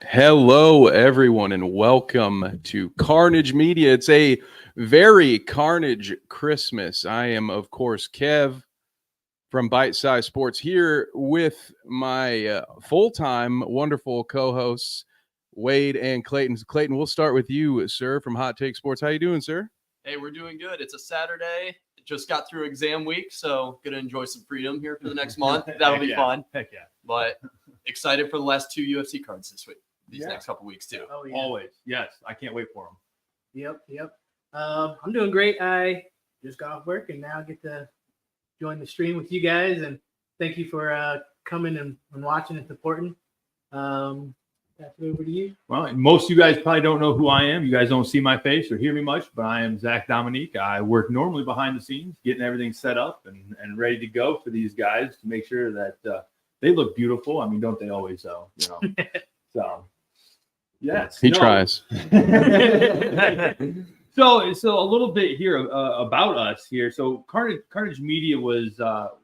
Hello, everyone, and welcome to Carnage Media. It's a very Carnage Christmas. I am, of course, Kev from Bite Size Sports here with my full-time wonderful co-hosts, Wade and Clayton. Clayton, we'll start with you, sir, from Hot Take Sports. How you doing, sir? Hey, we're doing good. It's a Saturday. Just got through exam week, so gonna enjoy some freedom here for the next month. That'll be fun. Heck yeah. But excited for the last two UFC cards this week. These next couple weeks too. Oh, yeah. Always. Yes. I can't wait for them. Yep. I'm doing great. I just got off work and now get to join the stream with you guys. And thank you for coming and watching and supporting. Pass it over to you. Well, most of you guys probably don't know who I am. You guys don't see my face or hear me much, but I am Zach Dominique. I work normally behind the scenes, getting everything set up and ready to go for these guys to make sure that they look beautiful. I mean, don't they always, though? You know? So, yes. He tries. So a little bit here about us here. So Carnage Media was,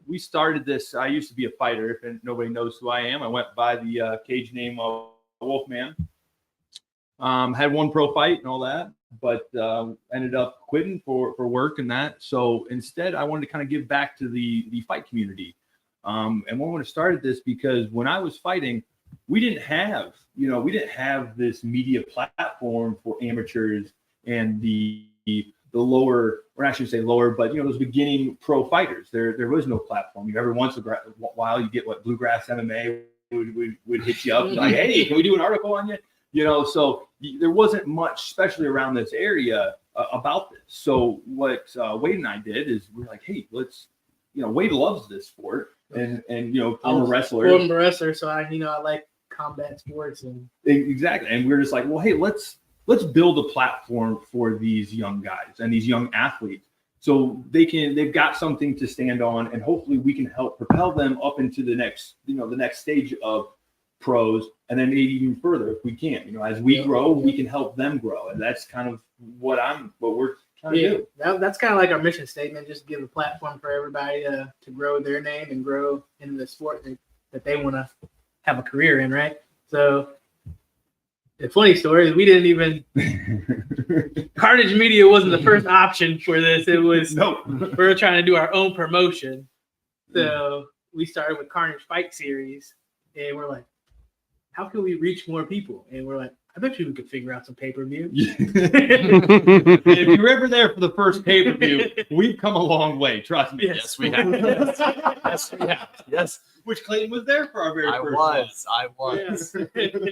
we started this. I used to be a fighter. If nobody knows who I am, I went by the cage name of Wolfman. Had one pro fight and all that, but ended up quitting for work and that. So instead, I wanted to kind of give back to the fight community. And we want to start this because when I was fighting, we didn't have this media platform for amateurs and the lower, or I should say lower, but those beginning pro fighters. There was no platform. Every once in a while you get Bluegrass MMA would hit you up like, hey, can we do an article on you? So there wasn't much, especially around this area, about this. So what Wade and I did is we're like, hey, let's, Wade loves this sport, and I'm a wrestler. I'm a wrestler, so I like combat sports and exactly. And we're just like, well, hey, let's build a platform for these young guys and these young athletes, so they've got something to stand on, and hopefully we can help propel them up into the next stage of pros, and then maybe even further if we can. As we grow, we can help them grow, and that's kind of what we're trying to do. That's kind of like our mission statement: just give a platform for everybody to grow their name and grow in the sport that they want to have a career in, right? So the funny story is we didn't even Carnage Media wasn't the first option for this. It was we were trying to do our own promotion. So we started with Carnage Fight Series, and we're like, how can we reach more people? And we're like, I bet you we could figure out some pay-per-view. If you're ever there for the first pay-per-view, we've come a long way. Trust me. Yes, we have. Yes, we have. Yes. Which Clayton was there for our very first one. I was. Yes.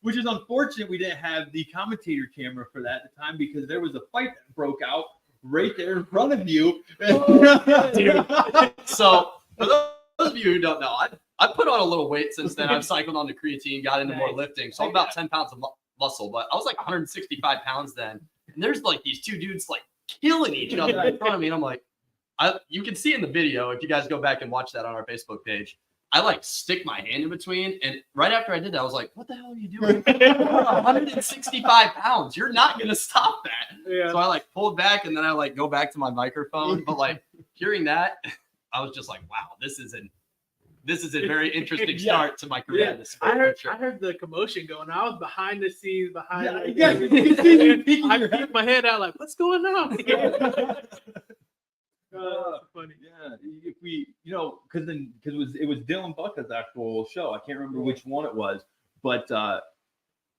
Which is unfortunate. We didn't have the commentator camera for that at the time because there was a fight that broke out right there in front of you. Dude. So for those of you who don't know, I put on a little weight since then. I've cycled on to creatine, got into more lifting. So I'm about 10 pounds of muscle, but I was like 165 pounds then. And there's like these two dudes like killing each other in front of me. And I'm like, you can see in the video, if you guys go back and watch that on our Facebook page, I like stick my hand in between. And right after I did that, I was like, what the hell are you doing? 165 pounds. You're not going to stop that. Yeah. So I like pulled back and then I like go back to my microphone. But like hearing that, I was just like, wow, this is a very interesting start to my career. Yeah. In this sport, I heard the commotion going. I was behind the scenes, you see I peeked my head out like, what's going on? Funny. Yeah, if we, because it was Dylan Budka's actual show. I can't remember which one it was, but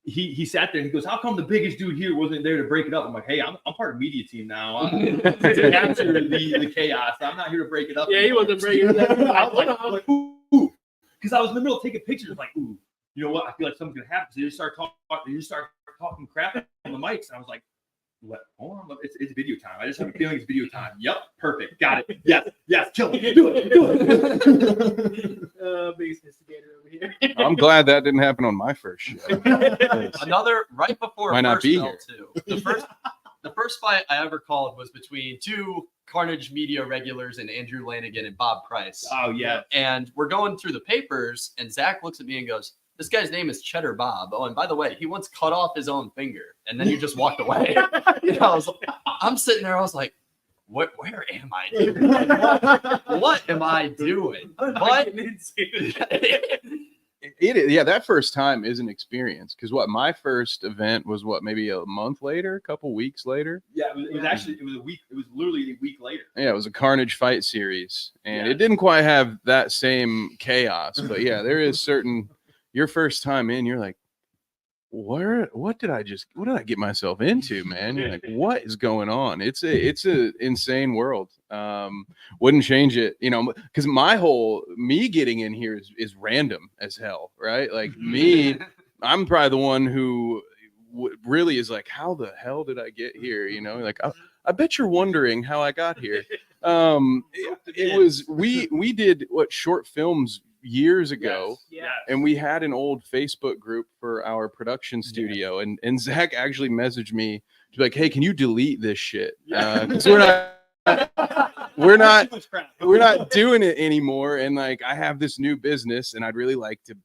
he sat there and he goes, "How come the biggest dude here wasn't there to break it up?" I'm like, "Hey, I'm part of the media team now. I'm to capture the chaos. I'm not here to break it up." Yeah, he wasn't breaking it up. I was like, ooh, because I was in the middle of taking pictures. Like, ooh, you know what? I feel like something's gonna happen. So they just start talking crap on the mics, and I was like, what? Hold on, it's video time. I just have a feeling it's video time. Yep, perfect, got it. Yes, kill it, do it. Biggest instigator over here. I'm glad that didn't happen on my first show. Another right before Might not be bell too. The first fight I ever called was between two Carnage Media regulars and Andrew Lanigan and Bob Price. Oh yeah. And we're going through the papers, and Zach looks at me and goes, "This guy's name is Cheddar Bob. Oh, and by the way, he once cut off his own finger, and then he just walked away." I'm sitting there. I was like, where am I doing? What am I doing? But Yeah, that first time is an experience because my first event was maybe a month later, a couple weeks later. Yeah, it was actually a week. It was literally a week later. Yeah, it was a Carnage fight series, and it didn't quite have that same chaos. But yeah, there is certain your first time in, you're like, what did I get myself into, man? You're like, what is going on? It's a insane world. Wouldn't change it, because me getting in here is random as hell, right? Like me, I'm probably the one who really is like, how the hell did I get here? Like I bet you're wondering how I got here. It was we did short films years ago. Yes. And we had an old Facebook group for our production studio, and Zach actually messaged me to be like, hey, can you delete this shit? Because we're not doing it anymore, and like I have this new business and I'd really like to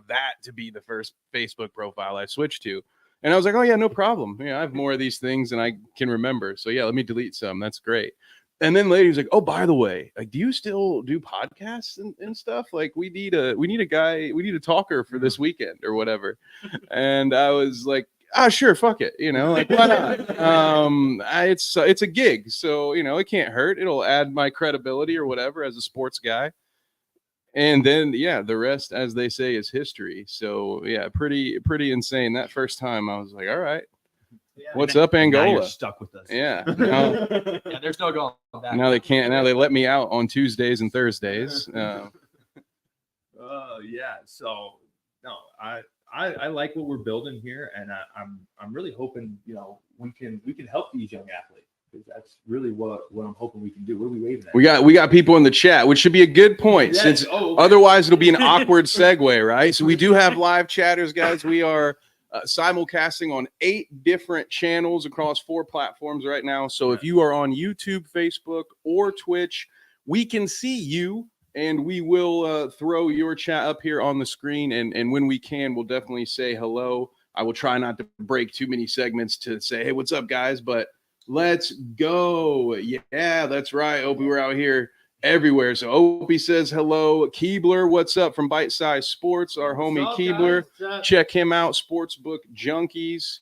that to be the first Facebook profile I switched to. And I was like, oh yeah, no problem. I have more of these things than I can remember, so yeah, let me delete some. That's great. And then later he's like, oh, by the way, like, do you still do podcasts and stuff? Like we need a talker for this weekend or whatever. And I was like, sure, fuck it. Like, why not? It's a gig. So, it can't hurt. It'll add my credibility or whatever as a sports guy. And then, the rest, as they say, is history. So yeah, pretty insane. That first time I was like, all right. Yeah. What's up, Angola? Now you're stuck with us. Yeah. Yeah, there's no going back. Now they can't. Now they let me out on Tuesdays and Thursdays. Yeah. So no, I like what we're building here, and I'm really hoping we can help these young athletes, because that's really what I'm hoping we can do. What are we waving at? We got people in the chat, which should be a good point, Yes. since Okay. otherwise it'll be an awkward segue, right? So we do have live chatters, guys. We are simulcasting on 8 different channels across 4 platforms right now. So if you are on YouTube, Facebook, or Twitch, we can see you, and we will throw your chat up here on the screen. And when we can, we'll definitely say hello. I will try not to break too many segments to say, hey, what's up, guys? But let's go. Yeah, that's right. Opie, we're out here everywhere. So Opie says hello. Keebler, what's up from Bite Size Sports? Our homie What's up, Keebler. guys? Check him out, Sportsbook Junkies.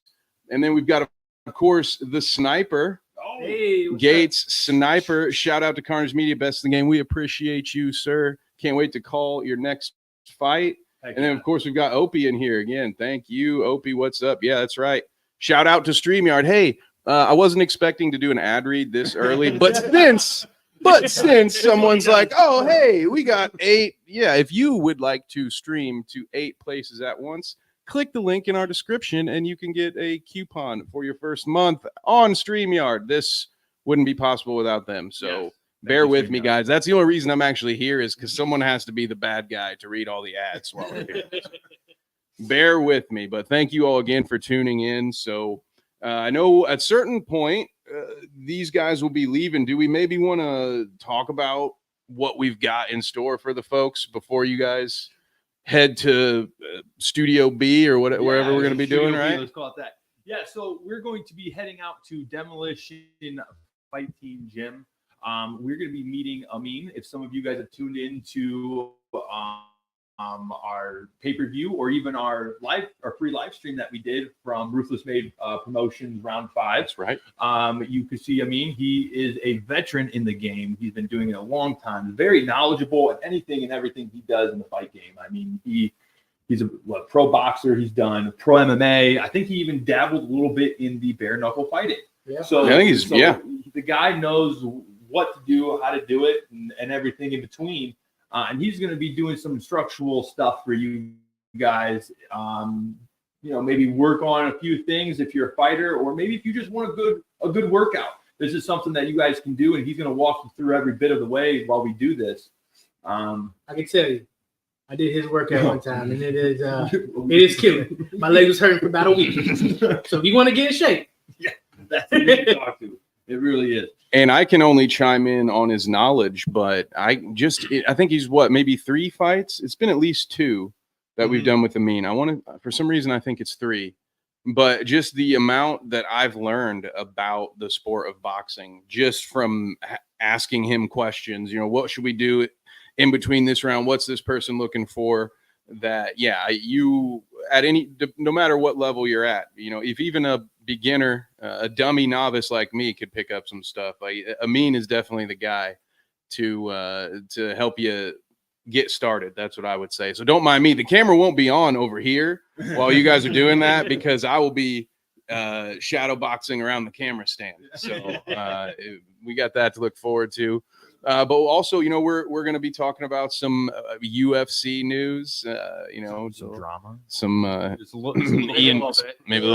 And then we've got, of course, the Sniper, Hey, what's Gates Sniper. Shout out to Carnage Media, best in the game. We appreciate you, sir. Can't wait to call your next fight. Heck And then, yeah. of course, we've got Opie in here again. Thank you, Opie. What's up? Yeah, that's right. Shout out to StreamYard. Hey, I wasn't expecting to do an ad read this early, but since someone's like, oh, hey, we got 8. Yeah, if you would like to stream to 8 places at once, click the link in our description and you can get a coupon for your first month on StreamYard. This wouldn't be possible without them. So Yes. bear you, with me, StreamYard. guys. That's the only reason I'm actually here, is because someone has to be the bad guy to read all the ads while we're here. Bear with me, but thank you all again for tuning in. So I know at a certain point, these guys will be leaving. Do we maybe want to talk about what we've got in store for the folks before you guys head to Studio B or wherever we're going to be Studio doing, B, right? Let's call it that. Yeah, so we're going to be heading out to Demolition Fight Team Gym. We're going to be meeting Amin. If some of you guys have tuned into our pay-per-view or even our free live stream that we did from Ruthless Made Promotions Round 5. That's right. You can see Amin. He is a veteran in the game. He's been doing it a long time. Very knowledgeable at anything and everything he does in the fight game. I mean, he's a pro boxer. He's done pro MMA. I think he even dabbled a little bit in the bare knuckle fighting. Yeah. So I think the guy knows what to do, how to do it, and everything in between. And he's going to be doing some structural stuff for you guys. Maybe work on a few things if you're a fighter, or maybe if you just want a good workout. This is something that you guys can do, and he's going to walk you through every bit of the way while we do this. I can tell you, I did his workout one time, and it is killing. My leg was hurting for about a week. So if you want to get in shape, That's what you can talk to. It really is. And I can only chime in on his knowledge, but I think he's maybe 3 fights. It's been at least 2 that we've done with Amin. For some reason, I think it's 3, but just the amount that I've learned about the sport of boxing, just from asking him questions, what should we do in between this round? What's this person looking for? that, yeah, you at no matter what level you're at, if even a beginner, a dummy novice like me could pick up some stuff, Amin is definitely the guy to help you get started. That's what I would say. So don't mind me. The camera won't be on over here while you guys are doing that, because I will be shadow boxing around the camera stand. So we got that to look forward to. But also, we're going to be talking about some UFC news. Some drama, some just a little Ian, bit. maybe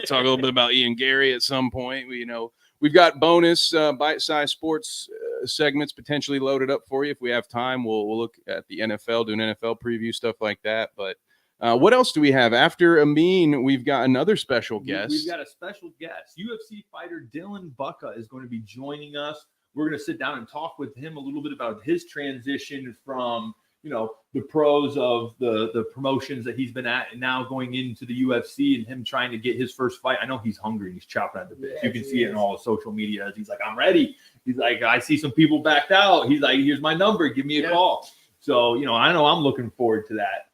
talk a little bit about Ian Gary at some point. We've got bonus bite-sized sports segments potentially loaded up for you if we have time. We'll look at the NFL, do an NFL preview, stuff like that. But what else do we have? After Amin, we've got another special guest. We've got a special guest. UFC fighter Dylan Budka is going to be joining us. We're going to sit down and talk with him a little bit about his transition from, the pros of the promotions that he's been at and now going into the UFC and him trying to get his first fight. I know he's hungry and he's chopping at the bit. Yes, you can see it in all his social media. He's like, I'm ready. He's like, I see some people backed out. He's like, here's my number. Give me a call. So, I know I'm looking forward to that,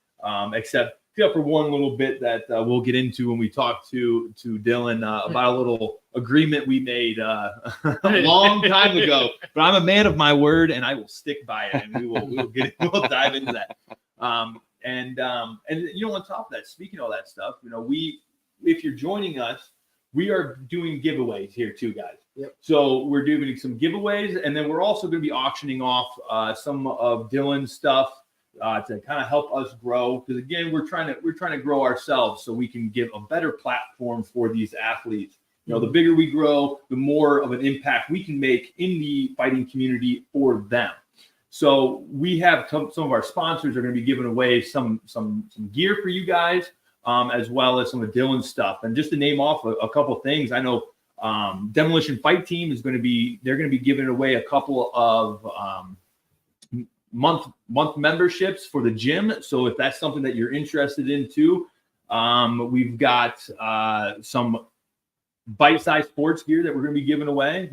except for one little bit that we'll get into when we talk to Dylan about a little agreement we made a long time ago. But I'm a man of my word, and I will stick by it. And we'll dive into that. And on top of that, speaking of all that stuff, if you're joining us, we are doing giveaways here too, guys. Yep. So we're doing some giveaways, and then we're also going to be auctioning off some of Dylan's stuff. To kind of help us grow, because again, we're trying to grow ourselves so we can give a better platform for these athletes. The bigger we grow, the more of an impact we can make in the fighting community for them. So we have some of our sponsors are going to be giving away some gear for you guys, as well as some of Dylan's stuff. And just to name off a couple of things, I know Demolition Fight Team is going to be giving away a couple of month memberships for the gym. So if that's something that you're interested in too, we've got some bite-sized sports gear that we're going to be giving away.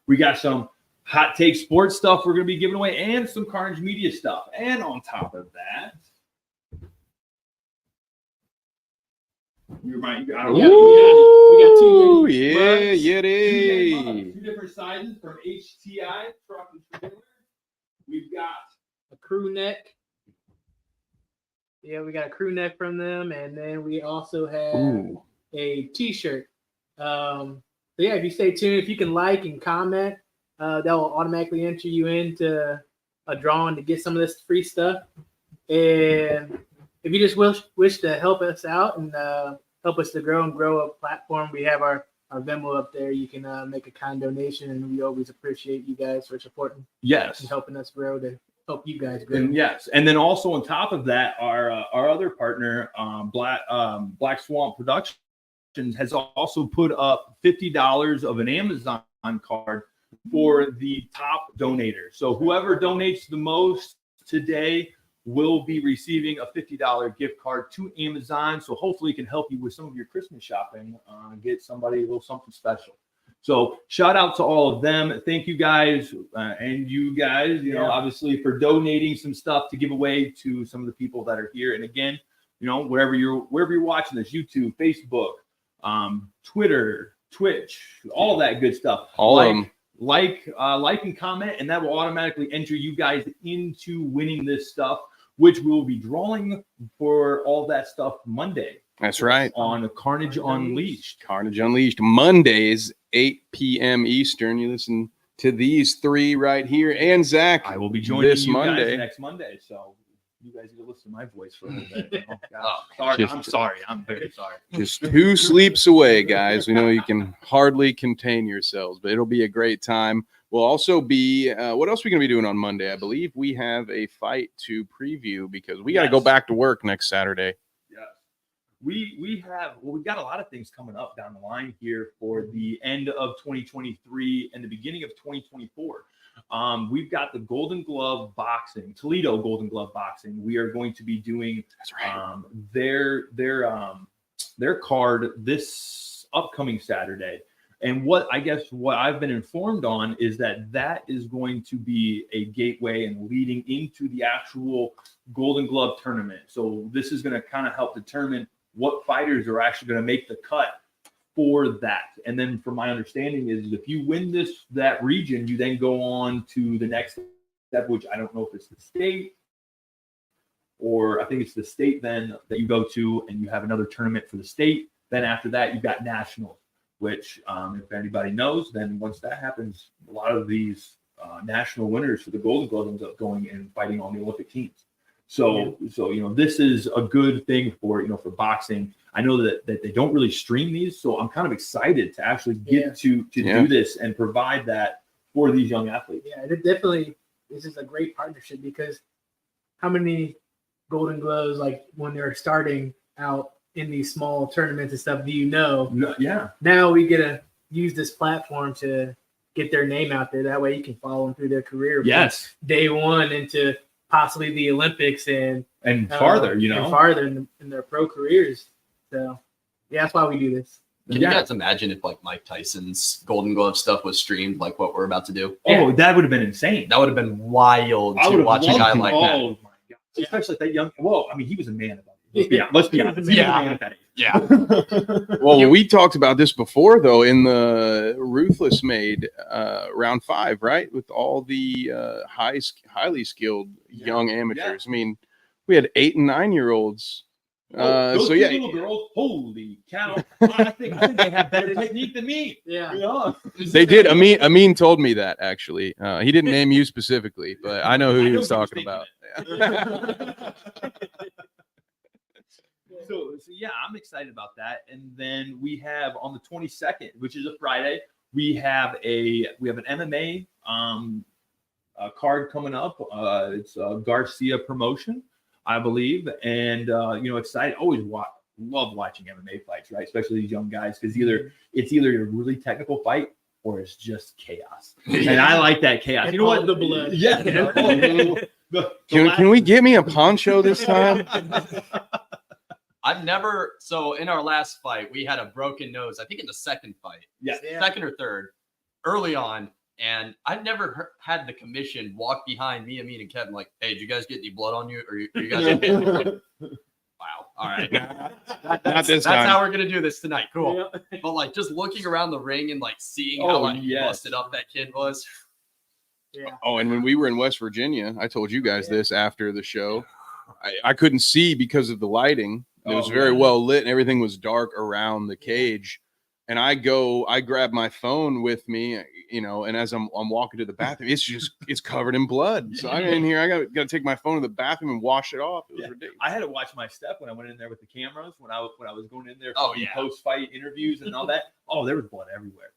We got some hot take sports stuff we're going to be giving away, and some Carnage Media stuff. And on top of that, we got Ooh, two yeah, two different sizes from HTI Truck and Trailer. We've got a crew neck. Yeah, we got a crew neck from them, and then we also have a T-shirt. So yeah, if you stay tuned, if you can like and comment, that will automatically enter you into a drawing to get some of this free stuff. And if you just wish to help us out and help us to grow a platform, we have our Venmo up there. You can make a kind donation, and we always appreciate you guys for supporting. Yes, and helping us grow to help you guys grow. And yes, and then also on top of that, our other partner, Black Swamp Productions, has also put up $50 of an Amazon card for the top donator. So whoever donates the most today will be receiving a $50 gift card to Amazon. So hopefully it can help you with some of your Christmas shopping, get somebody a little something special. So shout out to all of them. Thank you guys, and you guys, obviously for donating some stuff to give away to some of the people that are here. And again, wherever you're watching this, YouTube, Facebook, Twitter, Twitch, all of that good stuff. Like and comment, and that will automatically enter you guys into winning this stuff, which we'll be drawing for all that stuff Monday. That's right. On Carnage Unleashed. Carnage Unleashed, Mondays, 8 p.m. Eastern. You listen to these three right here. And Zach, I will be joining this you Monday. guys next Monday. So you guys need to listen to my voice for a little bit. Sorry. I'm sorry. I'm very sorry. Just 2 sleeps away, guys. We know you can hardly contain yourselves, but it'll be a great time. We'll also be, what else are we going to be doing on Monday? I believe we have a fight to preview because we got to go back to work next Saturday. Yes. We've got a lot of things coming up down the line here for the end of 2023 and the beginning of 2024. We've got the Golden Glove Boxing, Toledo Golden Glove Boxing. We are going to be doing their card this upcoming Saturday. And what I've been informed on is that is going to be a gateway and leading into the actual Golden Glove tournament. So this is going to kind of help determine what fighters are actually going to make the cut for that. And then from my understanding is if you win that region, you then go on to the next step, which I don't know if it's the state, or I think it's the state then that you go to and you have another tournament for the state. Then after that, you've got nationals, which if anybody knows, then once that happens, a lot of these national winners for the Golden Glove ends up going and fighting on the Olympic teams. So this is a good thing for for boxing. I know that they don't really stream these, so I'm kind of excited to actually get to do this and provide that for these young athletes. Yeah, it definitely. This is a great partnership because how many Golden Gloves, like when they're starting out in these small tournaments and stuff, do you know? No, yeah. Now we get to use this platform to get their name out there. That way you can follow them through their career. Yes. Day one into possibly the Olympics and farther, and farther in their pro careers. So yeah, that's why we do this. Can you guys imagine if like Mike Tyson's Golden Glove stuff was streamed like what we're about to do? Oh, that would have been insane. That would have been wild to watch a guy like that. Oh my God. Especially that young. Well, I mean, he was a man about it. Let's be honest. He was a man at that age. Yeah. Well, we talked about this before, though, in the Ruthless Made round 5, right? With all the highly skilled young amateurs. I mean, we had 8 and 9-year-olds. Those two little girls, holy cow! I think they have better technique than me. Yeah, they did. Amin told me that actually. He didn't name you specifically, but I know who he was talking about. So yeah, I'm excited about that. And then we have on the 22nd, which is a Friday, we have an MMA card coming up. It's a Garcia promotion, I believe, and excited. Always love watching MMA fights, right? Especially these young guys, because it's either a really technical fight or it's just chaos. And I like that chaos. And you know what? The blood. Yeah. Can we get me a poncho this time? I've never. So in our last fight, we had a broken nose. I think in the second fight, second or third, early on. And I've never had the commission walk behind me, Amin, and Kevin like, "Hey, did you guys get any blood on you? Or you guys?" Wow. All right. Not this time. That's how we're gonna do this tonight. Cool. Yeah. But like, just looking around the ring and like seeing how busted up that kid was. Yeah. Oh, and when we were in West Virginia, I told you guys this after the show. I couldn't see because of the lighting. It was very well lit, and everything was dark around the cage. And I grab my phone with me, and as I'm walking to the bathroom, it's covered in blood. So I'm in here. I got to take my phone to the bathroom and wash it off. It was ridiculous. I had to watch my step when I went in there with the cameras. When I was going in there for post fight interviews and all that. Oh, there was blood everywhere.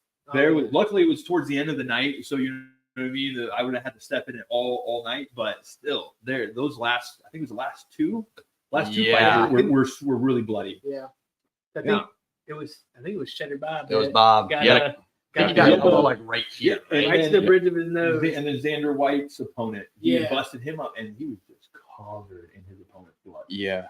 Luckily it was towards the end of the night, so you know what I mean. I would have had to step in it all night, but still, those last, I think it was the last two fights were really bloody. Yeah, I think it was Cheddar Bob. It was Bob. Got a elbow like right here, right to the bridge of his nose. And then Xander White's opponent, he busted him up, and he was just covered in his opponent's blood. Yeah,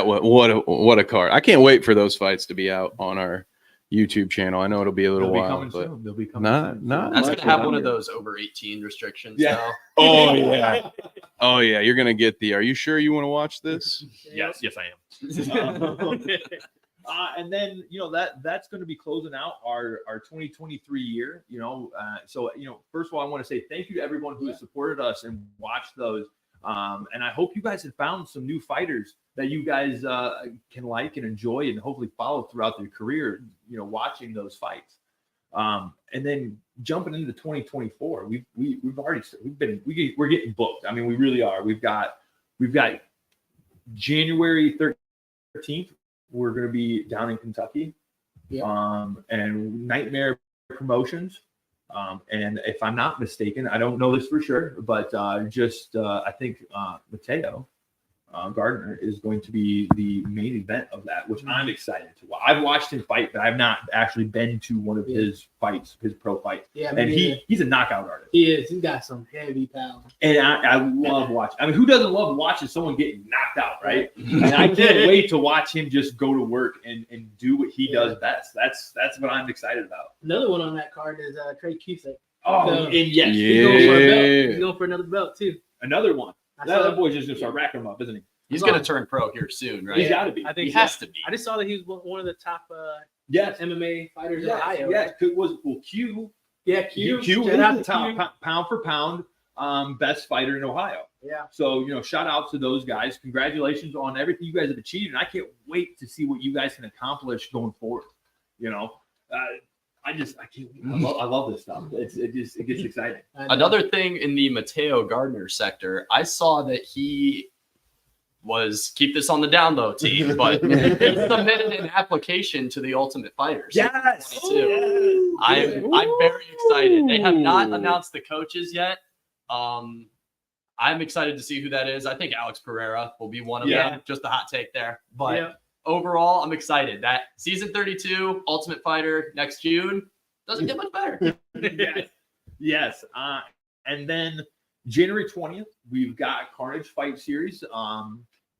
what a card! I can't wait for those fights to be out on our YouTube channel. I know it'll be a little while, but they'll be coming soon. That's gonna have one of those over 18 restrictions. Yeah. Now. Oh yeah. You're gonna get the. Are you sure you want to watch this? Yes, I am. And then that's going to be closing out our 2023 year. So first of all, I want to say thank you to everyone who has supported us and watched those. And I hope you guys have found some new fighters that you guys can like and enjoy and hopefully follow throughout their career, watching those fights. And then jumping into 2024, we're getting booked. I mean, we really are. We've got January 13th. We're going to be down in Kentucky, and Nightmare Promotions. And if I'm not mistaken, I don't know this for sure, but I think Mateo Gardner is going to be the main event of that, which I'm excited to watch. I've watched him fight, but I've not actually been to one of his fights, his pro fights. Yeah, and he's a knockout artist. He is. He's got some heavy power. And I love watching. I mean, who doesn't love watching someone getting knocked out, right? And I can't wait to watch him just go to work and do what he does best. That's what I'm excited about. Another one on that card is Trey Cusick. Oh, So, and yes, he's going for a belt. He's going for another belt too. another one. I saw That boy's just gonna start racking them up, isn't he? He's going to turn pro here soon, right? He's got to be. I think He has to be. I just saw that he was one of the top Yes. MMA fighters in Yes. Ohio. Yes. Q. Yeah, Q. Q is Shout out the to top Q. pound for pound best fighter in Ohio. Yeah. So, shout out to those guys. Congratulations on everything you guys have achieved. And I can't wait to see what you guys can accomplish going forward. I can't. I love this stuff. It gets exciting. Another thing in the Mateo Gardner sector, I saw that he was, keep this on the down low, team, but he submitted an application to the Ultimate Fighter. Yes. I'm very excited. They have not announced the coaches yet. I'm excited to see who that is. I think Alex Pereira will be one of them. Just a hot take there. But overall, I'm excited. That season 32 Ultimate Fighter next June doesn't get much better. Yes. And then January 20th, we've got Carnage Fight Series.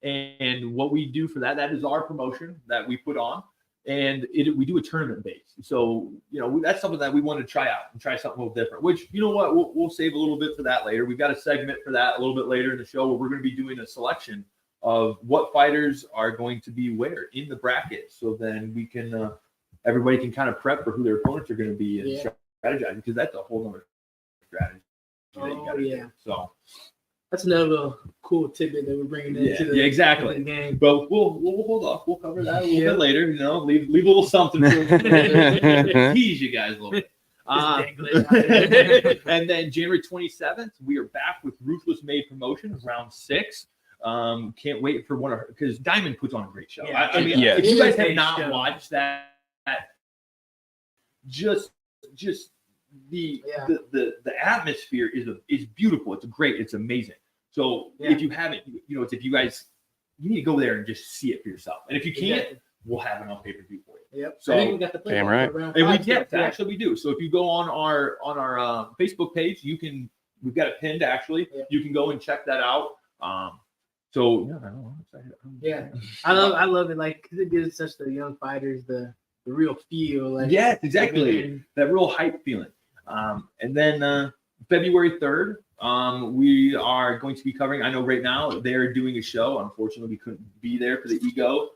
And what we do for that is our promotion that we put on. And we do a tournament base. So, that's something that we want to try out and try something a little different, which, you know what, we'll save a little bit for that later. We've got a segment for that a little bit later in the show where we're going to be doing a selection of what fighters are going to be where in the bracket. So then we can, everybody can kind of prep for who their opponents are going to be and strategize, because that's a whole other strategy. So that's another cool tidbit that we're bringing into the game. But we'll hold off. We'll cover that a little bit later. Leave a little something for tease you guys a little bit. And then January 27th, we are back with Ruthless Made Promotions, round 6. Can't wait for one of her, because Diamond puts on a great show. If you guys have not watched that, just the atmosphere is beautiful. It's great. It's amazing. So if you haven't, it's if you guys, you need to go there and just see it for yourself. And if you can't, we'll have it on pay-per-view for you. Yep. So I think we got the play right. And actually we do. So if you go on our Facebook page, we've got it pinned actually. Yeah. You can go and check that out. I love it. Like, 'cause it gives such the young fighters the real feel. Like, yes, exactly. That real hype feeling. And then February 3rd, we are going to be covering. I know right now they're doing a show. Unfortunately, we couldn't be there for the Ego.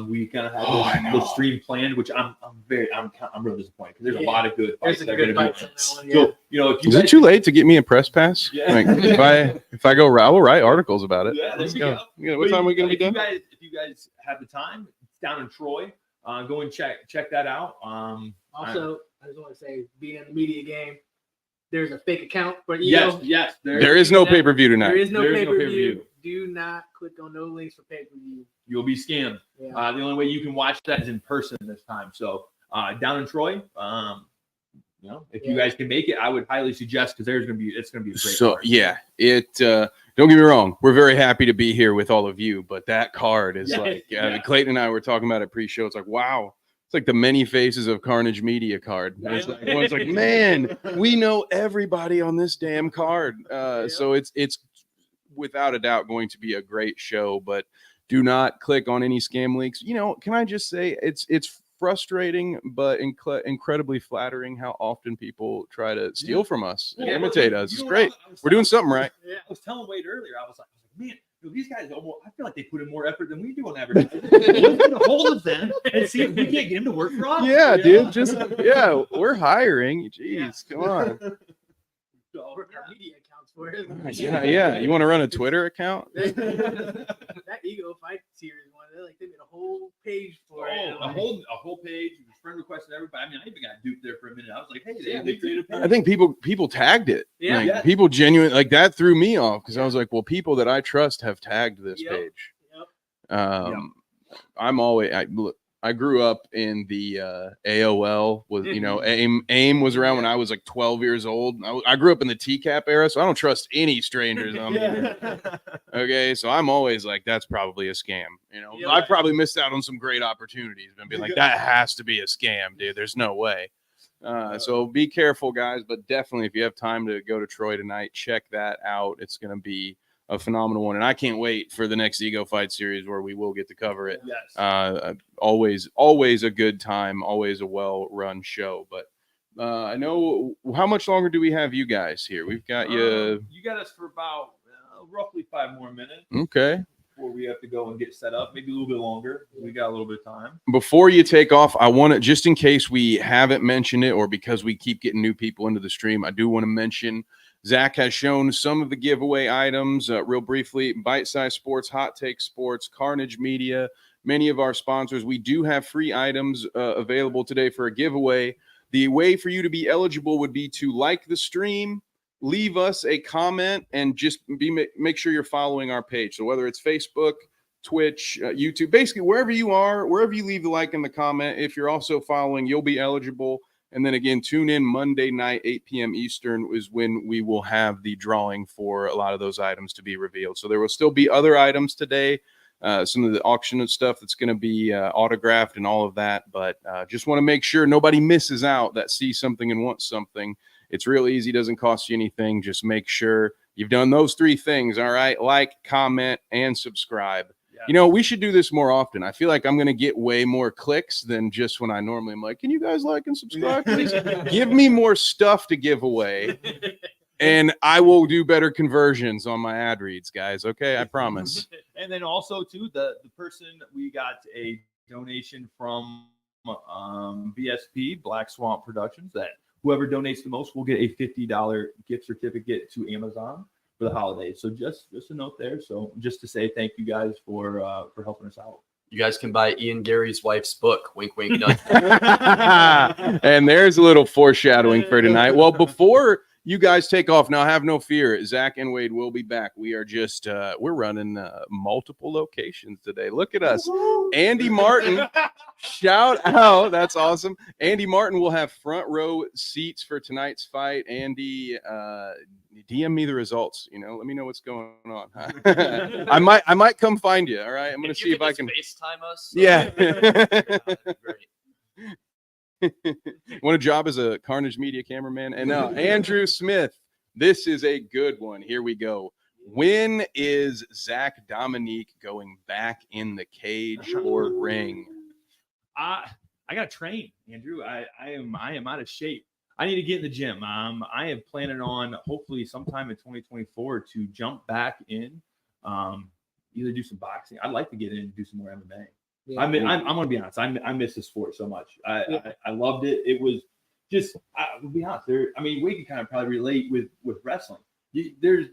We kind of had the stream planned, which I'm real disappointed, because there's a lot of good fights that are going to be. So if you is it too late to get me a press pass? Yeah. Like, if I go, I will write articles about it. Yeah, Let's there go. What time are we going to be done? If you guys have the time, it's down in Troy. Go and check that out. Also, I just want to say, being in the media game, there's a fake account for Ego. Yes. There is no pay-per-view tonight. There is no There is no pay-per-view. pay-per-view. Do not click on no links for pay-per-view. You'll be scammed. Yeah. The only way you can watch that is in person this time. So down in Troy, if you guys can make it, I would highly suggest, because it's going to be a great So card. don't get me wrong, we're very happy to be here with all of you, but that card is Clayton and I were talking about it pre-show. It's like, wow, it's like the many faces of Carnage Media card. It's like, man, we know everybody on this damn card. So it's without a doubt going to be a great show, but do not click on any scam links. Can I just say it's frustrating, but incredibly flattering how often people try to steal from us and imitate us. It's great. We're doing something right. I was telling Wade earlier, I was like, man, these guys, I feel like they put in more effort than we do on advertising. Let's get a hold of them and see if we can't get them to work for us. Yeah, dude. We're hiring. Jeez, come on. Our media accounts for it. Yeah. You want to run a Twitter account? That Ego Fight Series one, they made a whole page for it. A whole page. Friend requested everybody. I mean, I even got duped there for a minute. I was like, hey, they created a page. I think people tagged it. Yeah. People genuinely, like, that threw me off, because I was like, well, people that I trust have tagged this page. Yep. I'm always I grew up in the AOL was, you know, AIM was around when I was like 12 years old. I grew up in the TCAP era, so I don't trust any strangers on here. Okay, so I'm always like, that's probably a scam. You know, I probably missed out on some great opportunities and being like, that has to be a scam, dude. There's no way. So be careful, guys. But definitely, if you have time to go to Troy tonight, check that out. It's going to be a phenomenal one, and I can't wait for the next Ego Fight series where we will get to cover it. Yes. Always a good time, always a well-run show. But I know, how much longer do we have you guys here? We've got you. You got us for about roughly 5 more minutes. Okay. Before we have to go and get set up, maybe a little bit longer. We got a little bit of time. Before you take off, I want to, just in case we haven't mentioned it or because we keep getting new people into the stream, I do want to mention Zach has shown some of the giveaway items real briefly. Bite Size Sports, Hot Take Sports, Carnage Media, many of our sponsors. We do have free items available today for a giveaway. The way for you to be eligible would be to like the stream, leave us a comment, and just make sure you're following our page. So whether it's Facebook, Twitch, YouTube, basically wherever you are, wherever you leave the like and the comment, if you're also following, you'll be eligible. And then again, tune in Monday night, 8 p.m. Eastern is when we will have the drawing for a lot of those items to be revealed. So there will still be other items today, some of the auction and stuff that's going to be autographed and all of that. But just want to make sure nobody misses out that sees something and wants something. It's real easy. Doesn't cost you anything. Just make sure you've done those 3 things. All right. Like, comment, and subscribe. You know, we should do this more often. I feel like I'm going to get way more clicks than just when I normally am like, can you guys like and subscribe, please? Give me more stuff to give away, and I will do better conversions on my ad reads, guys. Okay, I promise. And then also, too, the person, we got a donation from BSP, Black Swamp Productions, that whoever donates the most will get a $50 gift certificate to Amazon for the holidays. So just a note there. So just to say thank you guys for helping us out. You guys can buy Ian Gary's wife's book. Wink, wink, nudge. And there's a little foreshadowing for tonight. Well, before you guys take off, now have no fear. Zach and Wade will be back. We are just we're running multiple locations today. Look at us. Andy Martin, shout out. That's awesome. Andy Martin will have front row seats for tonight's fight. Andy, DM me the results. You know, let me know what's going on. I might come find you. All right, I'm gonna see if I can FaceTime us. Yeah. Great. Want a job as a Carnage Media cameraman? And now Andrew Smith. This is a good one. Here we go. When is Zach Dominique going back in the cage or ring? I got to train, Andrew. I am out of shape. I need to get in the gym. I am planning on hopefully sometime in 2024 to jump back in, either do some boxing. I'd like to get in and do some more MMA. Yeah. I'm going to be honest. I miss the sport so much. I loved it. It was just, I'll be honest. Wade can kind of probably relate with wrestling. There's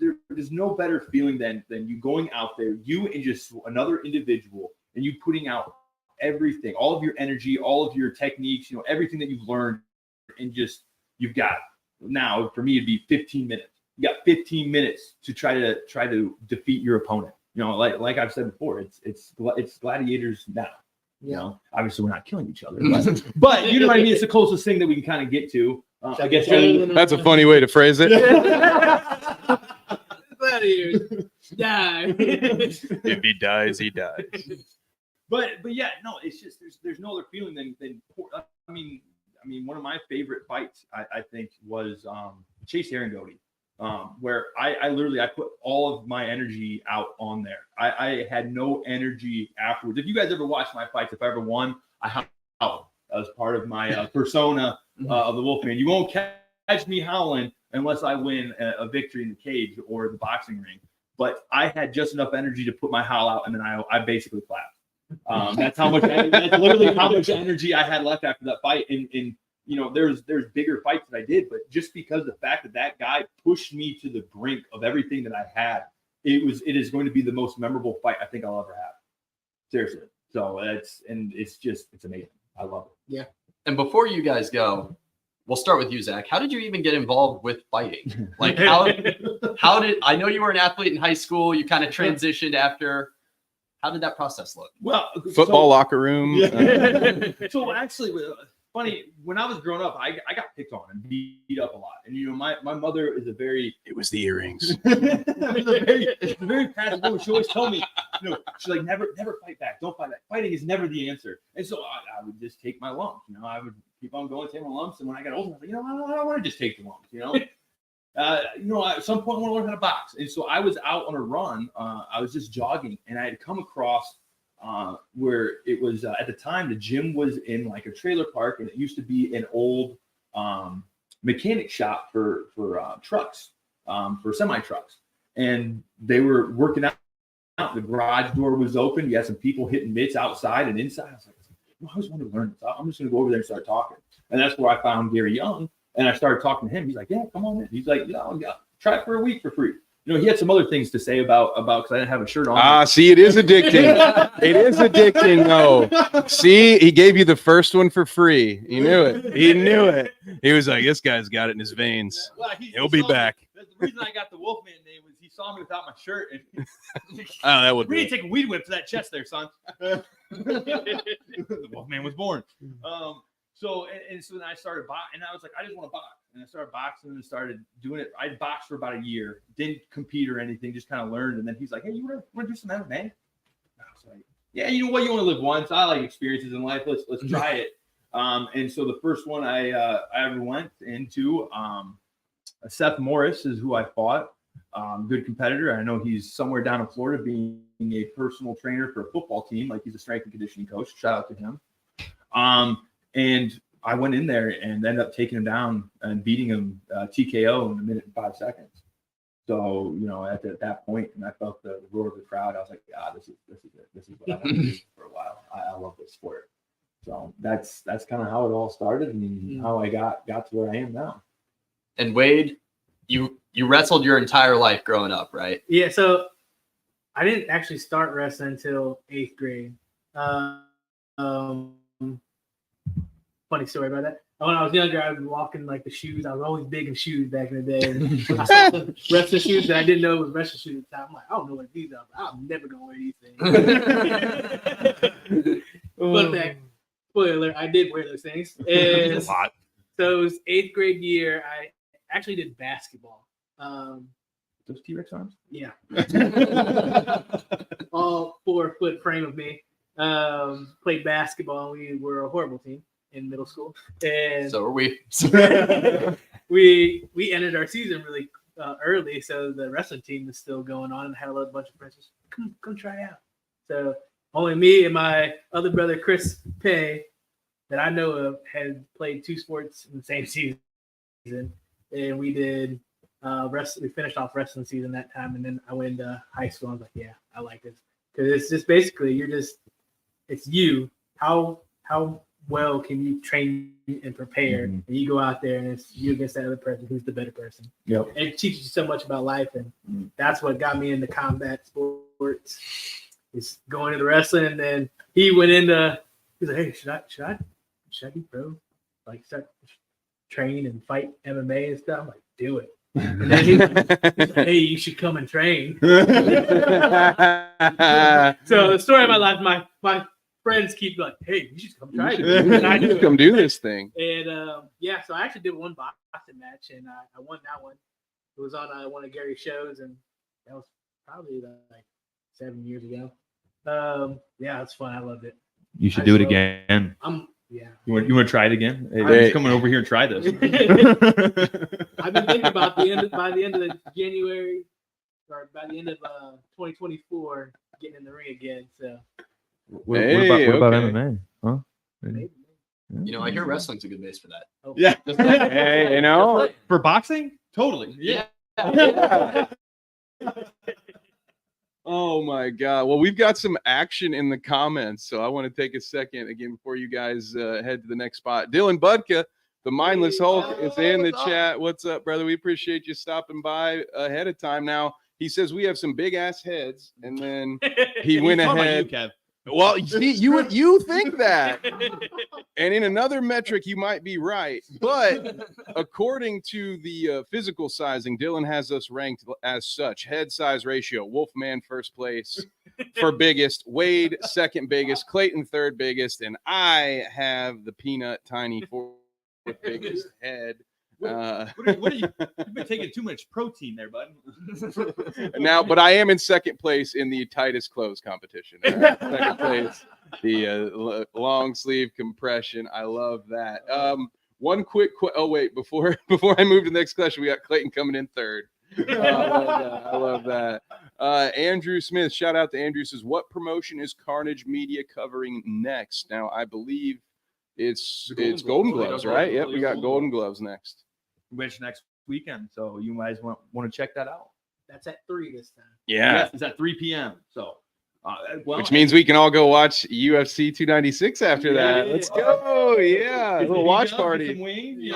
no better feeling than you going out there, you and just another individual, and you putting out everything, all of your energy, all of your techniques, everything that you've learned, and just you've got now. For me, it'd be 15 minutes. You got 15 minutes to try to defeat your opponent. Like I've said before, it's gladiators now. Yeah. Obviously we're not killing each other, but you know what I mean. It's the closest thing that we can kind of get to. I guess that's a funny way to phrase it. Gladiators die. If he dies, he dies. But yeah, no, it's just there's no other feeling than I mean, one of my favorite fights I think was Chase Herringody. Where I literally put all of my energy out on there. I had no energy afterwards. If you guys ever watched my fights, if I ever won, I howled. That was part of my persona of the Wolfman. You won't catch me howling unless I win a victory in the cage or the boxing ring. But I had just enough energy to put my howl out, and then I basically clapped. That's literally how much energy I had left after that fight. And there's bigger fights that I did, but just because the fact that guy pushed me to the brink of everything that I had, it is going to be the most memorable fight I think I'll ever have. Seriously. So it's amazing. I love it. Yeah. And before you guys go, we'll start with you, Zach. How did you even get involved with fighting? Like how did I know you were an athlete in high school? You kind of transitioned after How did that process look? Well, Football locker room. So actually, funny, when I was growing up, I got picked on and beat up a lot. And my mother is a very It was the earrings. very passive woman. She always told me, she's like, never fight back. Don't fight back. Fighting is never the answer. And so I would just take my lumps. I would keep on going, take my lumps. And when I got older, I was like, I don't want to just take the lumps. At some point I want to learn how to box. And so I was out on a run. I was just jogging, and I had come across where it was at the time the gym was in like a trailer park, and it used to be an old mechanic shop for trucks, for semi trucks, and they were working out. The garage door was open. You had some people hitting mitts outside and inside. I was like, I always wanted to learn this. I'm just going to go over there and start talking. And that's where I found Gary Young, and I started talking to him. He's like, yeah, come on in. He's like, try it for a week for free. He had some other things to say about because I didn't have a shirt on. See, it is addicting. It is addicting, though. See, he gave you the first one for free. He knew it. He knew it. He was like, this guy's got it in his veins. Well, He'll be back. The reason I got the Wolfman name was he saw me without my shirt. And That would we be. need to take a weed whip to that chest there, son. The Wolfman was born. So then I started boxing, and I was like, I just want to box. And I started boxing and started doing it. I boxed for about a year, didn't compete or anything, just kind of learned. And then he's like, hey, you want to do some MMA? And I was like, yeah, you know what? You want to live once. I like experiences in life. Let's try it. And so the first one I ever went into, Seth Morris is who I fought. Good competitor. I know he's somewhere down in Florida being a personal trainer for a football team. Like he's a strength and conditioning coach. Shout out to him. And I went in there and ended up taking him down and beating him TKO in a minute and 5 seconds. So, at that point, and I felt the roar of the crowd, I was like, this is it. This is what I want to do for a while. I love this sport. So that's kind of how it all started and how I got to where I am now. And Wade, you wrestled your entire life growing up, right? Yeah, so I didn't actually start wrestling until 8th grade. Funny story about that. When I was younger, I was walking like the shoes. I was always big in shoes back in the day. And I saw some wrestling shoes that I didn't know was wrestling shoes at the time. I'm like, I don't know what these are. I'm never gonna wear these things. But that spoiler alert, I did wear those things. And A lot. so it was 8th grade year. I actually did basketball. Those T-Rex arms? Yeah. All 4-foot frame of me. Played basketball. We were a horrible team in middle school. And So are we. we ended our season really early, so the wrestling team was still going on and had a bunch of friends. Come try out. So only me and my other brother Chris Pay that I know of had played 2 sports in the same season, and we did we finished off wrestling season that time, and then I went into high school. I was like, yeah, I like this because it's just basically it's you. How well can you train and prepare, and you go out there and it's you against that other person who's the better person. Yep. And it teaches you so much about life, and that's what got me into combat sports. Is going into the wrestling, and then he went into. He's like, hey, should I be pro? Like start train and fight MMA and stuff. I'm like, do it. And then he's like, hey, you should come and train. So the story of my life, my friends keep like, hey, you should come try it. And I do. Come do this thing. And so I actually did one boxing match, and I won that one. It was on one of Gary's shows, and that was probably like 7 years ago. Yeah, it's fun. I loved it. You should do it again. Yeah. You want to try it again? Hey, Hey. he's coming over here and try this. I've been thinking about by the end of January, or by the end of 2024, getting in the ring again. So What Hey, about okay. MMA? Huh? maybe. I hear wrestling's a good base for that. Oh. Yeah. Hey, For boxing? Totally. Yeah. Oh my God. Well, we've got some action in the comments, so I want to take a second again before you guys head to the next spot. Dylan Budka, the Mindless Hulk, is in the chat. What's up, brother? We appreciate you stopping by ahead of time. Now, he says we have some big ass heads, and then he went He's talking about ahead. you, Kev. Well, you think that, and in another metric, you might be right. But according to the physical sizing, Dylan has us ranked as such: head size ratio, Wolfman first place for biggest, Wade second biggest, Clayton third biggest, and I have the peanut tiny fourth biggest head. What are you? You've been taking too much protein there, bud. Now, but I am in second place in the tightest clothes competition. Second place, the long sleeve compression. I love that. One quick. Oh wait, before I move to the next question, we got Clayton coming in third. I love that. Andrew Smith, shout out to Andrew, says, "What promotion is Carnage Media covering next?" Now, I believe it's Golden Gloves, right? Yep, we got Golden Gloves next. Which next weekend, so you guys want to check that out. That's at 3 this time. Yeah, yes, it's at 3 p.m. So, which means we can all go watch UFC 296 after that. Let's go! Yeah, a little watch party. Some wings,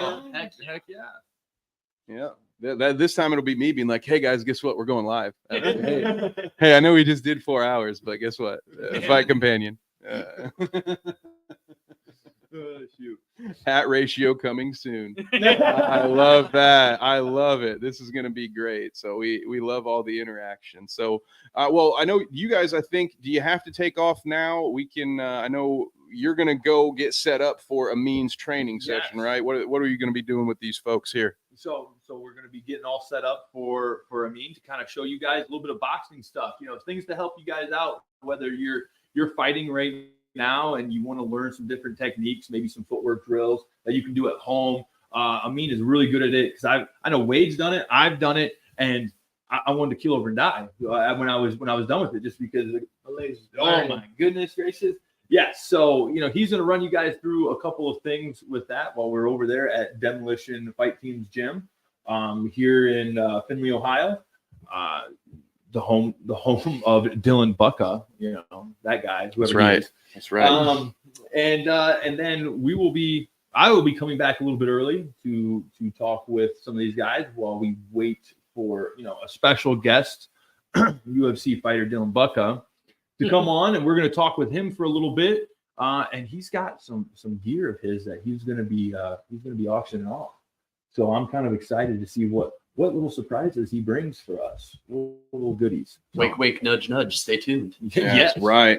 heck yeah. Yeah. This time it'll be me being like, "Hey guys, guess what? We're going live." Hey, I know we just did 4 hours, but guess what? Fight companion. Shoot. Hat ratio coming soon. I love that. I love it. This is going to be great. So we love all the interaction. So, well, I know you guys, I think, do you have to take off now? We can, I know you're going to go get set up for Amin's training session, right? What are you going to be doing with these folks here? So we're going to be getting all set up for Amin to kind of show you guys a little bit of boxing stuff, things to help you guys out, whether you're fighting right now and you want to learn some different techniques, maybe some footwork drills that you can do at home. Amin is really good at it because I know Wade's done it, I've done it, and I wanted to kill over and die when I was done with it, just because oh my goodness gracious. Yes, so he's going to run you guys through a couple of things with that while we're over there at Demolition Fight Team's gym here in Findlay, Ohio. The home of Dylan Budka, that guy. That's right. That's right. And then I will be coming back a little bit early to talk with some of these guys while we wait for a special guest, UFC fighter Dylan Budka, to come on, and we're going to talk with him for a little bit. And he's got some gear of his that he's going to be auctioning off. So I'm kind of excited to see what little surprises he brings for us. Little goodies. Wake, nudge, nudge. Stay tuned. Yes.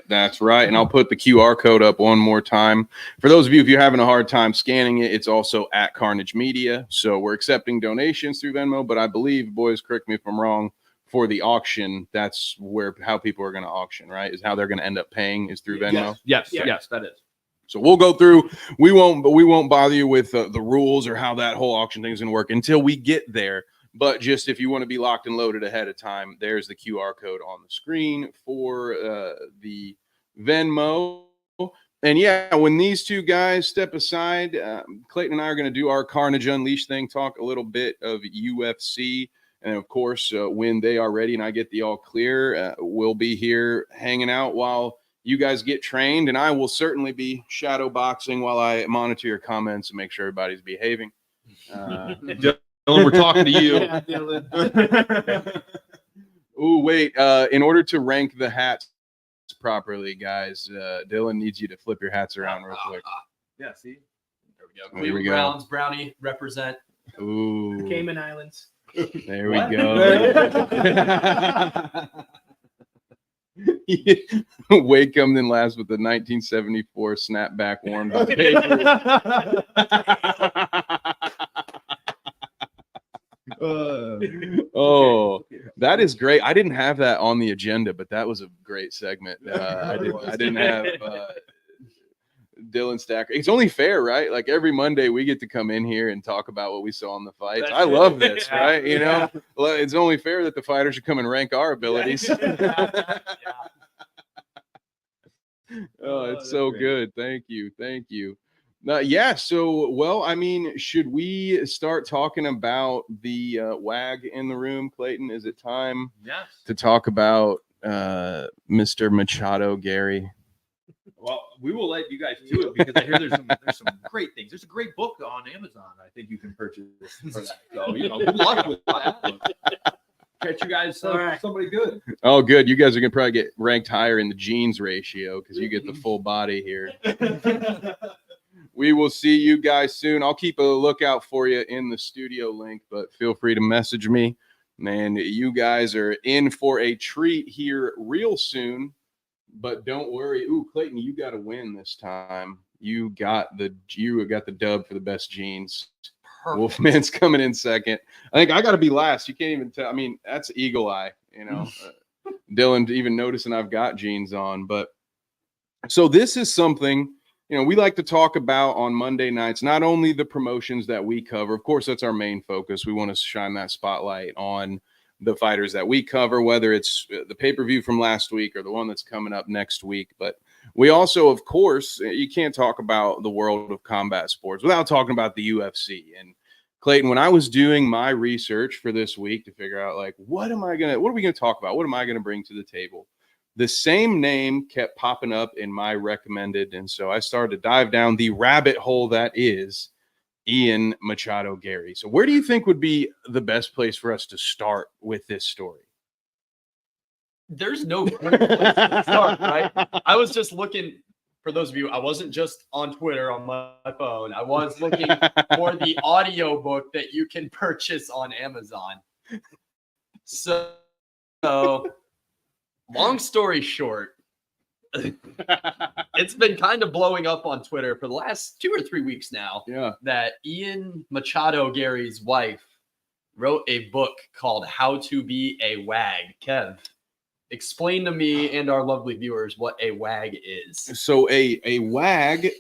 That's right. And I'll put the QR code up one more time. For those of you, if you're having a hard time scanning it, it's also at Carnage Media. So we're accepting donations through Venmo, but I believe, boys, correct me if I'm wrong, for the auction, that's how people are going to auction, right? Is how they're going to end up paying is through Venmo. Yes, that is. So we'll go through. We won't bother you with the rules or how that whole auction thing is going to work until we get there. But just if you want to be locked and loaded ahead of time, there's the QR code on the screen for the Venmo. And yeah, when these two guys step aside, Clayton and I are going to do our Carnage Unleashed thing, talk a little bit of UFC. And of course, when they are ready and I get the all clear, we'll be here hanging out while you guys get trained. And I will certainly be shadow boxing while I monitor your comments and make sure everybody's behaving. Dylan, we're talking to you. Yeah, Dylan. Ooh, wait. In order to rank the hats properly, guys, Dylan needs you to flip your hats around real quick. Yeah, see? There we go. There we Cleveland go. Browns, Brownie, represent. Ooh. Cayman Islands. There we go. Wade comes in last with the 1974 snapback worn by Patriots. Oh, that is great. I didn't have that on the agenda, but that was a great segment. I didn't have Dylan Stacker. It's only fair, right? Like every Monday we get to come in here and talk about what we saw in the fights. I love this, right? You know, well, it's only fair that the fighters should come and rank our abilities. Oh, it's so good. Thank you. Yeah. So, well, I mean, should we start talking about the WAG in the room, Clayton? Is it time to talk about Mr. Machado, Gary? Well, we will let you guys do it because I hear there's some great things. There's a great book on Amazon I think you can purchase for that. So, good luck with that. Catch you guys All right. somebody good. Oh, good. You guys are gonna probably get ranked higher in the jeans ratio because you get the full body here. We will see you guys soon. I'll keep a lookout for you in the studio link, but feel free to message me. Man, you guys are in for a treat here real soon. But don't worry. Ooh, Clayton, you got to win this time. You got the dub for the best jeans. Perfect. Wolfman's coming in second. I think I got to be last. You can't even tell. I mean, that's eagle eye. You know, Dylan even noticing I've got jeans on. But so this is something, you know, we like to talk about on Monday nights. Not only the promotions that we cover. Of course, that's our main focus. We want to shine that spotlight on the fighters that we cover, whether it's the pay-per-view from last week or the one that's coming up next week. But we also, of course, you can't talk about the world of combat sports without talking about the UFC. And Clayton, when I was doing my research for this week to figure out, like, what are we going to talk about? What am I going to bring to the table? The same name kept popping up in my recommended. And so I started to dive down the rabbit hole that is Ian Machado Gary. So where do you think would be the best place for us to start with this story? There's no great place to start, right? I was just looking, for those of you, I wasn't just on Twitter on my phone. I was looking for the audio book that you can purchase on Amazon. So long story short, it's been kind of blowing up on Twitter for the last 2 or 3 weeks now. Yeah. That Ian Machado Gary's wife wrote a book called How to Be a Wag. Kev, explain to me and our lovely viewers what a wag is. So a wag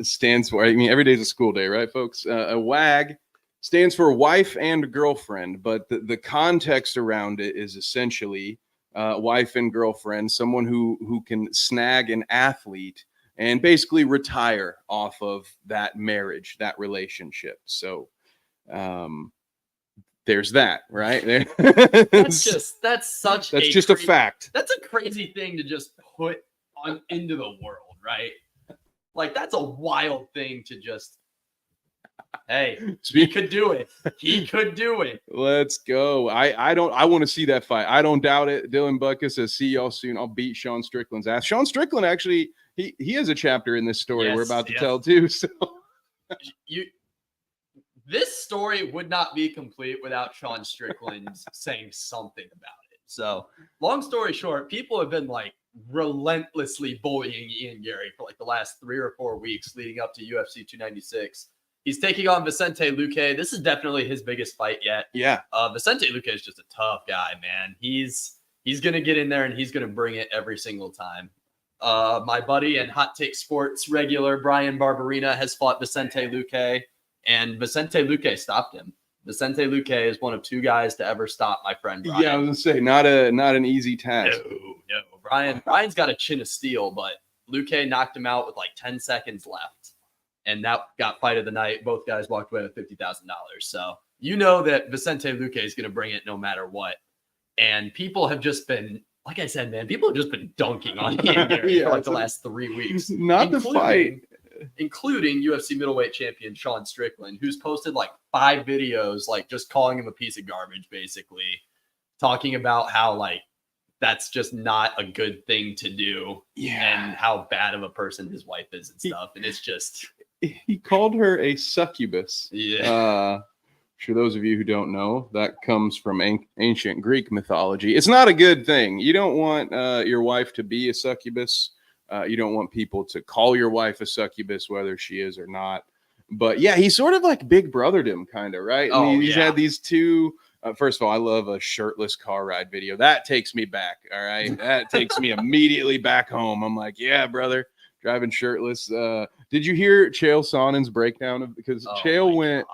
stands for, I mean, every day's a school day, right, folks? A wag stands for wife and girlfriend, but the context around it is essentially wife and girlfriend, someone who can snag an athlete and basically retire off of that marriage, that relationship. So there's that, right? That's just a fact. That's a crazy thing to just put on into the world, right? Like, that's a wild thing to just, hey, he could do it. He could do it. Let's go. I want to see that fight. I don't doubt it. Dylan Budka says, see y'all soon. I'll beat Sean Strickland's ass. Sean Strickland, actually, he has a chapter in this story we're about to tell too. So this story would not be complete without Sean Strickland saying something about it. So long story short, people have been like relentlessly bullying Ian Gary for like the last 3 or 4 weeks leading up to UFC 296. He's taking on Vicente Luque. This is definitely his biggest fight yet. Yeah. Vicente Luque is just a tough guy, man. He's going to get in there and he's going to bring it every single time. My buddy and Hot Take Sports regular Brian Barberina has fought Vicente Luque, and Vicente Luque stopped him. Vicente Luque is one of 2 guys to ever stop my friend Brian. Yeah, I was going to say, not an easy task. No. Brian's got a chin of steel, but Luque knocked him out with like 10 seconds left. And that got fight of the night. Both guys walked away with $50,000. So you know that Vicente Luque is going to bring it no matter what. And people have just been, like I said, man, people have just been dunking on Ian Gary for like the last 3 weeks. Not the fight. Including UFC middleweight champion Sean Strickland, who's posted like 5 videos, like just calling him a piece of garbage, basically. Talking about how like that's just not a good thing to do. Yeah. And how bad of a person his wife is and stuff. And it's just... He called her a succubus. Yeah. For those of you who don't know, that comes from ancient Greek mythology. It's not a good thing. You don't want your wife to be a succubus. You don't want people to call your wife a succubus, whether she is or not. But yeah, he sort of like big brothered him, kind of, right? And he's had these 2. First of all, I love a shirtless car ride video. That takes me back. All right. That takes me immediately back home. I'm like, yeah, brother. Driving shirtless. Did you hear Chael Sonnen's breakdown of, because Chael went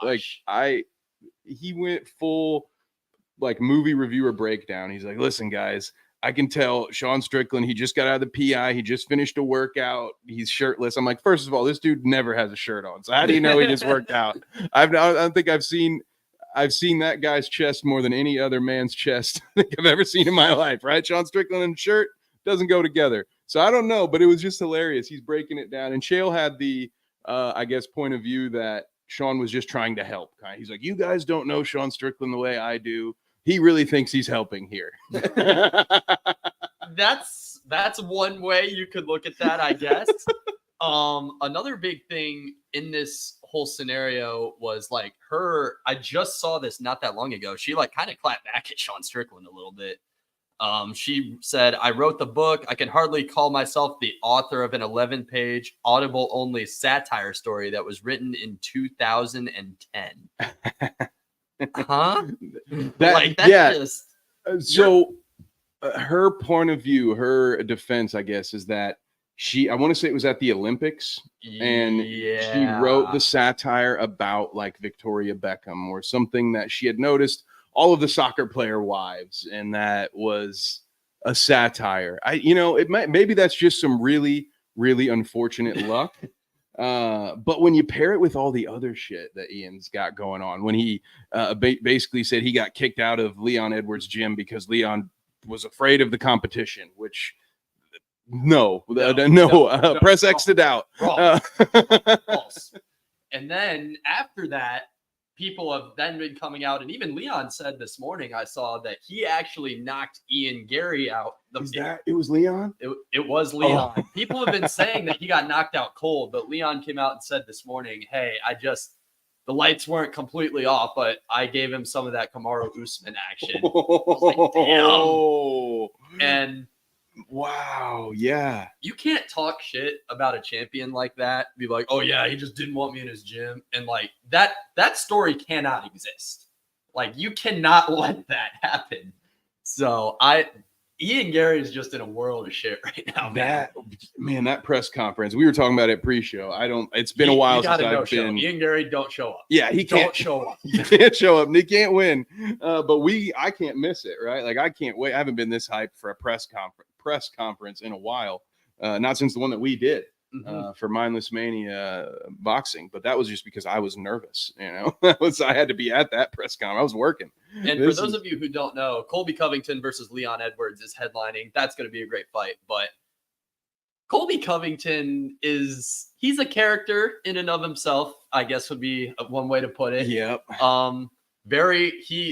he went full like movie reviewer breakdown. He's like, listen, guys, I can tell Sean Strickland, he just got out of the PI. He just finished a workout. He's shirtless. I'm like, first of all, this dude never has a shirt on. So how do you know he just worked out? I don't think I've seen that guy's chest more than any other man's chest I think I've ever seen in my life, right? Sean Strickland and shirt doesn't go together. So I don't know, but it was just hilarious. He's breaking it down. And Chael had the, I guess, point of view that Sean was just trying to help. He's like, you guys don't know Sean Strickland the way I do. he really thinks he's helping here. That's one way you could look at that, I guess. Another big thing in this whole scenario was like I just saw this not that long ago. She like kind of clapped back at Sean Strickland a little bit. She said, I wrote the book. I can hardly call myself the author of an 11-page Audible only satire story that was written in 2010. Huh? Just so her point of view, her defense, I guess, is that I want to say it was at the Olympics, and she wrote the satire about like Victoria Beckham or something that she had noticed all of the soccer player wives, and that was a satire. Maybe that's just some really, really unfortunate luck. But when you pair it with all the other shit that Ian's got going on, when he basically said he got kicked out of Leon Edwards' gym because Leon was afraid of the competition, which no, press X it out. False. And then after that, people have then been coming out, and even Leon said this morning, I saw that he actually knocked Ian Gary out. It was Leon? It was Leon. Oh. People have been saying that he got knocked out cold, but Leon came out and said this morning, hey, the lights weren't completely off, but I gave him some of that Kamaru Usman action. Oh, and wow, yeah. You can't talk shit about a champion like that. Be like, oh yeah, he just didn't want me in his gym. And like that story cannot exist. Like you cannot let that happen. So Ian Gary is just in a world of shit right now. That press conference. We were talking about it pre-show. It's been a while since I've been. Ian Gary don't show up. Yeah, he can't show up. He can't show up. And he can't win. But I can't miss it, right? Like I can't wait. I haven't been this hyped for a press conference in a while. Not since the one that we did for Mindless Mania boxing. But that was just because I was nervous. I had to be at that press conference. I was working. And for those of you who don't know, Colby Covington versus Leon Edwards is headlining. That's going to be a great fight. But Colby Covington he's a character in and of himself, I guess would be one way to put it. Yep.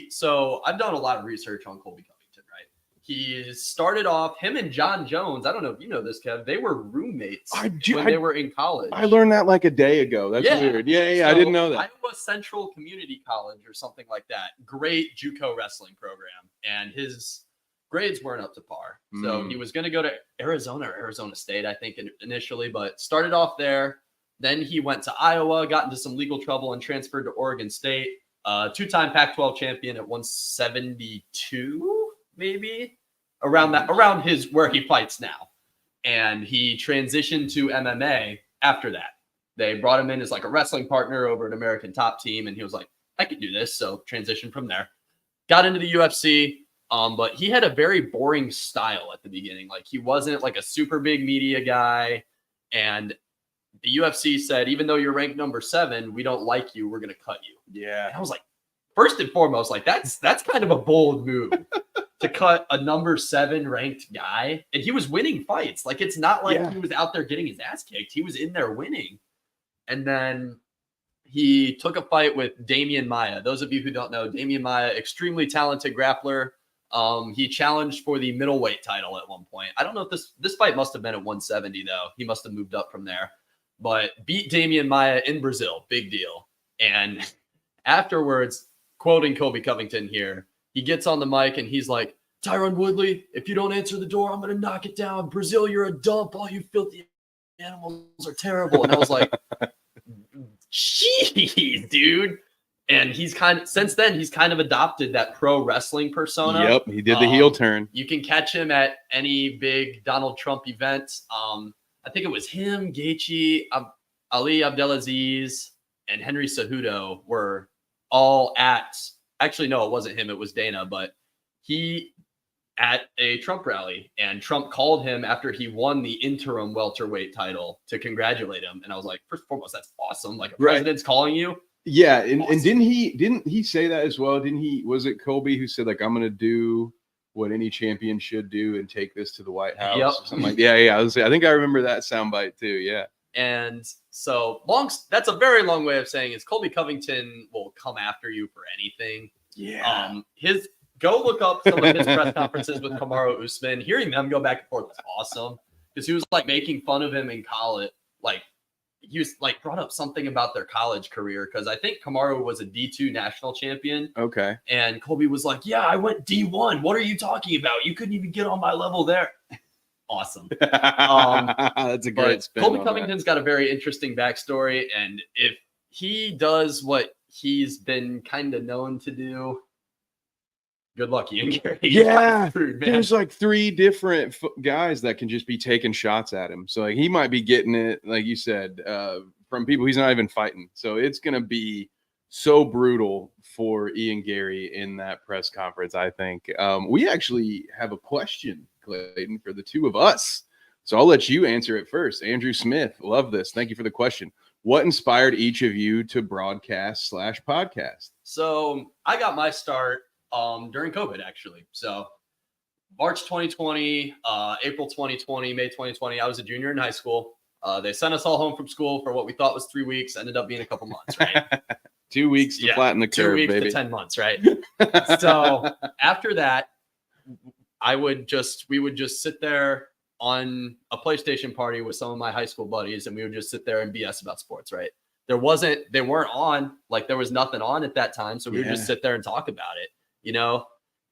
So I've done a lot of research on Colby Covington, right? He started off, him and John Jones, I don't know if you know this, Kev, they were roommates when they were in college. I learned that like a day ago. That's weird. Yeah, so I didn't know that. Iowa Central Community College or something like that. Great JUCO wrestling program. And his grades weren't up to par. So he was going to go to Arizona or Arizona State, I think, initially, but started off there. Then he went to Iowa, got into some legal trouble, and transferred to Oregon State. Two-time Pac-12 champion at 172, maybe around where he fights now. And he transitioned to MMA after that. They brought him in as like a wrestling partner over at American Top Team, and he was like, I could do this. So transitioned from there. Got into the UFC. But he had a very boring style at the beginning. Like he wasn't like a super big media guy. And the UFC said, even though you're ranked number 7, we don't like you. We're going to cut you. Yeah. And I was like, first and foremost, like that's kind of a bold move to cut a number 7 ranked guy. And he was winning fights. Like it's not like he was out there getting his ass kicked. He was in there winning. And then he took a fight with Damian Maia. Those of you who don't know, Damian Maia, extremely talented grappler. He challenged for the middleweight title at one point. I don't know if this fight must have been at 170 though. He must have moved up from there, but beat Damian Maia in Brazil. Big deal. And afterwards, quoting Colby Covington here, he gets on the mic and he's like, Tyron Woodley, if you don't answer the door, I'm going to knock it down. Brazil, you're a dump. All you filthy animals are terrible. And I was like, geez, dude. And since then, he's kind of adopted that pro wrestling persona. Yep, he did the heel turn. You can catch him at any big Donald Trump event. I think it was him, Gaethje, Ali Abdelaziz, and Henry Cejudo were all actually, no, it wasn't him. It was Dana, but he at a Trump rally, and Trump called him after he won the interim welterweight title to congratulate him. And I was like, first and foremost, that's awesome. Like a president's calling you. Yeah, and didn't he say that as well? Was it Colby who said like I'm gonna do what any champion should do and take this to the White House? Yep. Or something like yeah. I think I remember that soundbite too. Yeah. And so that's a very long way of saying is Colby Covington will come after you for anything. Yeah. go look up some of his press conferences with Kamaru Usman. Hearing them go back and forth was awesome because he was like making fun of him in college. Like he was like brought up something about their college career because I think Kamaru was a D2 national champion. Okay. And Colby was like, "Yeah, I went D1. What are you talking about? You couldn't even get on my level there." Awesome. That's a great spin. Colby Covington's got a very interesting backstory, and if he does what he's been kind of known to do, good luck, Ian Gary. Yeah, Screwed, man. there's like 3 different guys that can just be taking shots at him. So like, he might be getting it, like you said, from people he's not even fighting. So it's going to be so brutal for Ian Gary in that press conference, I think. We actually have a question, Clayton, for the 2 of us. So I'll let you answer it first. Andrew Smith, love this. Thank you for the question. What inspired each of you to broadcast/podcast? So I got my start during COVID, actually. So March 2020, April 2020, May 2020, I was a junior in high school. They sent us all home from school for what we thought was 3 weeks, ended up being a couple months, right? 2 weeks to flatten the curve, 2 weeks baby. to 10 months, right? So after that, we would just sit there on a PlayStation party with some of my high school buddies, and we would just sit there and BS about sports, right? They weren't on, like there was nothing on at that time. So we would just sit there and talk about it, you know,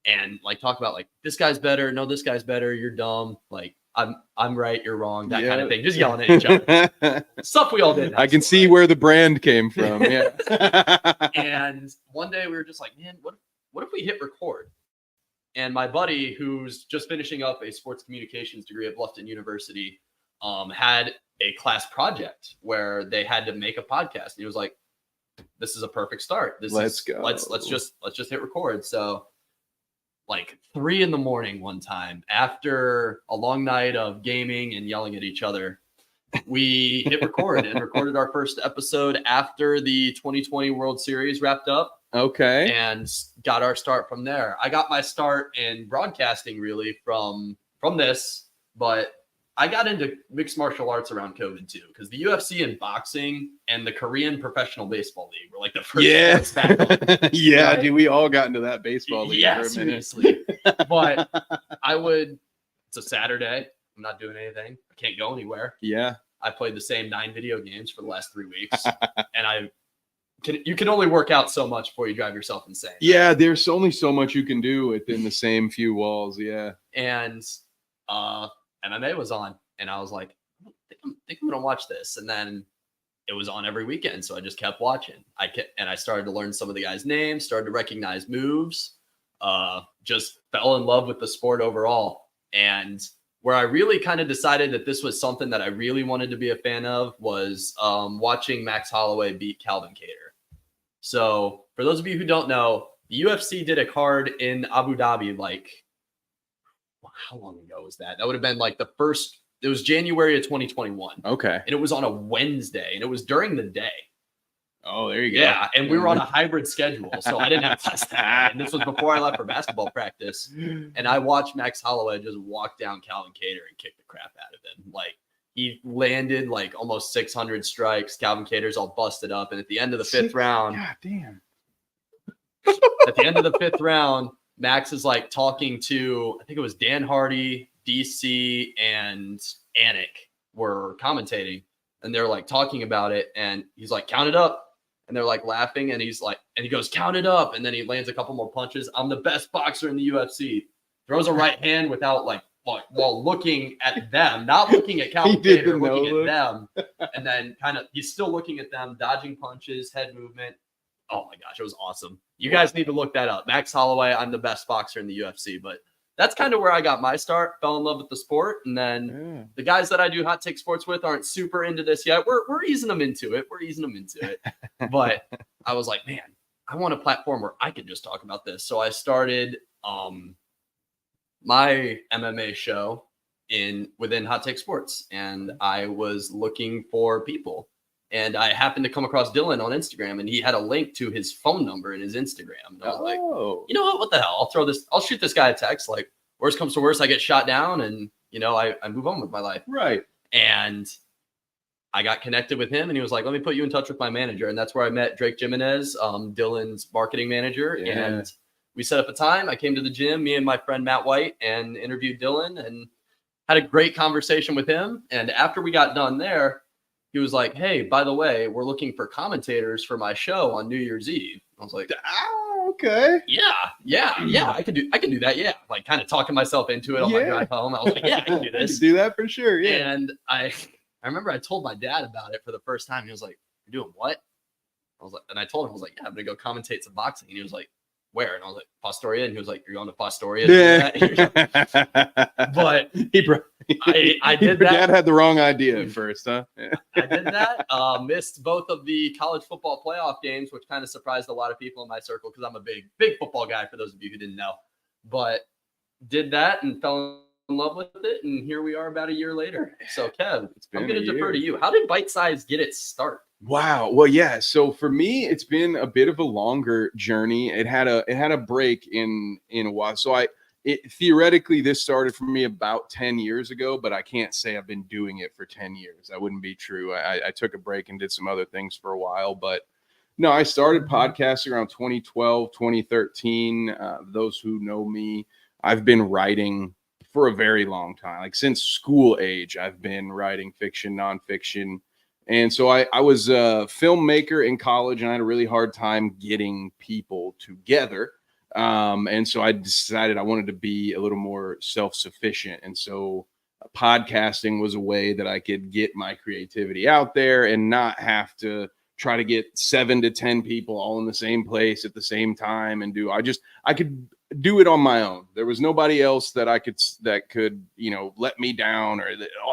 and like talk about like, this guy's better. No, this guy's better. You're dumb. Like I'm right. You're wrong. That kind of thing. Just yelling at each other. Stuff we all did. I can see where the brand came from. Yeah. And one day we were just like, man, what if we hit record? And my buddy, who's just finishing up a sports communications degree at Bluffton University, had a class project where they had to make a podcast. And he was like, "This is a perfect start. Let's go. Let's just hit record." So, like 3 a.m. one time, after a long night of gaming and yelling at each other, we hit record and recorded our first episode after the 2020 World Series wrapped up. Okay. And got our start from there. I got my start in broadcasting really from this, but I got into mixed martial arts around COVID too, because the UFC and boxing and the Korean Professional Baseball League were like the first. Yeah. Yeah, right? Dude, we all got into that baseball league for a minute. Seriously. But it's a Saturday. I'm not doing anything. I can't go anywhere. Yeah. I played the same 9 video games for the last 3 weeks. And you can only work out so much before you drive yourself insane. Yeah, there's only so much you can do within the same few walls. Yeah. And MMA was on, and I was like, I think I'm gonna watch this. And then it was on every weekend, so I just kept watching. I started to learn some of the guys' names, started to recognize moves, just fell in love with the sport overall. And where I really kind of decided that this was something that I really wanted to be a fan of was watching Max Holloway beat Calvin Kattar. So for those of you who don't know, the UFC did a card in Abu Dhabi, like, how long ago was that? That would have been like it was January of 2021. Okay. And it was on a Wednesday, and it was during the day. Oh, there you go. Yeah, and we were on a hybrid schedule, so I didn't have class that day. And this was before I left for basketball practice. And I watched Max Holloway just walk down Calvin Kattar and kick the crap out of him. Like, he landed like almost 600 strikes. Calvin Kattar's all busted up. And at the end of the 5th round, God damn. At the end of the 5th round, Max is like talking to, I think it was Dan Hardy, DC, and Anik were commentating. And they're like talking about it. And he's like, count it up. And they're like laughing. And he's like, and he goes, count it up. And then he lands a couple more punches. I'm the best boxer in the UFC. Throws a right hand without like, while looking at them, not looking at Calvin Kattar, looking at them. And then he's still looking at them, dodging punches, head movement. Oh my gosh, it was awesome. You guys need to look that up. Max Holloway, I'm the best boxer in the UFC. But that's kind of where I got my start, fell in love with the sport. And then the guys that I do hot take sports with aren't super into this yet. We're easing them into it. But I was like, man, I want a platform where I could just talk about this. So I started my MMA show within Hot Take Sports, and I was looking for people, and I happened to come across Dylan on Instagram, and he had a link to his phone number in his Instagram. And I was like, you know what the hell? I'll shoot this guy a text. Like, worst comes to worst, I get shot down, and I move on with my life. Right. And I got connected with him, and he was like, let me put you in touch with my manager. And that's where I met Drake Jimenez, Dylan's marketing manager. Yeah. And we set up a time. I came to the gym, me and my friend Matt White, and interviewed Dylan and had a great conversation with him. And after we got done there, he was like, hey, by the way, we're looking for commentators for my show on New Year's Eve. I was like, Okay. yeah, I can do that. Yeah. Like kind of talking myself into it on my drive home. I was like, yeah, I can do I this. can do that for sure. Yeah. And I remember I told my dad about it for the first time. He was like, you're doing what? I was like, and I told him, I was like, yeah, I'm going to go commentate some boxing. And he was like, where? And I was like, Fostoria. And he was like, you're going to Fostoria. But I did that. Dad had the wrong idea at first, huh? I did that. Missed both of the college football playoff games, which kind of surprised a lot of people in my circle because I'm a big football guy, for those of you who didn't know. But did that and fell in love with it. And here we are about a year later. So, Kev, I'm going to defer to you. How did Bite Size get its start? Wow. Well, yeah. So for me, it's been a bit of a longer journey. It had a break in a while. So theoretically, this started for me about 10 years ago, but I can't say I've been doing it for 10 years. That wouldn't be true. I took a break and did some other things for a while, but no, I started podcasting around 2012, 2013. Those who know me, I've been writing for a very long time. Like since school age, I've been writing fiction, nonfiction. And so I was a filmmaker in college, and I had a really hard time getting people together. And so I decided I wanted to be a little more self-sufficient. And so podcasting was a way that I could get my creativity out there and not have to try to get 7 to 10 people all in the same place at the same time and I could do it on my own. There was nobody else that could, let me down, or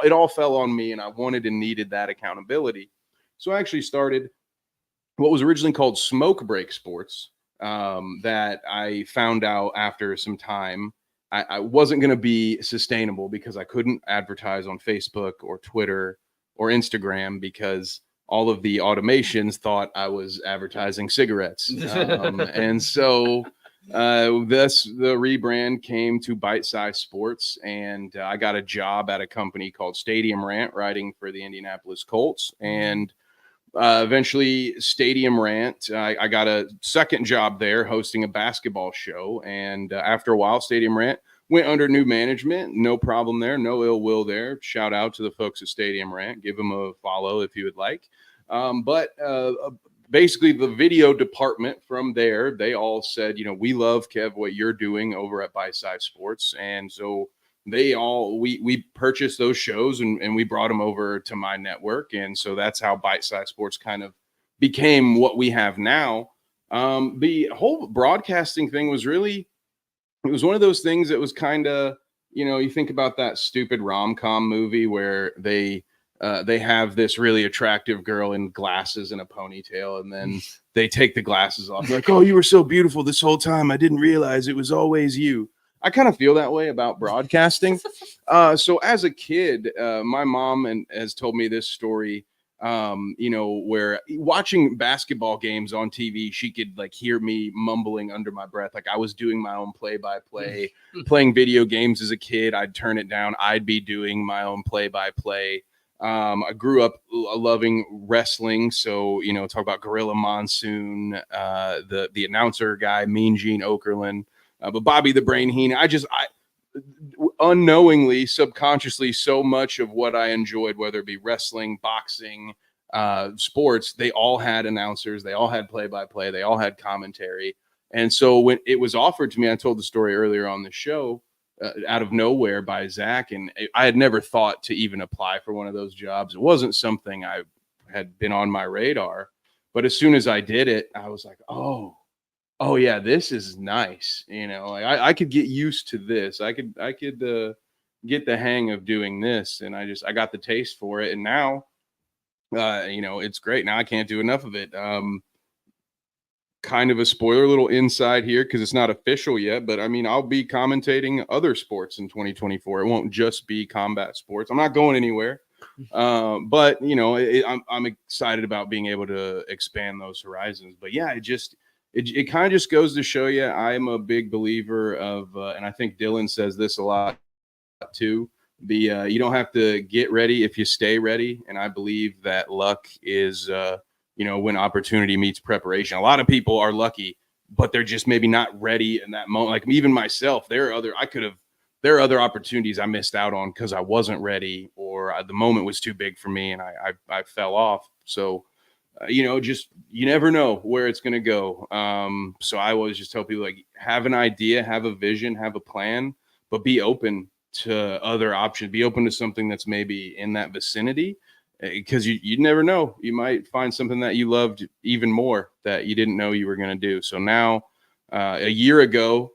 it all fell on me, and I wanted and needed that accountability. So I actually started what was originally called Smoke Break Sports, that I found out after some time I wasn't going to be sustainable because I couldn't advertise on Facebook or Twitter or Instagram because all of the automations thought I was advertising cigarettes. And so the rebrand came to Bite Size Sports, and I got a job at a company called Stadium Rant writing for the Indianapolis Colts. And eventually Stadium Rant, I got a second job there hosting a basketball show. And after a while, Stadium Rant went under new management. No problem there. No ill will there. Shout out to the folks at Stadium Rant. Give them a follow if you would like. But basically the video department from there, they all said, we love, Kev, what you're doing over at Bite Size Sports. And so we purchased those shows and we brought them over to my network. And so that's how Bite Size Sports kind of became what we have now. The whole broadcasting thing was it was one of those things that was kind of, you think about that stupid rom-com movie where they have this really attractive girl in glasses and a ponytail, and then they take the glasses off. They're like, oh, you were so beautiful this whole time. I didn't realize it was always you. I kind of feel that way about broadcasting. So as a kid, my mom has told me this story, where watching basketball games on TV, she could hear me mumbling under my breath. Like I was doing my own play-by-play, playing video games as a kid. I'd turn it down. I'd be doing my own play-by-play. I grew up loving wrestling. So, talk about Gorilla Monsoon, the announcer guy, Mean Gene Okerlund, but Bobby the Brain Heenan. I unknowingly, subconsciously, so much of what I enjoyed, whether it be wrestling, boxing, sports, they all had announcers, they all had play-by-play, they all had commentary. And so when it was offered to me, I told the story earlier on the show, out of nowhere by Zach, and I had never thought to even apply for one of those jobs. It wasn't something I had been on my radar, but as soon as I did it, I was like, oh yeah, this is nice. I could get used to this. I could get the hang of doing this. And I got the taste for it. And now, it's great. Now I can't do enough of it. Kind of a spoiler, little inside here, because it's not official yet, but I'll be commentating other sports in 2024. It won't just be combat sports. I'm not going anywhere. But I'm excited about being able to expand those horizons. But yeah, it kind of just goes to show you, I'm a big believer of, and I think Dylan says this a lot too, you don't have to get ready if you stay ready. And I believe that luck is, when opportunity meets preparation. A lot of people are lucky but they're just maybe not ready in that moment. Like even myself, there are other opportunities I missed out on because I wasn't ready, or the moment was too big for me and I fell off. So, just you never know where it's going to go. So I always just tell people, like, have an idea, have a vision, have a plan, but be open to other options. Be open to something that's maybe in that vicinity, because you never know. You might find something that you loved even more that you didn't know you were going to do. So now, a year ago,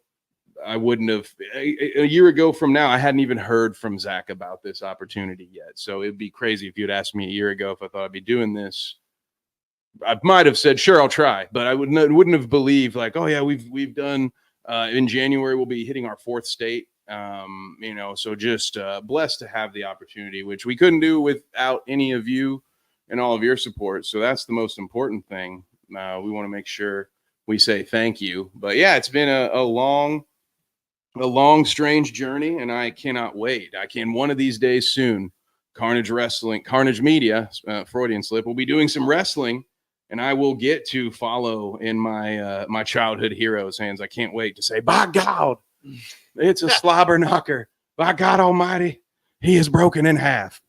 I wouldn't have. A year ago from now, I hadn't even heard from Zach about this opportunity yet. So it'd be crazy if you'd asked me a year ago if I thought I'd be doing this. I might have said, sure, I'll try, but I wouldn't have believed, like, oh yeah, we've done, in January, we'll be hitting our 4th state. So just blessed to have the opportunity, which we couldn't do without any of you and all of your support. So that's the most important thing. We want to make sure we say thank you. But yeah, it's been a long, strange journey, and I cannot wait. One of these days soon, Carnage Media, Freudian slip, will be doing some wrestling, and I will get to follow in my childhood heroes' hands. I can't wait to say, by God, it's a slobber knocker. By God Almighty, he is broken in half.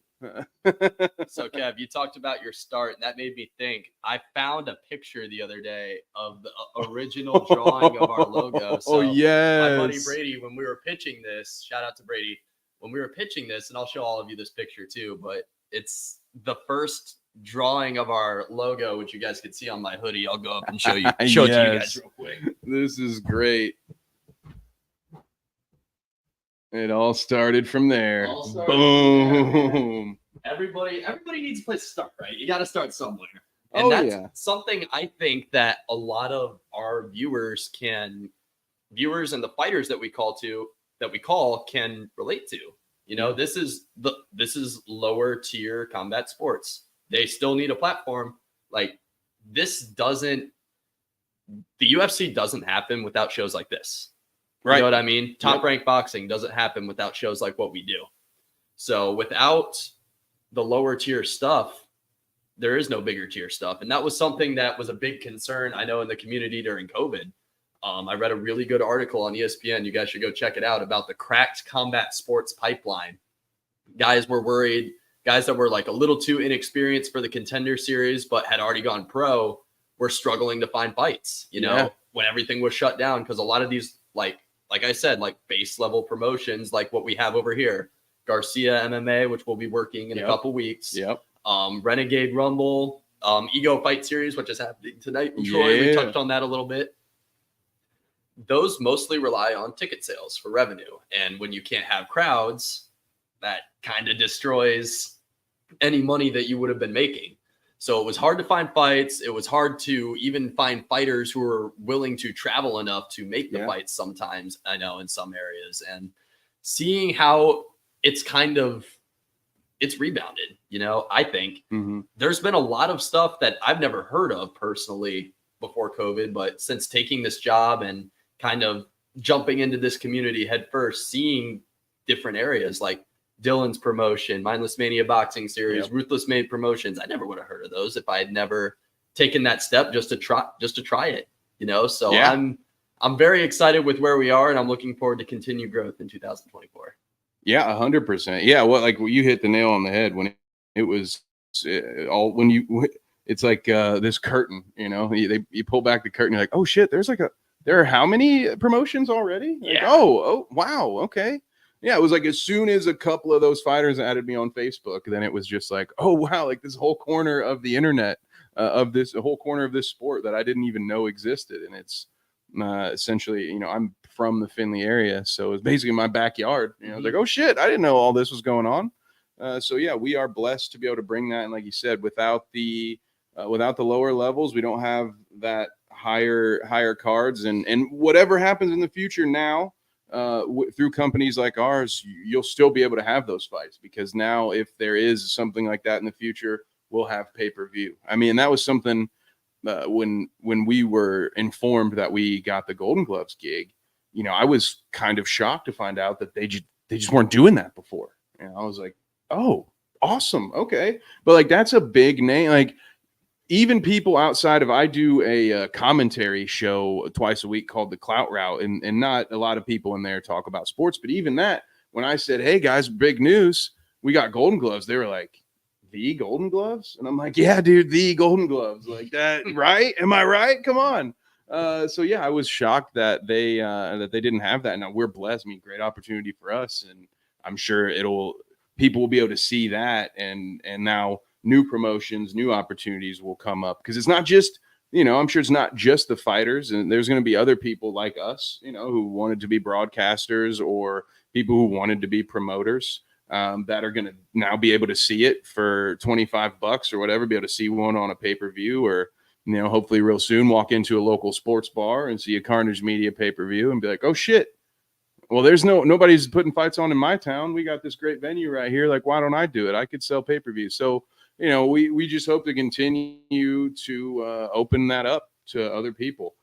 So, Kev, you talked about your start, and that made me think. I found a picture the other day of the original drawing of our logo. So yes. My buddy Brady, when we were pitching this, shout out to Brady, when we were pitching this, and I'll show all of you this picture too, but it's the first drawing of our logo, which you guys can see on my hoodie. I'll go up and show it to you guys real quick. This is great. It all started from there. Boom. Everybody needs a place to start, right? You got to start somewhere. And that's something I think that a lot of our viewers and the fighters that we call can relate to. This is lower tier combat sports. They still need a platform. Like, the UFC doesn't happen without shows like this. Right. You know what I mean? Top Rank Boxing doesn't happen without shows like what we do. So without the lower tier stuff, there is no bigger tier stuff. And that was something that was a big concern, I know, in the community during COVID. I read a really good article on ESPN. You guys should go check it out, about the cracked combat sports pipeline. Guys were worried. Guys that were like a little too inexperienced for the Contender Series, but had already gone pro, were struggling to find fights, when everything was shut down. Because a lot of these, like I said, like base level promotions, like what we have over here, Garcia MMA, which we'll be working in a couple weeks. Renegade Rumble, Ego Fight Series, which is happening tonight in Troy. We touched on that a little bit. Those mostly rely on ticket sales for revenue. And when you can't have crowds, that kind of destroys any money that you would have been making. So it was hard to find fights. It was hard to even find fighters who were willing to travel enough to make the fights sometimes, I know, in some areas. And seeing how it's rebounded, I think there's been a lot of stuff that I've never heard of personally before COVID, but since taking this job and kind of jumping into this community head first, seeing different areas like Dylan's promotion, Mindless Mania Boxing Series, Ruthless Made Promotions. I never would have heard of those if I had never taken that step just to try it, So I'm very excited with where we are, and I'm looking forward to continued growth in 2024. Yeah, 100%. Yeah, you hit the nail on the head when it was it's like this curtain, you pull back the curtain, you're like, oh shit, there are how many promotions already? Like, oh wow, okay. Yeah, it was like as soon as a couple of those fighters added me on Facebook, then it was just like, oh wow, like this whole corner of the internet, a whole corner of this sport that I didn't even know existed. And it's essentially, I'm from the Findlay area, so it's basically my backyard. I was like, oh shit, I didn't know all this was going on. So yeah, we are blessed to be able to bring that. And like you said, without the lower levels, we don't have that higher cards, and whatever happens in the future now. Through companies like ours, you'll still be able to have those fights, because now if there is something like that in the future, we'll have pay-per-view. I mean, that was something when we were informed that we got the Golden Gloves gig, I was kind of shocked to find out that they just weren't doing that before. And I was like, oh, awesome. Okay. But like, that's a big name. Like, even people outside of, I do a commentary show twice a week called The Clout Route, and not a lot of people in there talk about sports, but even that, when I said, hey guys, big news, we got Golden Gloves, they were like, the Golden Gloves? And I'm like, yeah, dude, the Golden Gloves, like that, right? Am I right? Come on. So yeah, I was shocked that they didn't have that. Now we're blessed. I mean, great opportunity for us, and I'm sure people will be able to see that, and now new promotions, new opportunities will come up, because it's not just, I'm sure it's not just the fighters, and there's going to be other people like us, who wanted to be broadcasters or people who wanted to be promoters, that are going to now be able to see it for $25 or whatever, be able to see one on a pay-per-view, or hopefully real soon walk into a local sports bar and see a Carnage Media pay-per-view and be like, oh shit, well, there's nobody's putting fights on in my town. We got this great venue right here. Like, why don't I do it? I could sell pay-per-view. So, we just hope to continue to open that up to other people.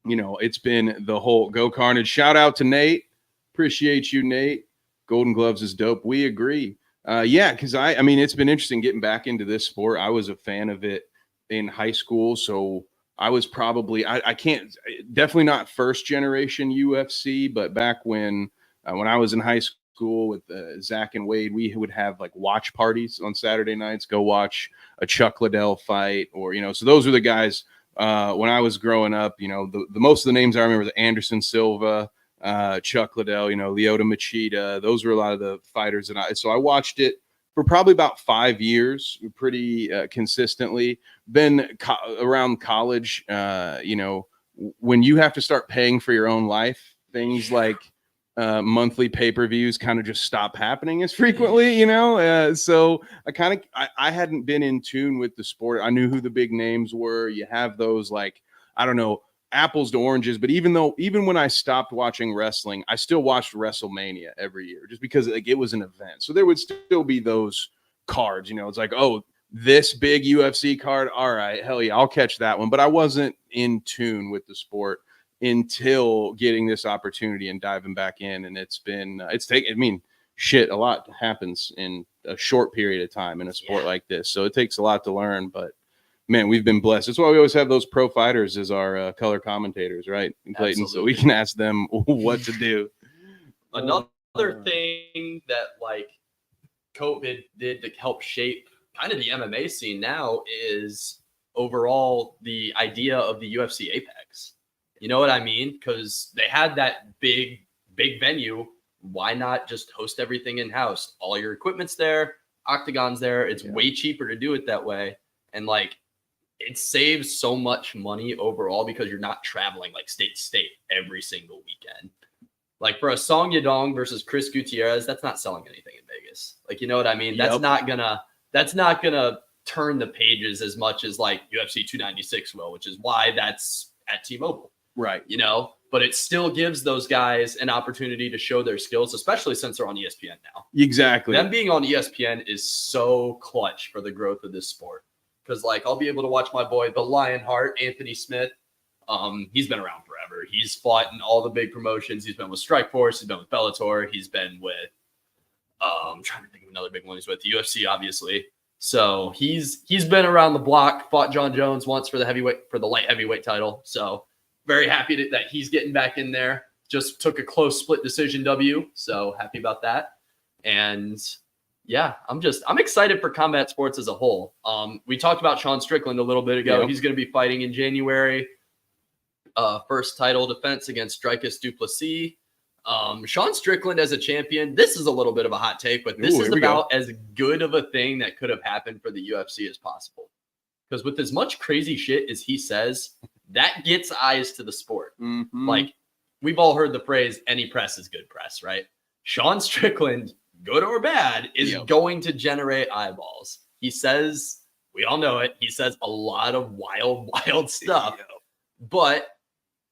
It's been the whole Go Carnage. Shout out to Nate. Appreciate you, Nate. Golden Gloves is dope. We agree. Yeah, because I mean, it's been interesting getting back into this sport. I was a fan of it in high school, so I was probably I can't, definitely not first generation UFC, but back when I was in high school with Zach and Wade, we would have like watch parties on Saturday nights, go watch a Chuck Liddell fight, or so those were the guys when I was growing up. The most of the names I remember was Anderson Silva, Chuck Liddell, Lyoto Machida. Those were a lot of the fighters, so I watched it for probably about 5 years, pretty consistently. Then around college, when you have to start paying for your own life, things like monthly pay-per-views kind of just stop happening as frequently, so I hadn't been in tune with the sport. I knew who the big names were. You have those, like, I don't know, apples to oranges, but even when I stopped watching wrestling, I still watched WrestleMania every year, just because it was an event. So there would still be those cards, it's like, oh, this big UFC card, all right, hell yeah, I'll catch that one. But I wasn't in tune with the sport until getting this opportunity and diving back in. And a lot happens in a short period of time in a sport like this, so it takes a lot to learn. But man, we've been blessed. That's why we always have those pro fighters as our color commentators, right, Clayton? Absolutely. So we can ask them what to do. Another thing that like COVID did to help shape kind of the MMA scene now is overall the idea of the UFC Apex. You know what I mean? Because they had that big venue. Why not just host everything in-house? All your equipment's there, octagon's there. It's way cheaper to do it that way. And like, it saves so much money overall because you're not traveling like state to state every single weekend. Like for a Song Yadong versus Chris Gutierrez, that's not selling anything in Vegas. Like, you know what I mean? Yep. That's not gonna turn the pages as much as like UFC 296 will, which is why that's at T-Mobile. Right. But it still gives those guys an opportunity to show their skills, especially since they're on ESPN now. Exactly. Them being on ESPN is so clutch for the growth of this sport. Because like I'll be able to watch my boy, the Lionheart, Anthony Smith. He's been around forever. He's fought in all the big promotions. He's been with Strikeforce. He's been with Bellator. He's been with I'm trying to think of another big one. He's with the UFC, obviously. So he's been around the block. Fought John Jones once for the light heavyweight title. So very happy that he's getting back in there. Just took a close split decision W. So happy about that. And yeah, I'm excited for combat sports as a whole. We talked about Sean Strickland a little bit ago. Yep. He's going to be fighting in January. First title defense against Dricus Du Plessis. Sean Strickland as a champion. This is a little bit of a hot take, but this is about as good of a thing that could have happened for the UFC as possible. Because with as much crazy shit as he says, that gets eyes to the sport. Mm-hmm. Like, we've all heard the phrase, any press is good press, right? Sean Strickland, good or bad, is going to generate eyeballs. He says, we all know it, he says a lot of wild stuff, but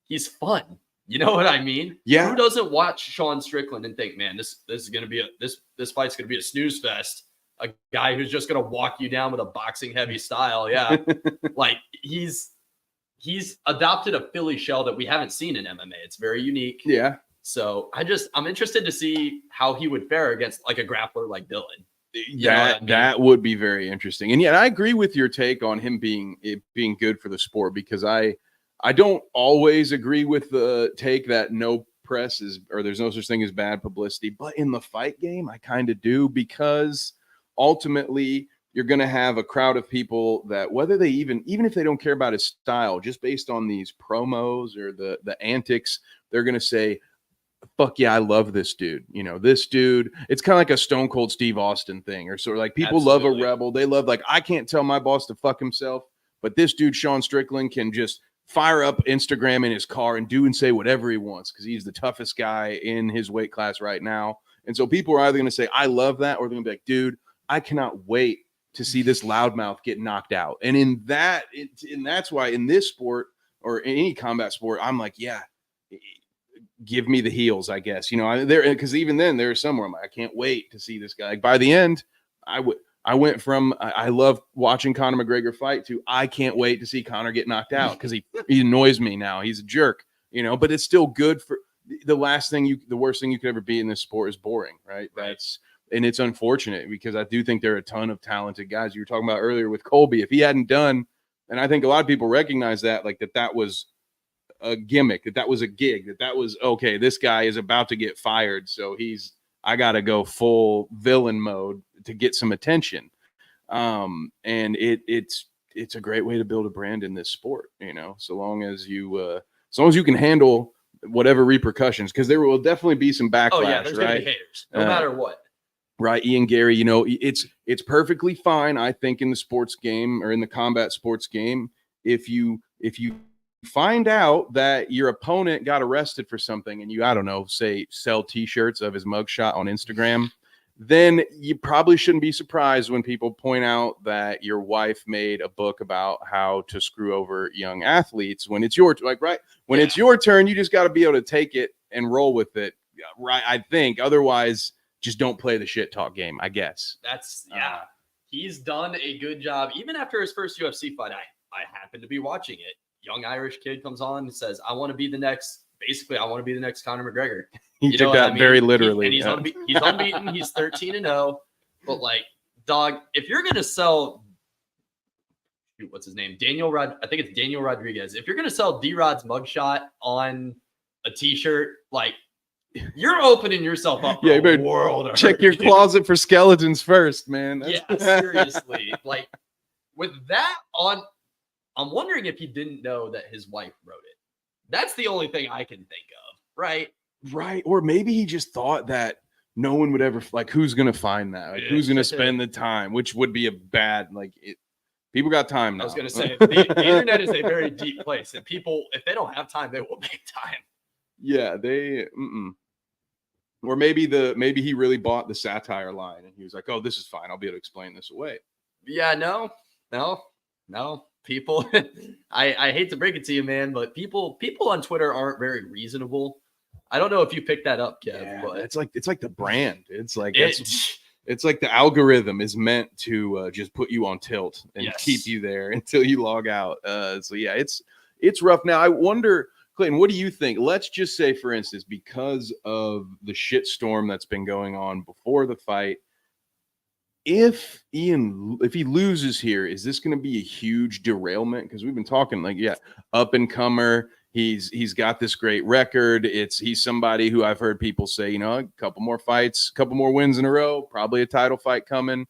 he's fun. You know what I mean? Yeah. Who doesn't watch Sean Strickland and think, man, this is going to be this fight's going to be a snooze fest. A guy who's just going to walk you down with a boxing heavy style. Yeah. Like he's adopted a Philly shell that we haven't seen in MMA. It's very unique. Yeah. So I'm interested to see how he would fare against like a grappler like Dylan. You know what I mean? That would be very interesting. And I agree with your take on him being good for the sport, because I don't always agree with the take that no press is, or there's no such thing as bad publicity. But in the fight game, I kind of do, because ultimately you're going to have a crowd of people that, whether they even if they don't care about his style, just based on these promos or the antics, they're going to say, fuck yeah, I love this dude. You know, this dude, it's kind of like a Stone Cold Steve Austin thing, or sort of like people love a rebel. They love, like, I can't tell my boss to fuck himself, but this dude, Sean Strickland, can just fire up Instagram in his car and do and say whatever he wants, because he's the toughest guy in his weight class right now. And so people are either going to say, I love that, or they're going to be like, dude, I cannot wait to see this loudmouth get knocked out. And that's why in this sport, or in any combat sport, I'm like, yeah, give me the heels, I guess. You know, because even then there's somewhere I'm like, I can't wait to see this guy. Like, by the end, I went from I love watching Conor McGregor fight to I can't wait to see Conor get knocked out, because he annoys me now. He's a jerk, you know. But it's still good for the worst thing you could ever be in this sport is boring, right? And it's unfortunate, because I do think there are a ton of talented guys. You were talking about earlier with Colby. If he hadn't done, and I think a lot of people recognize that, like that was a gimmick, that was a gig, that was okay, this guy is about to get fired, so I got to go full villain mode to get some attention. And it's a great way to build a brand in this sport, you know, so long as you can handle whatever repercussions, because there will definitely be some backlash. Oh yeah, there's gonna be haters, no matter what. Right, Ian Gary, you know, it's perfectly fine, I think, in the sports game, or in the combat sports game, if you find out that your opponent got arrested for something, and you, I don't know, say sell t-shirts of his mugshot on Instagram, then you probably shouldn't be surprised when people point out that your wife made a book about how to screw over young athletes when it's your it's your turn. You just got to be able to take it and roll with it, right? I think otherwise, just don't play the shit talk game, I guess. He's done a good job. Even after his first UFC fight, I happened to be watching it. Young Irish kid comes on and says, I want to be the next Conor McGregor. He took that very literally. He's unbeaten. He's 13-0. But, like, dog, if you're going to sell, what's his name? I think it's Daniel Rodriguez. If you're going to sell D-Rod's mugshot on a t-shirt, like, you're opening yourself up for a world. Check your closet for skeletons first, man. Seriously. Like, with that on, I'm wondering if he didn't know that his wife wrote it. That's the only thing I can think of, right? Right. Or maybe he just thought that no one would ever, like, who's going to find that? Like, who's going to spend the time? Which would be a bad, like, people got time now. I was going to say, the internet is a very deep place. And people, if they don't have time, they will make time. Yeah, or maybe he really bought the satire line and he was like, oh, this is fine, I'll be able to explain this away. Yeah, no. People, I hate to break it to you, man, but people on Twitter aren't very reasonable. I don't know if you picked that up, Kev, but it's like the brand. It's like it's like the algorithm is meant to just put you on tilt and keep you there until you log out. So yeah, it's rough. Now I wonder, Clayton, what do you think? Let's just say, for instance, because of the shitstorm that's been going on before the fight, if he loses here, is this going to be a huge derailment? Because we've been talking up and comer. He's got this great record. He's somebody who I've heard people say, you know, a couple more fights, a couple more wins in a row, probably a title fight coming.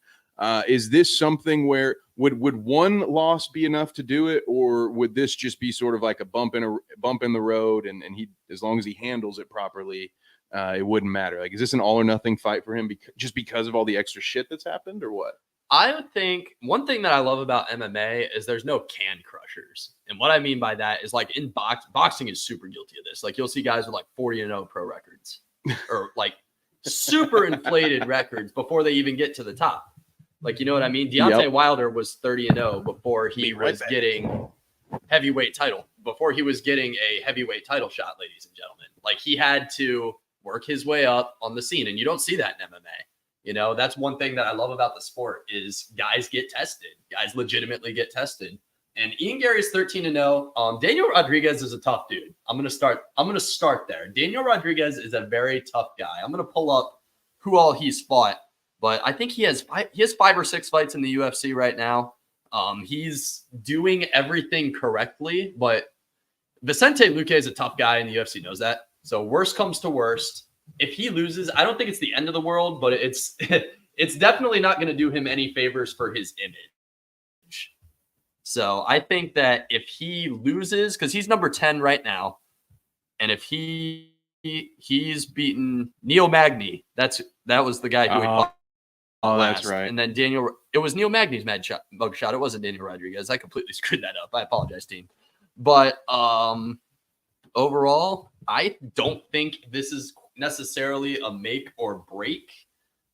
Is this something where would one loss be enough to do it, or would this just be sort of like a bump in the road, and he, as long as he handles it properly, it wouldn't matter? Like, is this an all or nothing fight for him just because of all the extra shit that's happened, or what? I would think one thing that I love about MMA is there's no can crushers. And what I mean by that is, like, in boxing is super guilty of this. Like, you'll see guys with like 40-0 pro records or like super inflated records before they even get to the top. Like, you know what I mean? Deontay Wilder was 30-0 before he was getting heavyweight title, before he was getting a heavyweight title shot, ladies and gentlemen. Like, he had to work his way up on the scene, and you don't see that in MMA. You know, that's one thing that I love about the sport is guys get tested. Guys legitimately get tested. And Ian Gary's 13-0. Daniel Rodriguez is a tough dude. I'm gonna start there. Daniel Rodriguez is a very tough guy. I'm gonna pull up who all he's fought But I think he has 5 or 6 fights in the UFC right now. He's doing everything correctly, but Vicente Luque is a tough guy, and the UFC knows that. So worst comes to worst, if he loses, I don't think it's the end of the world, but it's it's definitely not going to do him any favors for his image. So I think that if he loses, because he's number 10 right now, and if he's beaten Neil Magny, that was the guy who he fought. Oh, last. that's right. And then it was Neil Magny's mug shot. It wasn't Daniel Rodriguez. I completely screwed that up. I apologize, team. But overall, I don't think this is necessarily a make or break.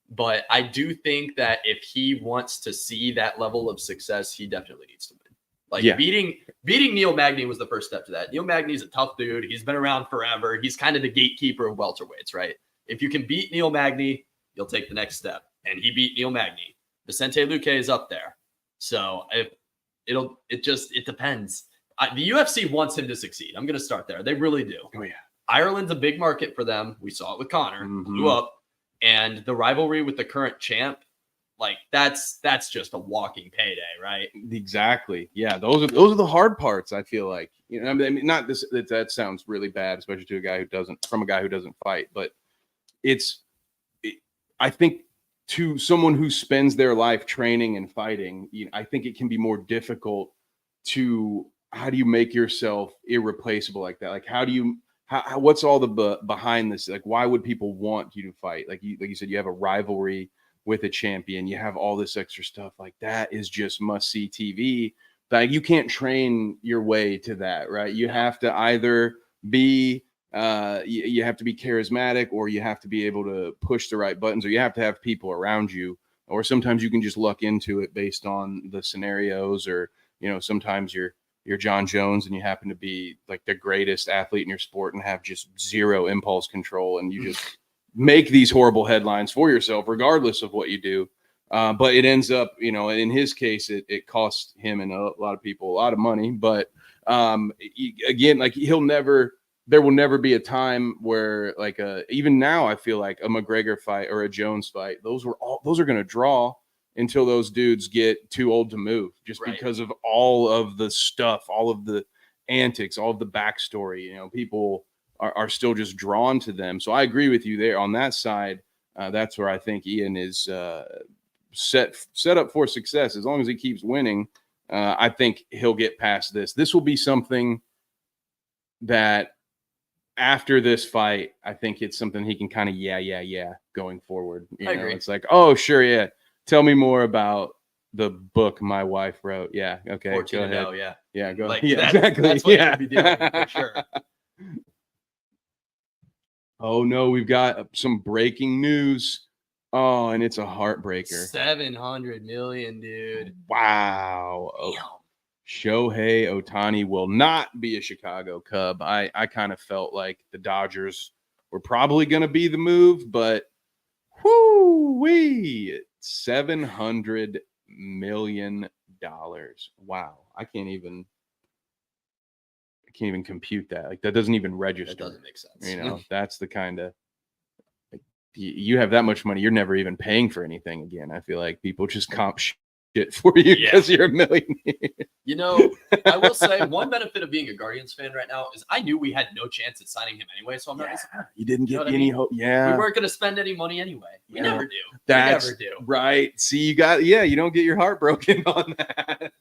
But I do think that if he wants to see that level of success, he definitely needs to win. Like beating Neil Magny was the first step to that. Neil Magny's a tough dude. He's been around forever. He's kind of the gatekeeper of welterweights, right? If you can beat Neil Magny, you'll take the next step. And he beat Neil Magny. Vicente Luque is up there. So it depends. The UFC wants him to succeed. I'm going to start there. They really do. Oh, yeah. Ireland's a big market for them. We saw it with Connor. Blew up. And the rivalry with the current champ, like that's just a walking payday, right? Exactly. Yeah, those are the hard parts. I feel like, you know, I mean, not this. That sounds really bad, especially to a guy who doesn't fight. But I think to someone who spends their life training and fighting, you know, I think it can be more difficult to how do you make yourself irreplaceable like that? Like what's all the behind this? Like, why would people want you to fight? Like you said, you have a rivalry with a champion. You have all this extra stuff. Like that is just must see TV. Like you can't train your way to that, right? You have to either be you have to be charismatic, or you have to be able to push the right buttons, or you have to have people around you, or sometimes you can just luck into it based on the scenarios, or you know, sometimes you're John Jones and you happen to be like the greatest athlete in your sport and have just zero impulse control, and you just make these horrible headlines for yourself regardless of what you do. But it ends up, you know, in his case, it cost him and a lot of people a lot of money. But again, like there will never be a time where like even now I feel like a McGregor fight or a Jones fight, those are going to draw until those dudes get too old to move, just because of all of the stuff, all of the antics, all of the backstory. You know, people are still just drawn to them. So I agree with you there on that side. That's where I think Ian is set up for success. As long as he keeps winning, I think he'll get past this. This will be something that after this fight, I think it's something he can kind of going forward. You know, agree. It's like, oh, sure, yeah. Tell me more about the book my wife wrote. Yeah, okay, go ahead. Yeah, go ahead. Yeah, exactly. That's what you'll be doing for sure. Oh no, we've got some breaking news. Oh, and it's a heartbreaker. 700 million, dude. Wow. Oh, Shohei Ohtani will not be a Chicago Cub. I kind of felt like the Dodgers were probably going to be the move, but whoo-wee, $700 million. Wow. I can't even compute that. Like that doesn't even register. That doesn't make sense. You know, that's the kind of like, you have that much money, you're never even paying for anything again. I feel like people just comp shit for you because you're a millionaire. You know, I will say one benefit of being a Guardians fan right now is I knew we had no chance at signing him anyway. So I'm not. You didn't get any hope. Yeah, we weren't going to spend any money anyway. We never do. We never do. Right. See, you don't get your heart broken on that.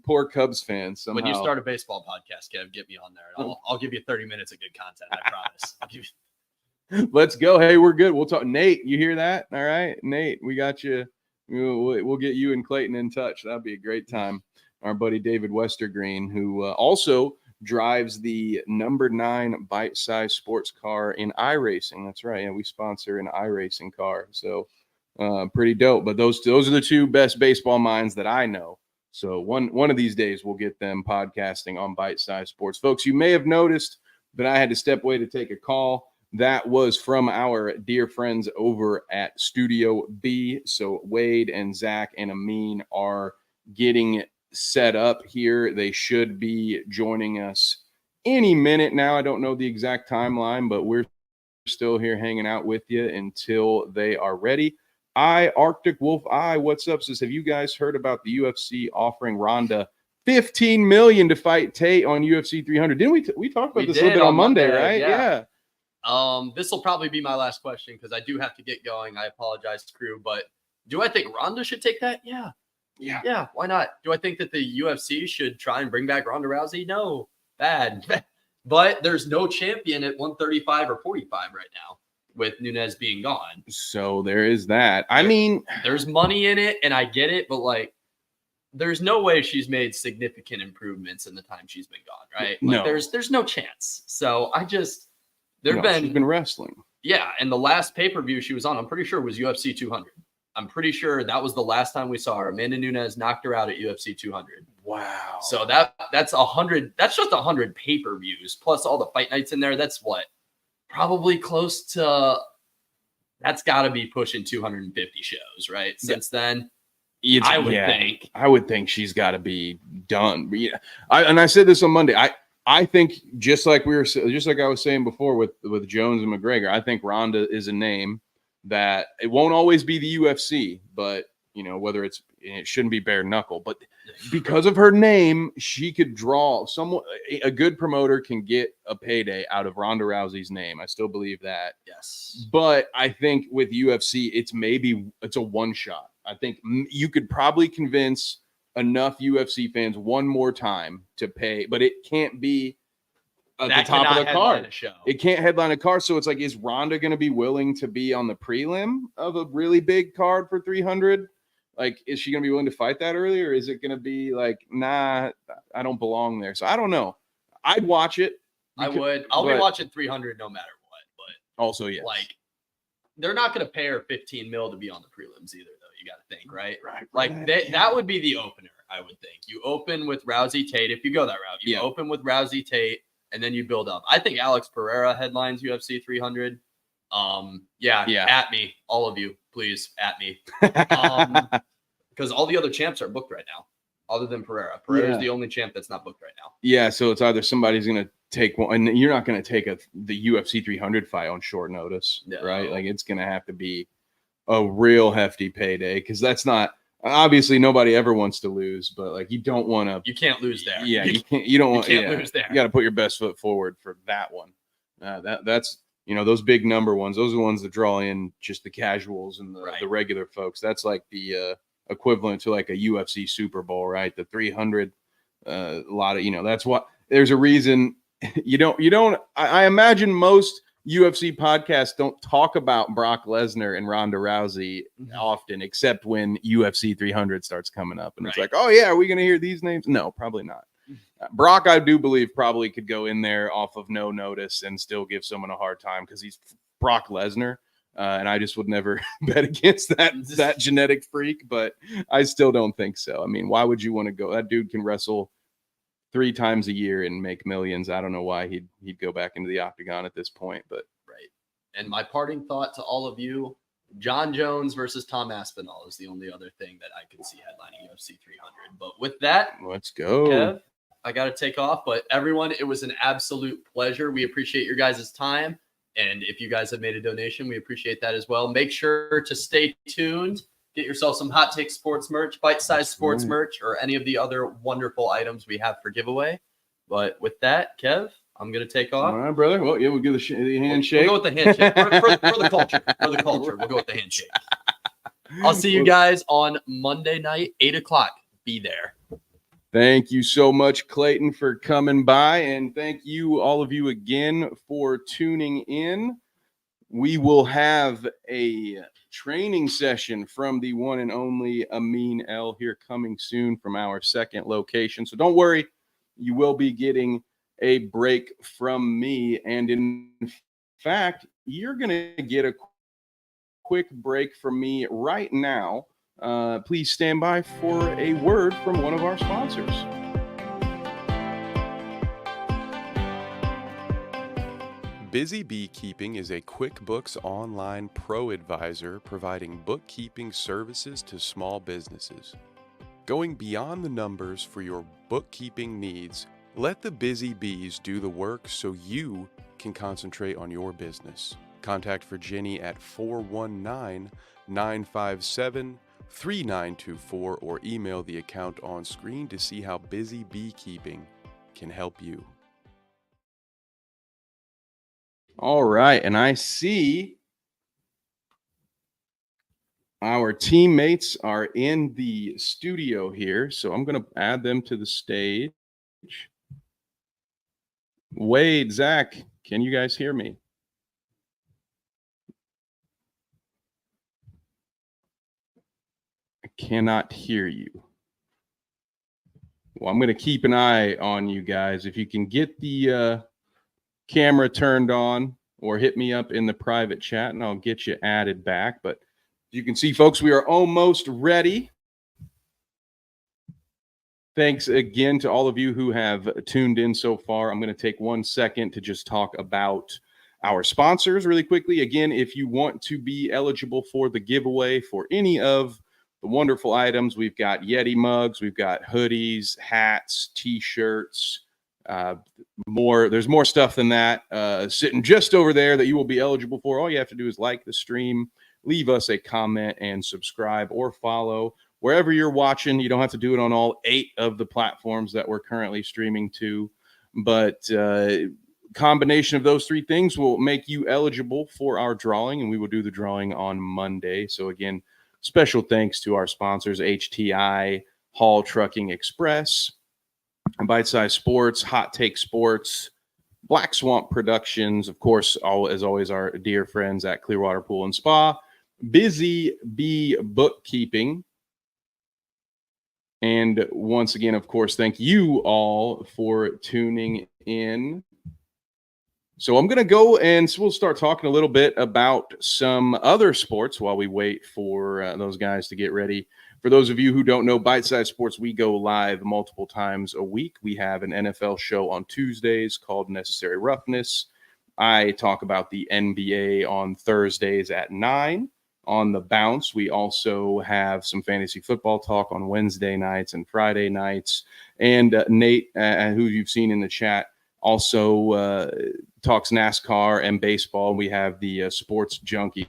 Poor Cubs fans. Somehow. When you start a baseball podcast, Kev, get me on there. And I'll give you 30 minutes of good content. I promise. Let's go. Hey, we're good. We'll talk. Nate, you hear that? All right, Nate, we got you. We'll get you and Clayton in touch. That'd be a great time. Our buddy David Westergreen, who also drives the number 9 bite-sized sports car in iRacing. That's right. Yeah, we sponsor an iRacing car. So pretty dope. But those are the 2 best baseball minds that I know. So one of these days we'll get them podcasting on bite-sized sports. Folks, you may have noticed that I had to step away to take a call. That was from our dear friends over at Studio B. So Wade and Zach and Amin are getting set up here. They should be joining us any minute now. I don't know the exact timeline, but we're still here hanging out with you until they are ready. Arctic Wolf what's up? Says, have you guys heard about the UFC offering Ronda $15 million to fight Tate on UFC 300? Didn't we talk about this a little bit on Monday, right? Yeah. This will probably be my last question because I do have to get going. I apologize, crew, but do I think Ronda should take that? Yeah. Why not? Do I think that the UFC should try and bring back Ronda Rousey? No, bad. But there's no champion at 135 or 45 right now with Nunes being gone. So there is that. I mean, there's money in it, and I get it, but like, there's no way she's made significant improvements in the time she's been gone, right? Like, no, there's no chance. So she's been wrestling. Yeah, and the last pay-per-view she was on, I'm pretty sure was UFC 200. I'm pretty sure that was the last time we saw her. Amanda Nunes knocked her out at UFC 200. Wow. So that's 100. That's just 100 pay-per-views plus all the fight nights in there. That's what, probably close to. That's got to be pushing 250 shows, right? Since then, I would think she's got to be done. But yeah, I said this on Monday. I think just like I was saying before with Jones and McGregor, I think Ronda is a name that it won't always be the UFC, but whether it shouldn't be bare knuckle, but because of her name, she could draw someone. A good promoter can get a payday out of Ronda Rousey's name. I still believe that. Yes, but I think with UFC, it's a one shot. I think you could probably convince enough UFC fans one more time to pay, but it can't be at the top of the card. It can't headline a card. So it's like, is Ronda going to be willing to be on the prelim of a really big card for 300? Like, is she going to be willing to fight that early, or is it going to be like, nah, I don't belong there? So I don't know. I'd watch it. I would. I'll be watching 300 no matter what. But also, yes, like, they're not going to pay her 15 mil to be on the prelims either, though. You got to think, right? Right. Like that would be the opener, I would think. You open with Rousey Tate if you go that route. You open with Rousey Tate, and then you build up. I think Alex Pereira headlines UFC 300. At me, all of you, please, at me. Because all the other champs are booked right now, other than Pereira. Pereira's the only champ that's not booked right now. Yeah, so it's either somebody's going to take one, and you're not going to take the UFC 300 fight on short notice, right? Like, it's going to have to be a real hefty payday, because that's not – obviously nobody ever wants to lose, but like, you don't want to – you can't lose there. Yeah, you can't. You don't want to lose there. You got to put your best foot forward for that one. That's those big number ones. Those are the ones that draw in just the casuals and the regular folks. That's like the equivalent to like a UFC Super Bowl, right? The 300. A lot of that's what. There's a reason you don't. I imagine most UFC podcasts don't talk about Brock Lesnar and Ronda Rousey often, except when UFC 300 starts coming up, and it's like, oh yeah, are we going to hear these names? No, probably not. Brock, I do believe, probably could go in there off of no notice and still give someone a hard time because he's Brock Lesnar, and I just would never bet against that genetic freak. But I still don't think so. I mean, why would you want to go? That dude can wrestle 3 times a year and make millions. I don't know why he'd go back into the octagon at this point, but right. And my parting thought to all of you: John Jones versus Tom Aspinall is the only other thing that I can see headlining UFC 300. But with that, let's go. Kev, I got to take off. But everyone, it was an absolute pleasure. We appreciate your guys' time. And if you guys have made a donation, we appreciate that as well. Make sure to stay tuned. Get yourself some Hot Take Sports merch, Bite-Sized Sports merch, or any of the other wonderful items we have for giveaway. But with that, Kev, I'm going to take off. All right, brother. Well, yeah, we'll give the handshake. We'll go with the handshake. For the culture. For the culture, we'll go with the handshake. I'll see you guys on Monday night, 8 o'clock. Be there. Thank you so much, Clayton, for coming by. And thank you, all of you, again for tuning in. We will have a training session from the one and only Amin L here coming soon from our second location. So don't worry, you will be getting a break from me. And in fact, you're going to get a quick break from me right now. Please stand by for a word from one of our sponsors. Busy Beekeeping is a QuickBooks Online Pro Advisor providing bookkeeping services to small businesses. Going beyond the numbers for your bookkeeping needs, let the busy bees do the work so you can concentrate on your business. Contact Virginia at 419-957-3924 or email the account on screen to see how busy beekeeping can help you. All right, and I see our teammates are in the studio here, so I'm going to add them to the stage. Wade, Zach, can you guys hear me? I cannot hear you. Well, I'm going to keep an eye on you guys. If you can get the camera turned on or hit me up in the private chat and I'll get you added back. But you can see, folks, we are almost ready. Thanks again to all of you who have tuned in so far. I'm going to take 1 second to just talk about our sponsors really quickly. Again, if you want to be eligible for the giveaway for any of the wonderful items, we've got Yeti mugs, we've got hoodies, hats, t-shirts, there's more stuff than that sitting just over there that you will be eligible for. All you have to do is like the stream, leave us a comment, and subscribe or follow wherever you're watching. You don't have to do it on all 8 of the platforms that we're currently streaming to, but combination of those 3 things will make you eligible for our drawing, and we will do the drawing on Monday. So again, special thanks to our sponsors, HTI, Hall Trucking Express, Bite Size Sports, Hot Take Sports, Black Swamp Productions, of course, as always, our dear friends at Clearwater Pool and Spa, Busy Bee Bookkeeping, and once again, of course, thank you all for tuning in. So I'm going to go and we'll start talking a little bit about some other sports while we wait for those guys to get ready. For those of you who don't know, Bite Size Sports, we go live multiple times a week. We have an NFL show on Tuesdays called Necessary Roughness. I talk about the NBA on Thursdays at 9. On the bounce, we also have some fantasy football talk on Wednesday nights and Friday nights. And Nate, who you've seen in the chat, also talks NASCAR and baseball. We have the sports junkies.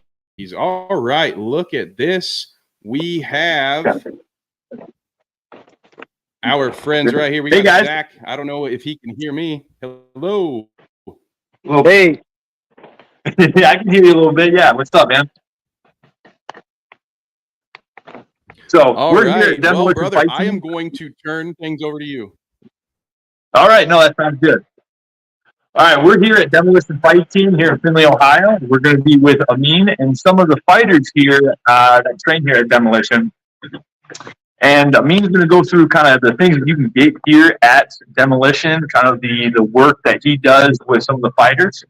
All right, look at this. We have our friends right here. We got guys. Zach. I don't know if he can hear me. Hello. Well, hey. Yeah, I can hear you a little bit. Yeah, what's up, man? So we're here at Demolition brother, Fight Team. I am going to turn things over to you. All right, no, that sounds good. All right, we're here at Demolition Fight Team here in Findlay, Ohio. We're going to be with Amin and some of the fighters here that train here at Demolition. And Amin is going to go through kind of the things that you can get here at Demolition, kind of the work that he does with some of the fighters.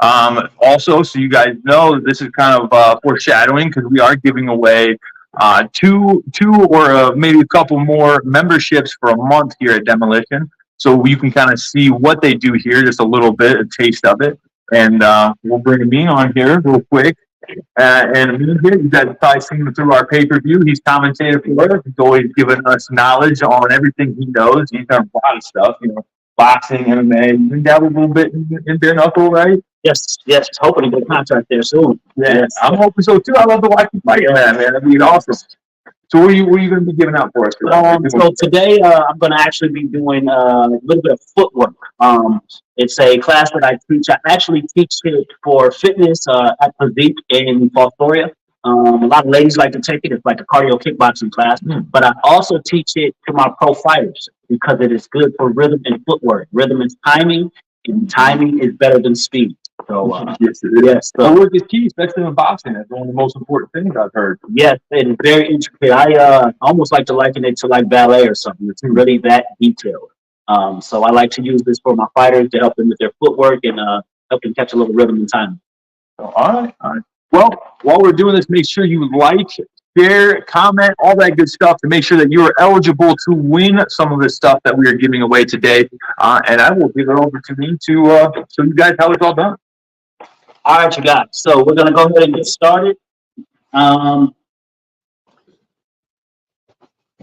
Also, so you guys know, this is kind of foreshadowing because we are giving away two or maybe a couple more memberships for a month here at Demolition. So you can kind of see what they do here, just a little bit, a taste of it. And we'll bring Amin on here real quick. And Amin here, you guys have probably seen him through our pay-per-view. He's commentated for us. He's always given us knowledge on everything he knows. He's done a lot of stuff, boxing, MMA. You dabble a little bit in bare knuckle, right? Yes. Hoping to get a contract there soon. Yes, I'm hoping so too. I love to watch you fight, man. That'd be awesome. So what are you going to be giving out for us? So today I'm going to actually be doing a little bit of footwork. It's a class that I teach. I actually teach it for fitness at Physique in Fostoria. A lot of ladies like to take it. It's like a cardio kickboxing class. But I also teach it to my pro fighters because it is good for rhythm and footwork. Rhythm is timing, and timing is better than speed. So, yes. So work is key, especially in boxing. That's one of the most important things I've heard. Yes, it is very intricate. I almost like to liken it to like ballet or something. It's really that detailed. So I like to use this for my fighters to help them with their footwork and help them catch a little rhythm and time. So, all right. Well, while we're doing this, make sure you like, share, comment, all that good stuff to make sure that you are eligible to win some of the stuff that we are giving away today. And I will give it over to me to show you guys how it's all done. All right, you guys. So we're going to go ahead and get started.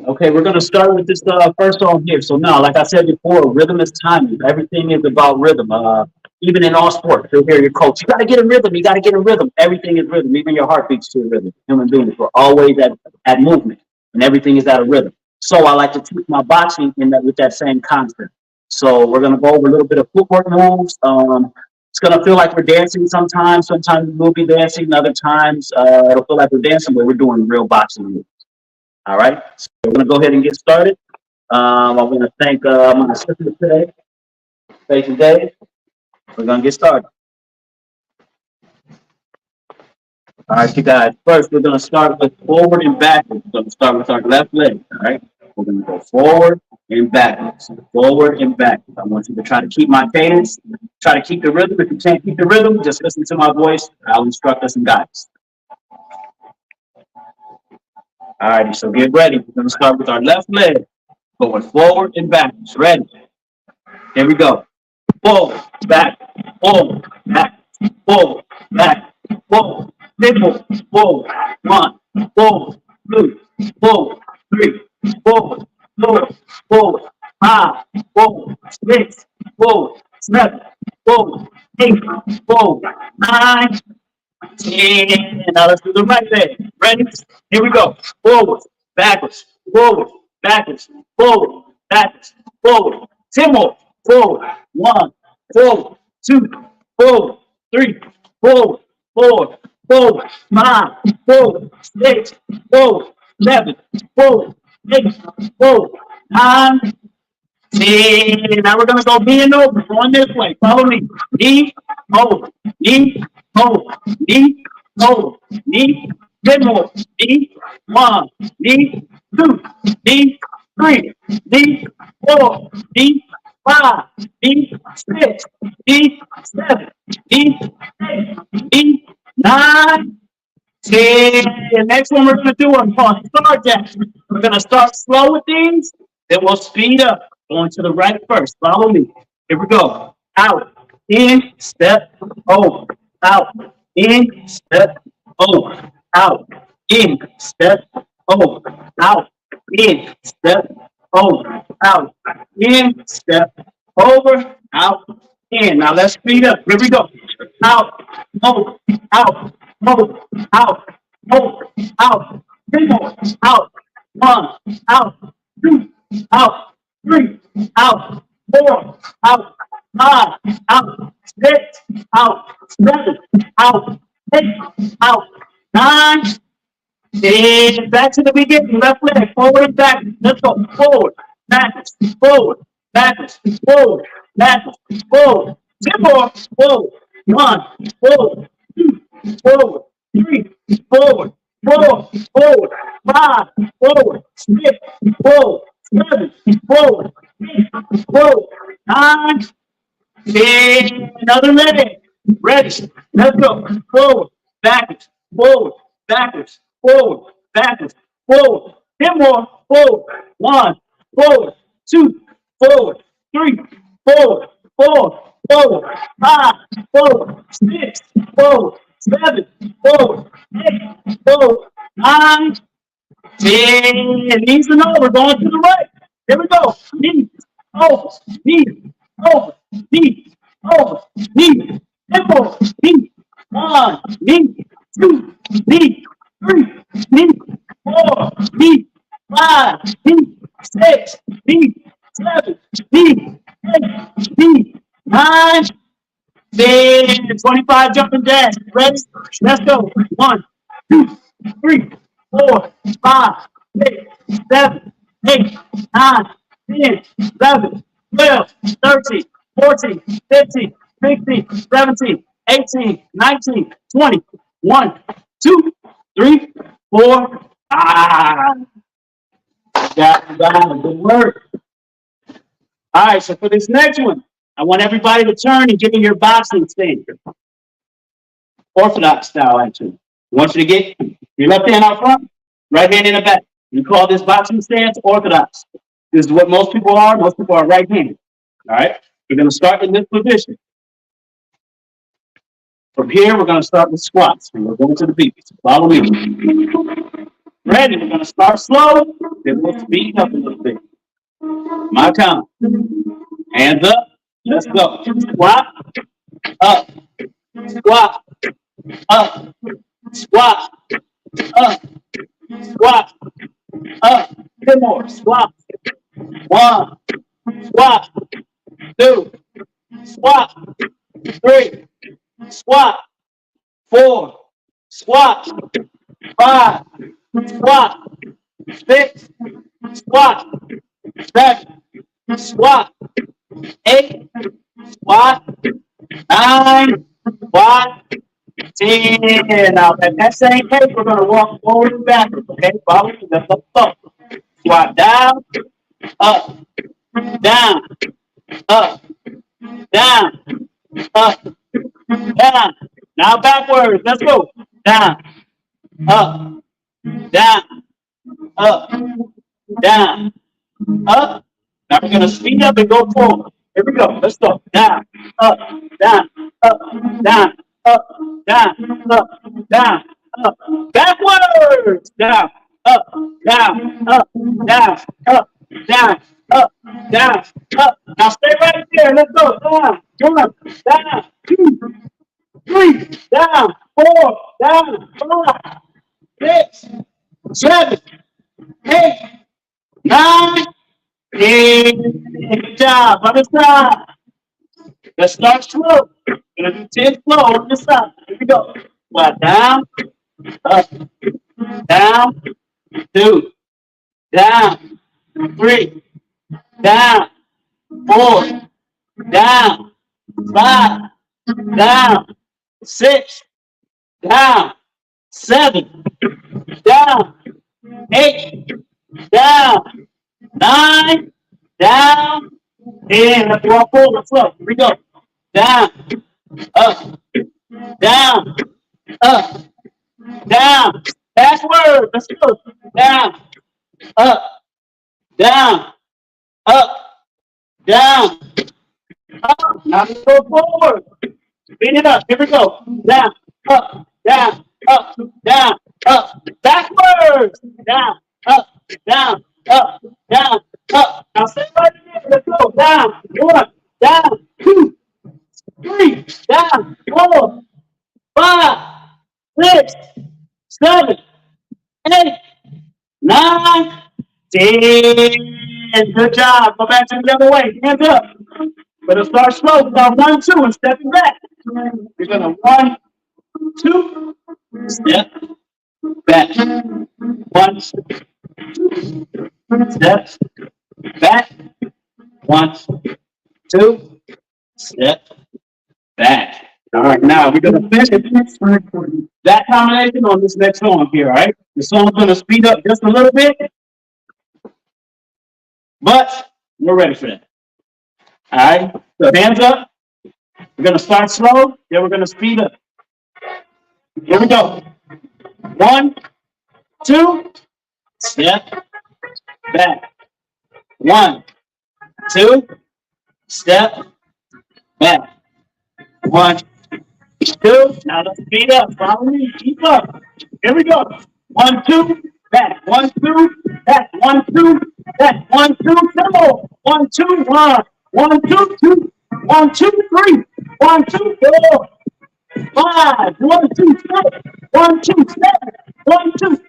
Okay, we're going to start with this first song here. So now, like I said before, rhythm is timing. Everything is about rhythm. Even in all sports, you'll hear your coach, you got to get in rhythm. You got to get in rhythm. Everything is rhythm. Even your heart beats to a rhythm. Human beings, we're always at movement, and everything is at a rhythm. So I like to teach my boxing with that same concept. So we're going to go over a little bit of footwork moves. It's going to feel like we're dancing sometimes. Sometimes we'll be dancing. Other times it'll feel like we're dancing, but we're doing real boxing moves. All right. So we're going to go ahead and get started. I want to thank my assistant today, Faith and Dave. We're going to get started. All right, you guys. First, we're going to start with forward and backwards. We're going to start with our left leg. All right. We're going to go forward and backwards. Forward and backwards. I want you to try to keep my cadence. Try to keep the rhythm. If you can't keep the rhythm, just listen to my voice. I'll instruct us and guide us. All righty. So get ready. We're going to start with our left leg. Going forward and backwards. Ready? Here we go. Forward, back, forward, back, forward, back, forward, nipple, forward, 1, forward, 2, forward, 3, forward, 4, forward, 5, forward, 6, forward, 7, forward, 8, forward, 9, 10. Now let's do the right leg. Ready? Here we go. Forward, backwards, forward, backwards, forward, backwards, forward. 10 more. Forward, 1, forward, 2, forward, 3, forward, 4, forward, 5, forward, 6, forward, 7, forward, 8, forward, 9, 10. Now we're gonna go bend over, going this way. Follow me. Knee, over, knee, over, knee, over, knee. 10 more. Knee, 1, knee, 2, knee, 3, knee, 4, knee, 5, knee, 6, knee, 7, knee, 8, knee, 9, 10. The next one we're going to do on star jacks. We're going to start slow with these, then we'll speed up. Going to the right first. Follow me. Here we go. Out, in, step, over. Out, in, step, over. Out, in, step, over. Out, in, step, over, out, in, step, over, out, in. Now let's speed up. Here we go. Out, over, out, over, out, over, out. 10 more. Out, 1, out, 2, out, 3, out, 4, out, 5, out, 6, out, 7, out, 8, out, 9, 10. Back to the beginning. Left leg, forward and back. Let's go. Forward, backwards, forward, backwards, forward, backwards, forward. 10 more. Forward. 1, forward, 2, forward, 3, forward, 4, forward, 5, forward, 6, forward, 7, forward, 8, forward, 9, 10. Another leg. Ready. Let's go. Forward, backwards, forward, backwards, forward, backwards, forward. 10 more. Forward. 1, forward, 2, forward, 3, forward, 4, forward, 5, forward, 6, forward, 7, forward, 8, forward, 9, 10. Knees and over. Going to the right. Here we go. Knees, over, knees, over, knees, over, knees. 10 more. Knees. 1, knee, 2, knee, 3, knee, 4, knee, 5, knee, 6, knee, 7, knee, 8, knee, 9, 10. 25 jumping jacks. Ready? Let's go. 1, 2, 3, 4, 5, 6, 7, 8, 9, 10, 11, 12, 13, 14, 15, 16, 17, 18, 19, 20, 1, 2, 3, 4, 5. Got it. Good work. All right, so for this next one, I want everybody to turn and give me your boxing stance. Orthodox style, actually. I want you to get your left hand out front, right hand in the back. We call this boxing stance orthodox. This is what most people are. Most people are right-handed. All right? We're going to start in this position. From here, we're going to start with squats. And we're going to the beat. So follow me. Ready? We're going to start slow. Then we'll speed up a little bit. My count. Hands up. Let's go. Squat. squat, up, squat, up, squat, up. 10 more, squat. 1, squat, 2, squat, 3, squat, 4, squat, 5, squat, 6, squat, 7, squat, 8, squat, 9, squat, 10. Now, at that same pace, we're going to walk forward and backwards, okay? Follow me. Let's go. Squat down, up, down, up, down, up, down. Now backwards. Let's go. Down, up, down, up, down, up. Now we're going to speed up and go forward. Here we go. Let's go. Down, up, down, up, down, up, down, up, down, up. Backwards. Down, up, down, up, down, up, down, up, down, up. Now stay right there. Let's go. Down, 1, down, 2, 3, down, 4, down, 5, 6, 7, 8, 9, 10. Good job. Other side. Let's start slow. We're gonna do 10 slow on this side. Here we go. Squat down, up, down, 2, down, 3, down, 4, down, 5, down, 6, down, 7, down, 8, down, 9, down, 10. Let's walk forward slow. Here we go. Down, up, down, up, down. Backward. Let's go. Down, up, down, up, down, up. Now let's go forward. Speed it up. Here we go. Down, up, down, up, down, up. Backwards. Down, up, down, up, down, up. Now stay right there. Let's go. Down, 1, down, 2, 3, down, 4, 5, 6, 7, 8, 9, 10. Good job. Go back to the other way. Hands up. We're going to start slow. About 1, 2, and stepping back. We're going to 1, 2, step back. 1, 2, step back. 1, 2, step back. All right, now we're going to finish that combination on this next song here, all right? The song's going to speed up just a little bit, but we're ready for that. All right, so hands up. We're going to start slow, then we're going to speed up. Here we go. 1, 2, step back. 1, 2, step back. 1, 2. Now let's speed up. Follow me. Keep up. Here we go. 1, 2, back. 1, 2, back. 1, 2, back. 1, 2, tempo. 1, 2, 1. 1, 2, 2. 1, 2, 3. 1, 2, 4. 5. 1, 2, 6. 1, 2, 7. 1, 2,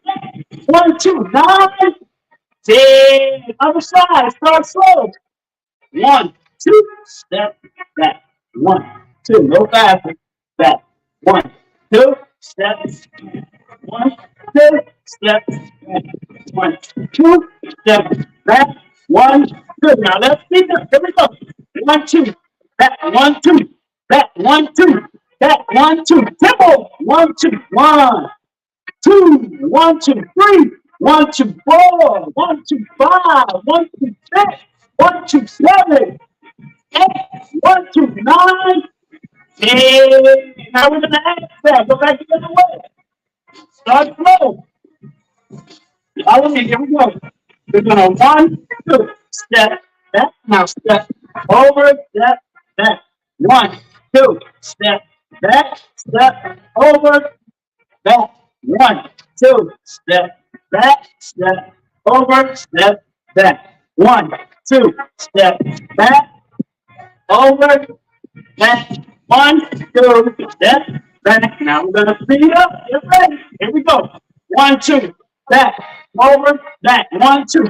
8. 1, 2, 9. 10. Other side. Start slow. 1, 2. Step back. 1, 2. Go faster. Back. 1, 2. Step. 1, 2. Step. 1, 2. Step back. 1. Good. Now let's speed up. Here we go. 1, 2. Back. 1, 2. Back. 1, 2. Back. 1, 2. Tempo. 1, 2. 1, 2. 1, 2, 3. 1, 2, 4. 1, 2, 5. 1, 2, 6. 1, 2, 7. 8. 1, 2, 9. 10. Now we're gonna add that. Go back the other way. Start slow. Follow me. Here we go. We're gonna 1, 2, step back. Now step over, step back. 1, 2, step back, step over, back. 1, 2, step back, step over, step back. 1, 2, step back, over, back. 1, 2, step back. Now we're gonna speed up. Get ready. Here we go. 1, 2, back, over, back. 1, 2,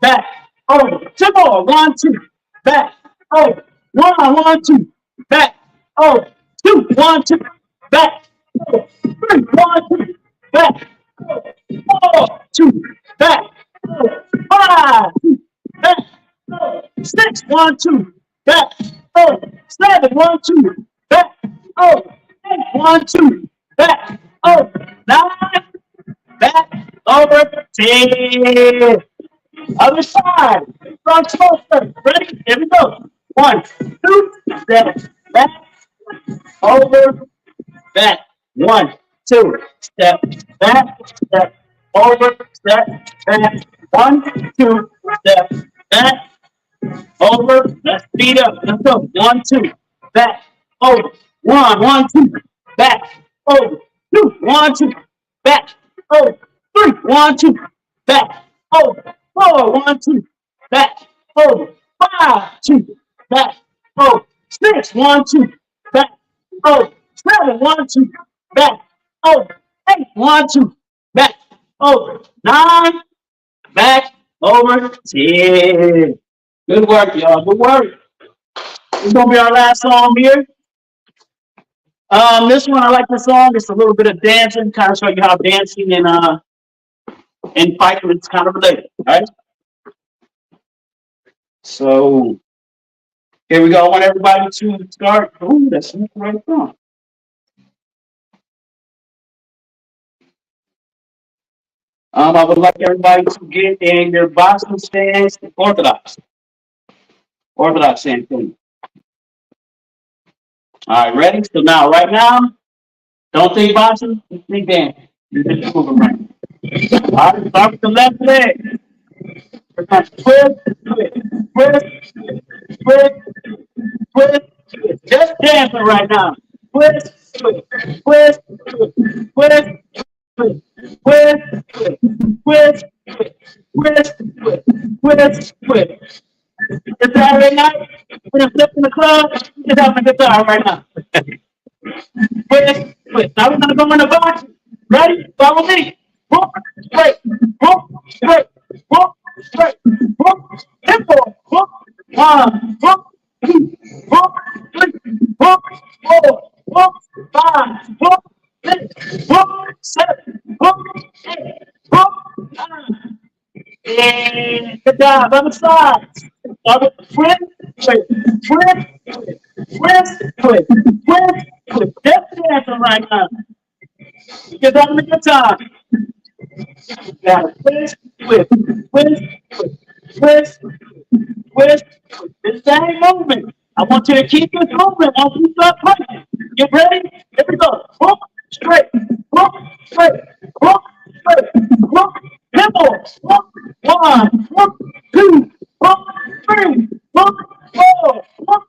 back, over. 2 more. 1, 2, back, over. 1, 1, 2, back, over. 2, 1, 2, back, over. 3, 1, 2, back, over. 4, 2, back, over. 5, 2, back, over. 6, 1, 2, back, over. 7, 1, 2, back, over. 8, 1, 2, back, over. 9, back, over. 10. Other side. Front shoulder. Ready? Here we go. 1, 2, step back, over, back. 1, 2, step back, step over, step back. 1, 2, step back, over. Let's speed up. Let's go. 1, 2, back, over. 1, 1, 2, back, over. 2, 1, 2, back, over. 3, 1, 2, back, over. 4, 1, 2, back, over. 5, 2, back, over. 6, 1, 2, back, over. 7, 1, 2, back, over. 8, 1, 2, back, over. 9, back, over. 10. Good work, y'all. Good work. This is gonna be our last song here. This one, I like the song. It's a little bit of dancing, kind of show you how dancing and fighting is kind of related. All right. So here we go. I want everybody to start. Ooh, that's not the right song. I would like everybody to get in your boxing stance, orthodox stance. All right, ready? So now, right now, don't think boxing, just think dancing. You're just moving right. All right, start with the left leg. Twist, just dancing right now. Twist, twist, twist, twist, twist, twist, twist, twist, twist. It's Saturday night. We're gonna flip in the club. Just having a good time right now. Twist, twist. Now we're gonna go in the box. Ready? Follow me. Whoop, straight. Whoop, straight. Whoop, straight. Whoop, tempo. Whoop. 1, whoop, 2, whoop, 3, whoop, 4, whoop, 5, whoop, 6, whoop, 7, whoop, 8, whoop, 9. And good job. Other side. Other twist, twist, twist, twist, twist, twist, twist. Just dancing right now. You're having a good time. Got it. Twist, twist, twist, twist, twist, twist. The same movement. I want you to keep this movement once we start playing. Get ready? Here we go. Whoop, straight, whoop, straight, whoop, straight, whoop, tempo, whoop, 1, whoop, 2, whoop, 3, whoop, 4, whoop,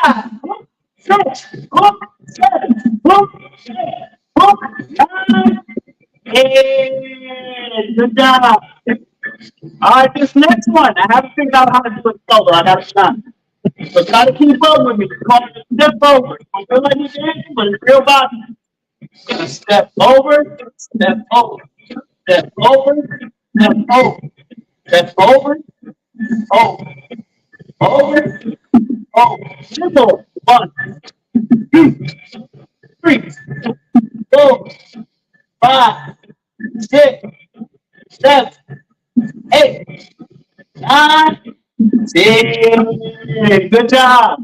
5, whoop, 6, whoop, 7, whoop, 8, whoop, 9, and good job. All right, this next one, I haven't figured out how to do it solo. I got it done. So try to keep up with me. Call it step over. I feel like you're dancing, but it's real body. Step over, step over, step over, step over, step over, over, over, over. Simple. 1, 2, 3, 4, 5, 6, 7, 8, 9, 10. Good job.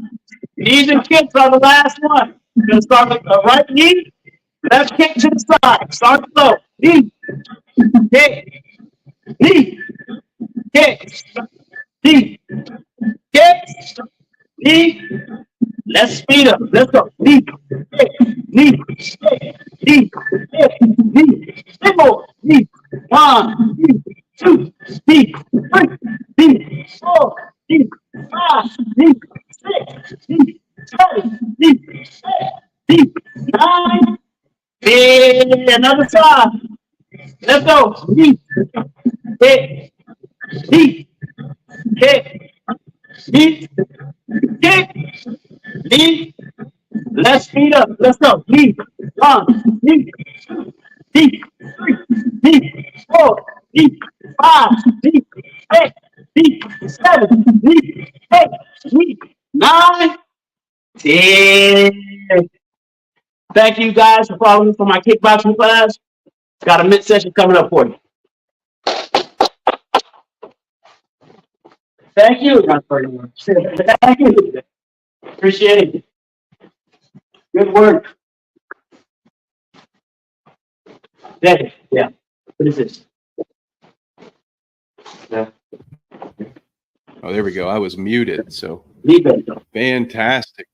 Knees and kicks are the last one. You're going to start with the right knee, left kick to the side. Start slow. Knee, kick, knee, kick, knee, kick, knee. Let's speed up. Let's go. Knee, kick, knee, kick, knee, kick, knee. Simple. Knee. 1, 2, 3, 3, 4, 5, 6, 7, 8, 9, 10. Another side. Let's go. Knee, kick, knee, kick, knee, kick, knee. Let's 5, deep, 8, deep, 7, deep, 8, deep, 9, 10. Thank you guys for following me for my kickboxing class. Got a mid session coming up for you. Thank you. Thank you. Appreciate it. Good work. Yeah. What is this? Yeah. Oh, there we go. I was muted. So Leave it. fantastic.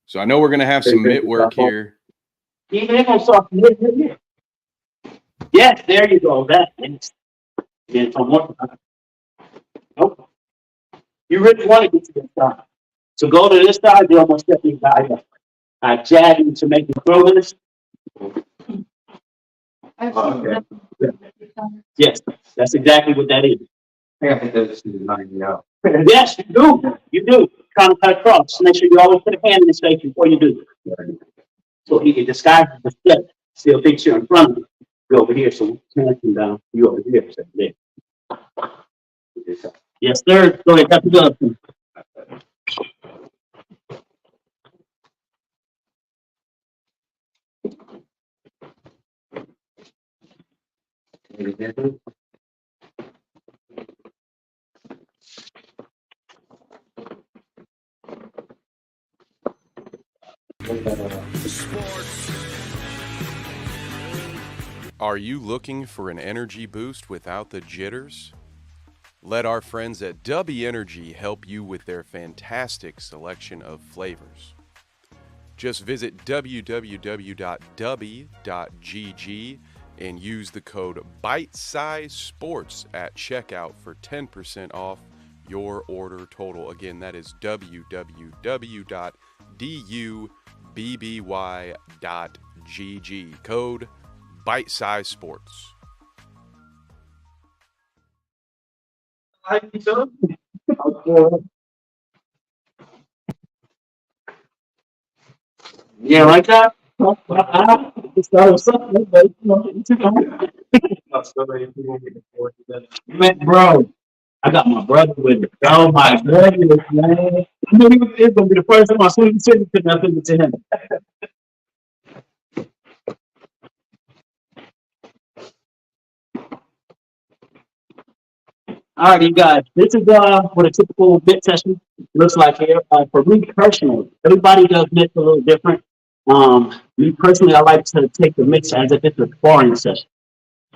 So I know we're going to have some mitt work here. Yes, there you go. That is. Nope. You really want to get to this side. So go to this side, you almost step your guy up. I jab you to make you throw this. Okay. Yes, that's exactly what that is. I think that's out. Yes, you do. You do. Trying to cut across. Make sure you always put a hand in his face before you do. So he can disguise the step. Still thinks you're in front of him. Go over here. So turn him down. You over here. So there. Yes, sir. Go ahead. Cut the glove. Are you looking for an energy boost without the jitters? Let our friends at Dubby Energy help you with their fantastic selection of flavors. Just visit www.dubby.gg and use the code BITESIZESPORTS at checkout for 10% off your order total. Again, that is www.dubby.gg. Code BITESIZESPORTS. Yeah, like that? Man, bro, I got my brother with me. Oh my goodness, man. I knew it was gonna be the first time I saw him sitting to nothing to him. All right, you guys. This is what a typical bit session looks like here. For me personally, everybody does mix a little different. Me personally, I like to take the mix as if it's a sparring session.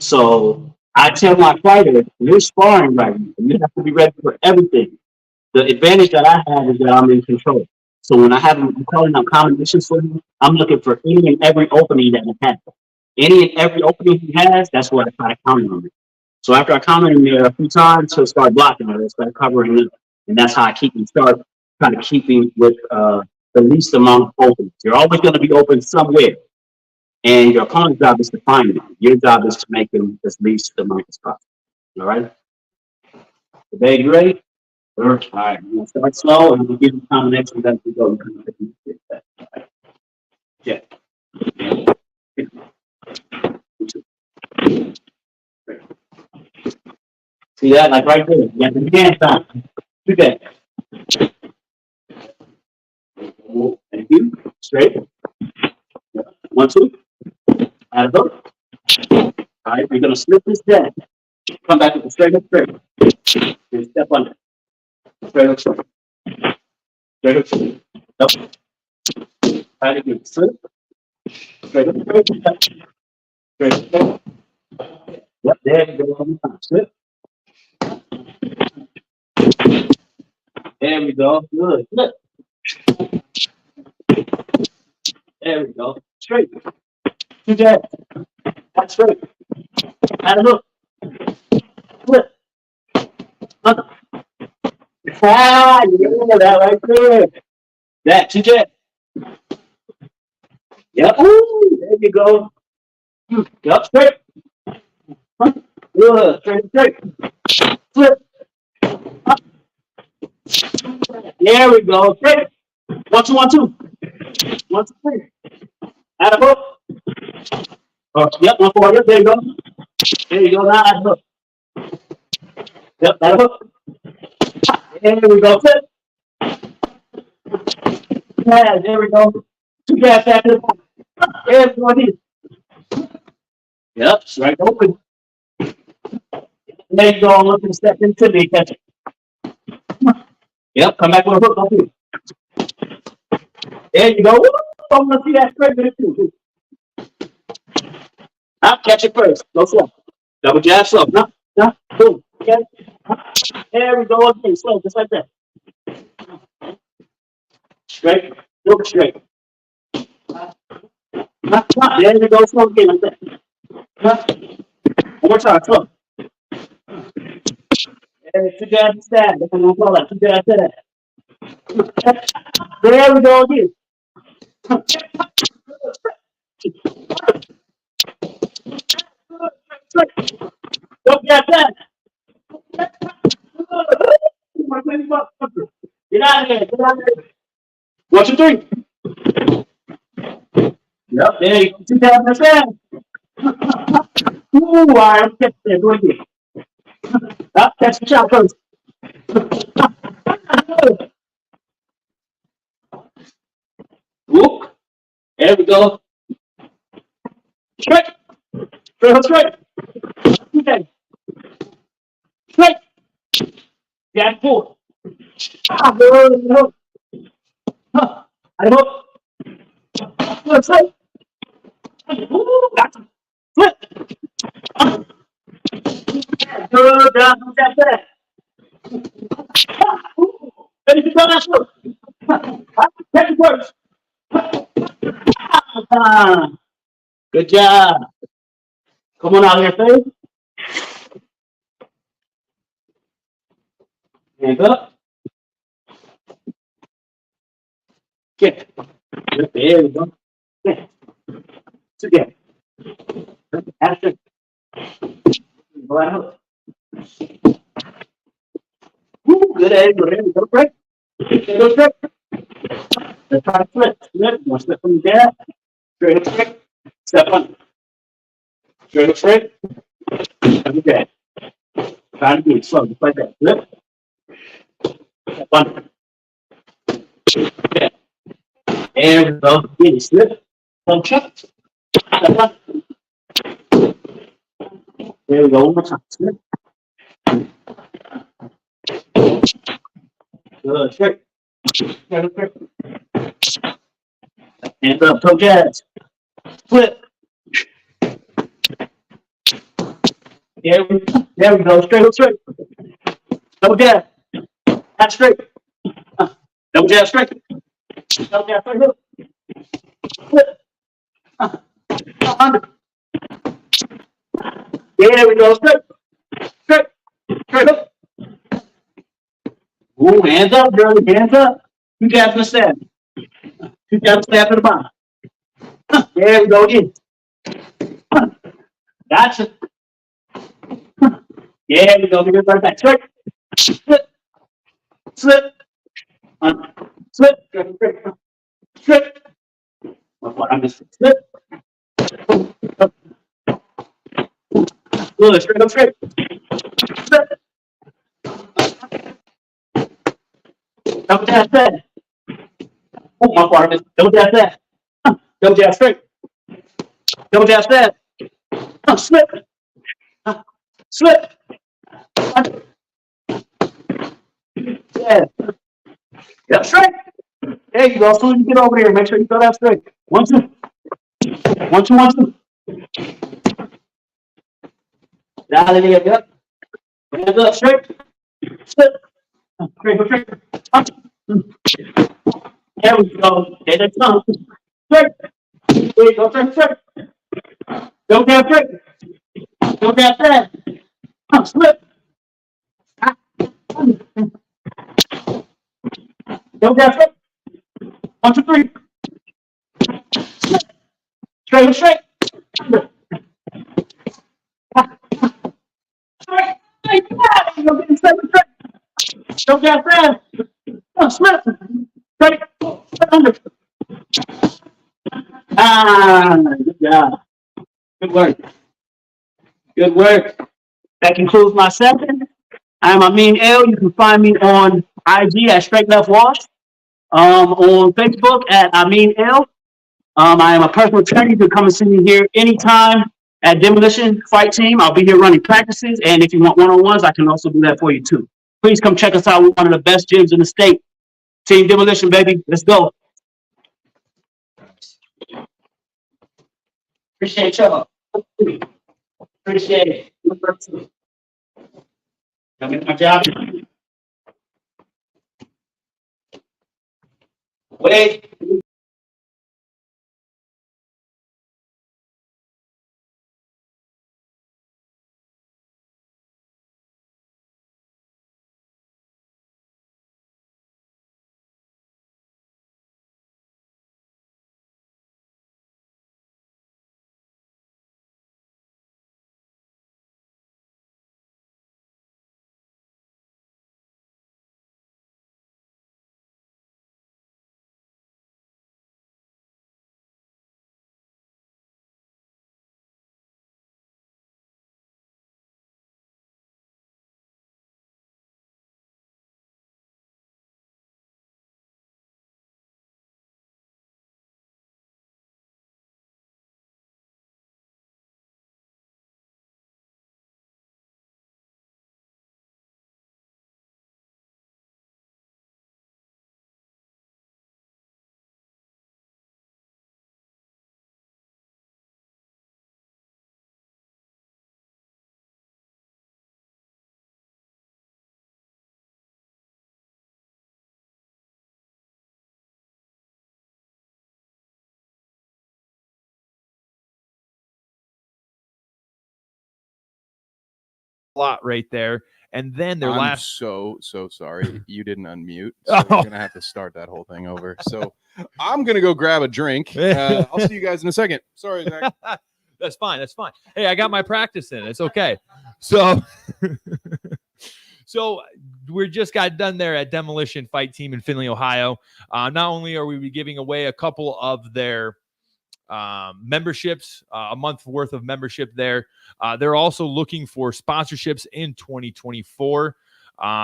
So I tell my fighter, you're sparring right now. You have to be ready for everything. The advantage that I have is that I'm in control. So when I'm calling out combinations for him, I'm looking for any and every opening that he has. Any and every opening he has, that's what I try to counter on. So after I counter him there a few times, he'll start blocking it, start covering it, and that's how I keep him sharp, trying to keep him with the least amount of openings. You're always going to be open somewhere. And your opponent's job is to find them. Your job is to make them as least amount as possible. All right? Today, you ready? All right. I'm going to start slow and we'll give you combinations as we go. Yeah. See that? Like right there. You got the hand time. Do that. Thank you. Straight. 1, 2. Add a hook. All right, we're going to slip this down. Come back with a straight hook, straight. And step under. Straight hook, straight. Straight hook, straight. Nope. Try to do slip. Straight hook, straight. Straight hook, straight. Yep, there you go. Slip. There we go. Good. Flip. There we go. Straight. Do that. That's straight. Add a hook. Flip. Under. Ah, yeah, that right there. That, do that. Yep. Ooh, there you go. Yep, straight. Good. Straight, straight. Flip. Up. There we go. Straight. 1, 2, 1, 2. 1, 2, 3. Add a hook. Oh, yep, 1, 4. Yep, there you go. There you go. Now add a hook. Yep, that hook. There we go. Flip. Yeah, there we go. Two gas after the back. There's one here. Yep, strike open. Leg go look and step into me, catch it. Yep, come back with a hook up here. There you go. Woo! I want to see that straight with it too. Now, catch it first. Go slow. Double jab slow. No, no, boom. Okay. There we go again. Slow, just like that. Straight. Look straight. There you go. Slow again like that. One more time. Slow. There, two jabs stab. That's what I'm call that. Two jabs stab. There we go again. Don't get that. Get out of here. Get out of here. 1, 2, 3. Yep, there you go. 2 taps understand. Ooh, I'm catching it. Do it again. Up, catch the shot first. Whoop. There we go. Straight. Straight, straight. Okay. Straight. Jab forward. Good. Hook. I hook. Good, straight. Ooh, gotcha. Flip. Good job. That's that. Ready to go that foot. Take it first. Good job. Come on out here, Faith. Hands up. Kick. There we go. Yeah. Together. After. Right hook. Woo, good angle. There we go. Break. Go straight. Let's try to flip. Flip. One step from the jab. Straight up straight. Step on. Straight up straight. Okay. Try to do it slow, just like that. Flip. Step on. Okay. There we go. Get it. Slip. One check. Step on. There we go. One more time. Slip. Good. Straight. Straight up straight. Hands up. Toe jabs. Flip. There we go. Straight up straight. Double jab. That's straight. Double jab straight. Double jab straight hook. Flip. Under. There we go. Straight. Straight. Straight hook. Ooh, hands up, girl. Hands up. 2 jabs to the stab. 2 jabs stab to the bottom. There we go again. Gotcha. Yeah, we go. We go right back. Straight. Slip. Slip. Slip. Straight. Straight. What I missed. Slip. Good. Straight up straight. Slip. Double jab stab. Oh, my part is double jab stab. Double jab straight. Double jab stab. Slip. Slip. Yeah. Yep, straight. There you go. As soon as you get over here, make sure you throw that straight. 1, 2. 1, 2, 1, 2. Down in here, yep. Hands up, straight. Slip. Straight, go straight. There we go. There they come. Straight. There you go, straight, straight. Don't get straight. Don't get that. Slip. Don't get straight. 1, 2, 3. Slip. Straight, straight. Straight. You're getting straight, straight. Don't get that. Slip. Straight. Under. Good job. Good work. Good work. That concludes my session. I'm Amin L. You can find me on IG at Straight Left Wash. On Facebook at Amin L. I am a personal trainer. You can come and see me here anytime at Demolition Fight Team. I'll be here running practices. And if you want one-on-ones, I can also do that for you too. Please come check us out. We're one of the best gyms in the state. Team Demolition, baby. Let's go. Appreciate y'all. Appreciate it. I make my job. Wait. Lot right there. And then their I'm last. so sorry. You didn't unmute. So we're going to have to start that whole thing over. So I'm going to go grab a drink. I'll see you guys in a second. Sorry, Zach. That's fine. That's fine. Hey, I got my practice in. It's okay. So, so we just got done there at Demolition Fight Team in Findlay, Ohio. Not only are we giving away a couple of their memberships, a month worth of membership there. They're also looking for sponsorships in 2024.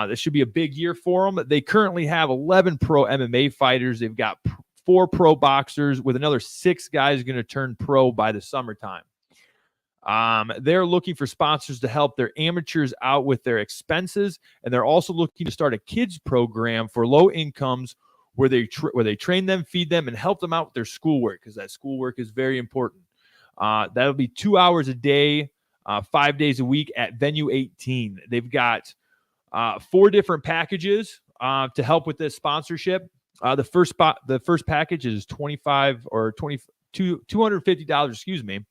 This should be a big year for them. They currently have 11 pro MMA fighters. They've got 4 pro boxers with another 6 guys going to turn pro by the summertime. They're looking for sponsors to help their amateurs out with their expenses. And they're also looking to start a kids program for low incomes where they train them, feed them, and help them out with their schoolwork, because that schoolwork is very important. That'll be 2 hours a day, 5 days a week at Venue 18. They've got 4 different packages to help with this sponsorship. The first package is $250, excuse me.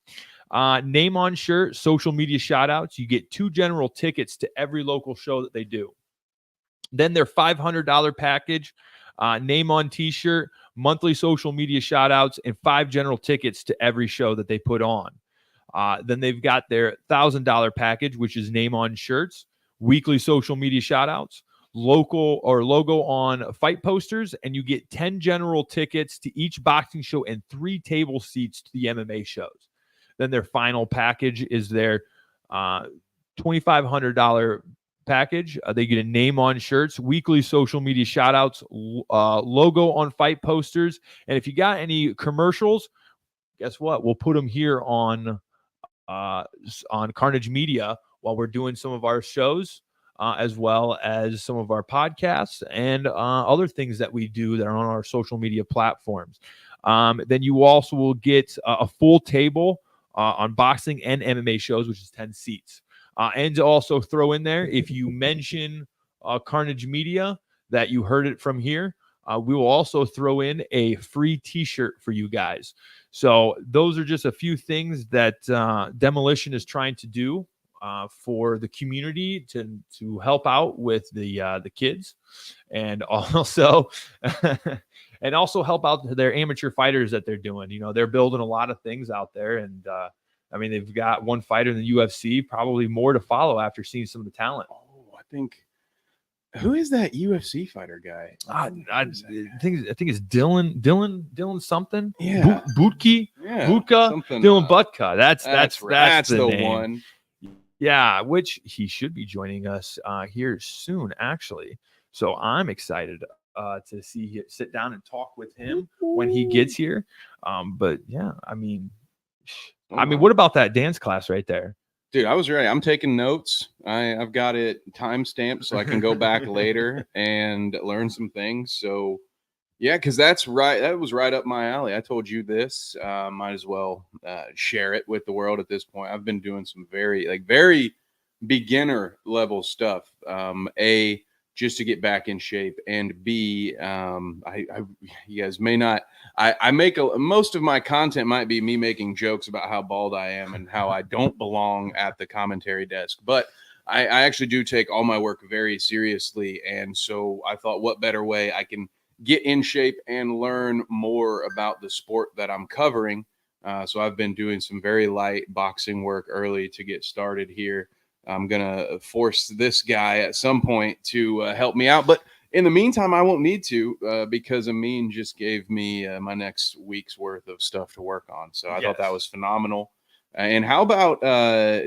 Name on shirt, social media shout outs. You get 2 general tickets to every local show that they do. Then their $500 package, name on t-shirt, monthly social media shout outs, and 5 general tickets to every show that they put on. Then they've got their $1,000 package, which is name on shirts, weekly social media shout outs, local or logo on fight posters, and you get 10 general tickets to each boxing show and 3 table seats to the MMA shows. Then their final package is their $2,500 package. They get a name on shirts, weekly social media shout outs, logo on fight posters. And if you got any commercials, guess what? We'll put them here on Carnage Media while we're doing some of our shows, as well as some of our podcasts and other things that we do that are on our social media platforms. Then you also will get a full table on boxing and MMA shows, which is 10 seats. And to also throw in there, if you mention Carnage Media that you heard it from here, we will also throw in a free t-shirt for you guys. So those are just a few things that Demolition is trying to do for the community to help out with the kids, and also and also help out their amateur fighters that they're doing. You know, they're building a lot of things out there, and I mean, they've got one fighter in the UFC, probably more to follow after seeing some of the talent. Oh, I think, who is that UFC fighter guy? I think it's Dylan something. Yeah. Budka. Yeah, Budka. something, Dylan Budka. That's the the name. one. Yeah, which he should be joining us here soon, actually. So I'm excited to sit down and talk with him when he gets here. But yeah, I mean, what about that dance class right there? Dude, I was ready. I'm taking notes. I've got it time stamped so I can go back later and learn some things. So yeah, because that's right. That was right up my alley. I told you this. Might as well share it with the world at this point. I've been doing some very beginner level stuff. Just to get back in shape, and B, you guys may not. I make most of my content might be me making jokes about how bald I am and how I don't belong at the commentary desk, but I actually do take all my work very seriously, and so I thought, what better way I can get in shape and learn more about the sport that I'm covering. So I've been doing some very light boxing work early to get started here. I'm going to force this guy at some point to help me out. But in the meantime, I won't need to because Amin just gave me my next week's worth of stuff to work on. So I thought that was phenomenal. And how about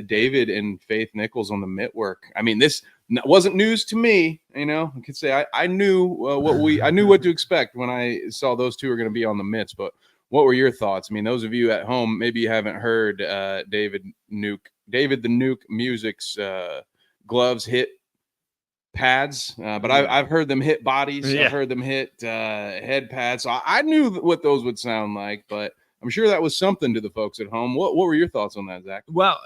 David and Faith Nichols on the mitt work? I mean, this wasn't news to me. You know, I could say I knew I knew what to expect when I saw those two are going to be on the mitts. But what were your thoughts? I mean, those of you at home, maybe you haven't heard David the Nuke Music's gloves hit pads, but I've heard them hit bodies. I've heard them hit head pads. So I knew what those would sound like, but I'm sure that was something to the folks at home. What were your thoughts on that, Zach? Well,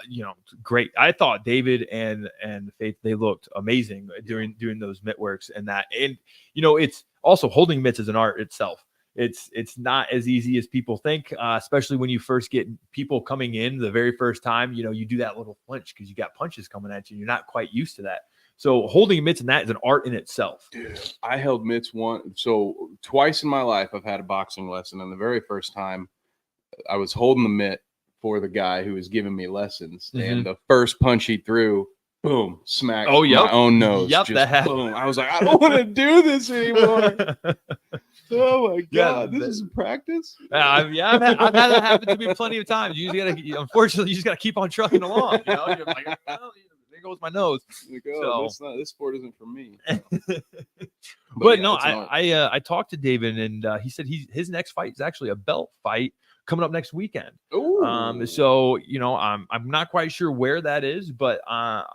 great. I thought David and Faith, they looked amazing during those mitt works and that. And, it's also holding mitts is an art itself. It's not as easy as people think, especially when you first get people coming in the very first time. You do that little flinch because you got punches coming at you. And you're not quite used to that. So holding mitts and that is an art in itself. Dude, I held mitts twice in my life. I've had a boxing lesson, and the very first time I was holding the mitt for the guy who was giving me lessons, and the first punch he threw, boom, smacked my own nose. Boom. I was like, I don't want to do this anymore. Oh my God, this is practice. I've had that happen to me plenty of times. Unfortunately, you just gotta keep on trucking along. You're like, well, there goes my nose. This sport isn't for me. But no, I talked to David, and he said his next fight is actually a belt fight coming up next weekend. Ooh. So I'm not quite sure where that is, but I'm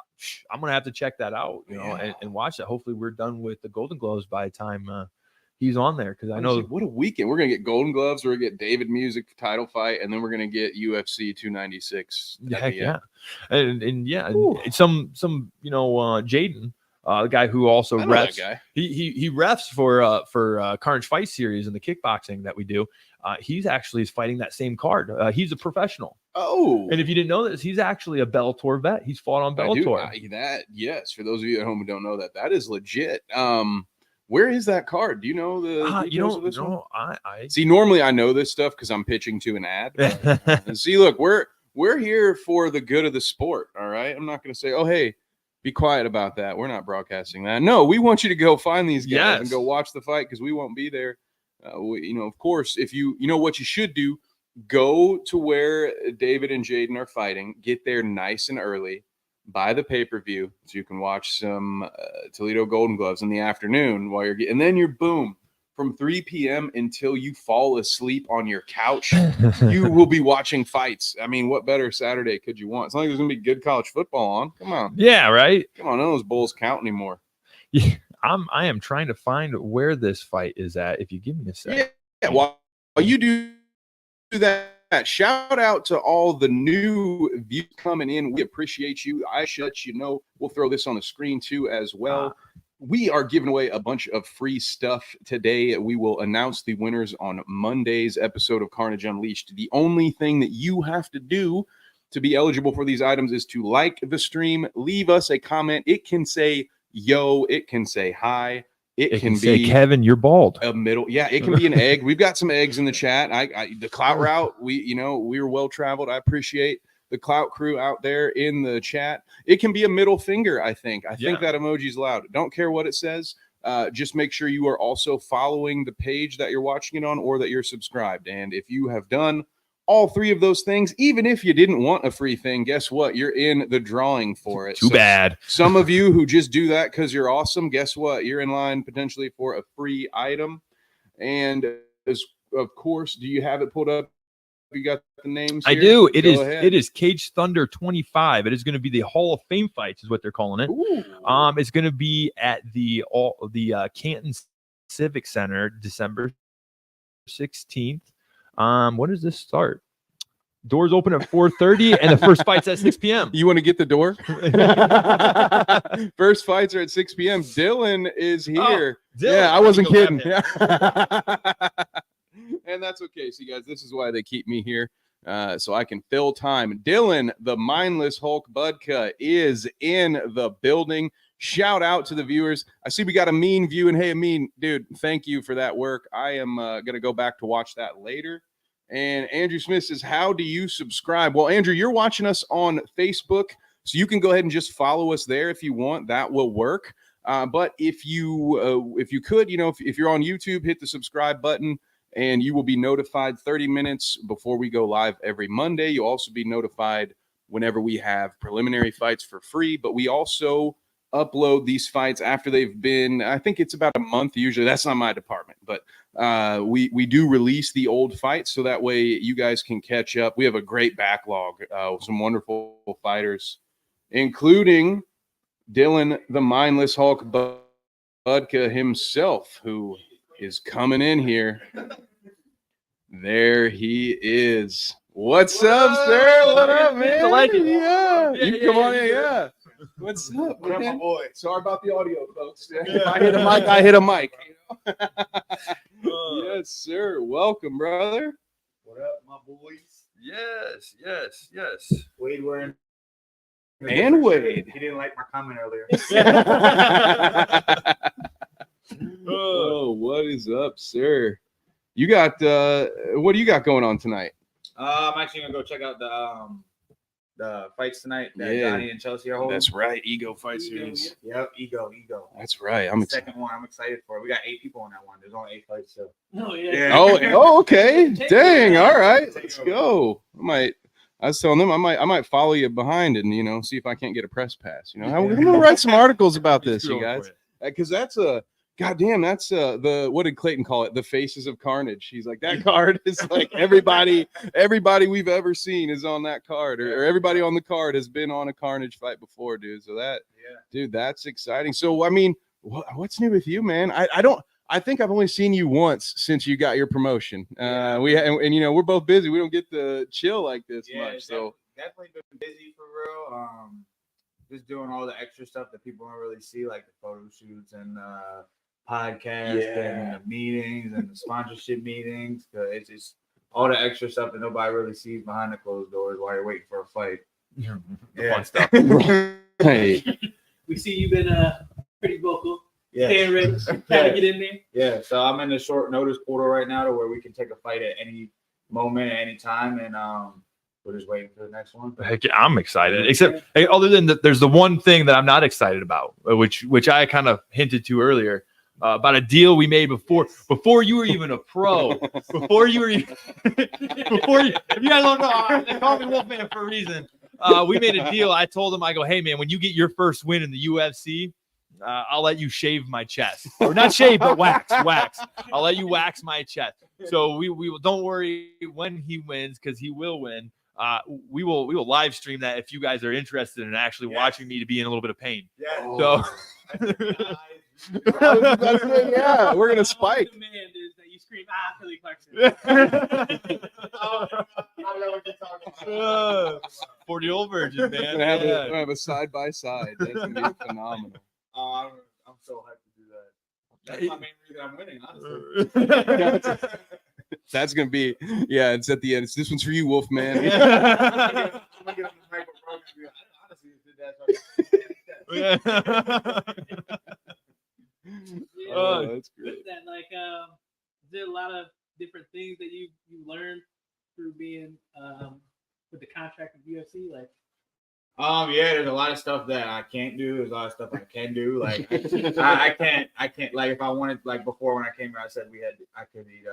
gonna have to check that out, and watch that. Hopefully, we're done with the Golden Gloves by the time he's on there, because I know what a weekend. We're gonna get Golden Gloves, we're gonna get David Music title fight, and then we're gonna get UFC 296. Heck yeah. And some Jaden, the guy who also refs, he refs for Carnage Fight Series in the kickboxing that we do. He's actually fighting that same card. He's a professional. Oh, and if you didn't know this, he's actually a Bellator vet. He's fought on Bellator. Yes, for those of you at home who don't know that is legit. Where is that card? Do you know the details of this one? I see. Normally, I know this stuff because I'm pitching to an ad. And see, look, we're here for the good of the sport. All right, I'm not going to say, oh, hey, be quiet about that. We're not broadcasting that. No, we want you to go find these guys and go watch the fight because we won't be there. Of course, if you know what you should do, go to where David and Jaden are fighting. Get there nice and early. Buy the pay-per-view so you can watch some Toledo Golden Gloves in the afternoon while and then you're boom from 3 p.m. until you fall asleep on your couch. You will be watching fights. I mean, what better Saturday could you want? It's not like there's gonna be good college football on. Come on. Yeah, right. Come on, none of those Bulls count anymore. Yeah, I am trying to find where this fight is at. If you give me a second. Yeah. While you do that. Shout out to all the new views coming in. We appreciate you. I should let you know. We'll throw this on the screen too as well. We are giving away a bunch of free stuff today. We will announce the winners on Monday's episode of Carnage Unleashed. The only thing that you have to do to be eligible for these items is to like the stream, leave us a comment. It can say yo, it can say hi. It can say, be Kevin, you're bald. A middle, yeah. It can be an egg. We've got some eggs in the chat. The clout route. We were well traveled. I appreciate the clout crew out there in the chat. It can be a middle finger. I think that emoji's loud. Don't care what it says. Just make sure you are also following the page that you're watching it on, or that you're subscribed. And if you have done all 3 of those things. Even if you didn't want a free thing, guess what? You're in the drawing for it. Too bad. Some of you who just do that because you're awesome, guess what? You're in line potentially for a free item. And of course, do you have it pulled up? You got the names here? I do. Go ahead. It is Cage Thunder 25. It is going to be the Hall of Fame fights, is what they're calling it. Ooh. It's going to be at the Canton Civic Center, December 16th. When does this start? Doors open at 4:30, and the first fight's at 6 p.m. You want to get the door? First fights are at 6 p.m. Dylan is here. Dylan, Yeah, I wasn't go kidding. grab And that's okay. See, guys, this is why they keep me here, so I can fill time. Dylan, the mindless Hulk Budka, is in the building. Shout out to the viewers. I see we got Amin viewing. Hey, Amin, dude, thank you for that work. I am going to go back to watch that later. And Andrew Smith says, how do you subscribe? Well, Andrew, you're watching us on Facebook, so you can go ahead and just follow us there if you want. That will work. But if you could, if you're on YouTube, hit the subscribe button, and you will be notified 30 minutes before we go live every Monday. You'll also be notified whenever we have preliminary fights for free, but we also upload these fights after they've been, I think it's about a month usually. That's not my department, but we do release the old fights so that way you guys can catch up. We have a great backlog with some wonderful fighters, including Dylan, the mindless Hulk Budka himself, who is coming in here. There he is. What's up, sir? What up, man? Yeah. You come on in, yeah. What's up, What up, my man? boy? Sorry about the audio, folks. If I hit a mic, I hit a mic. Yes, sir. Welcome, brother. What up, my boys? Yes. Wade wearing. And Wade. He didn't like my comment earlier. Oh, what is up, sir? You got what do you got going on tonight? I'm actually gonna go check out the fights tonight that Yeah. Johnny and Chelsea are holding. That's right, Ego Fight Series. Yep, ego. That's right. I'm The excited. second one, I'm excited for. We got 8 people on that one. There's only 8 fights, so Oh Yeah. Oh, okay. Dang. All right, let's go. I was telling them I might follow you behind and see if I can't get a press pass. I'm gonna write some articles about this, you guys, because that's goddamn. That's what did Clayton call it? The Faces of Carnage. He's like, that card is like everybody we've ever seen is on that card, or everybody on the card has been on a Carnage fight before, dude. So dude, that's exciting. So I mean, what's new with you, man? I think I've only seen you once since you got your promotion. We're both busy. We don't get to chill like this much. So definitely been busy for real. Just doing all the extra stuff that people don't really see, like the photo shoots and podcasts and the meetings and the sponsorship meetings. It's just all the extra stuff that nobody really sees behind the closed doors while you're waiting for a fight. Fun stuff. hey, We see you've been pretty vocal. Yeah. Staying ready. Trying to get in there. Yeah, so I'm in the short notice portal right now to where we can take a fight at any moment, at any time, and we're just waiting for the next one. Heck yeah, I'm excited. Except other than that, there's the one thing that I'm not excited about, which I kind of hinted to earlier. About a deal we made before you were even a pro, if you guys don't know, they call me Wolfman for a reason. We made a deal. I told him, I go, hey man, when you get your first win in the UFC, I'll let you shave my chest, or not shave, but wax. I'll let you wax my chest. So we will. Don't worry when he wins, because he will win. We will live stream that if you guys are interested in actually watching me to be in a little bit of pain. Yeah. So. yeah, we're gonna spike. The demand is that you scream, Philly Clarkson. For the old virgin, We're man. gonna have, Yeah. have a side by side. That's gonna be phenomenal. I'm so hyped to do that. That's my main reason I'm winning, honestly. That's gonna be it's at the end. This one's for you, Wolfman. I'm gonna get on the microphone and be like, I honestly did that. Oh, that's great. With that, like, is there a lot of different things that you learned through being with the contract with UFC? Like, There's a lot of stuff that I can't do. There's a lot of stuff I can do. Like I can't like if I wanted, like before when I came here, I said I could eat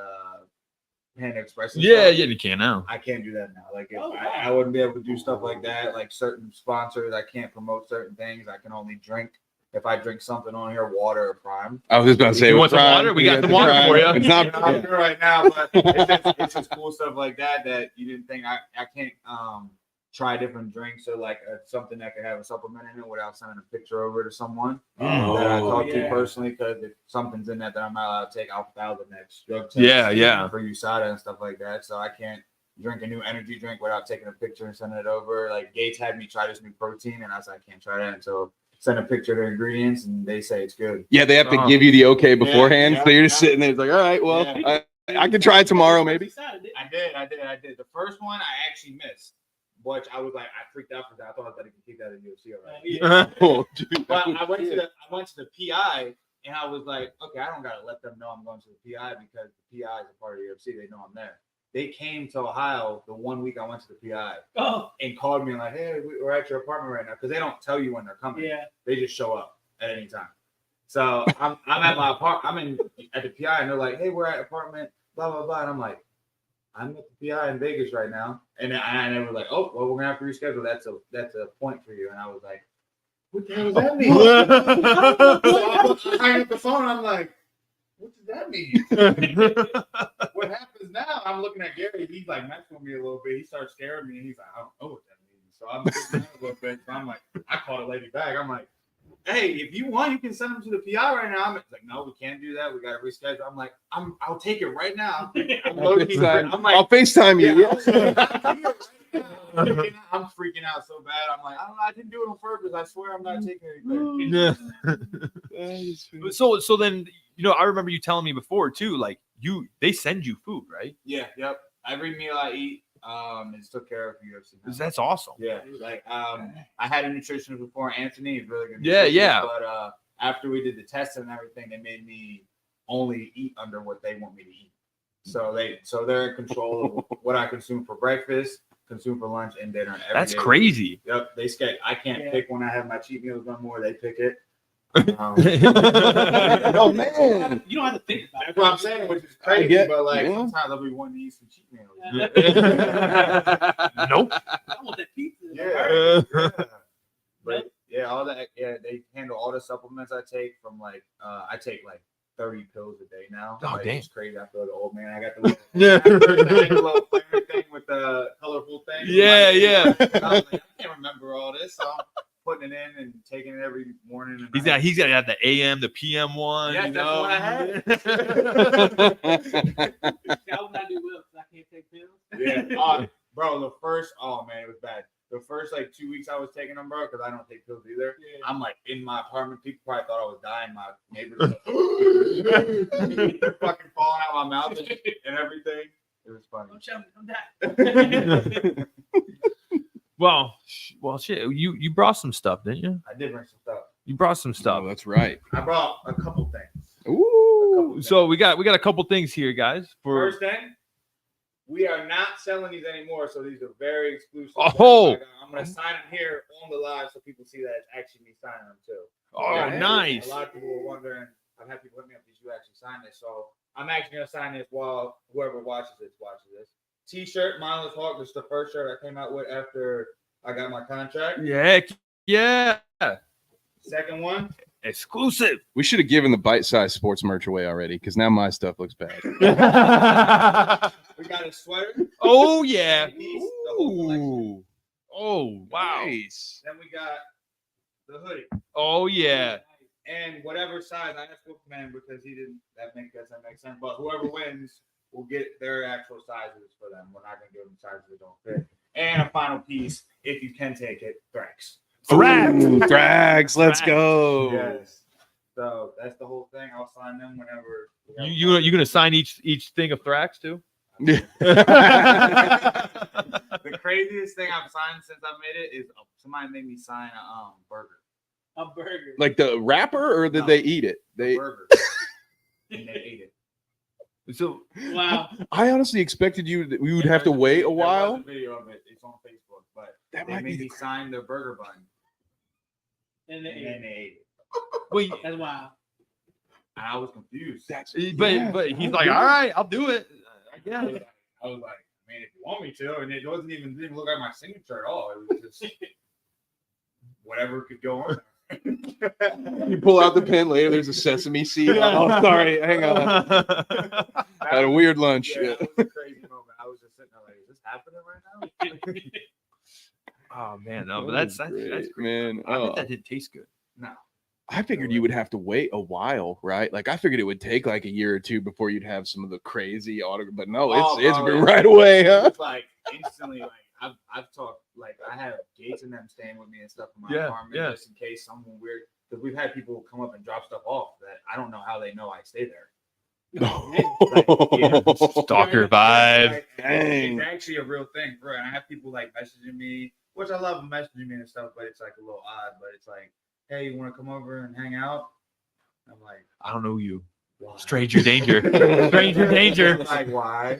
Panda Express. and Yeah, stuff, yeah, you can now. I can't do that now. Like, if Oh, I wouldn't be able to do stuff like that. Like certain sponsors, I can't promote certain things. I can only drink if I drink something on here, water or Prime. I was just about to say, You with want some Prime, water? We you got got the water Prime. for you. It's I'm not. good right now, but it's just cool stuff like that that you didn't think I can't try different drinks or like something that could have a supplement in it without sending a picture over to someone that I talk to yeah. personally, because if something's in that I'm not allowed to take, I'll file the next drug test. Yeah. For USADA and stuff like that. So I can't drink a new energy drink without taking a picture and sending it over. Like Gates had me try this new protein, and I was like, I can't try that until send a picture of the ingredients and they say it's good. Yeah, they have to Oh. give you the okay beforehand. yeah, So you're just yeah. sitting there, it's like, all right, well, Yeah. I can try it tomorrow, maybe. I did. The first one I actually missed, which I was like, I freaked out for that. I thought that he could keep that in UFC already. Oh, dude. But I went to the PI and I was like, okay, I don't gotta let them know I'm going to the PI because the PI is a part of the UFC. They know I'm there. They came to Ohio the 1 week I went to the PI and called me and like, hey, we're at your apartment right now, because they don't tell you when they're coming. Yeah. They just show up at any time. So I'm at my apartment. I'm at the PI and they're like, hey, we're at apartment, blah blah blah, and I'm like, I'm at the PI in Vegas right now, and they were like, oh, well, we're gonna have to reschedule. That's a point for you, and I was like, what the hell does that mean? So I hang up the phone. I'm like, what does that mean? What happens now? I'm looking at Gary. He's like messing with me a little bit. He starts scaring me, and he's like, I don't know what that means. So I'm looking at a little bit. So I'm like, I called a lady back. I'm like, hey, if you want, you can send them to the PI right now. I'm like, no, we can't do that. We got to reschedule. I'm like, I'll take it right now. I'm low-key freaking- I'm like, I'll FaceTime you. yeah. I'm freaking out so bad. I'm like, I didn't do it on purpose. I swear I'm not taking anything. So then, I remember you telling me before too, like they send you food, right? Yeah, yep. Every meal I eat is took care of for UFC. now. That's awesome. Yeah, like I had a nutritionist before, Anthony. He's really good. Yeah, nutritionist, yeah. But after we did the testing and everything, they made me only eat under what they want me to eat. So they're in control of what I consume for breakfast, consume for lunch, and dinner. Every That's day. crazy. Yep, they skate. I can't pick when I have my cheat meals no more. They pick it. Oh, man. You don't have to think about That's what I'm saying, which is crazy. get- But like yeah. sometimes I'll be wanting to eat some cheat meals. Nope. I want that pizza. Yeah. But yeah, all that. Yeah, they handle all the supplements I take from like I take like 30 pills a day now. Oh, like, damn. It's crazy. I feel the old man. I got the little planner thing with the colorful thing. Yeah. I was like, I can't remember all this. So I'm putting it in and taking it every morning. And He's night. got to have the AM, the PM one. Yes, you that's know? what I had. That would not do well because I can't take pills. Yeah, bro. It was bad. The first like 2 weeks I was taking them, bro, because I don't take pills either. Yeah. I'm like in my apartment. People probably thought I was dying. My neighbors were they're fucking falling out my mouth and everything. It was funny. Don't tell me, don't die. Well, shit. You brought some stuff, didn't you? I did bring some stuff. You brought some stuff. Oh, that's right. I brought a couple things. Ooh. So we got a couple things here, guys. For First thing, we are not selling these anymore, so these are very exclusive. Oh. I'm gonna sign them here on the live so people see that it's actually me signing them too. oh, Yeah, nice. A lot of people were wondering. I've had people hit me up, did you actually sign this? So I'm actually gonna sign this while whoever watches this. T-shirt, Mindless Hawk. This is the first shirt I came out with after I got my contract. Yeah. Second one, Exclusive. We should have given the bite-sized sports merch away already, because now my stuff looks bad. we got a sweater. Oh yeah. Piece, the whole collection. Ooh. Oh wow. Nice. Then we got the hoodie. Oh yeah. And whatever size I asked Wolfman because he didn't. That makes sense. But whoever wins will get their actual sizes for them. We're not gonna give them sizes that don't fit. And a final piece, if you can take it, Thrax. Ooh, Drags, let's Drags. go. Yes. So that's the whole thing. I'll sign them whenever. You gonna sign each thing of Thrax too? The craziest thing I've signed since I made it is somebody made me sign a burger. A burger. Like the wrapper, or did No. they eat it? A They. burger. And they ate it. So Wow. I honestly expected we would have to There's wait a there was while. a video of it. It's on Facebook, but That they might made be. me sign their burger bun, And and then they ate it. wait, that's wild. And I was confused. That's. but yeah. but he's like, all right, I'll do it. Yeah. I was like, I mean, if you want me to, and it didn't look like my signature at all. It was just whatever could go on. You pull out the pen later. There's a sesame seed. Oh, sorry. Hang on. Had a weird lunch. Yeah, Yeah. that was a crazy moment. I was just sitting there like, is this happening right now? Oh man, no, but That that's was great. man. I bet Oh. that didn't taste good. No. I figured you would have to wait a while, right? Like I figured it would take like a year or two before you'd have some of the crazy autograph, but no, it's bro, been right away, huh? It's like instantly, like I've talked, like I have Gates and them staying with me and stuff in my apartment just in case someone weird, because we've had people come up and drop stuff off that I don't know how they know I stay there. Stalker vibe. Like, Dang. it's actually a real thing, bro. And I have people like messaging me, which I love messaging me and stuff, but it's like a little odd. But it's like, hey, you want to come over and hang out? I'm like, I don't know you. why? Stranger danger. Stranger danger. Like, why?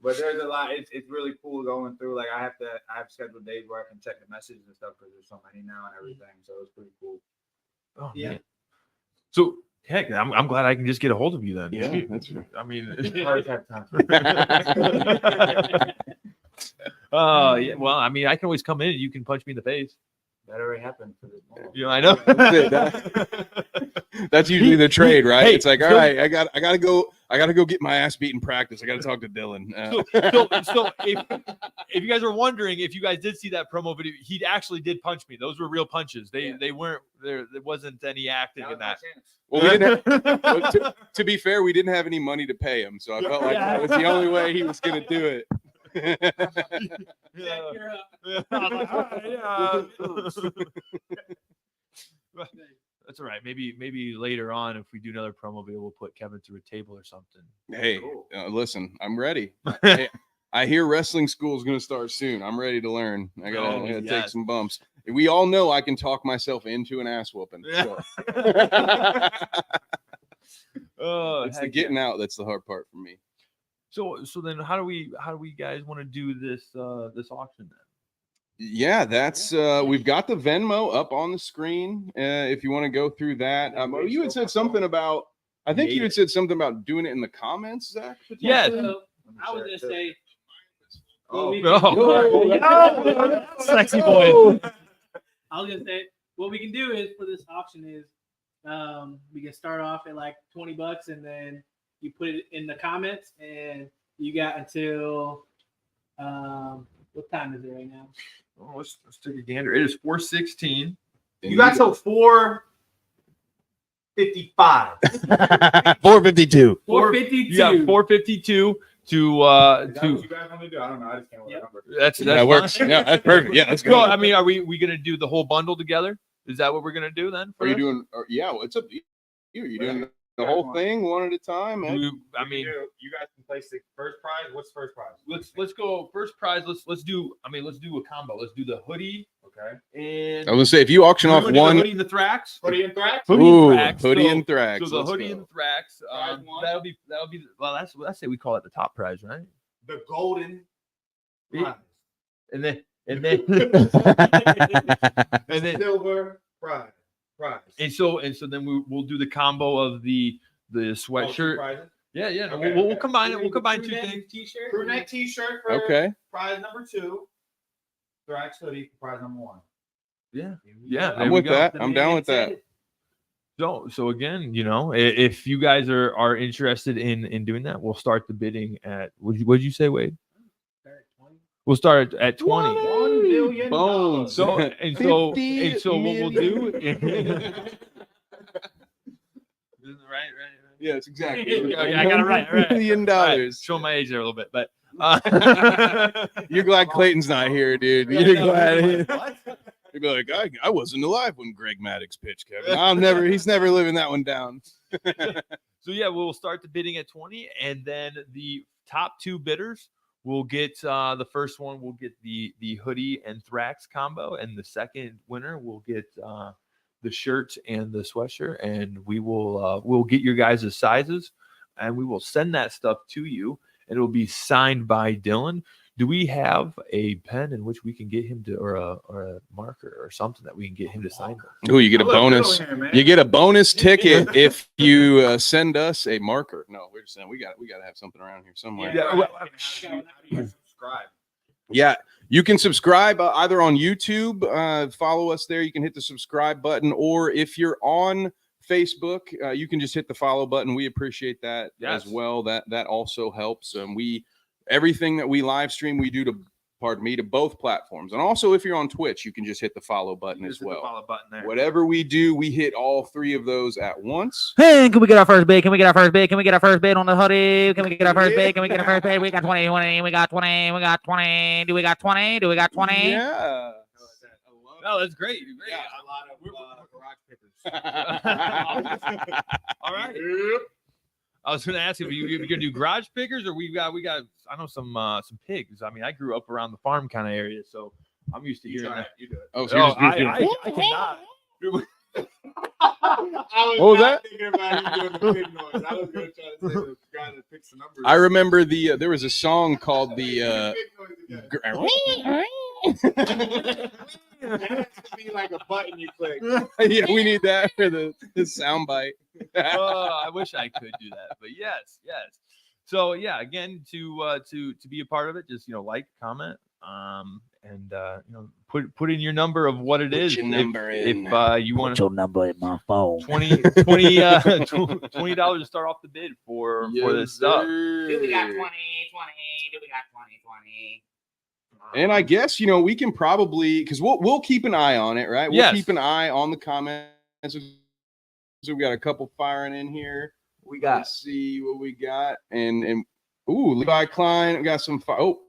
But there's a lot. It's really cool going through. Like I have scheduled days where I can check the messages and stuff because there's so many now and everything. So it's pretty cool. Oh, Yeah. man. So heck, I'm glad I can just get a hold of you then. Yeah, that's right. I mean, Hard to have time. yeah. Well, I mean, I can always come in and you can punch me in the face. That already happened for this moment. You know, I know. That's usually the trade, right? Hey, It's like, all right, I gotta go get my ass beat in practice. I gotta talk to Dylan. So if you guys are wondering, if you guys did see that promo video, he actually did punch me. Those were real punches. They weren't there. There wasn't any acting in that. Well, we didn't have, to be fair, we didn't have any money to pay him, so I felt like that was the only way he was gonna do it. Yeah. You're up. Yeah. I was like, all right, yeah. That's all right. Maybe later on, if we do another promo video, we'll put Kevin through a table or something. Hey, listen, I'm ready. Hey, I hear wrestling school is going to start soon. I'm ready to learn. I gotta take yes. some bumps. We all know I can talk myself into an ass whooping. So. Oh, It's the heck getting yeah. out that's the hard part for me. So then how do we guys want to do this this auction then? Yeah, that's we've got the Venmo up on the screen. If you want to go through that, you had said something about. I think you had said something about doing it in the comments, Zach. Yes. So, I was gonna say. Oh, Sexy boy. I was gonna say what we can do is for this auction is we can start off at like $20 and then you put it in the comments and you got until what time is it right now? Oh, let's take a gander. It is 4:16. you got till 4:55. 452. 452. You got 4:52 to Is that what you guys want to do? I don't know. I just can't remember. that's That works. fine. Yeah, that's perfect. Yeah, that's good. So, I mean, are we gonna do the whole bundle together? Is that what we're gonna do then? Are you doing? Yeah, well, it's up to you. Are you doing the whole thing one at a time? Man? You guys can place the first prize. What's first prize? let's go first prize. Let's do a combo. Let's do the hoodie Okay. and I was gonna say if you auction off the one, hoodie and the Thrax. Hoodie and Thrax. ooh, Thrax. hoodie So- and Thrax. So the Let's hoodie go. and the Thrax. Prize one. That'll be well. That's say we call it the top prize, right? The golden Yeah. prize. And then and then Silver prize. and so then we'll do the combo of the sweatshirt. Prizes. Yeah. No, Okay, we'll okay. combine it. We'll combine two Crew neck things. T-shirt. Crew neck T-shirt for Okay. prize number 2. Thrax hoodie for prize number 1. Yeah. Yeah. There I'm we with go. that. The I'm man down with said that. it. So again, if you guys are interested in doing that, we'll start the bidding at what'd you say, Wade? Start at 20. We'll start at 20. $1 million. Bones. So what we'll 50 do right. Yes, exactly. I got it right. All right. $1 million. All right, show my age there a little bit, but You're glad Clayton's not here, dude. You're glad. You'd be like, I wasn't alive when Greg Maddox pitched, Kevin. He's never living that one down. so yeah, we'll start the bidding at 20, and then the top 2 bidders will get the first one will get the hoodie and Thrax combo, and the second winner will get the shirt and the sweatshirt, and we will we'll get your guys' sizes, and we will send that stuff to you, and it will be signed by Dylan. Do we have a pen in which we can get him to, or a marker or something that we can get him to sign? Ooh, you get a I look bonus. good on here, man. You get a bonus ticket if you send us a marker. No, we're just saying we got to have something around here somewhere. Yeah, How do you subscribe? Yeah, you can subscribe either on YouTube. Follow us there. You can hit the subscribe button, or if you're on Facebook, you can just hit the follow button. We appreciate that as well. That also helps. Everything that we live stream, we do to both platforms. And also, if you're on Twitch, you can just hit the follow button as well. Follow button there. Whatever we do, we hit all three of those at once. Hey, can we get our first bid? Can we get our first bid? Can we get our first bid on the hoodie? Can we get our first bid? Can we get our first bid? We got 20, 20, we got 20, we got 20. Do we got 20? Do we got 20? Yeah. No, that's great. Yeah, a lot of garage pickers. All right. I was going to ask you, you're going to do garage pickers, or we got. I know some pigs. I mean, I grew up around the farm kind of area, so I'm used to hearing that. You do it. Oh, so you're just doing I cannot. What was that? Thinking about you doing the pig noise. I was going to try to say the guy that picks the numbers. I remember there was a song called the. That has to be like a button you click. Yeah, we need that for the sound bite. I wish I could do that, but yes. So yeah, again, to be a part of it, just like, comment, and put in your number of what it is. Your number if in. you want Put your number in my phone. $20 to start off the bid for this stuff. Do we got 20, 20? Do we got 20, 20? And I guess we can probably, because we'll keep an eye on it, right? We'll keep an eye on the comments. So we got a couple firing in here. Let's see what we got. And Levi Klein, we got some fire. Oh,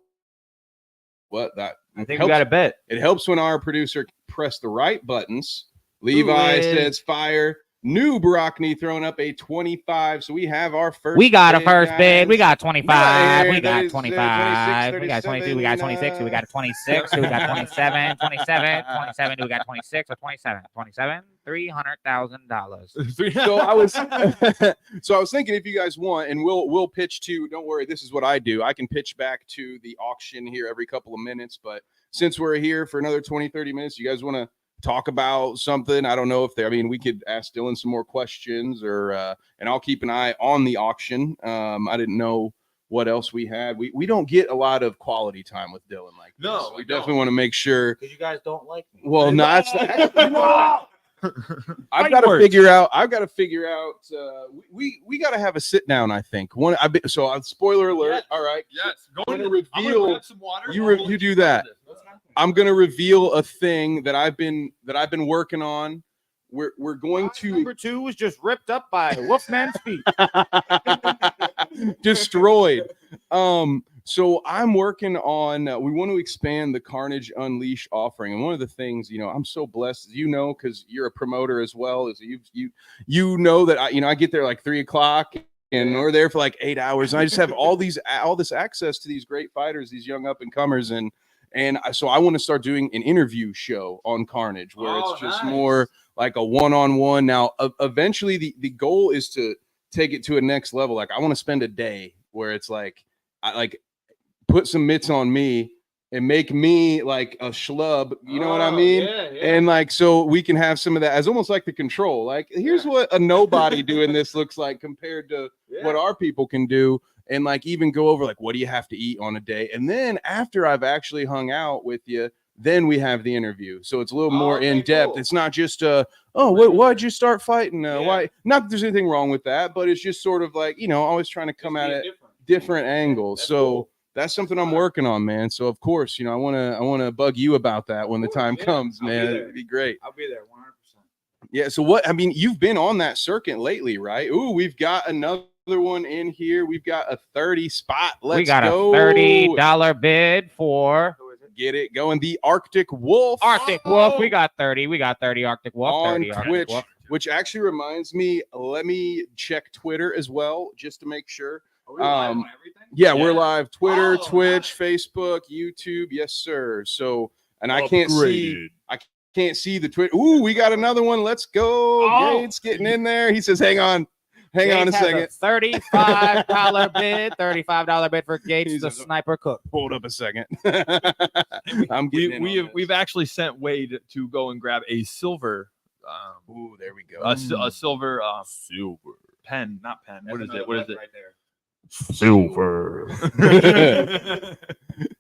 what that? I think we got a bet. It helps when our producer press the right buttons. Levi says fire. New Barakni throwing up a 25. So we have our first. We got a bid, first guys. bid. We got 25. Right, We got that is, 25. 26, We got 22. We got 26. We got 26. We got 27. 27. 27. We got 26 or 27. 27. $300,000. So I was thinking, if you guys want, and we'll pitch to. Don't worry, this is what I do. I can pitch back to the auction here every couple of minutes. But since we're here for another 20, 30 minutes, you guys want to talk about something? I don't know if we could ask Dylan some more questions, or and I'll keep an eye on the auction. I didn't know what else we had. We don't get a lot of quality time with Dylan like this. No, So we we don't. definitely want to make sure. Because you guys don't like me. Well, no, that's I've got to figure out. We got to have a sit down. I think spoiler alert. Yes. All right. Yes, I'm gonna I'm reveal. gonna grab some water. You do that. I'm gonna reveal a thing that I've been working on. We're going to Number 2 was just ripped up by Wolfman's feet. destroyed. So I'm working on. We want to expand the Carnage Unleash offering, and one of the things, I'm so blessed, because you're a promoter as well, is you know that I get there like 3:00. And we're there for like 8 hours. And I just have all this access to these great fighters, these young up and comers, and so I want to start doing an interview show on Carnage, where it's just more like a one-on-one. Now, eventually, the goal is to take it to a next level. Like, I want to spend a day where it's like, I put some mitts on me and make me like a schlub, you know what I mean? Yeah. And so we can have some of that as almost like the control. Like, here's what a nobody doing this looks like compared to what our people can do. And even go over what do you have to eat on a day? And then after I've actually hung out with you, then we have the interview. So it's a little more in depth. Cool. It's not just why'd you start fighting? Why? Not that there's anything wrong with that, but it's just sort of always trying to come at it different angles. So that's something I'm working on, man. So of course, I want to bug you about that when the time comes, man. It'd be great. I'll be there 100%. Yeah. So you've been on that circuit lately, right? Ooh, we've got another one in here. We've got a 30 spot. We got a $30 bid for get it going. The Arctic Wolf. Arctic Wolf. We got 30. We got 30 Arctic Wolf. On 30 Arctic Twitch, Wolf. which actually reminds me, let me check Twitter as well, just to make sure. Are we live on everything? Yeah, we're live. Twitter, Oh, Twitch, Facebook, YouTube. Yes, sir. So, and I can't see the Twitter. Ooh, we got another one. Let's go. Gates getting in there. He says, hang on. Hang on a Gates has second. $35 bid. $35 bid for Gates, He's the a- sniper cook. Hold up a second. I'm getting in on this. We've actually sent Wade to go and grab a silver. Ooh, there we go. A silver pen, not pen. What is it? What is it? Right there. Silver.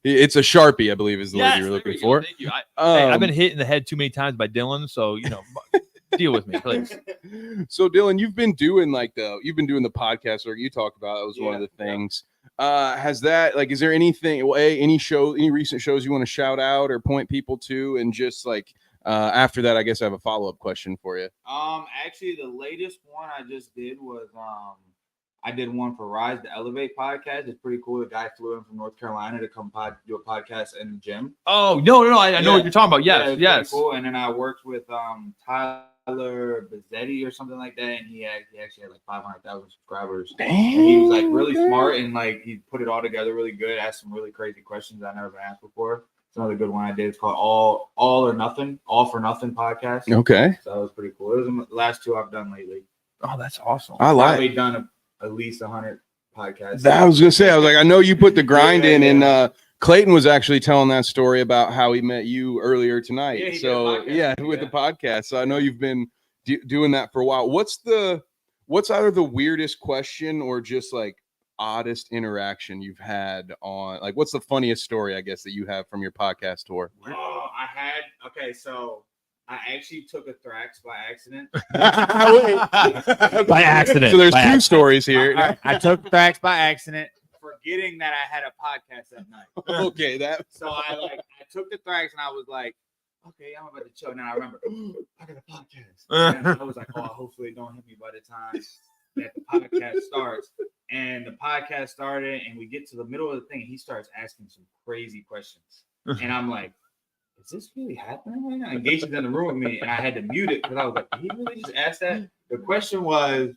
It's a Sharpie, I believe, is the word you were there looking we go. for. Thank you. I've Um, been hit in the head too many times by Dylan, so deal with me, please. So Dylan, you've been doing the podcast or you talked about. That was one of the things. Has that is there anything, any recent shows you want to shout out or point people to, and just after that, I guess I have a follow-up question for you. Actually, the latest one I just did was I did one for Rise to Elevate podcast. It's pretty cool. The guy flew in from North Carolina to come do a podcast in the gym. Oh no, I know what you're talking about. Yes, it's yes. pretty cool. And then I worked with Tyler Bizzetti or something like that, and he actually had 500,000 subscribers. And he was really smart and he put it all together really good. Asked some really crazy questions I never been asked before. It's another good one I did. It's called All for Nothing podcast. Okay. So that was pretty cool. It was the last two I've done lately. Oh, that's awesome. I like. Probably done at least 100 podcasts. I was gonna say, I know you put the grind in, Yeah. and Clayton was actually telling that story about how he met you earlier tonight. Yeah, he did a So podcast. with the podcast. So I know you've been doing that for a while. What's either the weirdest question or just oddest interaction you've had on what's the funniest story I guess that you have from your podcast tour? Oh, so I actually took a Thrax by accident. By accident. So there's By two accident. stories here. I took Thrax by accident. Forgetting that I had a podcast that night. Okay, that. So I took the Thrax and I was like, okay, I'm about to chill. Now I remember, I got a podcast. And I was like, oh, hopefully it don't hit me by the time that the podcast starts. And the podcast started, and we get to the middle of the thing, and he starts asking some crazy questions. And I'm like, is this really happening right now? And Gage is in the room with me, and I had to mute it because I was like, did he really just ask that? The question was,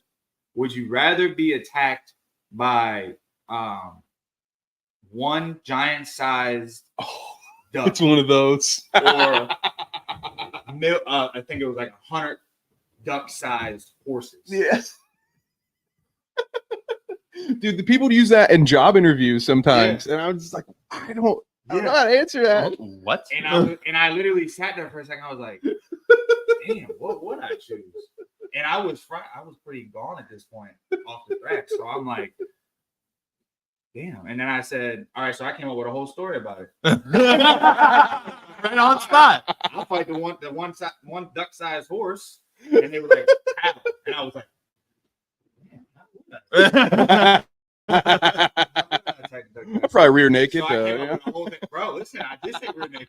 would you rather be attacked by one giant-sized duck, It's one of those. or I think it was 100 duck-sized horses? Yes. Dude, the people use that in job interviews sometimes, and I'm just like, I don't know how to answer that. What? And I literally sat there for a second. I was like, damn, what would I choose? And I was pretty gone at this point off the track. So I'm like, damn. And then I said, all right, so I came up with a whole story about it. Right on spot. I'll fight the one duck-sized horse. And they were like, how? And I was like, damn, I'll probably rear naked. So I came up Yeah. with the whole thing. Bro, listen, I just said rear naked.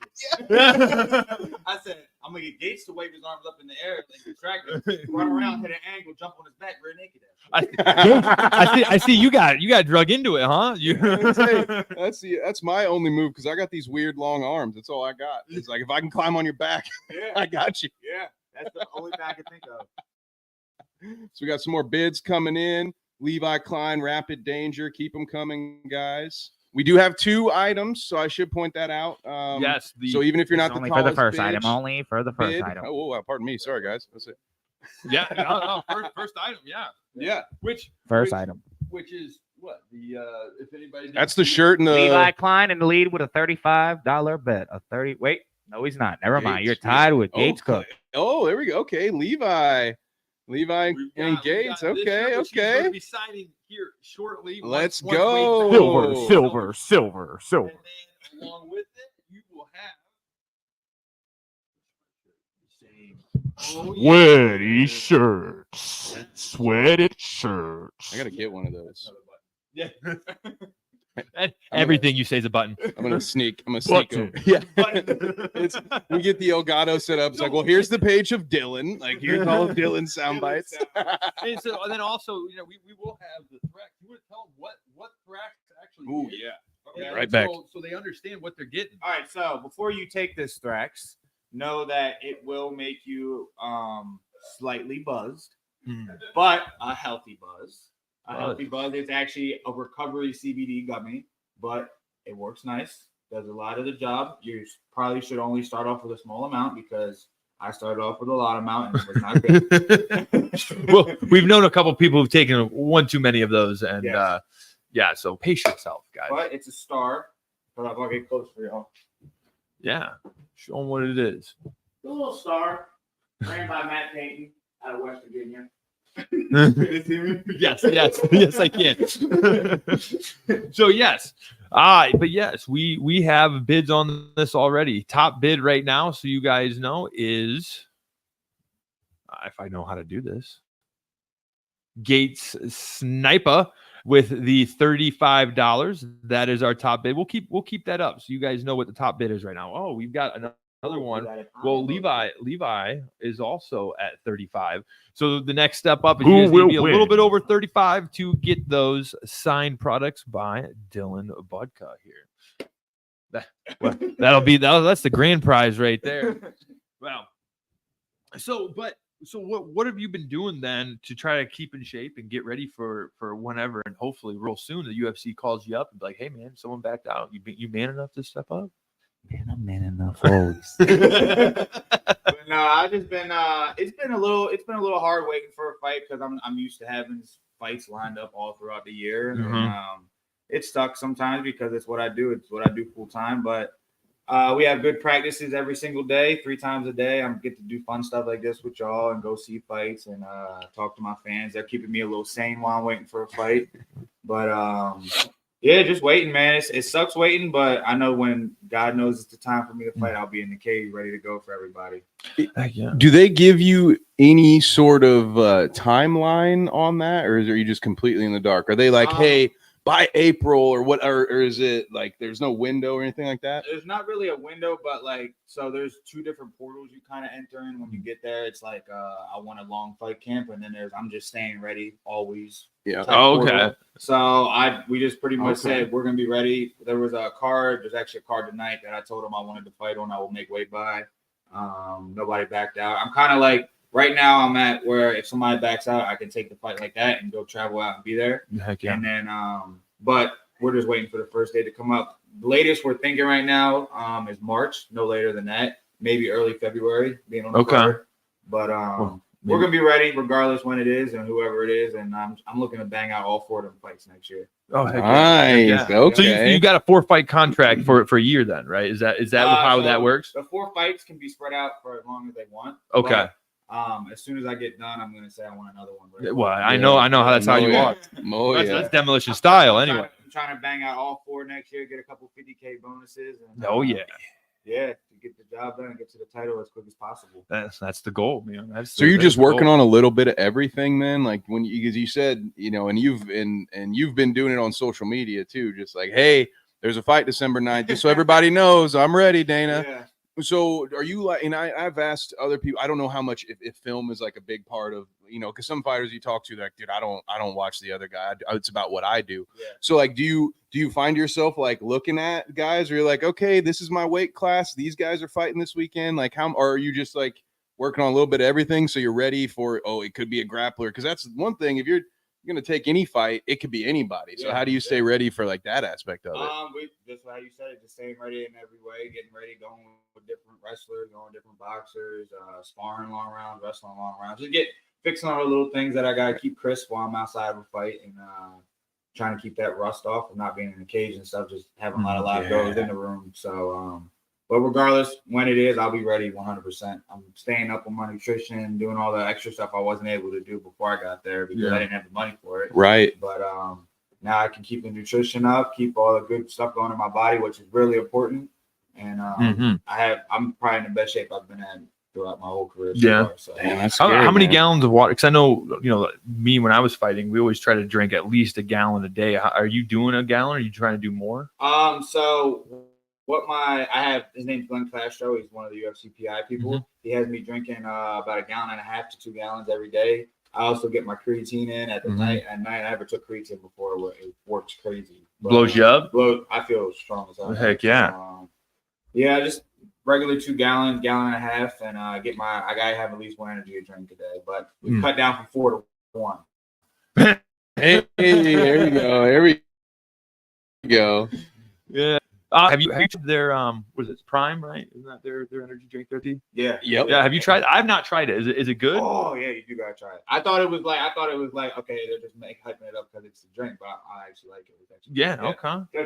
I said, I'm going to get Gates to wave his arms up in the air and distract him, run around, hit an angle, jump on his back, rear naked. I see. You got drug into it, huh? That's my only move because I got these weird long arms. That's all I got. It's like if I can climb on your back, Yeah, I got you. yeah. That's the only thing I can think of. So we got some more bids coming in. Levi Klein, Rapid Danger. Keep them coming, guys. We do have 2 items, so I should point that out. Yes. So even if you're not Only the for the tallest first bitch, item. Only for the first bid. item. Oh, pardon me. Sorry, guys. That's it. Yeah. First item. Yeah. Yeah. First item. Which is what the if anybody. That's the shirt and the. Levi Klein in the lead with a $35 bet. Wait. No, he's not. Never mind. You're tied with Gates Cook. Oh, there we go. Okay, Levi and Gates. Okay. Be signing here shortly. Let's once go. Wade- Silver. And then along with it, you will have. Sweaty shirts. Sweated shirts. I gotta get one of those. Yeah. Everything you say is a button. I'm gonna sneak over. Yeah. We get the Elgato set up. It's like, well, here's the page of Dylan. Like, here's all of Dylan's sound bites. And then also, we will have the Thrax. You want to tell them what Thrax actually Ooh, is? yeah. Okay. Right back. So they understand what they're getting. All right, so before you take this Thrax, know that it will make you slightly buzzed, but a healthy buzz. A healthy buzz. It's actually a recovery CBD gummy, but it works nice. Does a lot of the job. You probably should only start off with a small amount because I started off with a lot amount and it was not good. Well, we've known a couple people who've taken one too many of those, and Yes. yeah. So pace yourself, guys. But it's a star. But I'll get close for y'all. Yeah, show them what it is. The little star, ran by Matt Payton out of West Virginia. Yes, I can. So yes, but yes, we have bids on this already. Top bid right now, so you guys know, is if I know how to do this, Gates Sniper with the $35. That is our top bid. We'll keep that up so you guys know what the top bid is right now. Oh, we've got another one. Well, Levi is also at 35. So the next step up is you guys need to be a little bit over 35 to get those signed products by Dylan Budka here. That's the grand prize right there. Wow. So what have you been doing then to try to keep in shape and get ready for whenever, and hopefully real soon the UFC calls you up and be like, hey man, someone backed out. You man enough to step up? Man, I'm man enough always. But no, I've just been it's been a little hard waiting for a fight because I'm used to having fights lined up all throughout the year. Mhm. And, it sucks sometimes because it's what I do. It's what I do full time. But we have good practices every single day, 3 times a day. I get to do fun stuff like this with y'all and go see fights and talk to my fans. They're keeping me a little sane while I'm waiting for a fight. But yeah, just waiting, man. It sucks waiting, but I know when God knows it's the time for me to fight, I'll be in the cage ready to go for everybody. Yeah. Do they give you any sort of timeline on that, or are you just completely in the dark? Are they like, hey, by April or what, or is it like there's no window or anything like that? There's not really a window, but like, so there's 2 different portals you kind of enter in when you get there. It's like, I want a long fight camp, and then there's I'm just staying ready always. Yeah. Oh, okay. Portal. So we just pretty much said we're gonna be ready. There was a card. There's actually a card tonight that I told him I wanted to fight on. I will make weight by. Nobody backed out. I'm kind of like right now. I'm at where if somebody backs out, I can take the fight like that and go travel out and be there. Heck yeah. And then, but we're just waiting for the first day to come up. The latest we're thinking right now is March, no later than that. Maybe early February, being on the card. But we're gonna be ready regardless when it is and whoever it is. And I'm looking to bang out all 4 of them fights next year. Oh, heck Nice. yeah. Okay. So you got a 4-fight contract for a year then, right? Is that how So that works? The 4 fights can be spread out for as long as they want. Okay. But, as soon as I get done, I'm gonna say I want another one. Right? Well, I know how that's how you are. Oh, yeah. That's demolition style, anyway. I'm trying to bang out all 4 next year, get a couple 50K bonuses. And, Oh yeah. Yeah, to get the job done and get to the title as quick as possible. That's the goal, man. So you're just working on a little bit of everything then, like when because you said, and you've been doing it on social media too, just like, hey, there's a fight December 9th, just so everybody knows I'm ready, Dana. Yeah. So are you like, and I've asked other people, I don't know how much if film is like a big part of, because some fighters you talk to, they're like, dude, I don't watch the other guy. It's about what I do. Yeah. So like, do you find yourself like looking at guys or you're like, okay, this is my weight class. These guys are fighting this weekend. Like or are you just like working on a little bit of everything so you're ready for, it could be a grappler? Because that's one thing. If you're going to take any fight, it could be anybody. So how do you stay ready for like that aspect of it? We just how you said it, just staying ready in every way, getting ready, going with different wrestlers, going with different boxers, sparring long rounds, wrestling long rounds. Just fixing all the little things that I gotta keep crisp while I'm outside of a fight and trying to keep that rust off of not being in the cage and stuff, just having a lot of live goes in the room. So but regardless when it is, I'll be ready 100%. I'm staying up on my nutrition, doing all the extra stuff I wasn't able to do before I got there because I didn't have the money for it. Right. But now I can keep the nutrition up, keep all the good stuff going in my body, which is really important. And I'm probably in the best shape I've been in throughout my whole career. Yeah. Far, so. Damn, that's How scary, many man. gallons of water? Because I know, me when I was fighting, we always try to drink at least a gallon a day. Are you doing a gallon? Or are you trying to do more? So what I have, his name's Glenn Castro. He's one of the UFC PI people. Mm-hmm. He has me drinking about 1.5 gallons to 2 gallons every day. I also get my creatine in at the night. At night, I never took creatine before. It works crazy. But, Blows you up? I feel strong as hell. Heck yeah. Yeah, just regular 2 gallons, 1.5 gallons, and I gotta have at least 1 energy drink a day. But we cut down from 4 to 1. Hey, there we go. There we go. Yeah. Have you tried their was it Prime, right? Isn't that their energy drink there, T? Yeah. Yep. Yeah, have you tried? I've not tried it. Is it good? Oh yeah, you do gotta try it. I thought it was like okay, they're just hyping it up because it's a drink, but I actually like it. It's actually Yeah, good.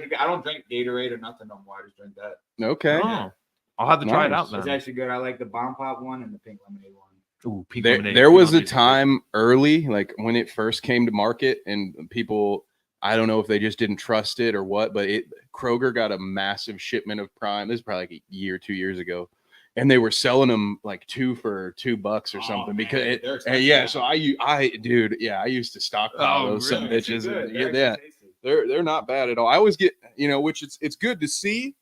okay. I don't drink Gatorade or nothing no more. I just drink that. Okay. Oh, I'll have to try it Nice. out then. It's actually good. I like the Bomb Pop one and the pink lemonade one. Ooh, pink There, lemonade. there Pink was a lemonade is good. time early, like when it first came to market, and people, I don't know if they just didn't trust it or what, but Kroger got a massive shipment of Prime. This is probably like a year, 2 years ago, and they were selling them like 2 for $2 or something because man, it. they're And expensive. yeah, so I used to stockpile those some Really? bitches. Good. And, They're yeah, actually tasty. they're not bad at all. I always get, which it's good to see.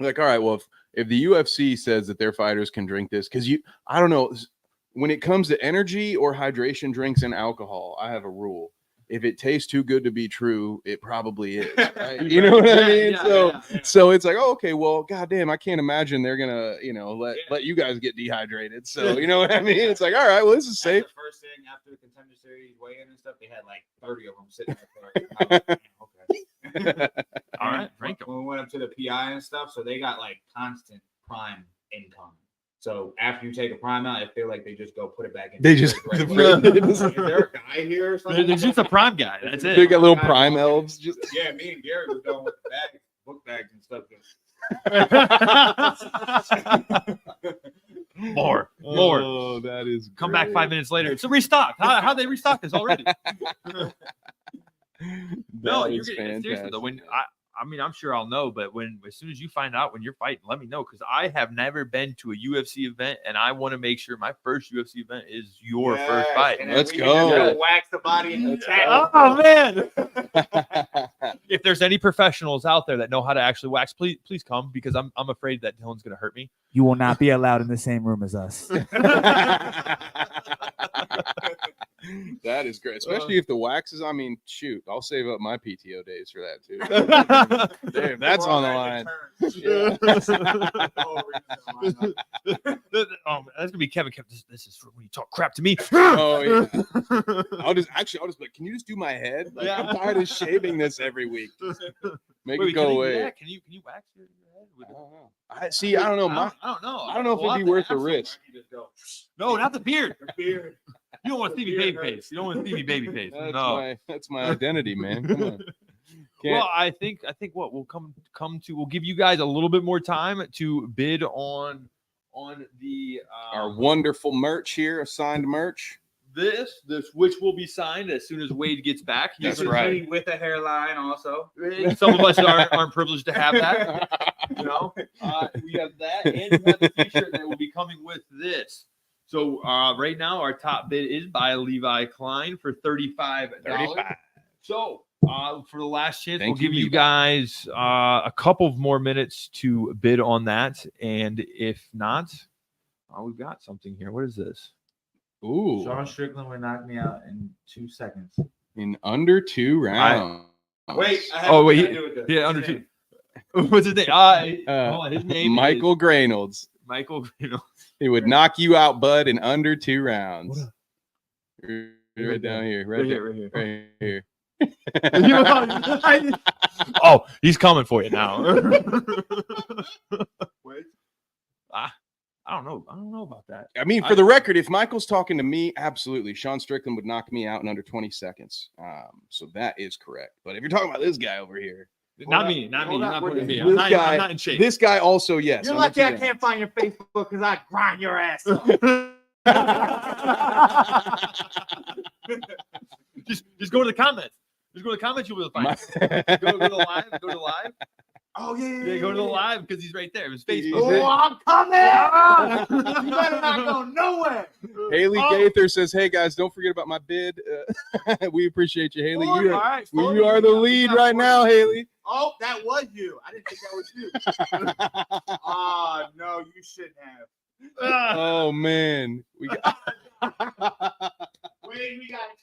Like, all right, well, if the UFC says that their fighters can drink this, because I don't know, when it comes to energy or hydration drinks and alcohol, I have a rule. If it tastes too good to be true, it probably is. Right? You know what I mean? So it's like, oh, okay, well, goddamn, I can't imagine they're gonna, let you guys get dehydrated. So you know what I mean? It's like, all right, well, this is safe. The first thing after the Contender Series weigh-in and stuff, they had like 30 of them sitting there. Okay. All right, Franco. When we went up to the PI and stuff, so they got like constant Prime income. So after you take a Prime out, I feel like they just go put it back in. They just- Right the away. fridge. Is there a guy here or something? There's just a Prime guy. That's They it. got little Prime elves. Just Yeah, me and Gary was going with the bags, book bags and stuff. More. Oh, that is. Come back great. 5 minutes later. It's a restock. How they restock this already? No, That you're is getting seriously though. When fantastic. I mean, I'm sure I'll know, but as soon as you find out when you're fighting, let me know because I have never been to a UFC event, and I want to make sure my first UFC event is your first fight. And then Let's we go. can just wax the body and Oh man! If there's any professionals out there that know how to actually wax, please come because I'm afraid that Dylan's gonna hurt me. You will not be allowed in the same room as us. That is great, especially if the wax is. I mean, shoot, I'll save up my PTO days for that too. Damn, that's on the line. Oh, that's gonna be Kevin. This is for when you talk crap to me. Oh yeah. I'll just be like, can you just do my head? Like, Yeah. I'm tired of shaving this every week. Just make Wait, it go can you do away. that? Can you wax your head? I don't know. I don't know. I don't know. I don't know if it'd be worth the risk. No, not the beard. Beard. You don't want to see me baby face. You don't want to see me baby face. No. That's my identity, man. Come on. Well, I think what we'll come to. We'll give you guys a little bit more time to bid on the Our wonderful merch here, assigned merch. this which will be signed as soon as Wade gets back. That's He's- right. With a hairline, also. Some of us aren't privileged to have that. We have that, and we have the T-shirt that will be coming with this. So right now, our top bid is by Levi Klein for $35. So for the last chance, Thank we'll give you, you Levi. guys a couple of more minutes to bid on that, and if not, we've got something here. What is this? Ooh, Sean Strickland would knock me out in 2 seconds. in under 2 rounds. Wait. Oh, wait, yeah, under two. What's his name? Hold on, his name Michael is Graynolds. Michael. He would knock you out, bud, in under 2 rounds. Right down here. Right here. Right here. Oh, he's coming for you now. Wait. I don't know about that. I mean, for the record, if Michael's talking to me, absolutely. Sean Strickland would knock me out in under 20 seconds. So that is correct. But if you're talking about this guy over here, Not me. Not putting me. This I'm guy- not in shape. this guy also, yes. You're under lucky I 2 rounds. can't find your Facebook because I grind your ass up. just go to the comments. Just go to the comments. You'll be able to find it. Go to the live. Go to the live. Oh, yeah. Yeah, go to the live because he's right there. His Facebook. Oh, I'm coming! You better not go nowhere. Haley Gaither says, "Hey guys, don't forget about my bid. We appreciate you, Haley. Oh, You all are, right, you are the lead right now, Haley." Oh, that was you. I didn't think that was you. Oh, no, you shouldn't have. Oh man, Wait, we got a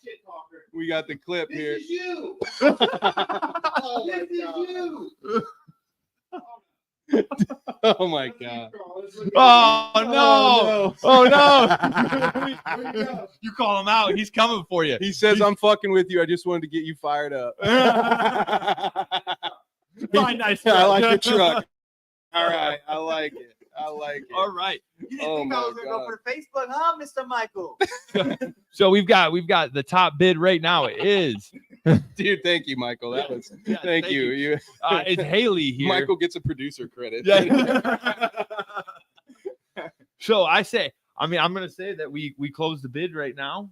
shit talker. we got the clip This here. is you. Oh, This is you. Oh my god. Oh no! Oh no! You call him out. He's coming for you. He says, "I'm fucking with you. I just wanted to get you fired up." Fine, nice. I like the truck. All right, I like it. All right. You didn't Oh think I my was gonna go God. for Facebook, huh, Mr. Michael? So we've got the top bid right now. It is. Dude, thank you, Michael. That was Yeah, thank you. You It's Haley here. Michael gets a producer credit. Yeah. So I'm gonna say that we close the bid right now.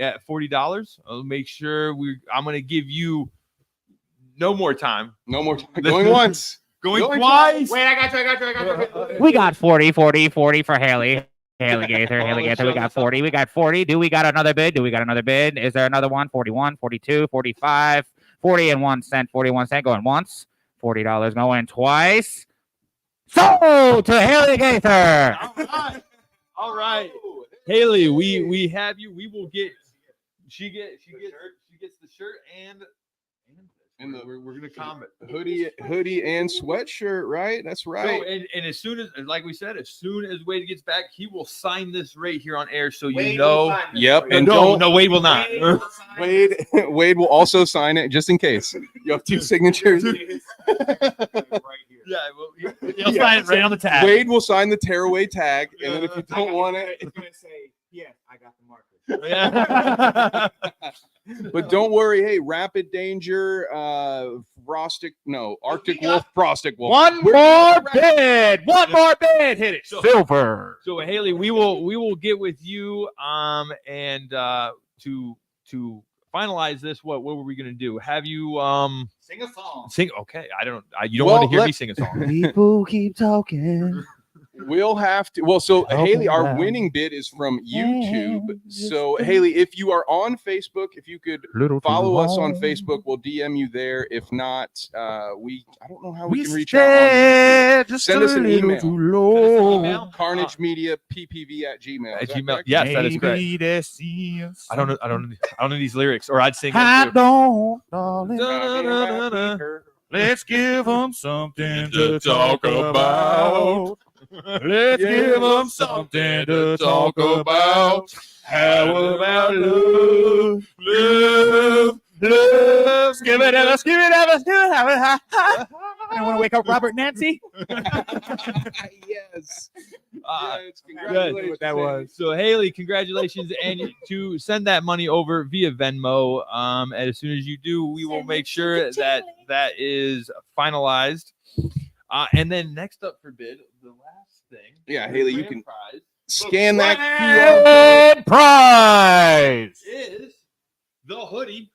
At $40. I'll make sure I'm gonna give you no more time. No more time. Going once. Going twice. Wait, I got you. We got 40 for Haley. Haley Gaither. We got 40. We got 40. Do we got another bid? Is there another one? 41, 42, 45, 40 and 1 cent. 41 cent going once. $40 going twice. Sold to Haley Gaither. All right. Haley, we have you. We will get. She gets the shirt and we're gonna comment hoodie and sweatshirt, right? That's right. So, and as soon as, like we said, as soon as Wade gets back, he will sign this right here on air, so you Wade know. will sign this Yep, for you. and No, Wade will not. Wade will also sign it just in case. You have two signatures. Right here. Yeah, well, he'll sign it right on the tag. Wade will sign the tearaway tag, and then if you don't want it, It's gonna say, yeah, I got the marker. Yeah. but don't worry. Hey, Rapid Danger, Arctic Wolf, Frostic Wolf. One more bid. Hit it. Silver. So Haley, we will get with you and to finalize this. What were we gonna do? Have you Sing a song. sing? Okay, you don't Well, want to hear me sing a song. People keep talking. We'll have to. Well, so Help Haley, him our out. winning bid is from YouTube. Hey, So Haley, if you are on Facebook, if you could Little too follow us on long. Facebook, we'll DM you there. If not, I don't know how we We can reach out. stayed just Send a us an little email. too Send us an long. email. Carnage Media PPV at Gmail. At Is that Gmail. correct? Yes, that is correct. Maybe they see us. I don't know these lyrics, or I'd sing I it. don't, darling. Da-da-da-da-da. Let's give them something to talk about. Let's give them something to talk about. How about love? Love. Give it up. Give it up. I want to wake up Robert Nancy. Yes. Good. Congratulations. That was. So Haley, congratulations, and to send that money over via Venmo. And as soon as you do, we will make sure that is finalized. And then next up for bid, the last thing. Yeah, Haley, you grand can prize scan that QR Grand prize. is the hoodie,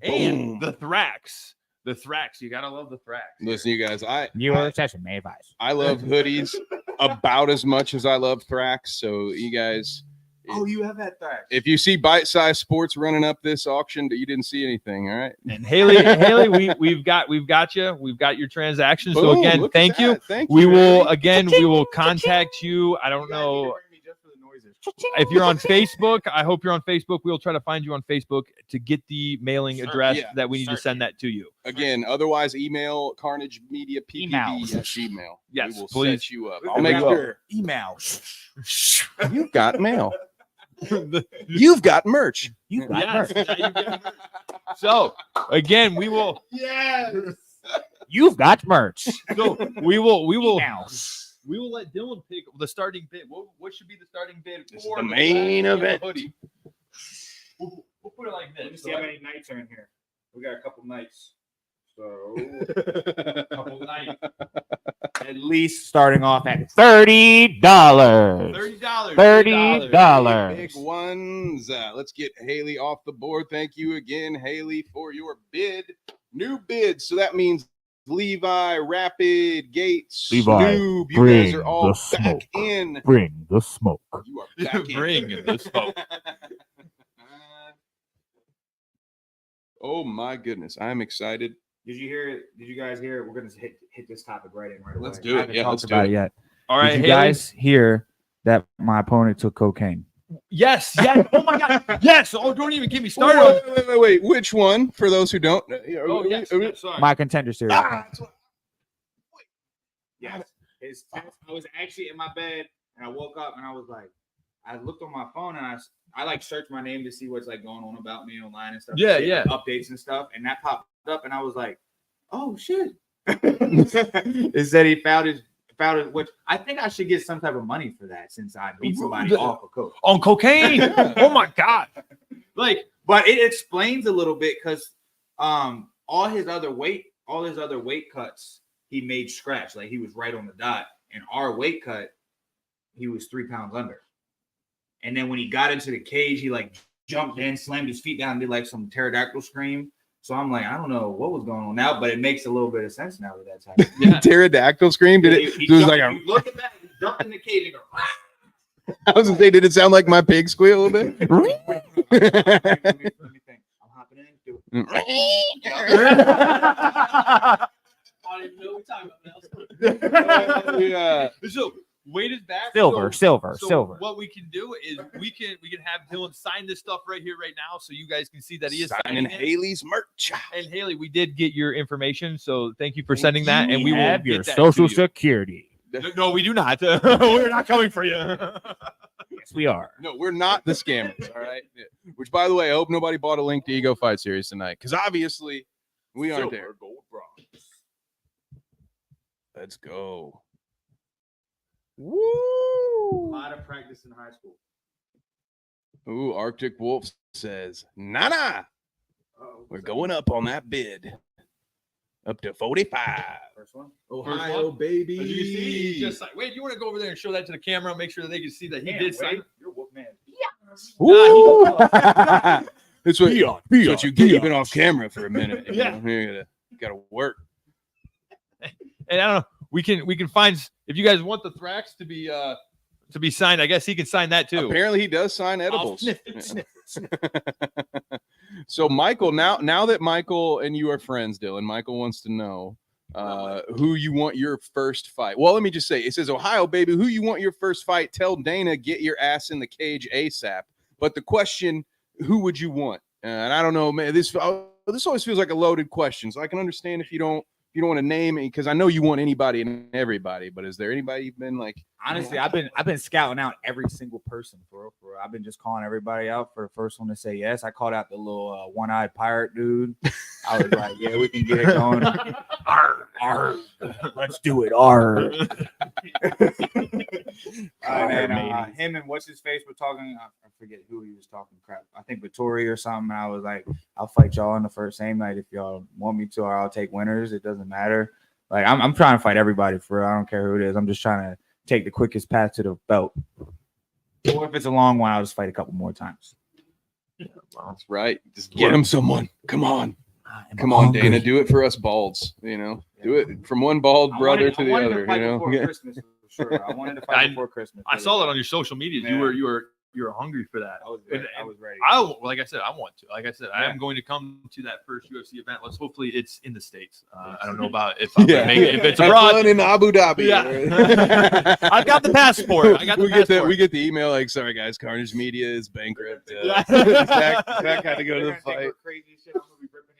and the Thrax. The Thrax, you gotta love the Thrax. Listen, you guys, Viewer session made advice. I love hoodies about as much as I love Thrax. So you guys, Oh, you have that thrax. if you see Bite Size Sports running up this auction, you didn't see anything. All right. And Haley, we've got you. We've got your transaction. So Boom, again, look at thank you. that. Thank We you, will Haley. contact you. I don't know Bring me just for the noises. if you're on Facebook. I hope you're on Facebook. We'll try to find you on Facebook to get the mailing address yeah, that we need to send that to you. Again, otherwise, email Carnage Media PPV Emails. at Gmail. Yes, we will please. set you up. There I'll make we sure Email. you've got mail. You've got merch. You got Yes. merch. Yeah, you get it. So again, we will. Yes. You've got merch. So we will Emails. We will let Dylan pick the starting bid. What should be the starting bid This is for the main Black event. hoodie? We'll put it like Let me this. see how many nights are in here. We got a couple nights. So Couple nights. At least starting off at $30. $30. $30. Big ones. Let's get Haley off the board. Thank you again, Haley, for your bid. New bid. So that means Levi, Rapid, Gates, Levi, Noob. You bring guys are all the back smoke. in. Bring the smoke. You are back in. Bring the smoke. Oh my goodness. I'm excited. did you hear it? Did you guys hear it? We're gonna hit this topic right in right away. Let's do it. haven't Yeah, talked let's do about it. it yet. All right, Did you Haley. guys hear that my opponent took cocaine? Yes. Oh my God. Yes. Oh, don't even get me Wait, started. wait. Which one? For those who don't. Oh, yes. Sorry. My contender series. Yes. His test, I was actually in my bed and I woke up and I was like, I looked on my phone and I like searched my name to see what's like going on about me online and stuff. Yeah, see, yeah. like, updates and stuff. And that popped up and I was like, oh shit. It said he found it, which I think I should get some type of money for that since I beat somebody off of coke. On cocaine. Oh my God. Like, but it explains a little bit because all his other weight cuts he made scratch, like he was right on the dot. And our weight cut, he was 3 pounds under. And then when he got into the cage, he like jumped in, slammed his feet down, and did like some pterodactyl scream. So I'm like, I don't know what was going on now, but it makes a little bit of sense now that that's happening. Yeah. Pterodactyl scream? Did it? He It was jumped, like a. you look at that, he jumped in the cage and go. I was gonna say, did it sound like my pig squeal a little bit? Let me think. I'm hopping in. Do it. I don't even know what we're talking about now. Yeah. so weight is back. Silver, So silver. what we can do is we can have Dylan sign this stuff right here, right now, so you guys can see that he is Signing signing it. Haley's merch. And Haley, we did get your information, so thank you for sending that, and we will have get your that social to you. security. No, we do not. We're not coming for you. Yes, we are. No, we're not the scammers. All right. Yeah. Which, by the way, I hope nobody bought a link to Ego Fight Series tonight, because obviously we aren't there. Gold, bronze. Let's go. A Woo! lot of practice in high school. Ooh, Arctic Wolf says, "Nana, we're going up on that bid, up to 45." First one. Ohio, baby. As you can see, he's just like, wait, you want to go over there and show that to the camera, make sure that they can see that he did sign. You're a wolf man. Ooh. That's what you get. You've been off camera for a minute. Yeah. You gotta work. And I don't know. We can find, if you guys want the Thrax to be signed, I guess he can sign that too. Apparently, he does sign edibles. Sniff it. So, Michael, now that Michael and you are friends, Dylan, Michael wants to know who you want your first fight. Well, let me just say, it says, Ohio, baby, who you want your first fight? Tell Dana, get your ass in the cage ASAP. But the question, who would you want? And I don't know, man, this always feels like a loaded question. So I can understand if you don't want to name it, because I know you want anybody and everybody, but is there anybody you've been like? Honestly, I've been scouting out every single person for real. I've been just calling everybody out for the first one to say yes. I called out the little one-eyed pirate dude. I was like, yeah, we can get it going. Arr, arr. Let's do it. Arr. And him and what's his face were talking. I forget who he was talking crap. I think Vittori or something. I was like, I'll fight y'all in the first same night if y'all want me to, or I'll take winners. It doesn't matter. Like I'm trying to fight everybody for real. I don't care who it is. I'm just trying to take the quickest path to the belt. Or if it's a long one, I'll just fight a couple more times. That's right. Just get him someone. Come on. Come on, Dana. Do it for us balds. Do it from one bald brother to the other. Christmas, for sure. I wanted to fight before Christmas. I saw that on your social media. Man. You were hungry for that. I was ready. Like I said, I want to. Like I said, I am going to come to that first UFC event. Hopefully it's in the States. I don't know about if I'm gonna make it. If it's abroad, in Abu Dhabi. Yeah. I've got the passport. We get the email like, sorry guys, Carnage Media is bankrupt. Zach had to go to the fight. Crazy shit. I'm gonna be ripping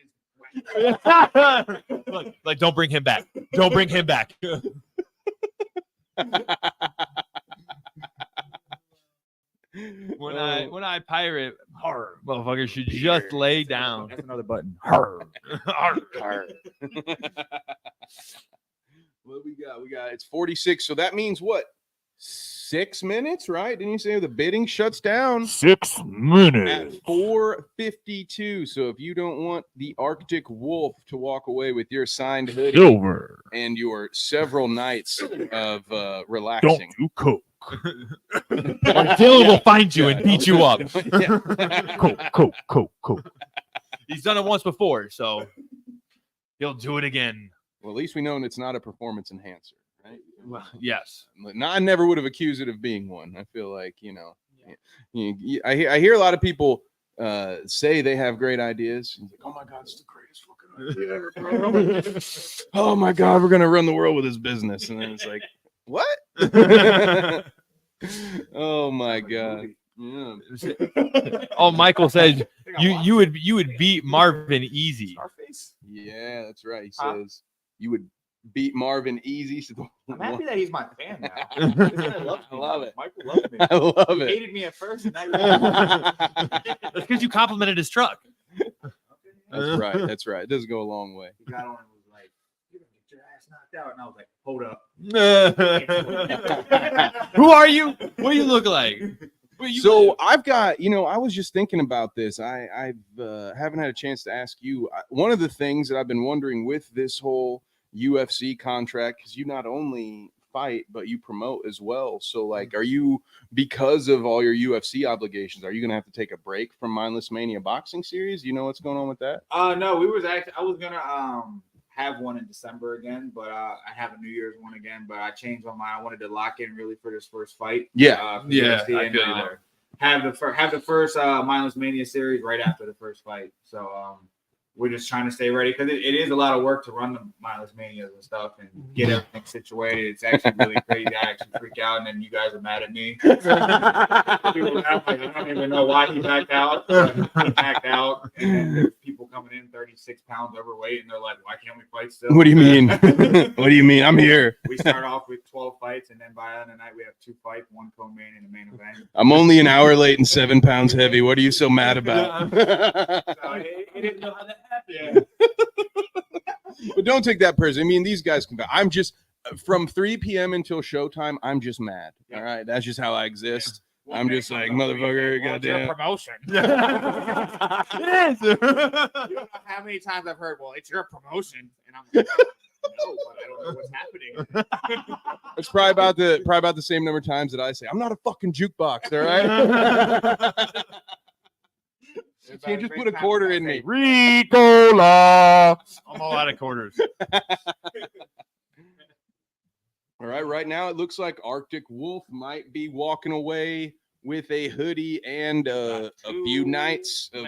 his. like, don't bring him back. Don't bring him back. When I pirate, motherfuckers should just lay down. That's another button. What we got? It's 46. So that means what? 6 minutes, right? Didn't you say the bidding shuts down 6 minutes at 4:52? So if you don't want the Arctic Wolf to walk away with your signed hoodie Silver. and your several nights of relaxing, Don't do coke. Dylan will find you and beat you up. Coke. He's done it once before, so he'll do it again. well, at least we know it's not a performance enhancer, right? Well, yes. No, I never would have accused it of being one. I feel like, I hear a lot of people say they have great ideas. Like, oh my God, it's the greatest fucking idea ever, bro. Oh my God, we're gonna run the world with this business, and then it's like, what? Oh my God. Yeah. Oh, Michael said you would beat Marvin easy. Yeah, that's right. He says you would beat Marvin easy. So I'm happy that he's my fan now. I love it. Michael loved me. I love He it. hated me at first, and now That's because you complimented his truck. That's right. That's right. It does go a long way. he got on and was like, knocked out, and I was like, hold up. Who are you? What do you look like? Where you So live? I've got, I was just thinking about this. I haven't had a chance to ask you. One of the things that I've been wondering with this whole UFC contract, because you not only fight but you promote as well. So like, are you, because of all your UFC obligations, are you gonna have to take a break from Mindless Mania boxing series? You know what's going on with that? No, I was gonna have one in December again, but I have a New Year's one again. But I changed my mind. I wanted to lock in really for this first fight. Yeah, for yeah, UFC, I and, feel you there. Have the first Mindless Mania series right after the first fight. So we're just trying to stay ready because it is a lot of work to run the Mindless Manias and stuff and get everything situated. It's actually really crazy. I actually freak out, and then you guys are mad at me. People laugh, like, I don't even know why he backed out. But he backed out, and then there's people coming in 36 pounds overweight, and they're like, "Why can't we fight still?" What do you mean? What do you mean? I'm here. We start off with 12 fights, and then by the end of the night, we have 2 fights, 1 co-main and a main event. I'm only an hour late and 7 pounds heavy. What are you so mad about? So he didn't know how that happened. But don't take that person. I mean, these guys can. I'm just from 3 p.m. until showtime. I'm just mad. All right, that's just how I exist. Well, I'm just like, motherfucker, Well, it's your goddamn. promotion. It is. You don't know how many times I've heard, "Well, it's your promotion," and I'm like, "No, but I don't know what's happening." It's probably about the same number of times that I say, I'm not a fucking jukebox. All right. You can't just put a quarter in me. Ricola. I'm all out of quarters. All right. Right now, it looks like Arctic Wolf might be walking away with a hoodie and a few nights of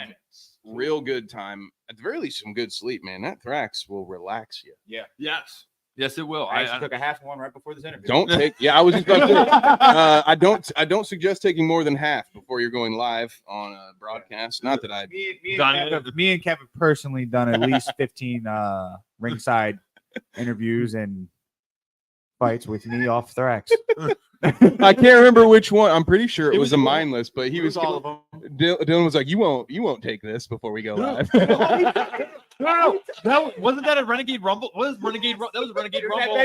real good time. At the very least, some good sleep, man. That Thrax will relax you. Yes. Yes, it will. I actually took a half one right before this interview. Don't take. Yeah, I was just about to say. I don't suggest taking more than half before you're going live on a broadcast. Not that I. Me and Kevin personally done at least 15 ringside interviews and fights with me off Thrax. I can't remember which one. I'm pretty sure it was a mindless, but he was all of them. Dylan was like, "You won't take this before we go live." No. Wasn't that a Renegade Rumble? What is Renegade? That was a Renegade Rumble.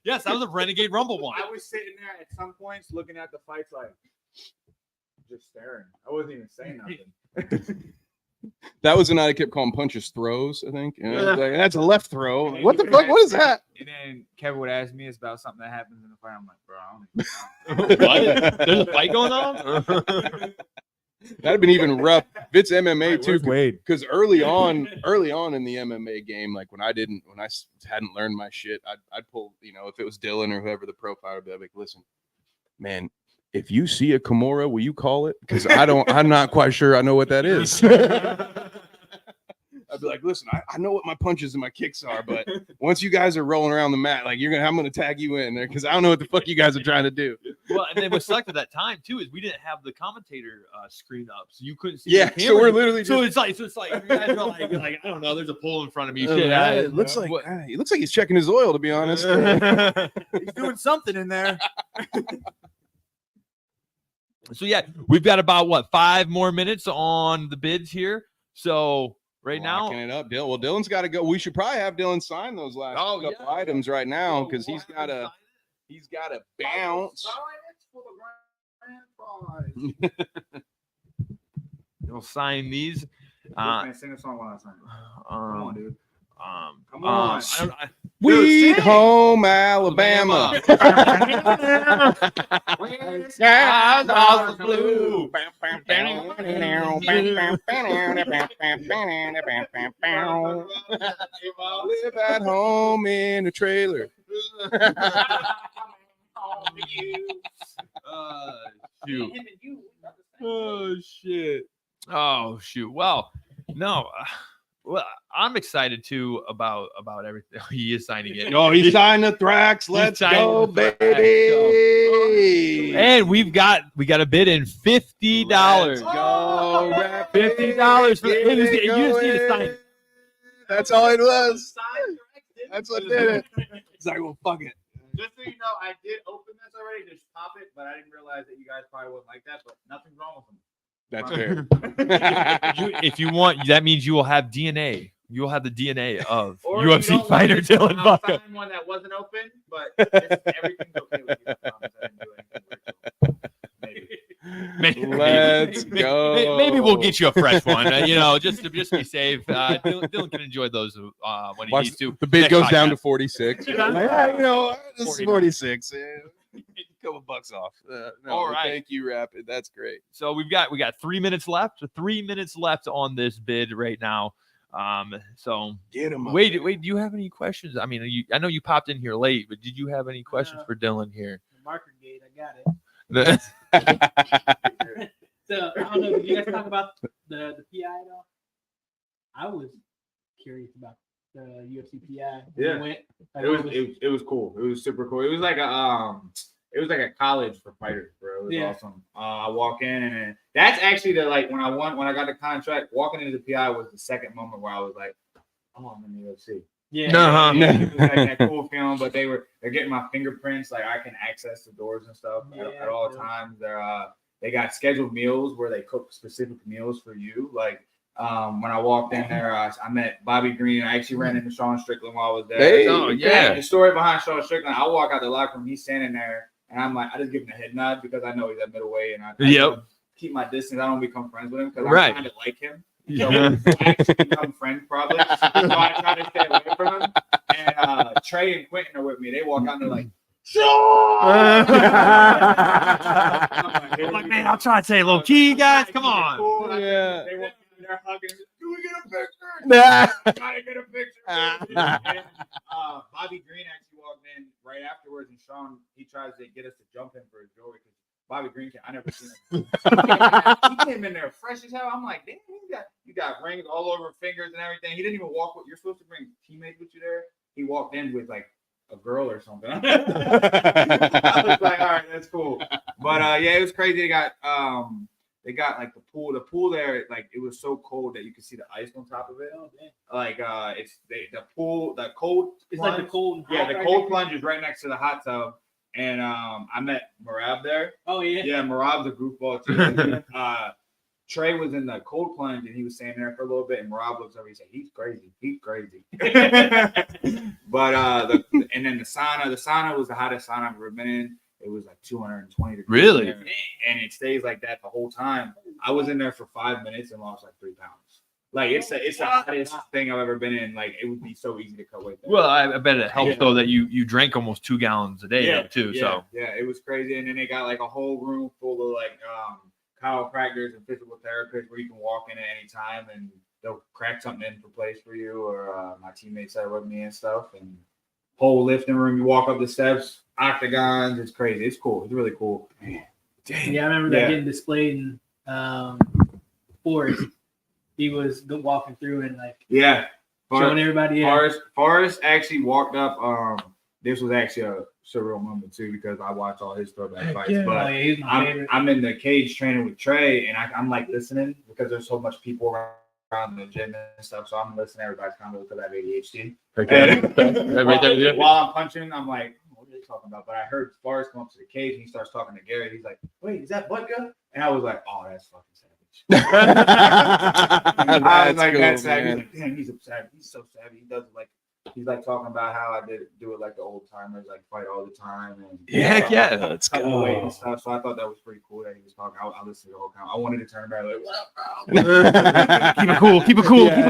Yes, that was a Renegade Rumble one. I was sitting there at some points looking at the fights like just staring. I wasn't even saying nothing. That was the night I kept calling punches throws. I think. And I was like, that's a left throw. What the fuck? What is that? And then Kevin would ask me about something that happens in the fight. I'm like, bro, I don't even What? There's a fight going on? That'd have been even rough. If it's MMA too, Wade? because early on in the MMA game, like when I hadn't learned my shit, I'd pull, if it was Dylan or whoever the profile would be, I'd be like, listen, man, if you see a Kimura, will you call it? Because I'm not quite sure I know what that is. I'd be like, listen, I know what my punches and my kicks are, but once you guys are rolling around the mat, like I'm gonna tag you in there because I don't know what the fuck you guys are trying to do. Well, and then what sucked at that time too is we didn't have the commentator screen up, so you couldn't see. Yeah, the so camera. we're literally So it's like you guys are like I don't know. There's a pole in front of me. Shit, it looks like he's checking his oil, to be honest. He's doing something in there. So yeah, we've got about 5 more minutes on the bids here. So right now, locking it up, Dylan. Well, Dylan's got to go. We should probably have Dylan sign those last couple items right now because he's got to bounce. we'll sign these. Sing a song while I sign it. Come on, dude. Come on. Sweet home Alabama. Skies are blue. Live at home in a trailer. Shoot. Oh shit. Oh shoot. Well, no. Well, I'm excited too about everything. He is signing it. Oh, he signed the Thrax. Let's go, baby. And we got a bid in $50. Let's go. $50 for you just need to sign. That's all it was. That's what did it. It's like, well, fuck it. Just so you know, I did open this already, just pop it, but I didn't realize that you guys probably wouldn't like that, but nothing's wrong with them. That's fair. If you want, that means you will have DNA you'll have the DNA of Or if you UFC don't fighter want to, Dylan I'll Budka. find one that wasn't open, but everything's okay with you. I promise I didn't do anything weird. Maybe. Let's go. Maybe we'll get you a fresh one. Just to be safe. Dylan can enjoy those when he Watch needs to. the bid Next goes down to podcast. 46. Yeah, this is 49. 46. Couple bucks off. All right. Thank you, Rapid. That's great. So we got 3 minutes left. 3 minutes left on this bid right now. So Get him. wait. Do you have any questions? I mean, I know you popped in here late, but did you have any questions for Dylan here? Marker gate, I got it. So I don't know. Did you guys talk about the PI at all? I was curious about the UFC PI. When Yeah. you went, like, It was cool. It was super cool. It was like a college for fighters, bro. It was Yeah. awesome. I walk in and that's actually when I got the contract, walking into the PI was the second moment where I was like, oh, I'm in the UFC. yeah. Uh-huh. It was like that cool feeling, but they're getting my fingerprints, like I can access the doors and stuff at all Yeah. times. They got scheduled meals where they cook specific meals for you. Like when I walked in there, I met Bobby Green. I actually ran into Sean Strickland while I was there. Hey. Oh, yeah. The story behind Sean Strickland, I walk out the locker room, he's standing there, and I'm like, I just give him a head nod because I know he's at middleweight, and I Yep. keep my distance. I don't become friends with him because Right. I kind of like him. Yeah. So I actually become friends probably. So I try to stay away from him. And Trey and Quentin are with me. They walk out and they're like, I'm like, man, I'll try to say low key, guys. Come on. Cool. Yeah. They walk out and they're hugging. Can we get a picture? Nah. Gotta get a picture. And, Bobby Green actually walked in right afterwards, and Sean, he tries to get us to jump him for his jewelry because Bobby Green, I never seen him. He came in there fresh as hell. I'm like, damn, you got rings all over fingers and everything. He didn't even walk with. You're supposed to bring teammates with you there. He walked in with like a girl or something. I was like, all right, that's cool. But yeah, it was crazy. They got like the pool. The pool there, like it was so cold that you could see the ice on top of it. Oh, dang. Like the pool, the cold. It's like the cold. Yeah, the right cold there. plunge is right next to the hot tub. And I met Marab there. Oh yeah. Yeah, Marab's a goofball too. Trey was in the cold plunge and he was staying there for a little bit. And Marab looks over. He said, "He's crazy. He's crazy." But and then the sauna was the hottest sauna I've ever been in. It was like 220 degrees. Really? in there, and it stays like that the whole time. I was in there for 5 minutes and lost like 3 pounds. Like it's the hottest thing I've ever been in. Like it would be so easy to cut weight there. Well, I bet it helps Yeah. though that you drank almost 2 gallons a day though, too. So yeah, it was crazy. And then they got like a whole room full of like chiropractors and physical therapists where you can walk in at any time and they'll crack something into place for you. Or my teammates that with me and stuff. And whole lifting room, you walk up the steps, octagons. It's crazy. It's cool. It's really cool. Yeah, I remember that getting displayed in Forest. He was walking through and like showing everybody. Yeah. Forrest actually walked up. This was actually a surreal moment too because I watched all his throwback fights. Yeah. But Oh, yeah, he's my favorite. I'm in the cage training with Trey, and I'm like listening because there's so much people around the gym and stuff. So I'm listening to everybody's comments because I have ADHD. right there with you. While I'm punching, I'm like, what are they talking about? But I heard Forrest come up to the cage and he starts talking to Gary. He's like, wait, is that Budka? And I was like, oh, that's fucking savage. I was like, cool, that's savage. man. He's like, damn, he's a savage. He's so savage. He does it like, he's like talking about how I do it like the old timers, like fight all the time. And Heck yeah. Let's cut the weight go. and stuff. So I thought that was pretty cool that he was talking. I listened to the whole time. I wanted to turn around like, what up, bro? Keep it cool. Keep it cool. Yeah, keep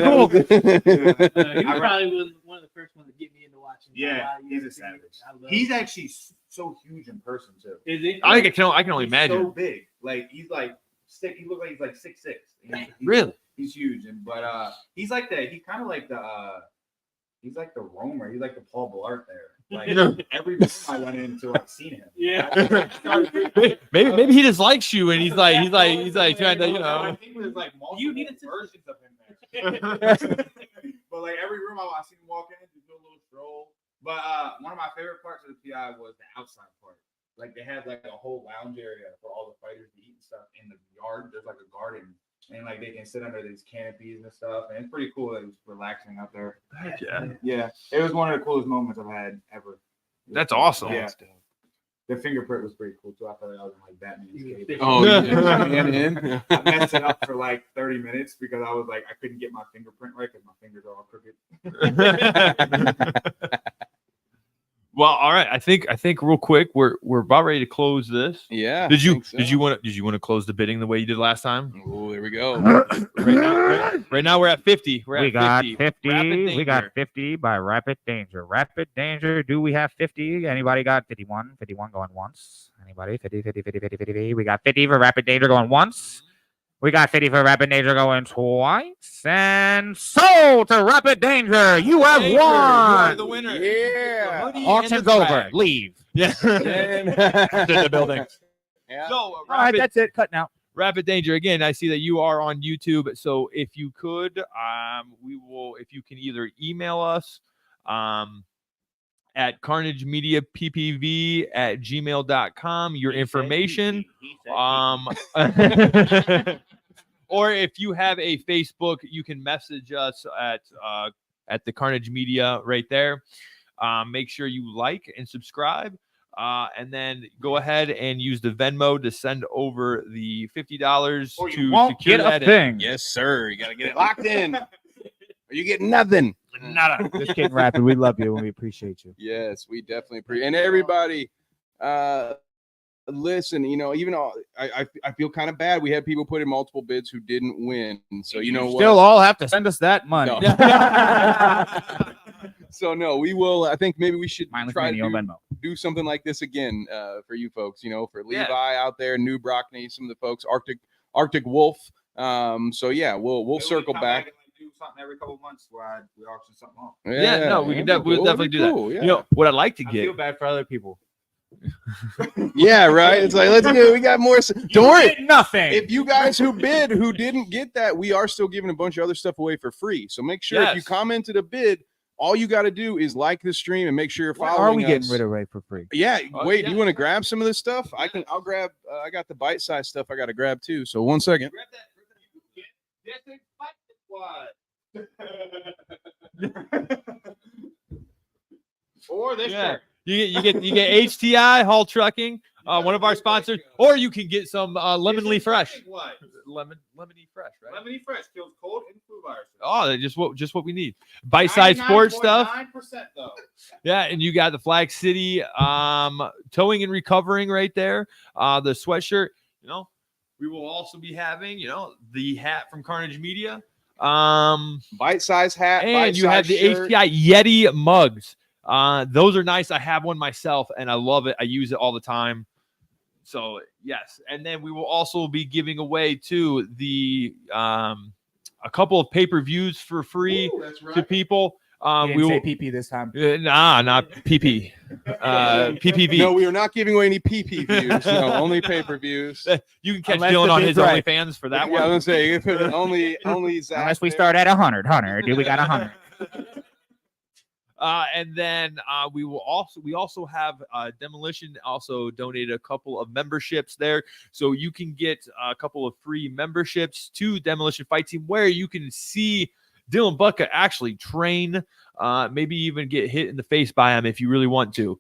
it cool. He I- probably was one of the first ones to get me into watching. Yeah, he's a UFC. savage. I love He's it. actually so huge in person too. Is he? I can only He's imagine. so big. Like he's like sick. He looks like he's like 6'6". Really? He's huge, but he's like the he's kind of like the he's like the roamer. He's like the Paul Blart there. Like every room I went into, I've seen him. Yeah. Maybe he just likes you and he's like trying to, I think there's like multiple You need to- versions of him there. But like every room I seen him walk in, just do a little stroll. But one of my favorite parts of the PI was the outside part. Like they had like a whole lounge area for all the fighters to eat and stuff in the yard. There's like a garden. And like they can sit under these canopies and stuff, and it's pretty cool. It was relaxing out there. Yeah. Yeah, it was one of the coolest moments I've had ever. That's awesome. Yeah. The fingerprint was pretty cool too. I thought I was in like Batman's cape. Oh, yeah. I messed it up for like 30 minutes because I was like I couldn't get my fingerprint right because my fingers are all crooked. Well, all right. I think real quick, we're about ready to close this. Yeah. Did you think so. did you want to close the bidding the way you did last time? Oh, there we go. Right now we're at 50. We're We at got 50. 50. Rapid We got Danger. 50 by Rapid Danger. Rapid Danger. Do we have 50? Anybody got 51? 51 going once. Anybody? 50, 50, 50, 50, 50, 50. We got 50 for Rapid Danger going once. We got 50 for Rapid Danger going twice. And sold to Rapid Danger. You have Danger, you are won. the winner. Yeah. The hoodie and Auction's the over. flag. Leave. Yeah. the building. Yeah. So, All right, that's it. Cutting out. Rapid Danger. Again, I see that you are on YouTube. So if you could, we will, if you can either email us at carnagemediappv@gmail.com, your information. Or if you have a Facebook, you can message us at the Carnage Media right there. Make sure you like and subscribe. And then go ahead and use the Venmo to send over the $50 Or you to won't secure get a that in. thing. Yes, sir. You got to get it locked in. Or you getting nothing. Nada. Just kidding, Rapid. We love you and we appreciate you. Yes, we definitely appreciate. And everybody, listen. You know, even though I feel kind of bad. We had people put in multiple bids who didn't win. So you know what? Still all have to send us that money. No. So no, we will. I think maybe we should Mindless try Radio to Venmo. do something like this again for you folks. You know, for Levi Yeah. out there, New Brockney, some of the folks, Arctic Wolf. So yeah, we'll Maybe we circle come back. and, like, do something every couple months where we auction something off. Yeah, no, we can we'll cool, definitely that'd do be cool, that. Yeah. You know what I'd like to I get. feel bad for other people. Yeah, right. It's like let's do. We got more. Don't worry. Nothing. If you guys who bid who didn't get that, we are still giving a bunch of other stuff away for free. So make sure if you Yes. commented a bid, all you got to do is like the stream and make sure you're What following. are we getting us. rid of right for free? Yeah. Oh, Wait. yeah. Do you want to grab some of this stuff? I'll grab. I got the bite-sized stuff. I got to grab too. So 1 second. Or this Yeah. shirt. You get HTI Haul Trucking, one of our sponsors, or you can get some Lemon Leaf Fresh. What? Lemony Fresh, right? Lemony Fresh kills cold and flu viruses. Oh, that's just what we need. Bite-sized sports stuff. 99.9% though. Yeah, and you got the Flag City towing and recovering right there. The sweatshirt, you know, we will also be having, you know, the hat from Carnage Media. Bite-sized hat. And you have the bite-sized shirt. HTI Yeti mugs. Those are nice. I have one myself and I love it. I use it all the time. So yes. And then we will also be giving away to the a couple of pay-per-views for free Ooh, that's to right. people. We We will say PP this time. nah, not PP. PPV. No, we are not giving away any PP views. No, only pay-per-views. You can catch Unless Dylan the on bid's his right. OnlyFans for that Yeah, I one. was gonna say only Zach. Unless we there. start at 100. Do we got 100? And then we also have Demolition also donated a couple of memberships there, so you can get a couple of free memberships to Demolition Fight Team, where you can see Dylan Budka actually train, maybe even get hit in the face by him if you really want to.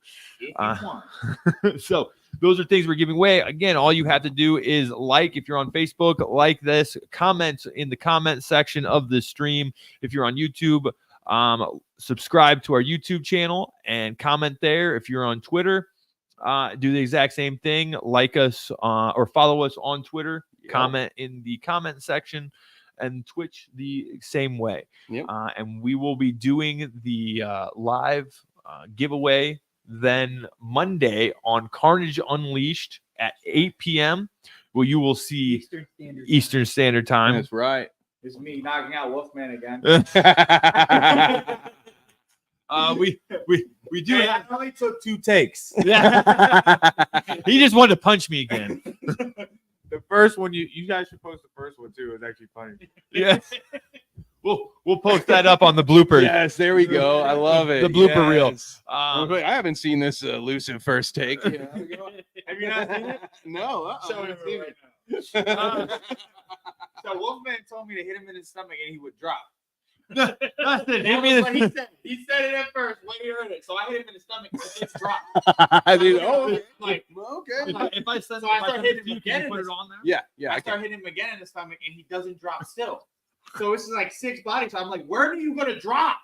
So those are things we're giving away. Again, all you have to do is if you're on Facebook, like this, comment in the comment section of the stream. If you're on YouTube, subscribe to our YouTube channel and comment there. If you're on Twitter, do the exact same thing. Like us or follow us on Twitter. Yep. Comment in the comment section, and Twitch the same way. Yep. And we will be doing the live giveaway then Monday on Carnage Unleashed at 8 p.m. Where you will see Eastern Standard Time. That's right. It's me knocking out Wolfman again. We do. Hey, I only took 2 takes. Yeah. He just wanted to punch me again. The first one, you guys should post the first one too. It was actually funny. Yeah. We'll post that up on the bloopers. Yes, there we go. I love it. The blooper reel. Yes. I haven't seen this elusive first take. Have you not seen it? No. Show it right now. So Wolfman told me to hit him in his stomach and he would drop. Dustin, hit That me was what the. he said it at first when he heard it. So I hit him in the stomach and it dropped. I did. Oh, Like, okay. If I send So I if start send hitting it to you, him can again you in put this- it on there? Yeah, I I start can. hitting him again in the stomach and he doesn't drop still. So this is like 6 bodies. So I'm like, where are you gonna drop?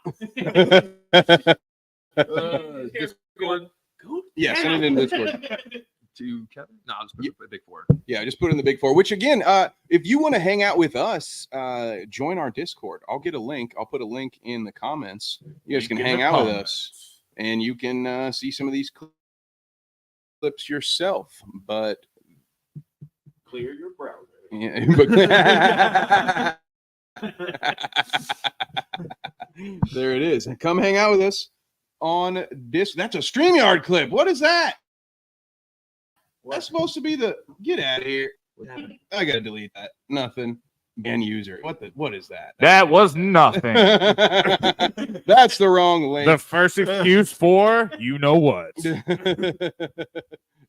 Discord Yeah, send it in Discord. to Kevin. No, I'll just put it in big four. Yeah, just put it in the big four. Which again, if you want to hang out with us, join our Discord. I'll get a link. I'll put a link in the comments. You guys can hang out with us, and you can see some of these clips yourself. But Clear your browser. yeah, there it is. Come hang out with us on this. That's a StreamYard clip. What is that? That's supposed to be the get out of here. I gotta delete that. Nothing. Ban user. What is that? That was nothing. That's the wrong link. The first excuse for you know what.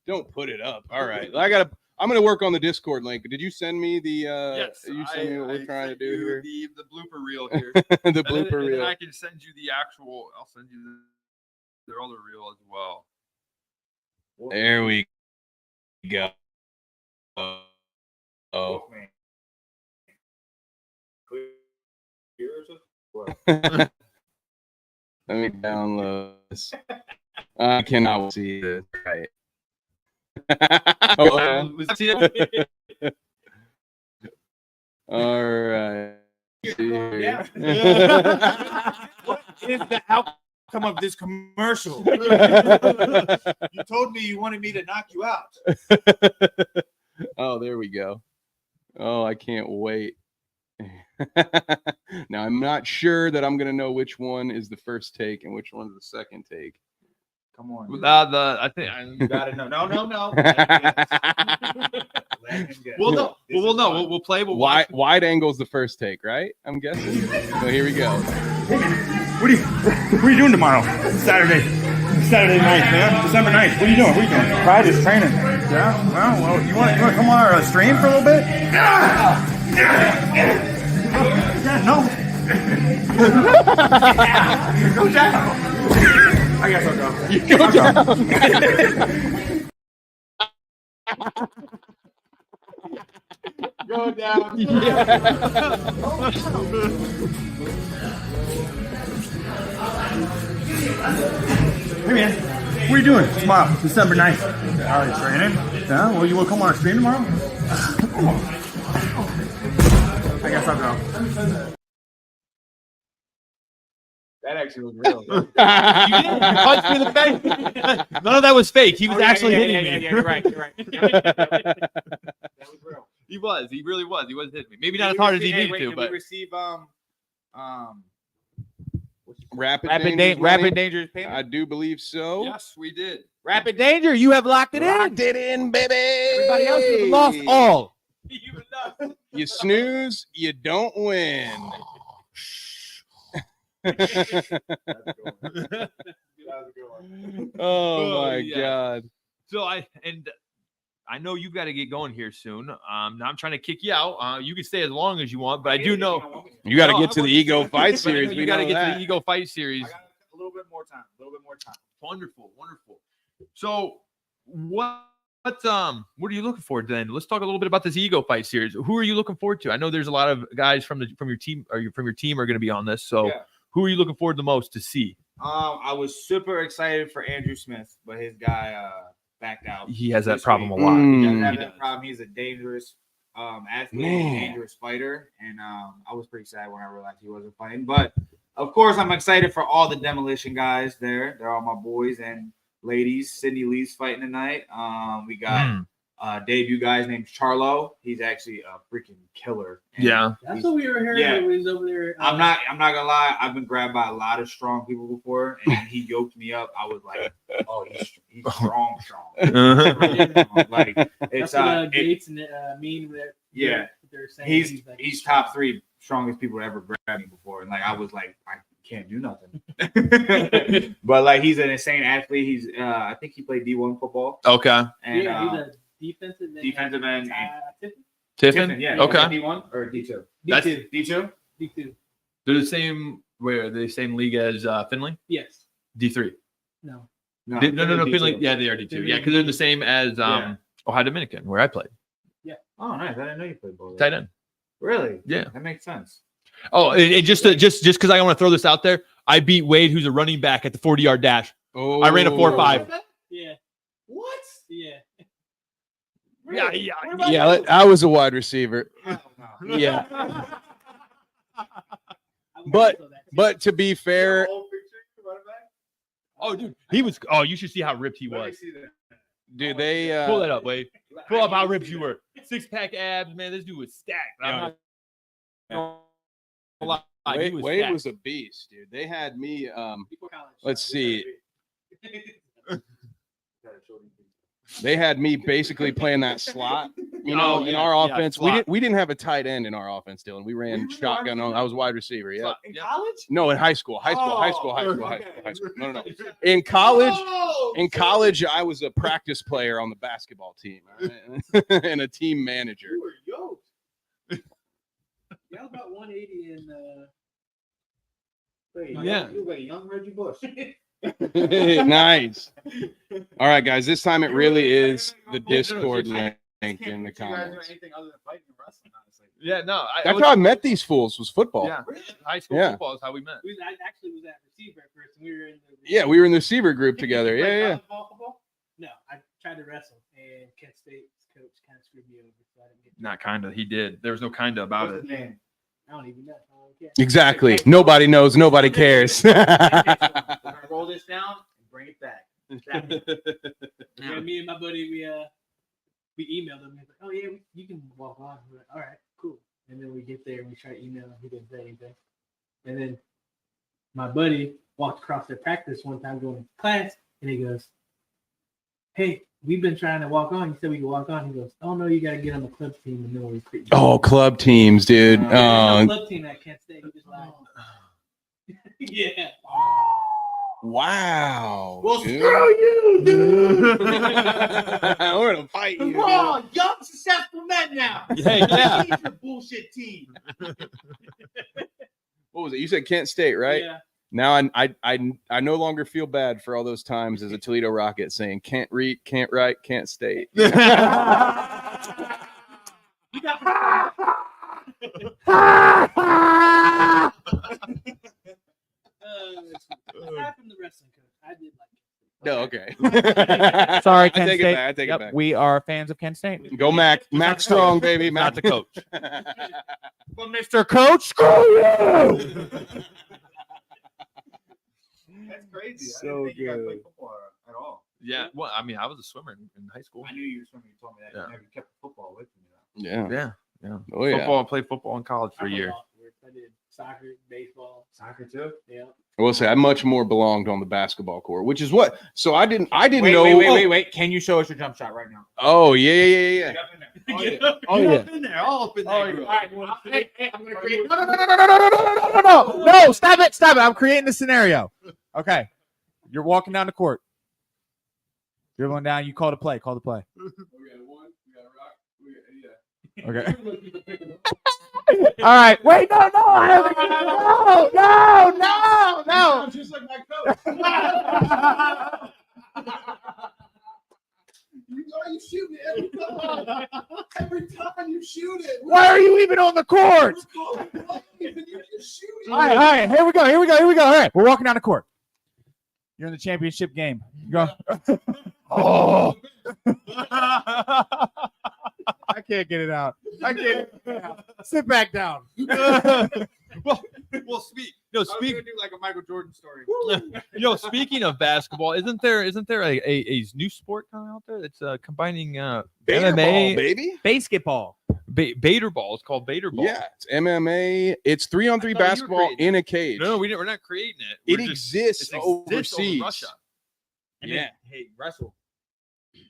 Don't put it up. All right. I'm gonna work on the Discord link. Did you send me the Yes, you send me what we're trying to do here? The blooper reel here. The blooper and then reel. I can send you the actual. I'll send you their other reel as well. There we go. Oh. Let me download this. I cannot see this. Right. Oh, all right. See here. What is the outcome of this commercial? You told me you wanted me to knock you out. Oh, there we go. Oh, I can't wait. Now, I'm not sure that I'm going to know which one is the first take and which one's the second take. Come on. I think You gotta know. No. we'll know. We'll play. We'll Wide, watch. wide angle's the first take, right? I'm guessing. So here we go. What are you doing tomorrow? Saturday night, man. December 9th. What are you doing? Practice training. Yeah. Well, you want to come on our stream for a little bit? Yeah. No. Go down. I guess I'll go. You go down. Go down. Hey man, what are you doing tomorrow, December 9th? Training. Yeah, well, you want to come on our stream tomorrow? I guess I'll go. That actually was real. You punched me in the face. None of that was fake. He was actually hitting me. You're right. That was real. He was. He really was. He was hitting me. Maybe not as hard as he needed to, Did but we receive Rapid Danger's payment. I do believe so. yes, we did. Rapid danger. You have locked it in. Locked it in, baby. Everybody else has lost all. You snooze, you don't win. Oh my yeah. God. So I know you've got to get going here soon. Now I'm trying to kick you out. You can stay as long as you want, but I do know You got to No, get I to the want- Ego Fight but I know Series. you We got to know get to that. the Ego Fight Series. I got a little bit more time. Wonderful. So what are you looking forward to then? Let's talk a little bit about this Ego Fight Series. Who are you looking forward to? I know there's a lot of guys from your team are going to be on this. So Yeah. who are you looking forward the most to see? I was super excited for Andrew Smith, but his guy backed out. He has that this problem a week. lot. He does Mm. have He that does. problem. He's a dangerous athlete, Man. and a dangerous fighter, and I was pretty sad when I realized he wasn't fighting. But of course, I'm excited for all the demolition guys there. They're all my boys and ladies. Sydney Lee's fighting tonight. We got debut guys named Charlo. He's actually a freaking killer. And Yeah. That's what we were hearing Yeah. when we was over there. I'm not gonna lie. I've been grabbed by a lot of strong people before, and he yoked me up. I was like, "Oh, he's strong." Like it's That's what Gates and Amin. yeah. They're saying He's like, top 3 strongest people to ever grab me before, and like I was like, I can't do nothing. But like he's an insane athlete. He's I think he played D1 football, Okay. and yeah, he's a defensive end. Tiffin? yeah, Okay. D1 or D2. That's- D2. D2. They're the same. Where are they? Same league as Finley? Yes. D3. No. No, Finley. Yeah, they are D2. Yeah, because they're the same as Ohio Dominican, where I played. Oh, nice. I didn't know you played ball. Tight end. Really? Yeah. That makes sense. Oh, and just because I want to throw this out there, I beat Wade, who's a running back, at the 40-yard dash. Oh, I ran a 4.5. Yeah. What? Yeah. Yeah, I was a wide receiver. Yeah. But to be fair, Oh, dude, he was. Oh, you should see how ripped he was. dude, they Pull that up, Wade. Pull up how ripped you were. 6-pack abs, man. This dude was stacked. I'm not gonna lie, he was Wade stacked. was a beast, dude. They had me. Before college. Let's see. They had me basically playing that slot. You know, Oh, in yeah, our yeah, offense, slot. we didn't have a tight end in our offense, Dylan. We ran shotgun on. I was wide receiver. Yeah. In college? No, in high school. High Okay. school. No. In college, I was a practice player on the basketball team and a team manager. You were yoked. Yeah, about 180 in. Wait, Yeah. You were like a young Reggie Bush. Nice. All right, guys. This time it really is the Discord link in the You guys do comments. anything other than fighting and wrestling, honestly. Yeah, no. That's how I met these fools. Was football. Yeah, high school Yeah. football is how we met. I actually was at receiver at first, and we were in the. Yeah, we were in the receiver group together. You played Yeah. football? No, I tried to wrestle, and Kent State's coach kind of screwed me over, so I didn't get. Not kinda. He did. There was no kinda about What's it. his name? I don't even know. I don't care. Exactly. Nobody knows. Nobody cares. We're gonna roll this down and bring it back. Yeah, me and my buddy, we emailed him. He's like, "Oh yeah, you can walk on." We're like, "All right, cool." And then we get there and we try to email him. He didn't say anything. And then my buddy walked across their practice one time going to class, and he goes, "Hey, we've been trying to walk on. You said we could walk on." He goes, "Oh no, you got to get on the club team and then we'll recruit you." Oh, club teams, dude. No club team at Kent State. He just lied. Yeah. Wow. Well, dude. screw you, dude. We're gonna fight you. We're all young, successful men now. Hey, yeah. He's your bullshit team. What was it? You said Kent State, right? Yeah. Now I no longer feel bad for all those times as a Toledo Rocket saying can't read, can't write, can't state. You got aside from the wrestling coach, I did like it. No, okay. Sorry, I Kent take State. it back. I take Yep, it back. we are fans of Kent State. Go Mac. Mac Strong, baby. Not the coach. Well, Mr. Coach, screw you! That's crazy. I So didn't think you guys good. played football at all. Yeah. Well, I mean, I was a swimmer in high school. I knew you were swimming. You told me that. Yeah. You never kept football with me. Yeah. Yeah. Yeah. Oh yeah. Football. I played football in college for I a played year. all sports. I did soccer, baseball. Soccer too. Yeah. I will say I much more belonged on the basketball court, which is what. So I didn't Wait, know. wait. Can you show us your jump shot right now? Oh yeah. Oh, yeah. Oh, Get yeah. up in there. All up in there. Oh, yeah. All right. Well, hey, I'm gonna create. No, stop it. I'm creating the scenario. Okay. You're walking down the court. Dribbling down, you call the play. Call the play. Okay. All right. Wait, no. No. Just like my coach. You shoot it every time. Every time you shoot it. Why are you even on the court? All right. Here we go. All right. We're walking down the court. You're in the championship game. You go. Oh. I can't get it out. Sit back down. Well, speak. No, I was speak. gonna do like a Michael Jordan story. Speaking of basketball, isn't there a new sport coming out there that's combining Bader MMA, ball, baby. Basketball. Bader ball? It's called Bader ball. Yeah, it's MMA. It's 3-on-3 I thought you were basketball creating in a cage. No, we're not creating it. It We're just- exists it exists overseas. over Russia. Yeah. Hey, wrestle.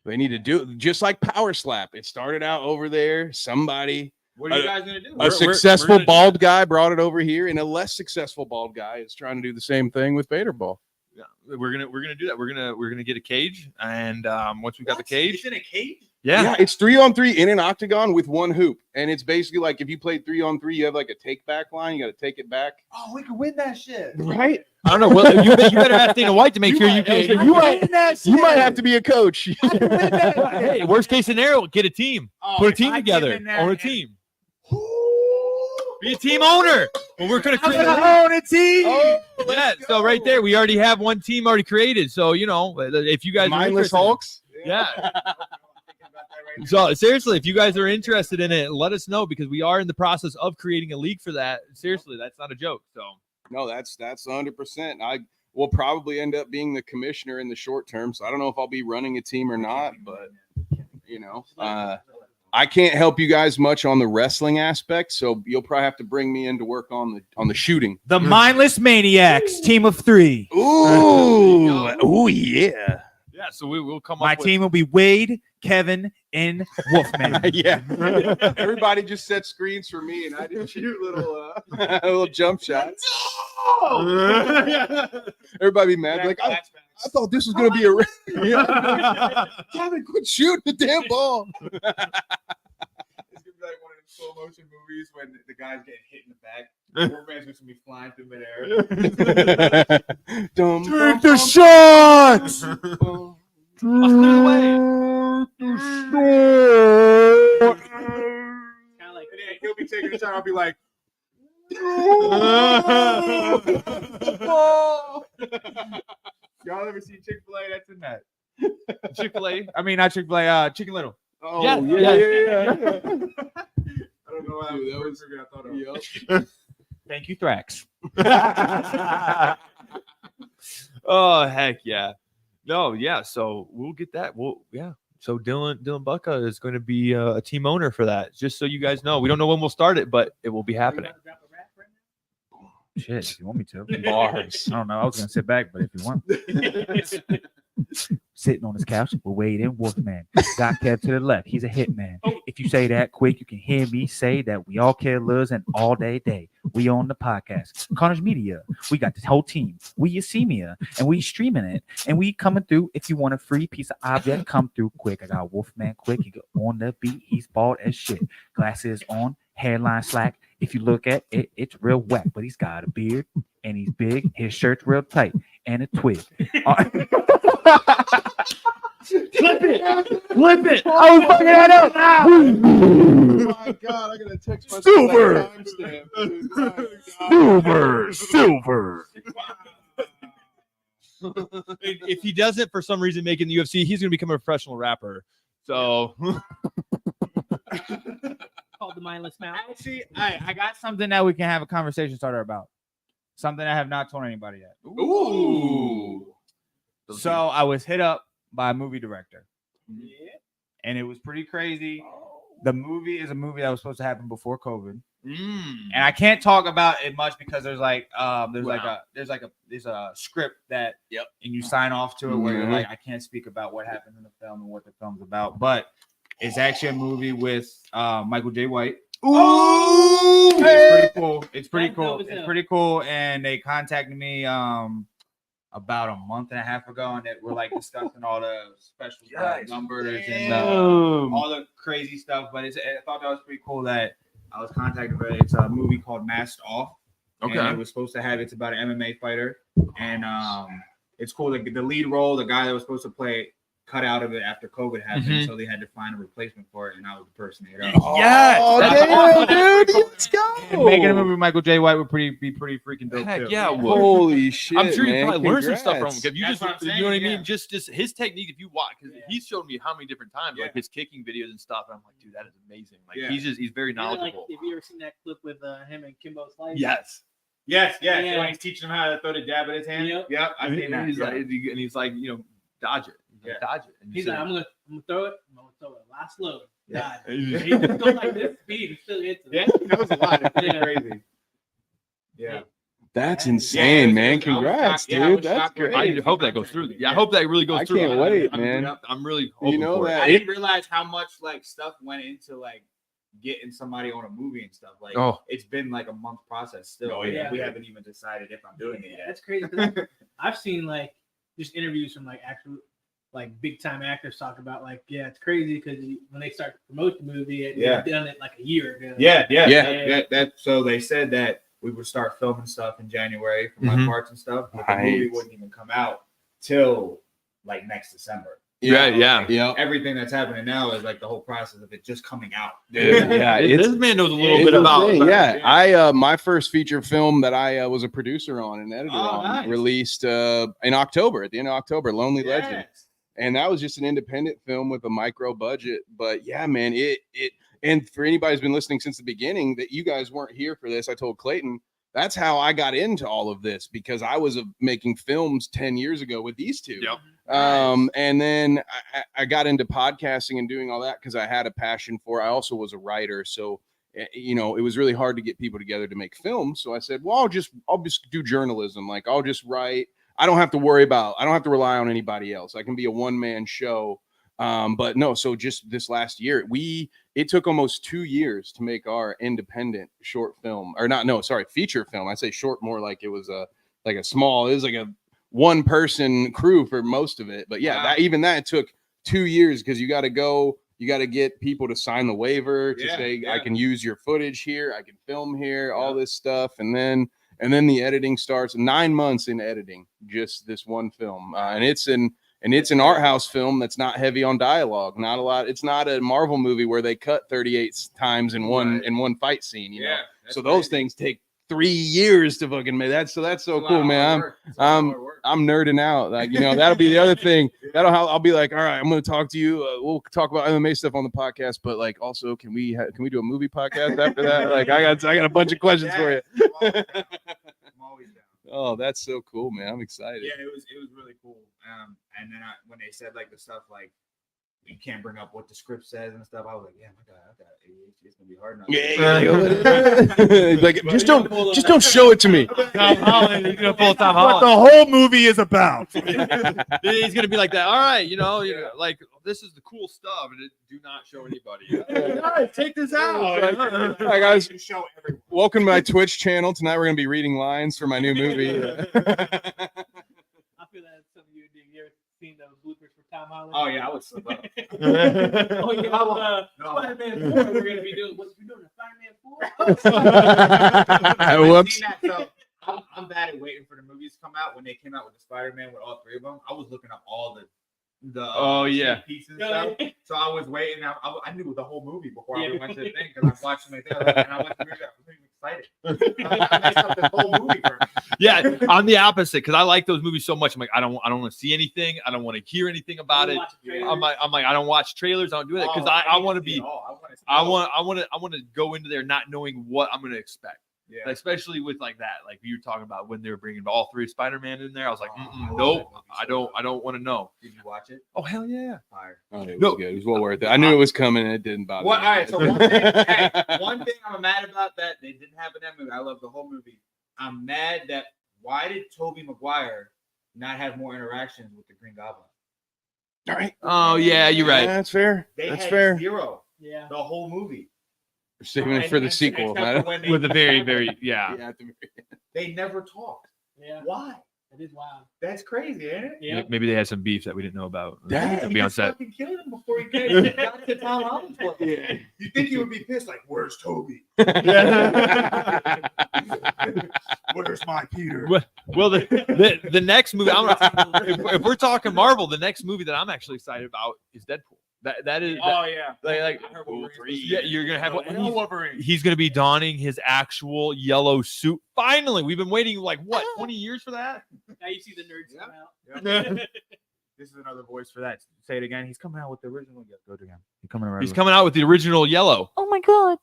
They need to do it just like Power Slap. It started out over there. Somebody, What are you guys gonna do? a successful bald guy brought it over here, and a less successful bald guy is trying to do the same thing with Bader ball. Yeah, we're gonna do that. We're gonna get a cage, and once we got the cage, It's in a cage. Yeah, it's 3-on-3 in an octagon with one hoop. And it's basically like if you play 3-on-3, you have like a take back line. You got to take it back. Oh, we could win that shit. Right? I don't know. Well, you better ask Dana White to make sure you can. You might have to be a coach. Hey, worst case scenario, get a team. Oh, Put a if team I get together. in there Own a and- team. Be a team owner. Well, we're gonna create own a team. yeah. So right there, we already have one team already created. So if you guys are Mindless interested- Hulks. yeah. So seriously, if you guys are interested in it, let us know because we are in the process of creating a league for that. Seriously, that's not a joke. So No, that's 100%. I will probably end up being the commissioner in the short term. So I don't know if I'll be running a team or not, but I can't help you guys much on the wrestling aspect. So you'll probably have to bring me in to work on the shooting. The Mindless Maniacs, team of 3. Ooh, yeah. yeah, so we will come My up with team will be Wade, Kevin, and Wolfman. Yeah. Everybody just set screens for me, and I just shoot little jump shots. Everybody be mad. Like, I thought this was going to be a Kevin, quit shooting the damn ball. It's gonna be like one of the slow motion movies when the guy's getting hit in the back. Wolfman's just gonna be flying through midair. Take the shots. Kind of like And then he'll be taking a shot. I'll be like, y'all ever seen Chick-fil-A? That's in that. Chick-fil-A. I mean, not Chick-fil-A, Chicken Little. Oh, Yeah. yeah. I don't know why Dude, that was I thought of. Thank you, Thrax. Oh heck yeah. No, yeah. So we'll get that. So Dylan Budka is going to be a team owner for that. Just so you guys know, we don't know when we'll start it, but it will be happening. Shit, if you want me to. Bars. I don't know. I was gonna sit back, but if you want. Sitting on his couch with Wade and Wolfman. Got Kev to the left. He's a hitman. If you say that quick, you can hear me say that we all care lives and all day. We on the podcast. Carnage Media. We got this whole team. We you see me, and we streaming it. And we coming through. If you want a free piece of object, come through quick. I got Wolfman quick. He go on the beat. He's bald as shit. Glasses on, hairline slack. If you look at it, it's real whack, but he's got a beard and he's big. His shirt's real tight and a twig. Flip it. I was fucking that up now. Oh my God, I gotta text my Silver. Silver. If he doesn't for some reason make it in the UFC, he's going to become a professional rapper. So called the Mindless Mouth. Actually, I got something that we can have a conversation starter about. Something I have not told anybody yet. Ooh. So I was hit up by a movie director. And it was pretty crazy. The movie is a movie that was supposed to happen before COVID. And I can't talk about it much because there's a script that and you sign off to it where you're like, I can't speak about what happens in the film and what the film's about. But it's actually a movie with Michael J. White. Ooh, It's pretty cool. It's pretty That's cool. dope as It's hell. pretty cool. And they contacted me about a month and a half ago, and we're like discussing all the special numbers and all the crazy stuff. But I thought that was pretty cool that I was contacted. But it's a movie called Masked Off. Okay. And it was supposed to have. It's about an MMA fighter, and it's cool. The lead role, the guy that was supposed to play, cut out of it after COVID happened, so they had to find a replacement for it, and I was the person they got. Oh, damn, dude. Let's go. And making a movie with Michael J. White would be pretty freaking dope heck too. yeah, it would. Holy shit. I'm sure you man. probably learned some stuff from him. Congrats. If you That's just, what I'm you know saying, what I yeah. mean? Just his technique. If you watch, because he's showed me how many different times, like his kicking videos and stuff. And I'm like, dude, that is amazing. Like he's very Like, knowledgeable. have you ever seen that clip with him and Kimbo Slice? Yes. Yes. Yeah. When he's teaching him how to throw the jab at his hand. Yep. I've seen that. And he's like, dodge it. Yeah. Dodge it. And He's you like, say- I'm gonna throw it. I'm gonna throw it last slow. Yeah. God. He just goes like this speed and still hits it. Yeah, that was a lot. It's pretty Yeah. crazy. Yeah. That's insane, man. I was Congrats, shocked. Yeah, I dude. was That's shocked when great. I hope that goes through. Yeah, I hope that really goes I through. can't wait, man. I'm really hoping know for it. that. I didn't realize how much like stuff went into like getting somebody on a movie and stuff. Like it's been like a month process still. Oh, yeah. We haven't even decided if I'm doing it yet. That's crazy. 'Cause I've seen like just interviews from like actual like big time actors talk about, like, yeah, it's crazy because when they start to promote the movie, Yeah. they've done it like a year ago. Yeah. So they said that we would start filming stuff in January for my parts and stuff, but the movie Nice. wouldn't even come out till like next December. Yeah. Everything that's happening now is like the whole process of it just coming out. Yeah, This man knows a little it's bit a about. thing, yeah. I my first feature film that I was a producer on and editor Oh, on nice. released in October, at the end of October, Lonely Legend. And that was just an independent film with a micro budget. But yeah, man, it and for anybody who's been listening since the beginning, that you guys weren't here for this, I told Clayton, that's how I got into all of this, because I was making films 10 years ago with these two. Yep. And then I got into podcasting and doing all that because I had a passion for it. I also was a writer. So, you know, it was really hard to get people together to make films. So I said, well, I'll just do journalism. Like, I'll just write. I don't have to rely on anybody else. I can be a one-man show. But no, so just this last year, it took almost 2 years to make our independent short film, feature film. I say short more like it was a one person crew for most of it. But yeah, that took 2 years, because you got to get people to sign the waiver to say, I can use your footage here, I can film here, all this stuff. And then the editing starts. 9 months in editing, just this one film. And it's an art house film that's not heavy on dialogue. Not a lot. It's not a Marvel movie where they cut 38 times in one fight scene, you know. So those things take 3 years to fucking make that. So that's so cool, man. I'm nerding out. Like, you know, that'll be the other thing. I'll be like, all right, I'm going to talk to you. We'll talk about MMA stuff on the podcast, but like, also, can we do a movie podcast after that? Like, I got a bunch of questions for you. I'm always down. Oh, that's so cool, man. I'm excited. Yeah, it was really cool. And then when they said like the stuff like you can't bring up what the script says and stuff, I was like, yeah, I got ADHD. It's gonna be hard enough. Like, just don't show it to me. Tom Holland, he's gonna pull Tom What Holland. the whole movie is about. He's gonna be like that. All right, you know, like this is the cool stuff, and do not show anybody. Guys, take this out. Hi guys, welcome to my Twitch channel. Tonight we're gonna be reading lines for my new movie. I feel that some of you do. You ever seen those bloopers for Tom Holland? Oh yeah, I would slip up. Oh yeah, Spider-Man 4. We're gonna be doing what you doing, Spider-Man 4. Whoops. So I'm bad at waiting for the movies to come out. When they came out with the Spider-Man with all three of them, I was looking up all the pieces and stuff. So I was waiting. I knew the whole movie before I went to the thing, because I was watching it there, and I went to the movie. I was even excited. I messed up the whole movie for me. Yeah, I'm the opposite, because I like those movies so much. I'm like, I don't want to see anything. I don't want to hear anything about it. I'm like, I don't watch trailers. I don't do that because I want to be. I want to go into there not knowing what I'm going to expect. Yeah. Especially with like that, like you were talking about when they were bringing all three Spider-Man in there. I was like, nope, I don't want to know. Did you watch it? Oh hell yeah! Fire. Oh, it was good. It was well worth it. I knew it was coming, and it didn't bother me. All right. So one thing I'm mad about that they didn't have in that movie. I love the whole movie. I'm mad that why did Tobey Maguire not have more interactions with the Green Goblin? All right. Oh yeah, you're right. Yeah, that's fair. They That's had fair. zero. Yeah. The whole movie. We're saving it for the sequel. Except for when With a very, very yeah. they never talked. Yeah. Why? That is wild. That's crazy, ain't it? Yeah. Maybe they had some beef that we didn't know about. Yeah, To He be on just set. fucking killed him before he got to Tom Holland's work. Yeah. You think he would be pissed? Like, where's Toby? Where's my Peter? Well, the next movie, if we're talking Marvel, the next movie that I'm actually excited about is Deadpool. That is. Oh yeah. Like yeah, you're gonna have Wolverine. he's gonna be donning his actual yellow suit. Finally, we've been waiting like what 20 years for that. Now you see the nerds come out. This is another voice for that. Say it again. He's coming out with the original. Yeah, go it again. He's coming out with the original yellow. Oh my god.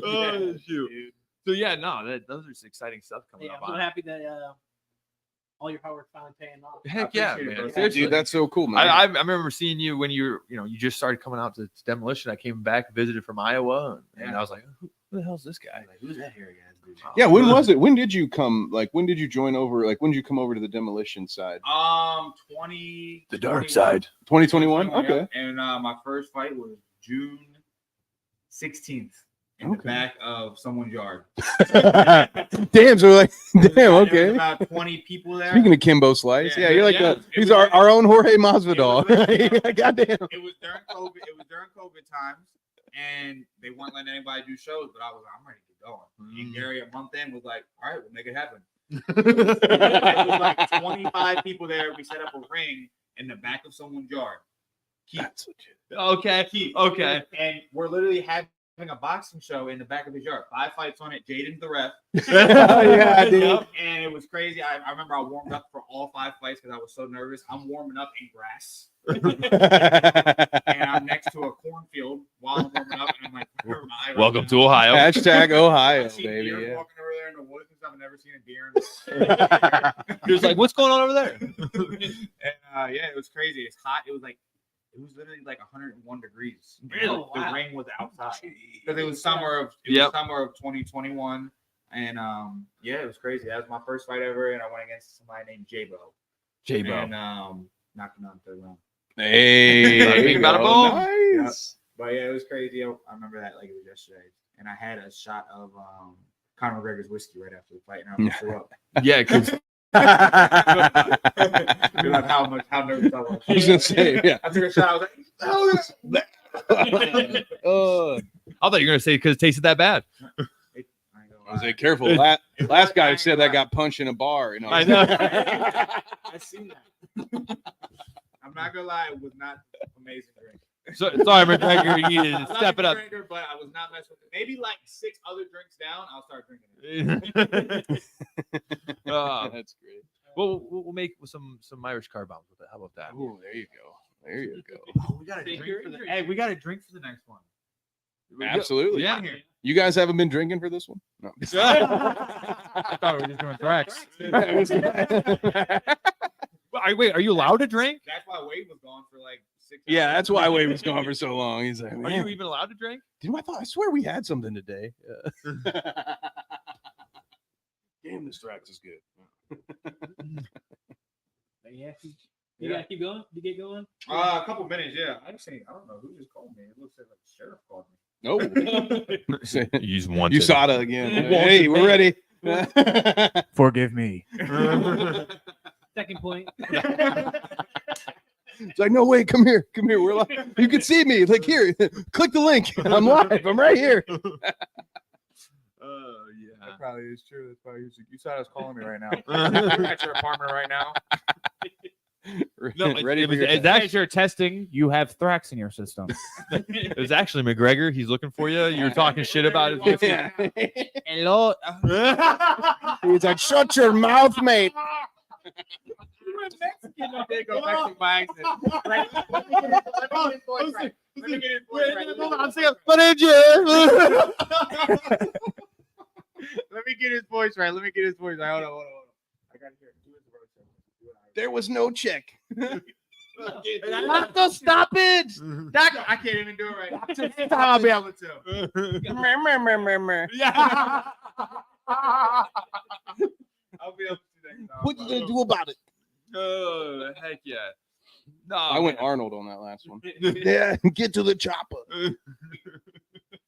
Oh shoot. So yeah, no, those are some exciting stuff coming Yeah, up. I'm so happy that all your hard work finally paying off. Heck yeah, appreciate it, man. bro. Seriously. Dude, that's so cool, man. I remember seeing you when you just started coming out to Demolition. I came back, visited from Iowa, and I was like, who the hell's this guy? Like, who's that hairy guy? Dude? Yeah, when was it? When did you come? Like, when did you join over? Like, when did you come over to the Demolition side? 20. The dark side. 2021. Okay. And my first fight was June 16th. in the back of someone's yard. Damn, so like, damn, There was okay. about 20 people there. Speaking of Kimbo Slice, yeah, you're like Yeah, he's our own Jorge Masvidal. Goddamn. It was during COVID. It was during COVID times, and they weren't letting anybody do shows. But I was like, I'm ready to get going. And Gary, a month in, was like, all right, we'll make it happen. It was like 25 people there. We set up a ring in the back of someone's yard. That's what Okay. Okay. And we're literally having a boxing show in the back of his yard. 5 fights on it. Jaden's the ref. yeah, dude. And it was crazy. I remember I warmed up for all 5 fights because I was so nervous. I'm warming up in grass. And I'm next to a cornfield while I'm warming up. And I'm like, where am I right Welcome now? to Ohio. Hashtag Ohio, I see baby. deer Yeah. walking over there in the woods and stuff. I've never seen a deer. In You're just like, what's going on over there? and yeah, it was crazy. It's hot. It was literally like 101 degrees. Really? The ring was outside because it was summer of 2021, and yeah, it was crazy. That was my first fight ever, and I went against somebody named J-Bo. And knocked him out in the 3rd round. Hey, Bada bing, bada boom. nice. But yeah, it was crazy. I remember that like it was yesterday, and I had a shot of Conor McGregor's whiskey right after the fight, and I almost threw up. Yeah, because Because how nervous I was. I was gonna say, yeah. I took a shot. I was like, I thought you were gonna say because it tasted that bad. I was like, careful. Last guy who said that got punched in a bar. You know. I know. I seen that. I'm not gonna lie, it was not amazing drink. So, sorry, McGregor, you needed I'm to not step a it up. drinker, but I was not messing with it. Maybe like 6 other drinks down, I'll start drinking it. That's great. Well, we'll make some Irish car bombs with it. How about that? Oh, there you go. There you go. Oh, we got a drink for the. Hey, we got a drink for the next one. Absolutely. Yeah. You guys haven't been drinking for this one? No. I thought we were just doing Threx. Wait, are you allowed to drink? That's why Wade was gone for like 6 hours. Yeah, that's why Wade was gone for so long. He's like, Are man, you even allowed to drink? dude, I swear we had something today. Damn, this Thrax is good. Yeah. You gotta keep going? You get going? A couple minutes, yeah. I don't know who just called me. It looks like the sheriff called me. Nope. Use one. USADA again. Hey, we're ready. Forgive me. Second point. It's like, no, wait, come here. We're live. You can see me. Like, here, click the link. I'm live. I'm right here. Yeah. That probably is true. That's probably you saw us calling me right now. You're at your apartment right now. No, ready for your it's test. As you're testing, you have Thrax in your system. It was actually McGregor. He's looking for you. You're talking shit about his whiskey. Yeah. Hello. He's like, shut your mouth, mate. They go Mexican by accident. Let me get his voice right. I'm saying, what did you? Let me get his voice right. Hold on. I gotta hear it. Do his voice. There was no check. To stop it. I can't even do it right. I'll be able to. I'll be able to do that. What you gonna do about it? Oh, heck yeah. No, I went Arnold on that last one. Yeah, get to the chopper.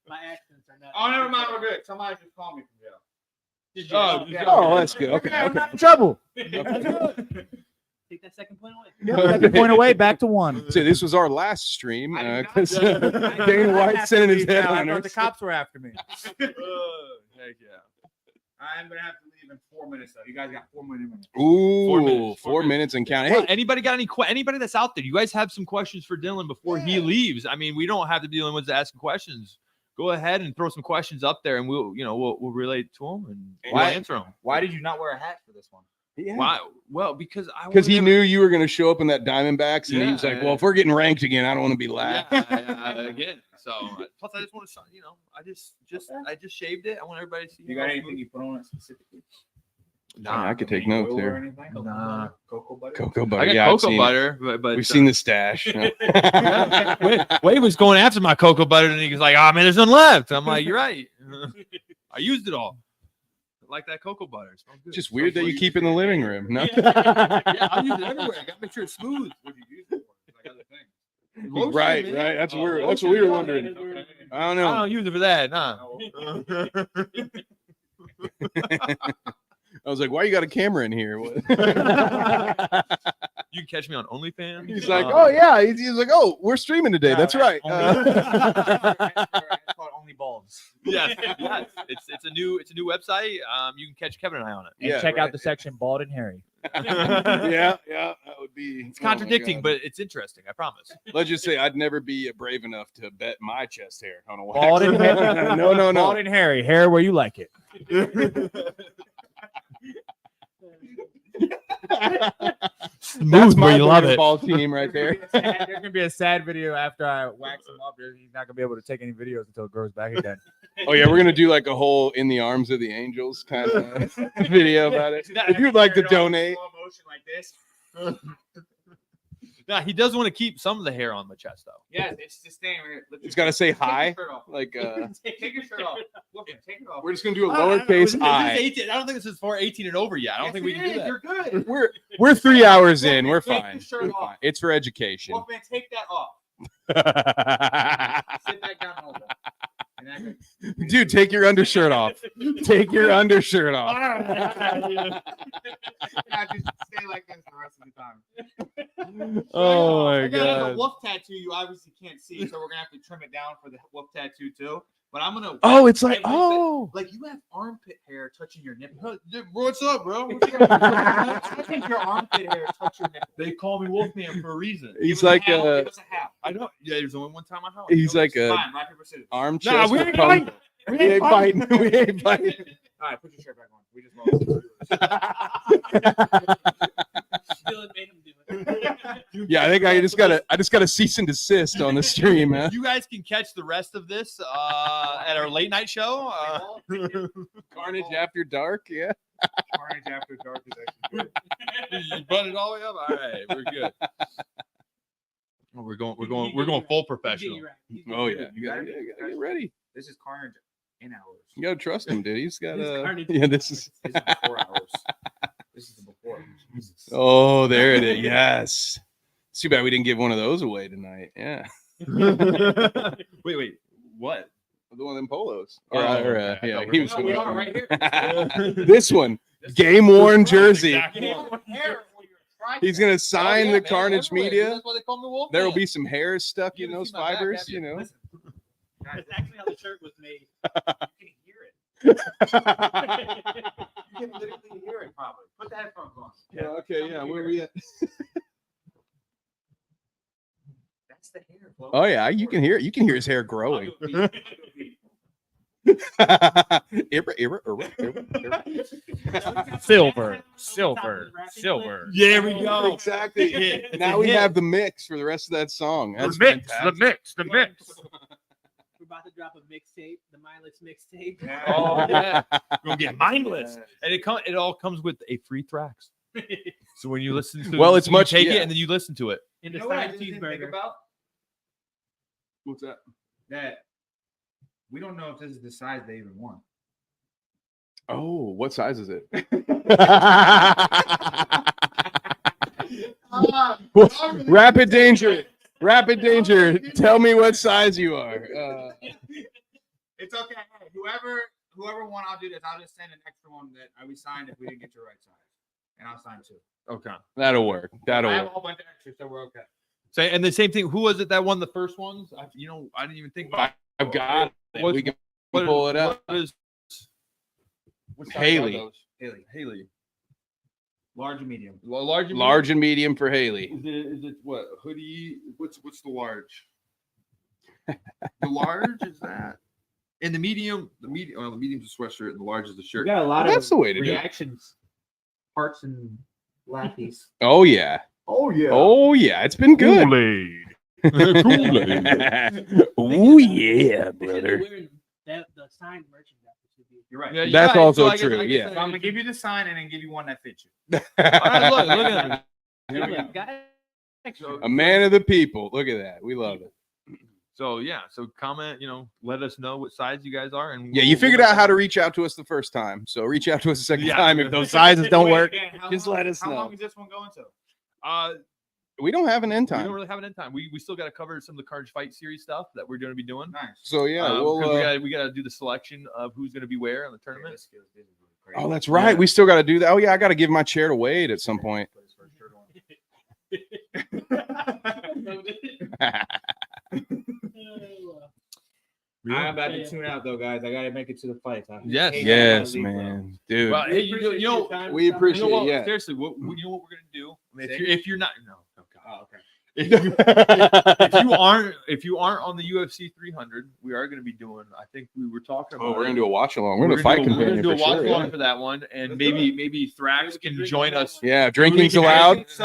My accents are not. Oh, never mind. We're good. Somebody just called me from jail. Oh, that's good. Okay. I'm not in trouble. Take that second point away. Second point away, back to 1. So this was our last stream I did not- because Dana White sending his head on the cops were after me. Heck yeah. I'm gonna have to leave in 4 minutes though. You guys got 4 minutes. Ooh, 4 minutes and counting. Well, Hey, anybody got anybody that's out there? You guys have some questions for Dylan before he leaves? I mean, we don't have to be the only ones asking questions. Go ahead and throw some questions up there, and we'll relate to them and we'll answer them. Why did you not wear a hat for this one? Why? Well, because he knew you were going to show up in that Diamondbacks, and he was like, "Well, if we're getting ranked again, I don't want to be last." Again. So plus, I just want to, I just shaved it. I want everybody to see. You got anything you put on it specifically? Nah, I could take notes Oil or here. anything? Nah. Cocoa butter. Cocoa butter. I got Yeah, I've cocoa seen butter, but We've seen the stash. Wade was going after my cocoa butter, and he was like, "Oh man, there's none left." I'm like, "You're right. I used it all." I like that cocoa butter. It smells good. Just weird that you keep in the living room. No? Yeah, I use it everywhere. I gotta make sure it's smooth. What do you use it for? Like other things. Lotion, Right. man. That's Oh, weird. lotion. That's what we were wondering. Okay. I don't I know. don't use it for that. Nah. I was like, why you got a camera in here? What? You can catch me on OnlyFans. He's like, oh yeah. He's like, oh, we're streaming today. That's right. It's called Only Balls. Yes. It's a new website. You can catch Kevin and I on it. And Yeah, check right. out the section Bald and Harry. yeah, that would be. It's contradicting, but it's interesting. I promise. Let's just say I'd never be brave enough to bet my chest hair on a wax. Bald and Harry. no. Bald and Harry. Hair where you like it. That's my you love it. ball team right there. There's gonna be a sad video after I wax him up. He's not gonna be able to take any videos until it grows back again. Oh yeah, we're gonna do like a whole "In the Arms of the Angels" kind of video about it. If you'd like to donate, Slow motion like this. Nah, he does want to keep some of the hair on the chest, though. Yes, it's just staying right here. it's got to say hi. Take your shirt off. Like Take your shirt off. Wolfman, take it off. we're just gonna do a I don't know, lowercase is this I. 18? I don't think this is for 18 and over yet. I don't think we can do that. You're good. We're 3 hours in. We're Take fine. your shirt We're off. fine. It's for education. Wolfman, take that off. Sit back down and hold it. Dude, take your undershirt off. Take your undershirt off. Now just stay like this the rest of the time. Oh my I got like a god. wolf tattoo you obviously can't see, so we're gonna have to trim it down for the wolf tattoo too. But I'm gonna. Oh, it's like like you have armpit hair touching your nipple. What's up, bro? I think your armpit hair touch your nipple. They call me Wolfman for a reason. He's Give us like a half, a. give us a half. I know. Yeah, there's only one time I have. He's like a Fine, rock paper scissors. arm Nah, chest. we with ain't pump. fighting. We ain't fighting. We ain't fighting. All right, put your shirt back on. We just lost. Dylan made him do it. Yeah, I think I just got a cease and desist on the stream, man. You guys can catch the rest of this at our late night show. Carnage After Dark, yeah. Carnage After Dark is actually good. You brought it all the way up. All right, we're good. Oh, we're going full professional. Oh yeah, you gotta get ready. This is Carnage in hours. You gotta trust him, dude. He's got This is a Carnage. yeah. This is This is before hours. This is the before. Jesus. oh, there it is. Yes. It's too bad we didn't give one of those away tonight. Yeah, Wait, what? the one of them polos. Oh, okay. I Yeah, thought he we was. No, we are right here. This one, game worn jersey. Exactly. He's gonna sign Oh, yeah, the man, Carnage everywhere. media. That's why they call me Wolfman. There will be some hairs stuck You in haven't those seen my back, fibers. have You you? know. Listen, That's actually how the shirt was made. you can hear it. You can literally hear it probably. Put the headphones on. Yeah. Okay. Yeah. Where we at? That's the hair. Flo. Oh yeah, you can hear it. You can hear his hair growing. Silver. There we go. Exactly. It's Now a we hit. have the mix for the rest of that song. That's The mix. fantastic. The mix. We're about to drop a mixtape, the mindless mixtape. Oh yeah, we're gonna get mindless, and it all comes with a free Thrax. So when you listen to, Well, it's you much- take yeah. it and then you listen to it. In You the know what I side just didn't think cheeseburger. about? What's that? That we don't know if this is the size they even want. Oh, what size is it? Rapid danger. Rapid danger. Tell me what size you are. It's okay. Hey, whoever won, I'll do this. I'll just send an extra one that we signed if we didn't get your right size, and I'll sign two. Okay. That'll work. That'll I have a work. whole bunch of extras, so we're okay. So and the same thing. Who was it that won the first ones? I didn't even think about. I've got it. What- We can what- pull it up. what is- what size are Haley. those? Haley, large and medium. Large, and Large and medium for Haley. medium? Is it what hoodie? What's the large? The large is that, and the medium. The medium's a sweatshirt, and the large is the We shirt. got a lot That's of the way to do it. reactions, hearts and lappies. Oh yeah. Oh yeah. Oh yeah. It's been good. Oh yeah, brother. The signed merchandise should be. You're right. Yeah, you're That's right. also I guess- true, I guess yeah. So I'm gonna give you the sign and then give you one that fits you. All right, look at it. Here we go. A man of the people. Look at that. We love it. So yeah, so comment, let us know what size you guys are, and Yeah, you figured out how to reach out to us the first time. So reach out to us the second Yeah. time if those sizes don't work. Again, Just let us How know. long is this one going to? We don't have an end We time. don't really have an end time. We still got to cover some of the Carnage Fight Series stuff that we're going to be doing. Nice. So yeah, 'Cause we got to do the selection of who's going to be where in the tournament. Oh, that's right. We still got to do that. Oh yeah, I got to give my chair to Wade at some point. I'm about to tune out though, guys. I gotta make it to the fights. Yes. Yes, man, dude. Well, hey, you know, we appreciate you know what, it. Yeah. seriously, you know what we're gonna do? If you're not, no, God. Oh, okay. If you aren't on the UFC 300, we are going to be doing. I think we were talking about. Oh, we're gonna do a watch along. We're gonna fight We're going companion to do a for watch sure. along Yeah. for that one, and maybe Thrax can join us. Yeah, drinking's allowed. So,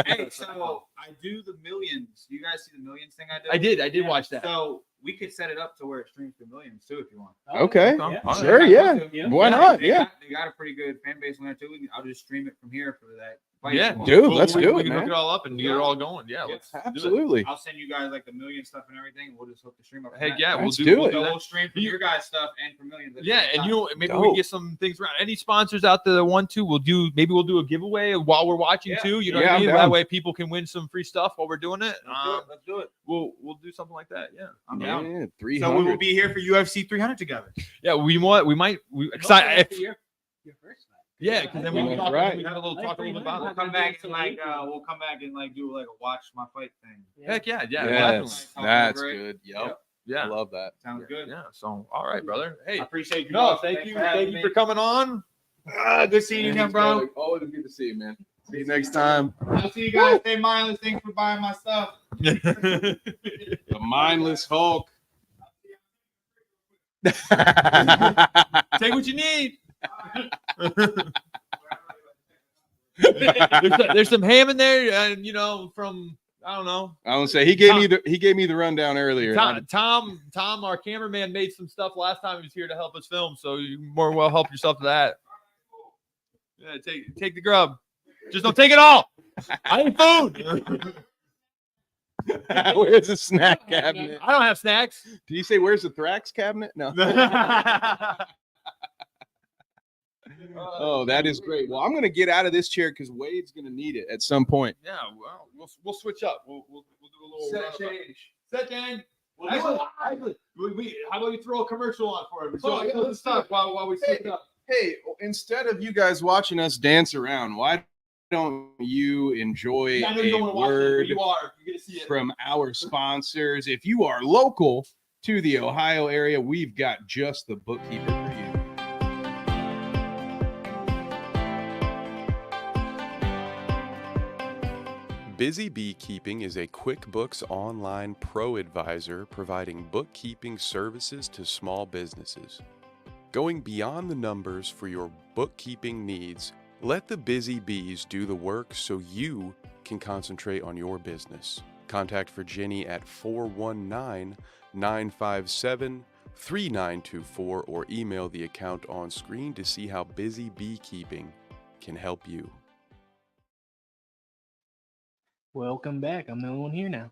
hey, so I do the millions. You guys see the millions thing I did? I did watch that. So we could set it up to where it streams to millions too, if you want. Okay, Yeah. sure, yeah. Why not? They Yeah, got, they got a pretty good fan base on there too. I'll just stream it from here for that. Fight Yeah, dude, let's do we it, can man. hook it all up and get it all going. Yeah, let's do it. Absolutely. I'll send you guys like the million stuff and everything. We'll just hook the stream up. Heck yeah, Let's we'll do do it. So that. we'll stream from your guys' stuff and from millions. Yeah, and you know, maybe we Dope. can get some things around. Any sponsors out there that want to, we'll do a giveaway while we're watching Yeah. too. You know Yeah, what I I'm mean? down. That way people can win some free stuff while we're doing it. Let's do it. We'll do something like that. Yeah. I'm down. Yeah, So 300. we will be here for UFC 300 together. Yeah, we might yeah, because then we Yeah, can talk, right. we had a little talk a little bit about We'll it. come back and we'll come back and do like a watch my fight thing. Heck yeah, yeah, Yes, definitely. that's Over it. good. Yep. I yeah, love that. Sounds good. yeah. So, all right, brother. Hey, I appreciate you. no, guys. thank Thanks you, for having thank you me. for coming on. Good seeing you again, bro. Always good to see you, man. See you next time. I'll see you guys. Stay mindless. Thanks for buying my stuff. The mindless Hulk. Take what you need. there's some ham in there, and from I don't know. I don't say he gave me the rundown earlier. Tom, our cameraman, made some stuff last time he was here to help us film, so you more well help yourself to that. Yeah, take the grub. Just don't take it all. I need food. Where's the snack cabinet? I don't have snacks. Did you say where's the Thrax cabinet? No. Oh, that is great. Well, I'm going to get out of this chair because Wade's going to need it at some point. Yeah, well, we'll switch up. We'll do a little Set change. Set change. Well, Actually, how about you throw a commercial on for him? Oh, yeah, So let's stop while we switch up. Hey, instead of you guys watching us dance around, why don't you enjoy I know you don't a want to watch it, word but you are. You're gonna see it. from our sponsors? If you are local to the Ohio area, we've got just the bookkeeper for you. Busy Beekeeping is a QuickBooks Online Pro Advisor providing bookkeeping services to small businesses. Going beyond the numbers for your bookkeeping needs, let the Busy Bees do the work so you can concentrate on your business. Contact Virginia at 419-957-3924 or email the account on screen to see how Busy Beekeeping can help you. Welcome back. I'm the only one here now.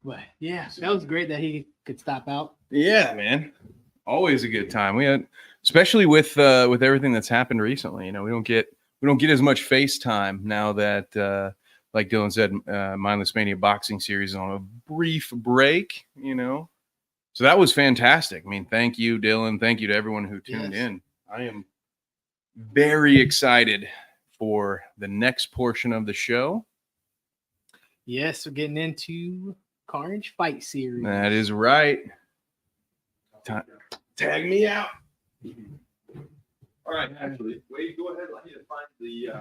But yeah, that was great that he could stop out. Yeah, man. Always a good time. We had, especially with everything that's happened recently. We don't get as much FaceTime now that like Dylan said, Mindless Mania boxing series is on a brief break. So that was fantastic. I mean, thank you, Dylan. Thank you to everyone who tuned in. I am very excited for the next portion of the show. Yes, we're getting into Carnage Fight Series. That is right. Tag me out. All right, actually, Wade, go ahead. I need to find the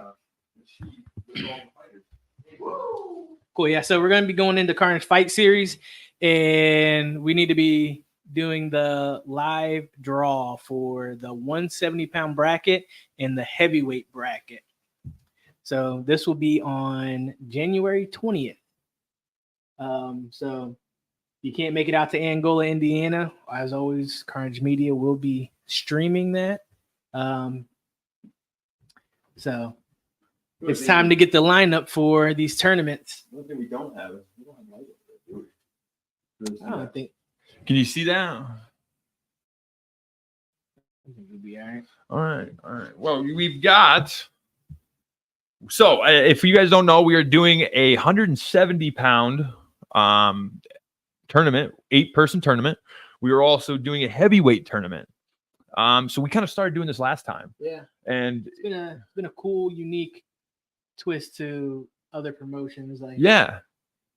sheet with all the fighters. Cool. Yeah. So we're going to be going into Carnage Fight Series, and we need to be doing the live draw for the 170-pound bracket and the heavyweight bracket. So this will be on January 20th. So if you can't make it out to Angola, Indiana, as always, Carnage Media will be streaming that. So it's time to get the lineup for these tournaments. One thing we don't have is we don't have light over there, do we? I don't think Can you see that? we'll be all right. All right. Well, we've got So if you guys don't know, we are doing a 170-pound tournament, 8-person tournament. We are also doing a heavyweight tournament. So we kind of started doing this last time. Yeah. And It's been a cool, unique twist to other promotions. Like yeah.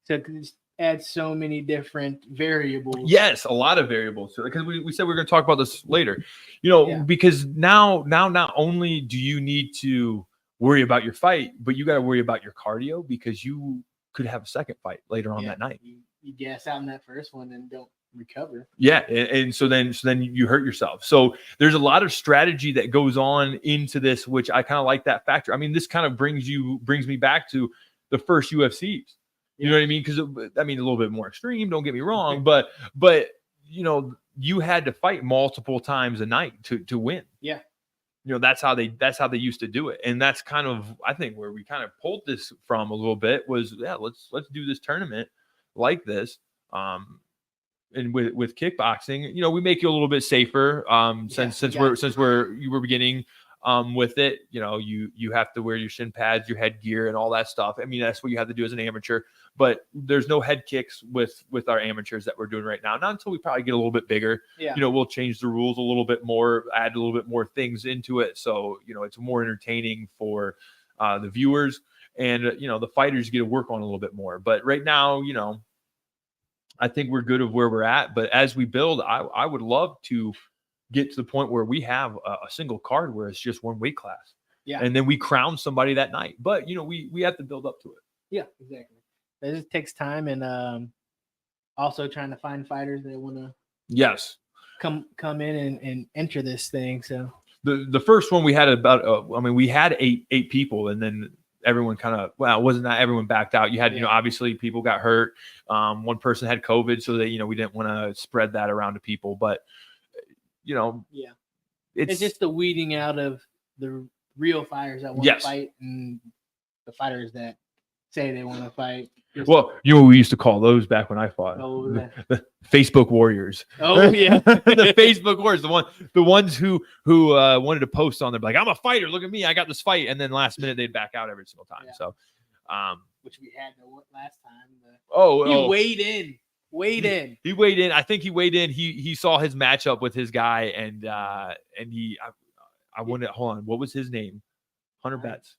So just add so many different variables. Yes, a lot of variables. Because we said we were going to talk about this later. You know, Yeah. because now not only do you need to worry about your fight, but you got to worry about your cardio because you could have a second fight later on that night. You gas out in that first one and don't recover. Yeah, and so then you hurt yourself. So there's a lot of strategy that goes on into this, which I kind of like that factor. I mean, this kind of brings me back to the first UFCs. You know what I mean? Because I mean, a little bit more extreme. Don't get me wrong, but you know, you had to fight multiple times a night to win. Yeah. You know, that's how they used to do it, and that's kind of, I think, where we kind of pulled this from a little bit was, yeah, let's do this tournament like this. And with kickboxing, you know, we make you a little bit safer. Since you were beginning with it, you know, you have to wear your shin pads, your headgear, and all that stuff. I mean, that's what you have to do as an amateur. But there's no head kicks with our amateurs that we're doing right now. Not until we probably get a little bit bigger. Yeah. You know, we'll change the rules a little bit more, add a little bit more things into it, so you know it's more entertaining for the viewers, and you know the fighters get to work on a little bit more. But right now, you know, I think we're good of where we're at. But as we build, I would love to get to the point where we have a single card where it's just one weight class. Yeah. And then we crown somebody that night. But, you know, we have to build up to it. Yeah, exactly. It just takes time, and also trying to find fighters that want to come in and enter this thing. So the first one we had about we had eight people, and then everyone kind of, well, it wasn't that everyone backed out. You had, you know, obviously people got hurt. One person had COVID, so that, you know, we didn't want to spread that around to people. But, you know, it's just the weeding out of the real fighters that want to fight and the fighters that say they want to fight. Well, you know what we used to call those back when I fought? Oh, what was that? The Facebook warriors. Oh yeah, the Facebook warriors, the ones who wanted to post on there like, I'm a fighter. Look at me, I got this fight, and then last minute they'd back out every single time. Yeah. So, which we had last time. He weighed in. He weighed in. I think he weighed in. He saw his matchup with his guy, and I wanted. Hold on, what was his name? Hunter Betts.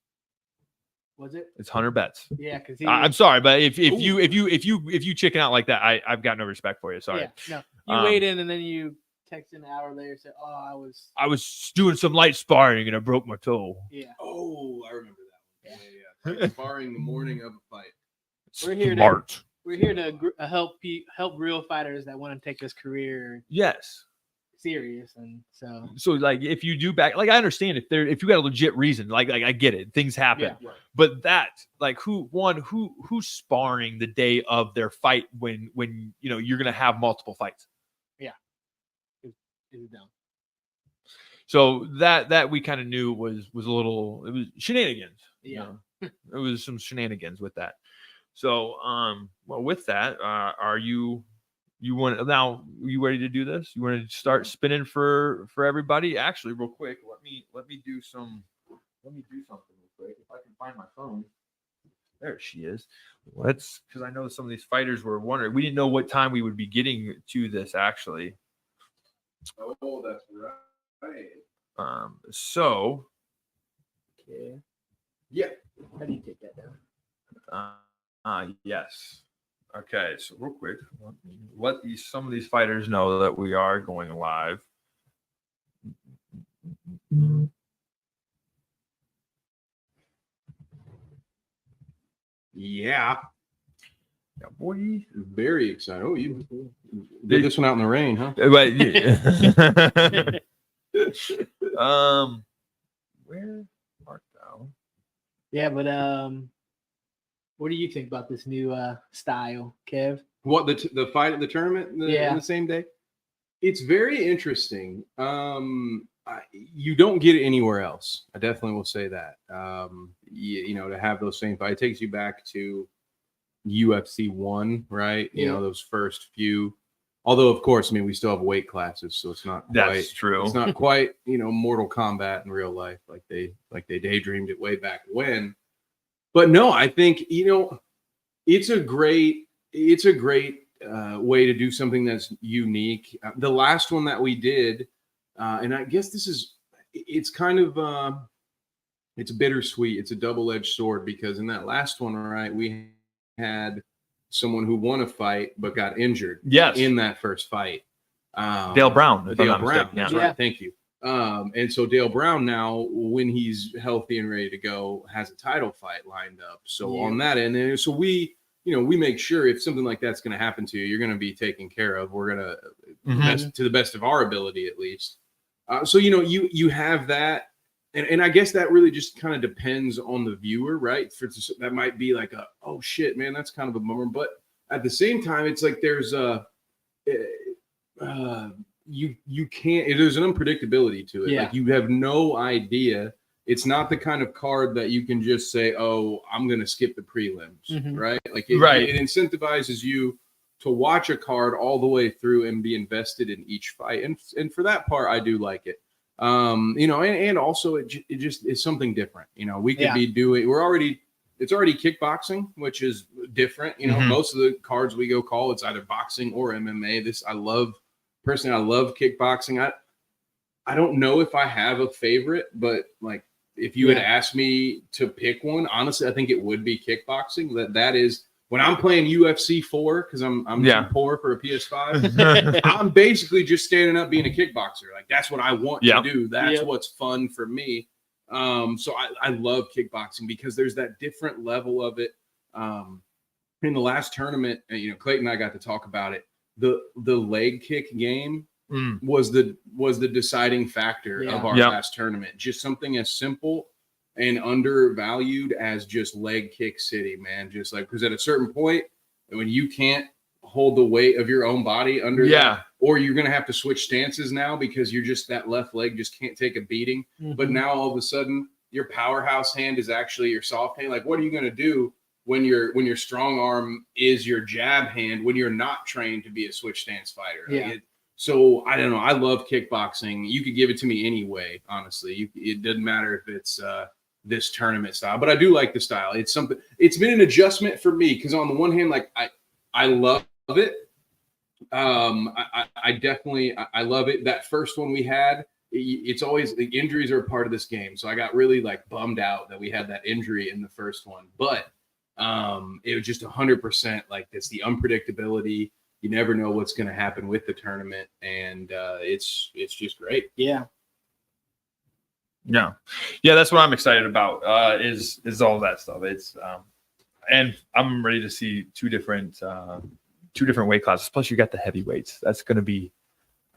Was it? It's Hunter Betts. Yeah, because I'm sorry, but if you chicken out like that, I've got no respect for you. Sorry. Yeah, no. You weighed in, and then you texted an hour later, said, "Oh, I was doing some light sparring and I broke my toe." Yeah. Oh, I remember that one. Yeah. Sparring the morning of a fight. We're here to help real fighters that want to take this career serious, and so like if you do back, like I understand if you got a legit reason, like I get it, things happen, but that like who's sparring the day of their fight when you know you're gonna have multiple fights. It's dumb. So that we kind of knew was it was shenanigans. Yeah. You know? It was some shenanigans with that. So well, with that, are you ready to do this? You want to start spinning for everybody? Actually, real quick, let me do something real quick. If I can find my phone. There she is. Because I know some of these fighters were wondering. We didn't know what time we would be getting to this actually. Oh, that's right. So yeah. How do you take that down? Yes. Okay, so real quick, let some of these fighters know that we are going live. Yeah, boy, very excited. Oh, you did this one out in the rain, huh? But where art thou? Yeah, but what do you think about this new style, Kev? What the fight at the tournament in the same day? It's very interesting. You don't get it anywhere else. I definitely will say that. You know, to have those same fights, it takes you back to UFC 1, right? You know, those first few. Although, of course, I mean, we still have weight classes, so it's not quite. That's true. It's not quite, you know, Mortal Kombat in real life, like they daydreamed it way back when. But no, I think, it's a great way to do something that's unique. The last one that we did, and I guess it's kind of, it's bittersweet. It's a double-edged sword because in that last one, right, we had someone who won a fight but got injured in that first fight. Dale Brown. if I'm Dale not Brown. mistaken. That's Yeah. right. Thank you. And so Dale Brown now, when he's healthy and ready to go, has a title fight lined up. So on that end, and so we make sure if something like that's going to happen to you, you're going to be taken care of. We're going to, to the best of our ability, at least. So, you have that. And I guess that really just kind of depends on the viewer, right? That might be like oh shit, man, that's kind of a bummer. But at the same time, it's like there's you can't, there's an unpredictability to it. Like you have no idea. It's not the kind of card that you can just say, oh, I'm going to skip the prelims, right? Like it incentivizes you to watch a card all the way through and be invested in each fight. And for that part, I do like it. And also it just is something different. We could be doing, it's already kickboxing, which is different. Most of the cards we go call, it's either boxing or MMA. I love kickboxing. I don't know if I have a favorite, but like if you had asked me to pick one, honestly, I think it would be kickboxing. That is when I'm playing UFC 4 because I'm too poor for a PS5. I'm basically just standing up being a kickboxer. Like that's what I want to do. That's what's fun for me. So I love kickboxing because there's that different level of it. In the last tournament, Clayton and I got to talk about it. The leg kick game was the deciding factor of our last tournament. Just something as simple and undervalued as just leg kick city, man. Just like, because at a certain point when you can't hold the weight of your own body under that, or you're going to have to switch stances now because you're just, that left leg just can't take a beating. But now all of a sudden your powerhouse hand is actually your soft hand. Like, what are you going to do when your strong arm is your jab hand when you're not trained to be a switch stance fighter? So I don't know. I love kickboxing. You could give it to me anyway, honestly. It doesn't matter if it's this tournament style, but I do like the style. It's something. It's been an adjustment for me because on the one hand, like I love it. I definitely love it. That first one we had, it's always the injuries are a part of this game, so I got really like bummed out that we had that injury in the first one, but it was just 100% like it's the unpredictability. You never know what's going to happen with the tournament, and it's just great. Yeah, that's what I'm excited about. Is all that stuff. It's and I'm ready to see two different weight classes. Plus, you got the heavyweights. That's going to be,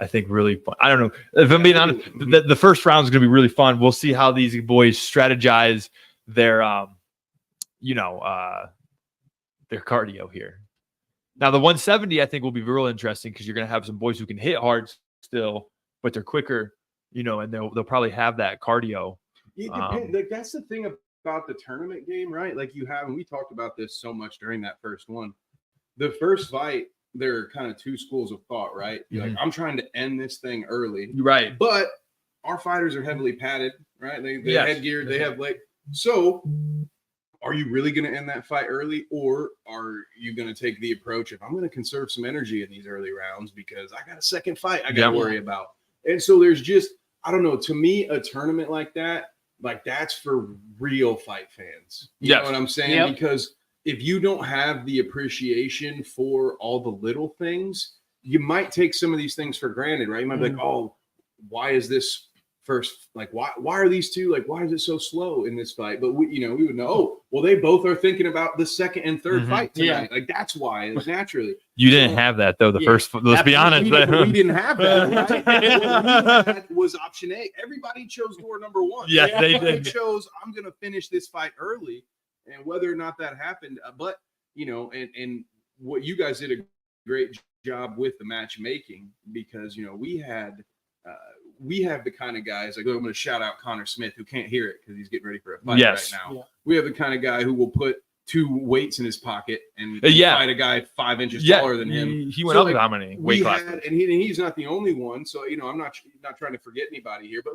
I think, really fun. I don't know if I'm being honest. The first round is going to be really fun. We'll see how these boys strategize their their cardio here. Now, the 170, I think, will be real interesting because you're going to have some boys who can hit hard still, but they're quicker, and they'll probably have that cardio. It depends. Like, that's the thing about the tournament game, right? Like you have, and we talked about this so much during that first one. The first fight, there are kind of two schools of thought, right? You're like, I'm trying to end this thing early. Right. But our fighters are heavily padded, right? They headgear, they have so are you really going to end that fight early, or are you going to take the approach of I'm going to conserve some energy in these early rounds because I got a second fight I got to worry about? And so there's just, I don't know, to me, a tournament like that's for real fight fans. You know what I'm saying? Because if you don't have the appreciation for all the little things, you might take some of these things for granted, right? You might be like, oh, why is this first, like, why are these two, like, why is it so slow in this fight? But we would know, oh, well, they both are thinking about the second and third fight tonight. Like, that's why, naturally. You didn't have that though. The first, let's be honest. We didn't have that. Right? What we had was option A. Everybody chose door number one. Yes, they did. Chose, I'm going to finish this fight early, and whether or not that happened, but and what you guys did a great job with the matchmaking because we have the kind of guys, like I'm going to shout out Connor Smith, who can't hear it because he's getting ready for a fight right now. We have the kind of guy who will put two weights in his pocket and fight a guy 5 inches taller than him. He went up how many weight classes? And he's not the only one. So, I'm not trying to forget anybody here, but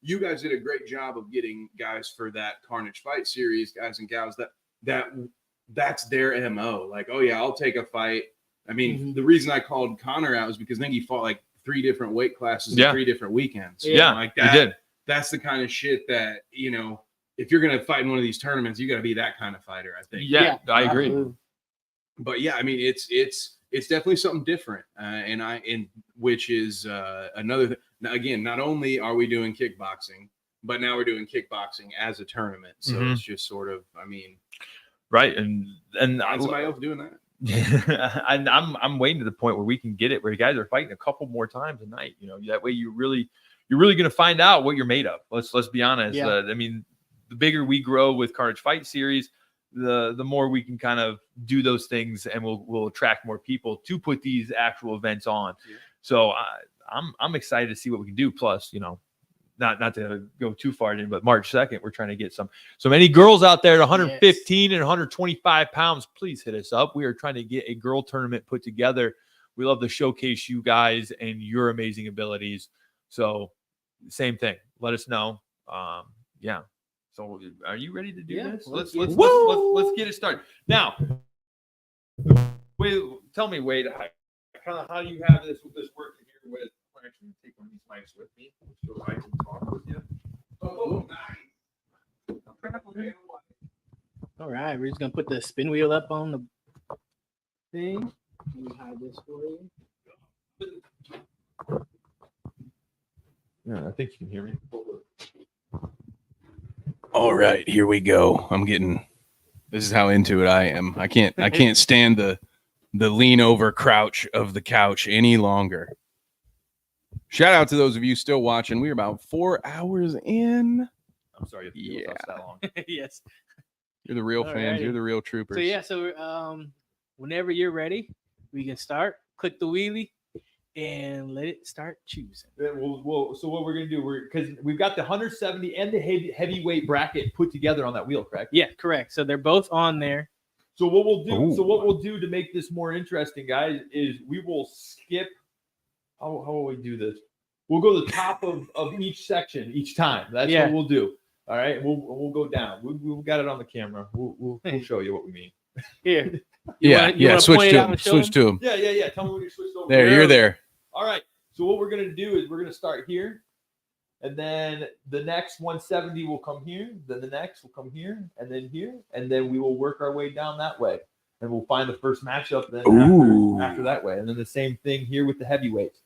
you guys did a great job of getting guys for that Carnage fight series, guys and gals that that's their MO. Like, oh yeah, I'll take a fight. I mean, Mm-hmm. the reason I called Connor out was because I think he fought like 3 different weight classes Yeah. in 3 different weekends. Yeah, like he that. did. That's the kind of shit that, you know, if you're gonna fight in one of these tournaments, you got to be that kind of fighter, I think. Yeah, I agree. Absolutely. But yeah, I mean, it's definitely something different, which is another thing. Now, again, not only are we doing kickboxing, but now we're doing kickboxing as a tournament. So Mhm. it's just sort of, I mean, Right, and find somebody else doing that. and I'm waiting to the point where we can get it where you guys are fighting a couple more times a night. You know, that way you're really going to find out what you're made of. Let's be honest. Yeah. I mean, the bigger we grow with Carnage Fight Series, the more we can kind of do those things, and we'll attract more people to put these actual events on. Yeah. So I'm excited to see what we can do. Plus, you know, not to go too far in, but March 2nd, we're trying to get so many girls out there at 115 and 125 pounds. Please hit us up. We are trying to get a girl tournament put together. We love to showcase you guys and your amazing abilities. So same thing. Let us know. Yeah. So are you ready to do this? Let's get it started. Now, Wade, tell me, Wade, how do you have this working here with? I'm actually take one of these mics with me so I can talk with you. Oh, nice. All right, we're just gonna put the spin wheel up on the thing. Let me hide this for you. Yeah, I think you can hear me. All right, here we go. This is how into it I am. I can't stand the lean over crouch of the couch any longer. Shout out to those of you still watching. We're about 4 hours in. I'm sorry if it was that long. Yes. You're the real fans. Alrighty. You're the real troopers. So whenever you're ready, we can start. Click the wheelie and let it start choosing. So what we're gonna do? Because we've got the 170 and the heavyweight bracket put together on that wheel, correct? Yeah, correct. So they're both on there. So what we'll do? Ooh. So what we'll do to make this more interesting, guys, is we will skip. How will we do this? We'll go to the top of each section each time. That's what we'll do. All right, we'll go down. We've got it on the camera. We'll show you what we mean. Here. Switch to him. Yeah. Tell me when you switched over. There, you're there. All right. So what we're gonna do is we're gonna start here, and then the next 170 will come here. Then the next will come here, and then we will work our way down that way, and we'll find the first matchup then after that way, and then the same thing here with the heavyweights.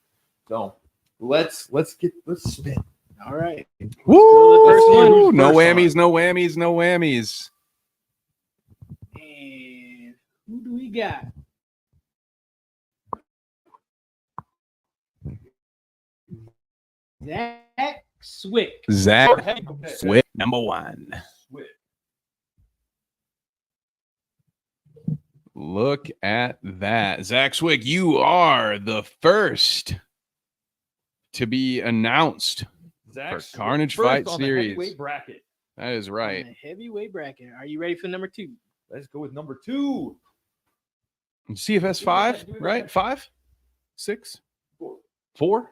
So let's spin. All right. Woo! First one. No whammies, no whammies, no whammies. And who do we got? Zach Swick. Zach Okay. Swick, number 1. Swick. Look at that. Zach Swick, you are the first to be announced Zach for Carnage first Fight on the Series. heavyweight bracket. That is On right. the heavyweight bracket. Are you ready for number 2? Let's go with number 2. CFS 5, right? 5? 6? 4. 4?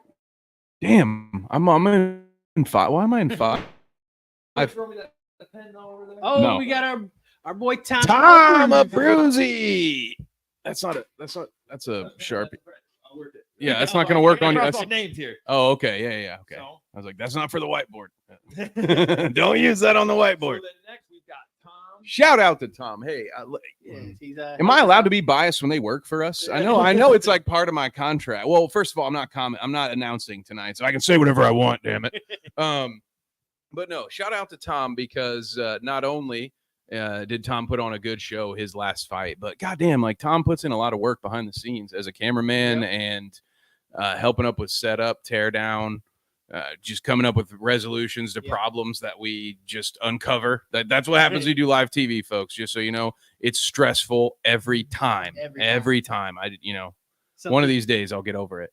Damn, I'm in 5. Why am I in 5? Throw me that pen over there. Oh, No. we got our boy Tom. Tom Abruzzi. That's a Sharpie. I'll work it. Yeah, that's not going to work on you. Cross That's, out names here. oh, okay. Yeah. Okay. So, I was like, that's not for the whiteboard. Don't use that on the whiteboard. So then next we've got Tom. Shout out to Tom. Hey, Yes, he's, am I allowed to be biased when they work for us? I know it's like part of my contract. Well, first of all, I'm not announcing tonight, so I can say whatever I want, damn it. But no, shout out to Tom because not only did Tom put on a good show his last fight, but goddamn, like Tom puts in a lot of work behind the scenes as a cameraman and helping up with setup, tear down, just coming up with resolutions to problems that we just uncover. That's what happens when you do live TV, folks. Just so you know, it's stressful every time. Every time. One of these days I'll get over it.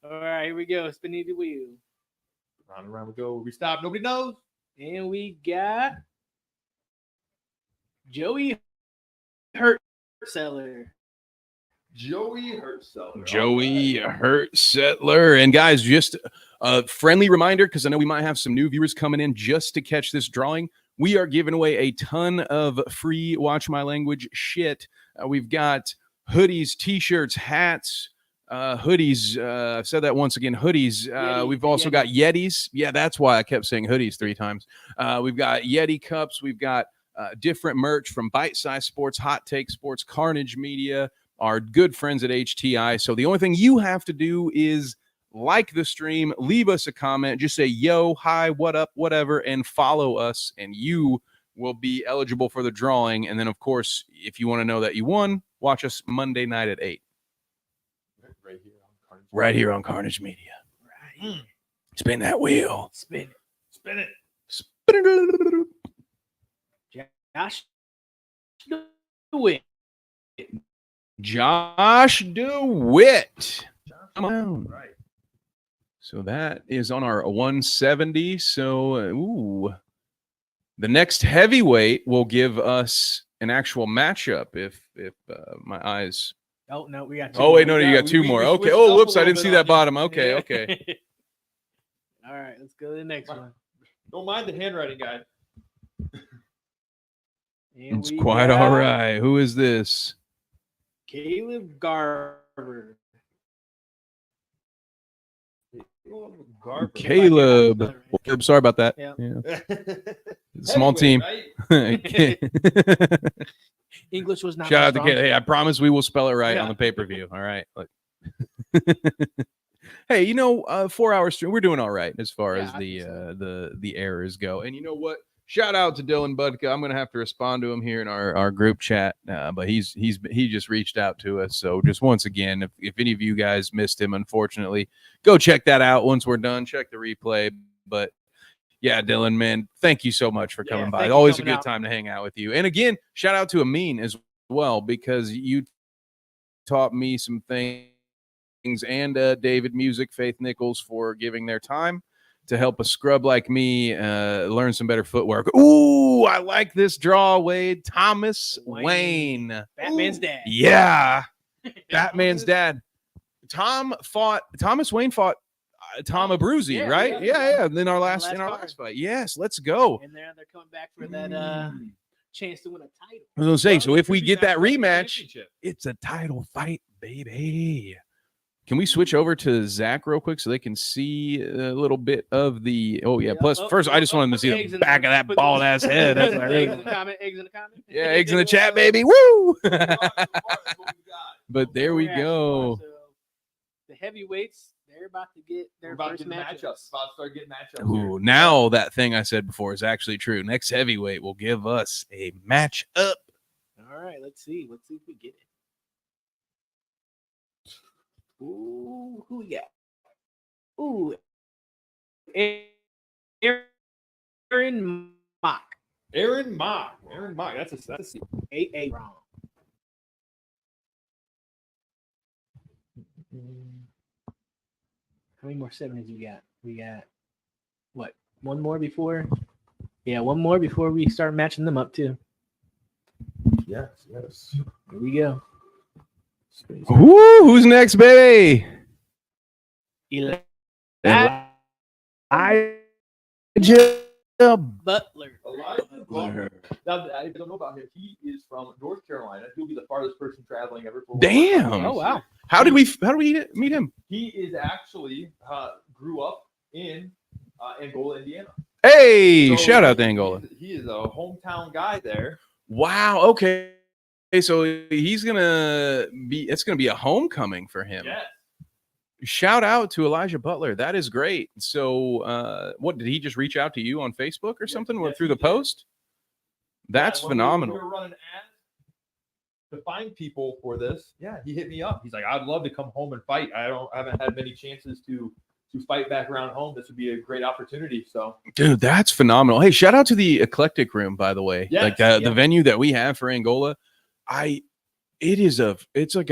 All right, here we go. Spinning the wheel. Round and round we go. We stop. Nobody knows. And we got Joey Hurtseller. Joey Hurtseller. Joey Hurtseller. And guys, just a friendly reminder, because I know we might have some new viewers coming in just to catch this drawing. we are giving away a ton of free Watch My Language shit. We've got hoodies, t-shirts, hats, hoodies. I've said that once again, hoodies. We've also got Yetis. Yeah, that's why I kept saying hoodies 3 times. We've got Yeti cups. We've got different merch from Bite Size Sports, Hot Take Sports, Carnage Media, our good friends at HTI. So the only thing you have to do is like the stream, leave us a comment, just say, yo, hi, what up, whatever, and follow us, and you will be eligible for the drawing. And then, of course, if you want to know that you won, watch us Monday night at 8. Right here on Carnage Media. Right. Spin that wheel. Spin it. Spin it. Spin it. Josh DeWitt. Josh DeWitt. Come on. Right. So that is on our 170. So, the next heavyweight will give us an actual matchup if my eyes. Oh, no, we got 2 Oh, wait, more. no, you got 2 more. Okay. switched Oh, up whoops, a I little didn't bit see on that you. bottom. Okay, Yeah. okay. All right, let's go to the next one. Don't mind the handwriting, guy. And It's we quite got all right. Who is this? Caleb Garver. Caleb. Caleb, sorry about that. Yeah. Small team. English was not. Shout my out to strong Caleb. suit. Hey, I promise we will spell it right Yeah. on the pay-per-view. All right. Look. Hey, 4-hour stream. We're doing all right as far Yeah, as I think the errors go. And you know what? Shout out to Dylan Budka. I'm gonna have to respond to him here in our group chat. But he just reached out to us. So just once again, if any of you guys missed him, unfortunately, go check that out once we're done. Check the replay. But yeah, Dylan, man, thank you so much for coming Yeah, by. thank you Always a coming good out. time to hang out with you. And again, shout out to Amin as well, because you taught me some things, and David Music, Faith Nichols, for giving their time to help a scrub like me learn some better footwork. Ooh, I like this draw, Wade. Thomas Wayne. Batman's dad. Yeah. Batman's dad. Thomas Wayne fought Tom Abruzzi, Yeah, right? yeah. Yeah. In our last card. fight. Yes, let's go. And they're coming back for that chance to win a title. I was gonna say, so if we Could be get that for the rematch, championship. it's a title fight, baby. Can we switch over to Zach real quick so they can see a little bit of the? Oh yeah. Yeah, Plus, first I just wanted them to put see eggs the in back of that bald ass head. That's what I really. Eggs in the comment. Eggs in the comment. Yeah, eggs in the chat, baby. Woo! That's what we got. But there we Yeah, go. so the heavyweights, they're about to get We're their about to first get matchups. matchups. About to start getting matchups. here. Ooh, now that thing I said before is actually true. Next heavyweight will give us a match up. All right, let's see. Let's see if we get it. Ooh, who we got? Ooh, Aaron Mock. Aaron Mock. That's a 8-8 wrong. How many more 70s we got? We got what? One more before? Yeah, one more before we start matching them up too. yes. Here we go. Woo! Who's next, baby? Elijah Butler. Elijah Butler. Now, I don't know about him. He is from North Carolina. He'll be the farthest person traveling ever. For Damn. Oh wow. How did we meet him? He is actually grew up in Angola, Indiana. Hey, So shout out to Angola. He is a hometown guy there. Wow. Okay. So it's gonna be a homecoming for him. Yes. Shout out to Elijah Butler. That is great. So, what did he just reach out to you on Facebook or something yes, through he the did. post? That's When phenomenal. We were running ads to find people for this. Yeah, he hit me up. He's like, "I'd love to come home and fight. I haven't had many chances to fight back around home. This would be a great opportunity." So, Dude, that's phenomenal. Hey, shout out to the Eclectic Room, by the way. Yes, Like the venue that we have for Angola. It's like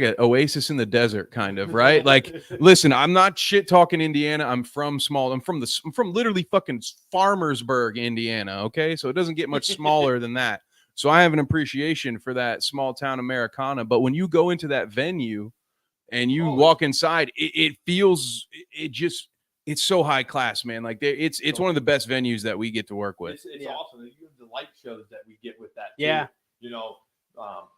an oasis in the desert, kind of, right? Like, listen, I'm not shit talking Indiana. I'm from literally fucking Farmersburg, Indiana. Okay, so it doesn't get much smaller than that. So I have an appreciation for that small town Americana. But when you go into that venue and you walk inside, it feels it's so high class, man. Like it's one of the best venues that we get to work with. It's Yeah. awesome. You have the light shows that we get with that. Too. Yeah. You know,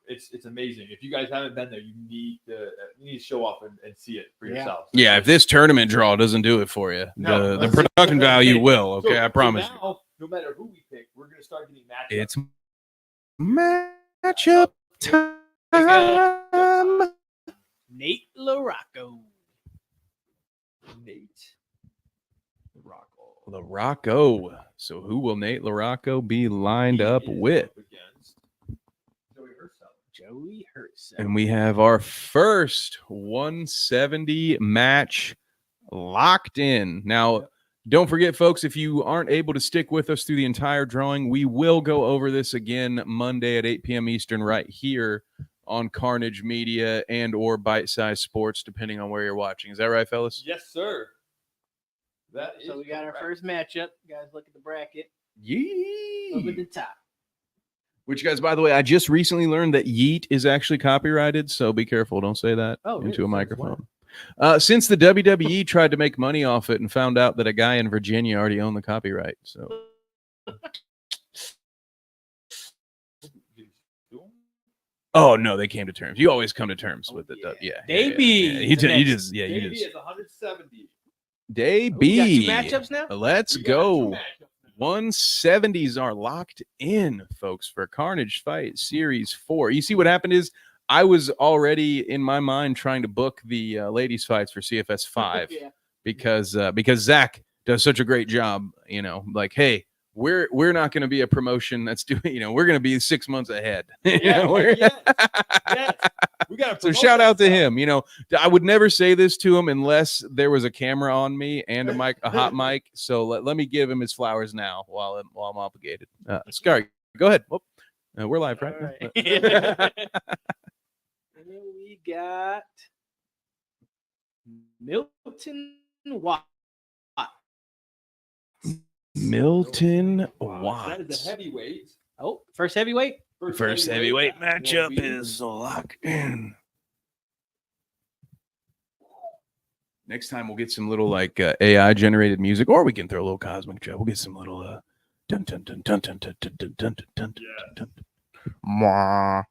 it's amazing. If you guys haven't been there, you need to show up and see it for Yeah. yourself. Yeah, if this tournament draw doesn't do it for you, No, the production value will. Okay, I promise. So now, no matter who we pick, we're gonna start getting matchups. It's matchup time. Nate LaRocco. Nate Rocco. LaRocco. So who will Nate LaRocco be lined up with? Against Joey Herself. Joey Herself. And we have our first 170 match locked in. Now, don't forget, folks, if you aren't able to stick with us through the entire drawing, we will go over this again Monday at 8 p.m. Eastern right here on Carnage Media and or Bite Size Sports, depending on where you're watching. Is that right, fellas? Yes, sir. That is So we got our correct. first matchup. Guys, look at the bracket Yeet. up at the top. Which, guys, by the way, I just recently learned that yeet is actually copyrighted, so be careful. Don't say that into really? a microphone. Since the WWE tried to make money off it and found out that a guy in Virginia already owned the copyright. So oh no, they came to terms. You always come to terms with it. Yeah. Davey. You just Davey is 170. Davey. We got 2 matchups now? Let's We got go. 2 matchups now. 170s are locked in, folks, for Carnage Fight Series 4. You see what happened is I was already in my mind trying to book the ladies fights for CFS 5 Yeah. because Zach does such a great job, you know, like, hey, we're not going to be a promotion that's doing, you know, we're going to be 6 months ahead. Yeah, We're- yes. We got So shout out to him. You know, I would never say this to him unless there was a camera on me and a mic, a hot mic. So let me give him his flowers now while I'm obligated. Scar, go ahead. Whoop. We're live, right? All right. And then we got Milton Watt. Milton That is Watts. the heavyweight. Oh, first heavyweight. First heavyweight matchup is locked in. Next time we'll get some little like AI generated music, or we can throw a little Cosmic Joe. We'll get some little dun dun dun dun dun dun dun dun dun dun dun. Mwah.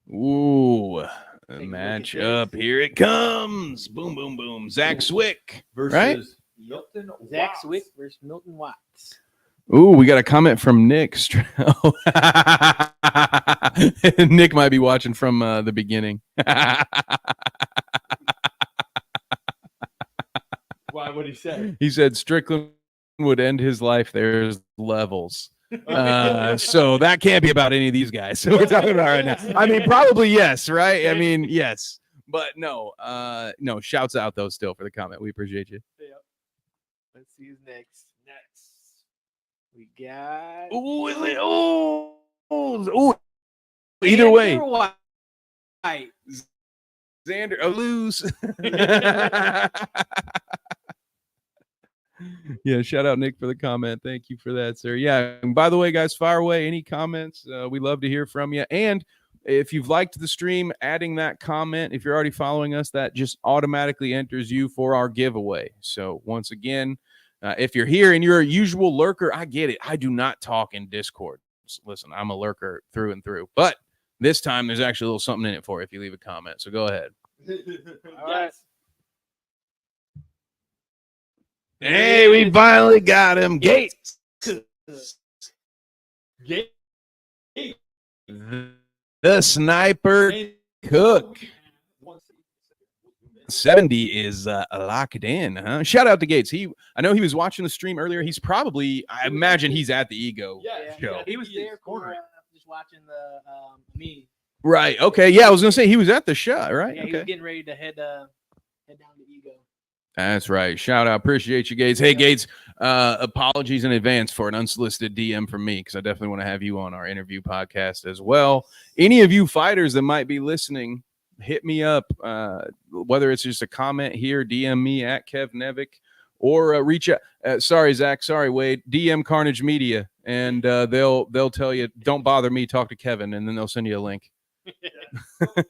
Ooh, a matchup. Here it comes. Boom, boom, boom. Zach Swick Versus right? Milton Zach Watts. Swick versus Milton Watts. Ooh, we got a comment from Nick. Nick might be watching from the beginning. Why? What he say? He said Strickland would end his life. There's levels. So that can't be about any of these guys. So we're talking about right now. I mean, probably yes, right? I mean, yes. But no, no, shouts out though still for the comment. We appreciate you. Let's see who's next. We got Ooh, is it? Ooh. Either way. Xander White. Xander, lose. Yeah, shout out Nick for the comment. Thank you for that, sir. Yeah, and by the way, guys, fire away any comments. We love to hear from you. And if you've liked the stream, adding that comment, if you're already following us, that just automatically enters you for our giveaway. So once again, if you're here and you're a usual lurker, I get it. I do not talk in Discord. Listen, I'm a lurker through and through. But this time, there's actually a little something in it for you if you leave a comment. So go ahead. All right. Hey, we finally got him. Gates. The sniper cook. 70 is locked in, huh? Shout out to Gates. I know he was watching the stream earlier. He's probably, I imagine he's at the Ego show. He was there for just watching the Amin. Right. Okay. Yeah, I was gonna say he was at the shot, right? Yeah, he was getting ready to head down to Ego. That's right. Shout out. Appreciate you, Gates. Hey, Gates, apologies in advance for an unsolicited DM from me because I definitely want to have you on our interview podcast as well. Any of you fighters that might be listening, hit me up, whether it's just a comment here, DM me at Kev Nevick, or reach out. Sorry, Zach. Sorry, Wade. DM Carnage Media, and they'll tell you, don't bother me, talk to Kevin, and then they'll send you a link. We got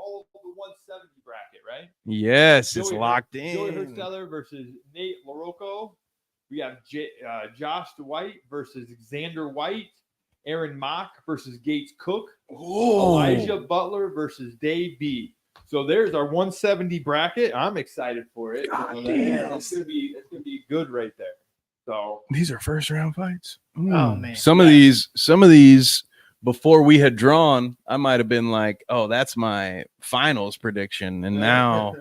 all of the 170 bracket, right? Yes, it's Joey locked Joey in. Hertzsteller versus Nate LaRocco. We have Josh White versus Xander White. Aaron Mock versus Gates Cook. Elijah Butler versus Dave B. So there's our 170 bracket. I'm excited for it. It's gonna be good right there. So These are first round fights. Oh, man. Some of these before we had drawn, I might have been like, oh, that's my finals prediction. And now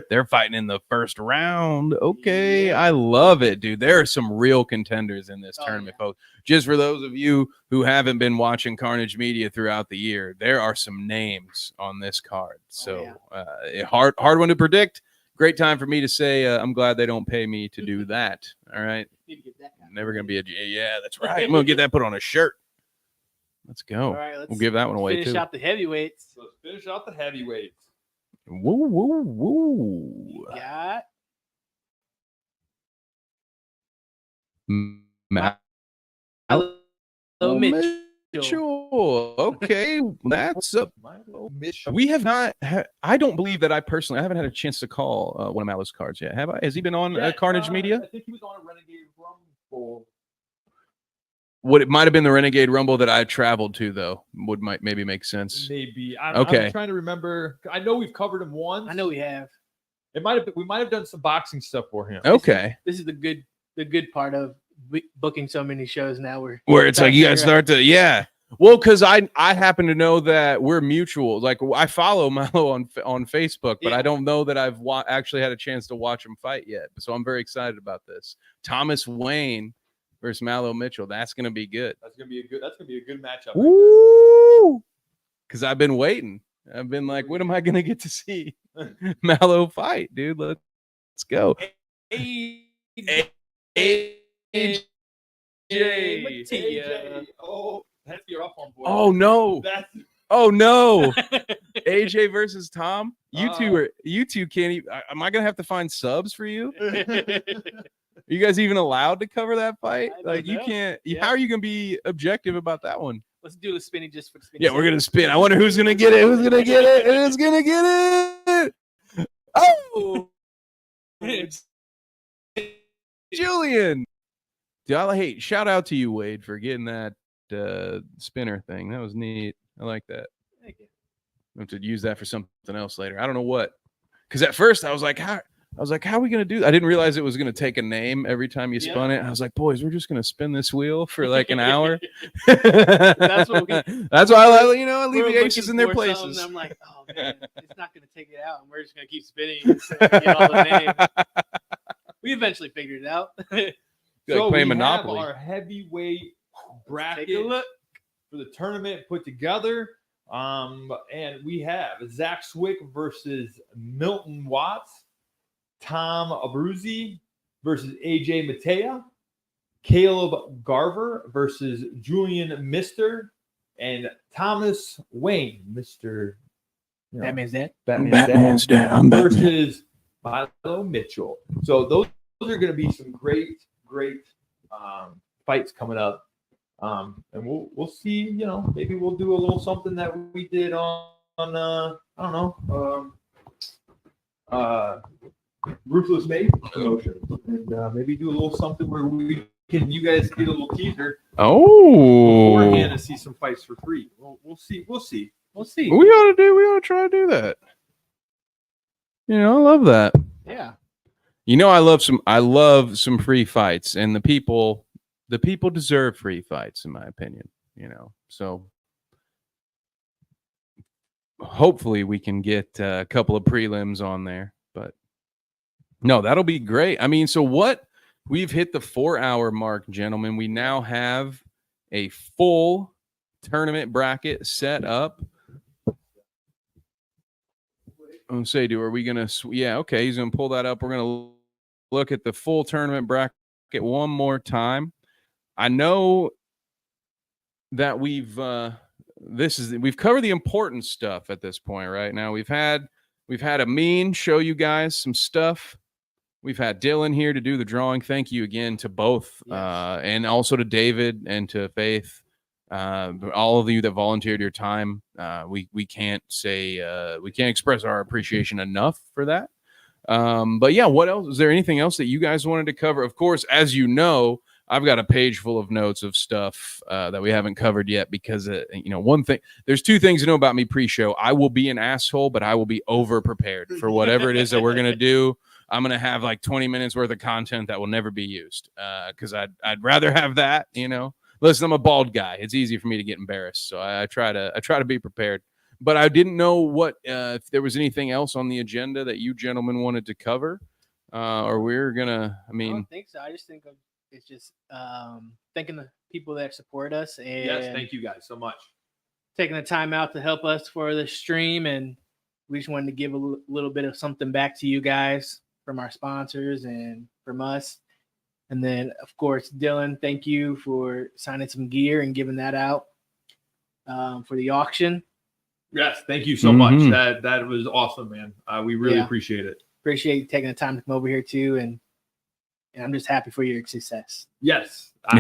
they're fighting in the first round. Okay. I love it, dude. There are some real contenders in this tournament, folks. Just for those of you who haven't been watching Carnage Media throughout the year, there are some names on this card. So hard one to predict. Great time for me to say I'm glad they don't pay me to do that. All right. Never going to be yeah, that's right. I'm going to get that put on a shirt. Let's go. All right, We'll give that one away finish too. out the heavyweights. let's finish out the heavyweights. Woo, woo, woo. Got Mallow Mitchell. Okay, that's up. We have not. I don't believe that I haven't had a chance to call one of Mallow's cards yet. Have I? Has he been on Carnage Media? I think he was on a Renegade Rumble. What it might have been the Renegade Rumble that I traveled to, though, might maybe make sense. Maybe. I'm trying to remember. I know we've covered him once. I know we have. It might have. We might have done some boxing stuff for him. Okay. This is the good part of booking so many shows now. Where it's like you guys start to Well, because I happen to know that we're mutual. Like I follow Mallow on Facebook, but I don't know that I've actually had a chance to watch him fight yet. So I'm very excited about this. Thomas Wayne versus Mallow Mitchell. That's gonna be good. That's gonna be a good matchup. Woo! Because I've been waiting. I've been like, when am I gonna get to see Mallow fight, dude? Let's go. AJ. Oh, that's your up on board. Oh no! Oh no! AJ versus Tom. You two can't even. Am I gonna have to find subs for you? Are you guys even allowed to cover that fight? Like you can't. How are you gonna be objective about that one? Let's do the spinning just for the spin. Yeah, we're gonna spin. I wonder who's gonna get it. Who's gonna get it? Who's gonna get it? Oh, Julian. Dude, shout out to you, Wade, for getting that spinner thing. That was neat. I like that. Thank you. I have to use that for something else later. I don't know what. Because at first I was like, how are we gonna do that? I didn't realize it was gonna take a name every time you spun it. I was like, boys, we're just gonna spin this wheel for like an hour. That's what that's why I alleviations in their places. I'm like, oh man, it's not gonna take it out, and we're just gonna keep spinning until we get all the names. We eventually figured it out. So playing we Monopoly. have our heavyweight bracket Take a look for the tournament put together. And we have Zach Swick versus Milton Watts, Tom Abruzzi versus AJ Matea, Caleb Garver versus Julian Mister, and Thomas Wayne, Mr. Batman's Dad. Batman's Dad. I'm Batman. Versus Milo Mitchell. So those are going to be some great fights coming up. And we'll see, maybe we'll do a little something that we did on I don't know, Ruthless May promotion. And maybe do a little something where you guys get a little teaser beforehand to see some fights for free. We'll see. We ought to try to do that. I love that. Yeah. I love some free fights, and the people deserve free fights, in my opinion. So hopefully we can get a couple of prelims on there. But no, that'll be great. I mean, so what? We've hit the 4-hour mark, gentlemen. We now have a full tournament bracket set up. I'm saying, are we gonna? Yeah, okay. He's gonna pull that up. We're gonna look at the full tournament bracket one more time. I know that we've covered the important stuff at this point. Right now, we've had Amin show you guys some stuff. We've had Dylan here to do the drawing. Thank you again to both, and also to David and to Faith. all of you that volunteered your time. We can't say we can't express our appreciation enough for that. But yeah, what else? Is there anything else that you guys wanted to cover? Of course, as you know, I've got a page full of notes of stuff that we haven't covered yet because, one thing, there's two things to know about me pre-show. I will be an asshole, but I will be over-prepared for whatever it is that we're going to do. I'm going to have like 20 minutes worth of content that will never be used because I'd rather have that, Listen, I'm a bald guy. It's easy for me to get embarrassed. So I try to be prepared. But I didn't know what if there was anything else on the agenda that you gentlemen wanted to cover, or we're gonna. I don't think so. I just think it's just thanking the people that support us and Yes, thank you guys so much. taking the time out to help us for the stream. And we just wanted to give a little bit of something back to you guys from our sponsors and from us. And then, of course, Dylan, thank you for signing some gear and giving that out for the auction. Yes, thank you so much. That was awesome, man. We really appreciate it. Appreciate you taking the time to come over here too, and I'm just happy for your success. Yes. I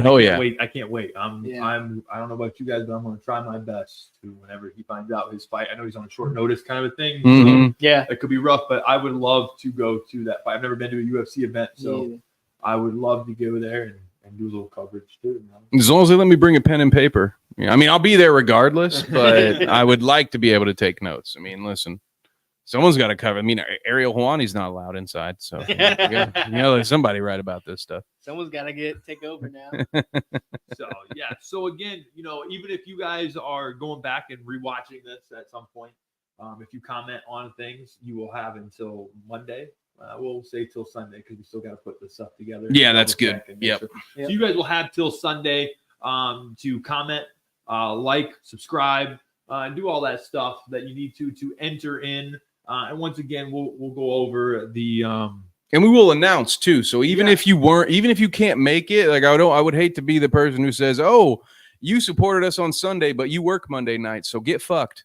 can't wait. I don't know about you guys, but I'm going to try my best to whenever he finds out his fight. I know he's on short notice kind of a thing. So it could be rough, but I would love to go to that fight. I've never been to a UFC event, so I would love to go there and do a little coverage too. As long as they let me bring a pen and paper. I mean, I'll be there regardless, but I would like to be able to take notes. I mean, listen, someone's got to cover. I mean, Ariel Hawani's not allowed inside, so there's somebody right about this stuff. Someone's got to take over now. So again, even if you guys are going back and rewatching this at some point, if you comment on things, you will have until Monday. We'll say till Sunday because we still got to put the stuff together. Yeah, that's good. Yep. So you guys will have till Sunday to comment, like, subscribe, and do all that stuff that you need to enter in. And once again, we'll go over the and we will announce too. So even if you can't make it, like I would hate to be the person who says, "Oh, you supported us on Sunday, but you work Monday night, so get fucked."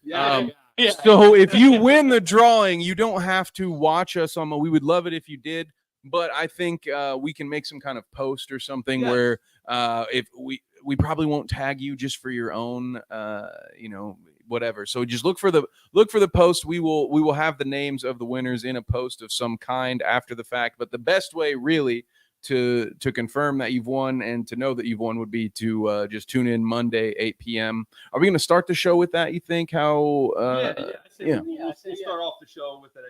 So if you win the drawing, you don't have to watch us on. We would love it if you did, but I think we can make some kind of post or something where if we probably won't tag you just for your own, whatever. So just look for the post. We will have the names of the winners in a post of some kind after the fact. But the best way, really, to confirm that you've won and to know that you've won would be to just tune in Monday 8 p.m. Are we going to start the show with that? You think? How? We'll start off the show with it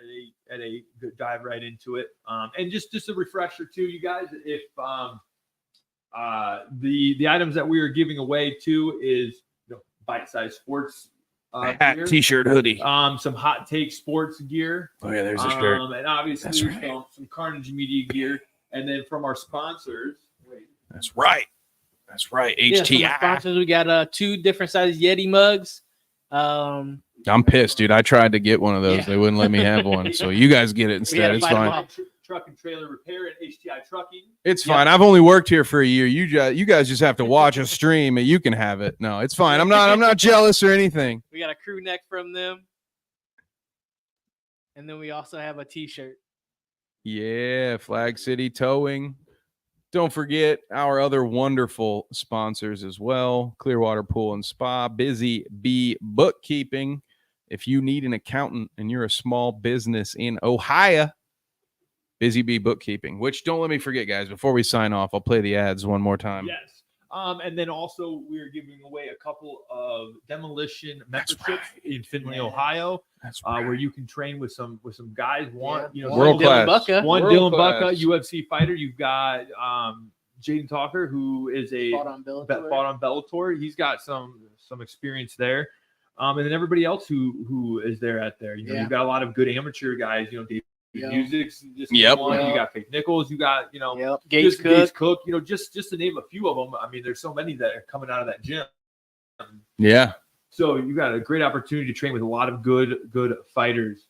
at 8. Dive right into it. And just a refresher too, you guys. If the items that we are giving away too is bite-sized sports. Hat, gear, t-shirt, hoodie, some hot take sports gear. Oh yeah, there's a shirt, and obviously some Carnage Media gear, and then from our sponsors. That's right. HTI sponsors. We got 2 different sizes Yeti mugs. I'm pissed, dude. I tried to get one of those. They wouldn't let me have one, so you guys get it instead. It's fine. Truck and trailer repair at HTI Trucking. It's fine. I've only worked here for a year. You guys just have to watch a stream and you can have it. No, it's fine. I'm not jealous or anything. We got a crew neck from them. And then we also have a t-shirt. Yeah, Flag City Towing. Don't forget our other wonderful sponsors as well. Clearwater Pool and Spa, Busy Bee Bookkeeping. If you need an accountant and you're a small business in Ohio, Busy Bee Bookkeeping, which don't let me forget, guys, before we sign off, I'll play the ads one more time. Yes. And then also we're giving away a couple of demolition memberships in Findlay, Ohio. That's where you can train with some guys. World class. One Dylan Budka, UFC fighter. You've got Jaden Talker, who is fought on Bellator. He's got some experience there. And then everybody else who is there at there. You've got a lot of good amateur guys, Music's just one. You got Faith Nichols. You got Gates Cook. Just to name a few of them. I mean, there's so many that are coming out of that gym. Yeah. So you got a great opportunity to train with a lot of good fighters,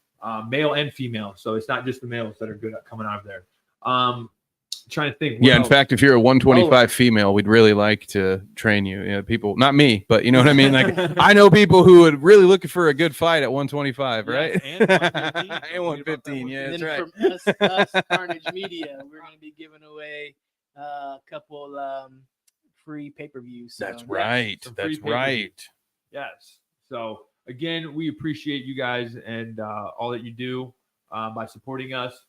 male and female. So it's not just the males that are good at coming out of there. Trying to think. In fact, if you're a 125 female, we'd really like to train you. People, not me, but you know what I mean? Like, I know people who would really looking for a good fight at 125, right? And 115. And 115, yeah, that's right. From us, Carnage Media, we're going to be giving away a couple free pay-per-views. So, That's yeah. right. some free That's pay-per-view. right. Yes. So again, we appreciate you guys and all that you do by supporting us,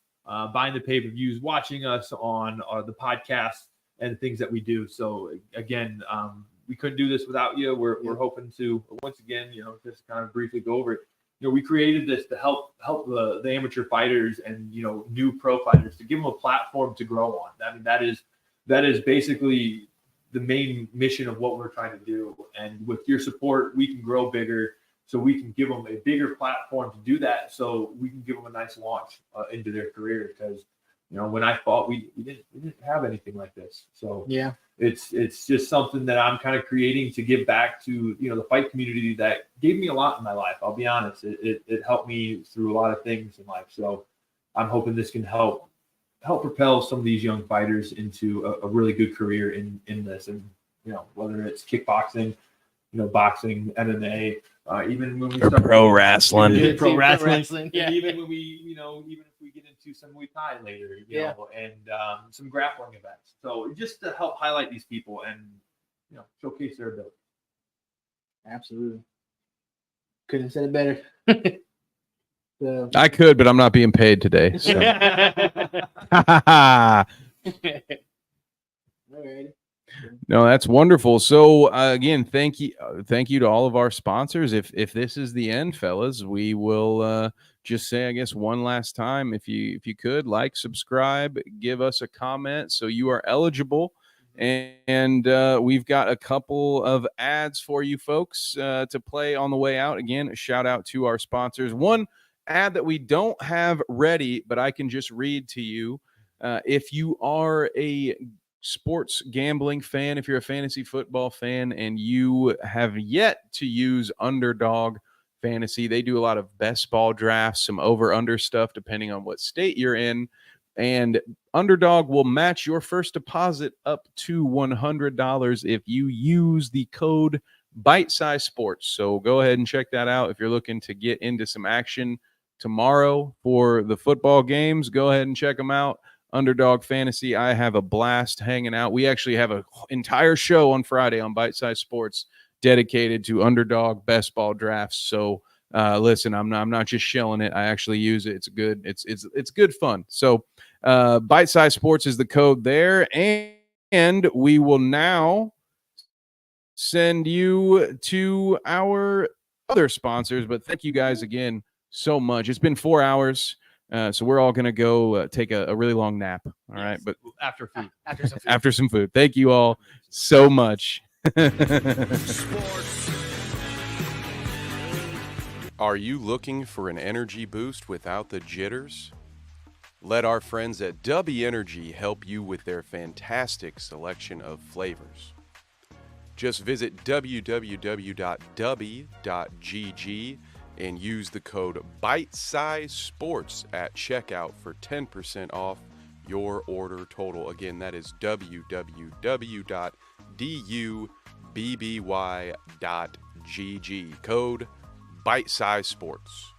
buying the pay-per-views, watching us on the podcast and the things that we do. So again, we couldn't do this without you. We're hoping to once again, just kind of briefly go over it. We created this to help the amateur fighters and new pro fighters, to give them a platform to grow on. I mean, that is basically the main mission of what we're trying to do. And with your support, we can grow bigger, so we can give them a bigger platform to do that, so we can give them a nice launch into their career. Because when I fought, we didn't have anything like this. So Yeah. it's just something that I'm kind of creating to give back to the fight community that gave me a lot in my life. I'll be honest, it helped me through a lot of things in life. So I'm hoping this can help propel some of these young fighters into a really good career in this. And whether it's kickboxing, boxing, MMA, even when we Or start pro wrestling. Yeah, pro wrestling, and Yeah. even when we even if we get into some Muay Thai later, and some grappling events. So just to help highlight these people and showcase their ability. Absolutely. Couldn't have said it better. So, I could, but I'm not being paid today. So. alrighty. No, that's wonderful. So again, thank you to all of our sponsors. If this is the end, fellas, we will just say, I guess, one last time, if you could like, subscribe, give us a comment, so you are eligible. And we've got a couple of ads for you folks to play on the way out. Again, a shout out to our sponsors. One ad that we don't have ready, but I can just read to you. If you are a sports gambling fan, if you're a fantasy football fan and you have yet to use Underdog Fantasy, they do a lot of best ball drafts, some over-under stuff depending on what state you're in. And Underdog will match your first deposit up to $100 if you use the code Bite Size Sports. So go ahead and check that out. If you're looking to get into some action tomorrow for the football games, go ahead and check them out. Underdog Fantasy. I have a blast hanging out. We actually have an entire show on Friday on Bite Size Sports dedicated to Underdog best ball drafts. So listen, I'm not just shelling it. I actually use it. It's good. It's good fun. So Bite Size Sports is the code there, and we will now send you to our other sponsors. But thank you guys again so much. It's been 4 hours. So we're all going to go take a really long nap. All right. But After food. after some food. Thank you all so much. Are you looking for an energy boost without the jitters? Let our friends at Dubby Energy help you with their fantastic selection of flavors. Just visit www.dubby.gg and use the code BITESIZESPORTS at checkout for 10% off your order total. Again, that is www.dubby.gg. Code BITESIZESPORTS.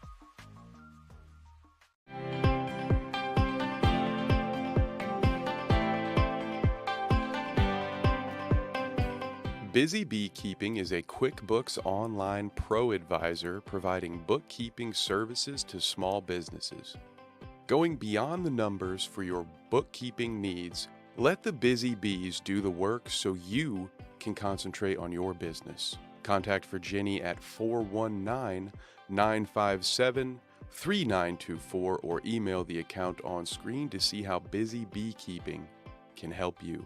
Busy Beekeeping is a QuickBooks Online Pro Advisor providing bookkeeping services to small businesses. Going beyond the numbers for your bookkeeping needs, let the Busy Bees do the work so you can concentrate on your business. Contact Virginia at 419-957-3924 or email the account on screen to see how Busy Beekeeping can help you.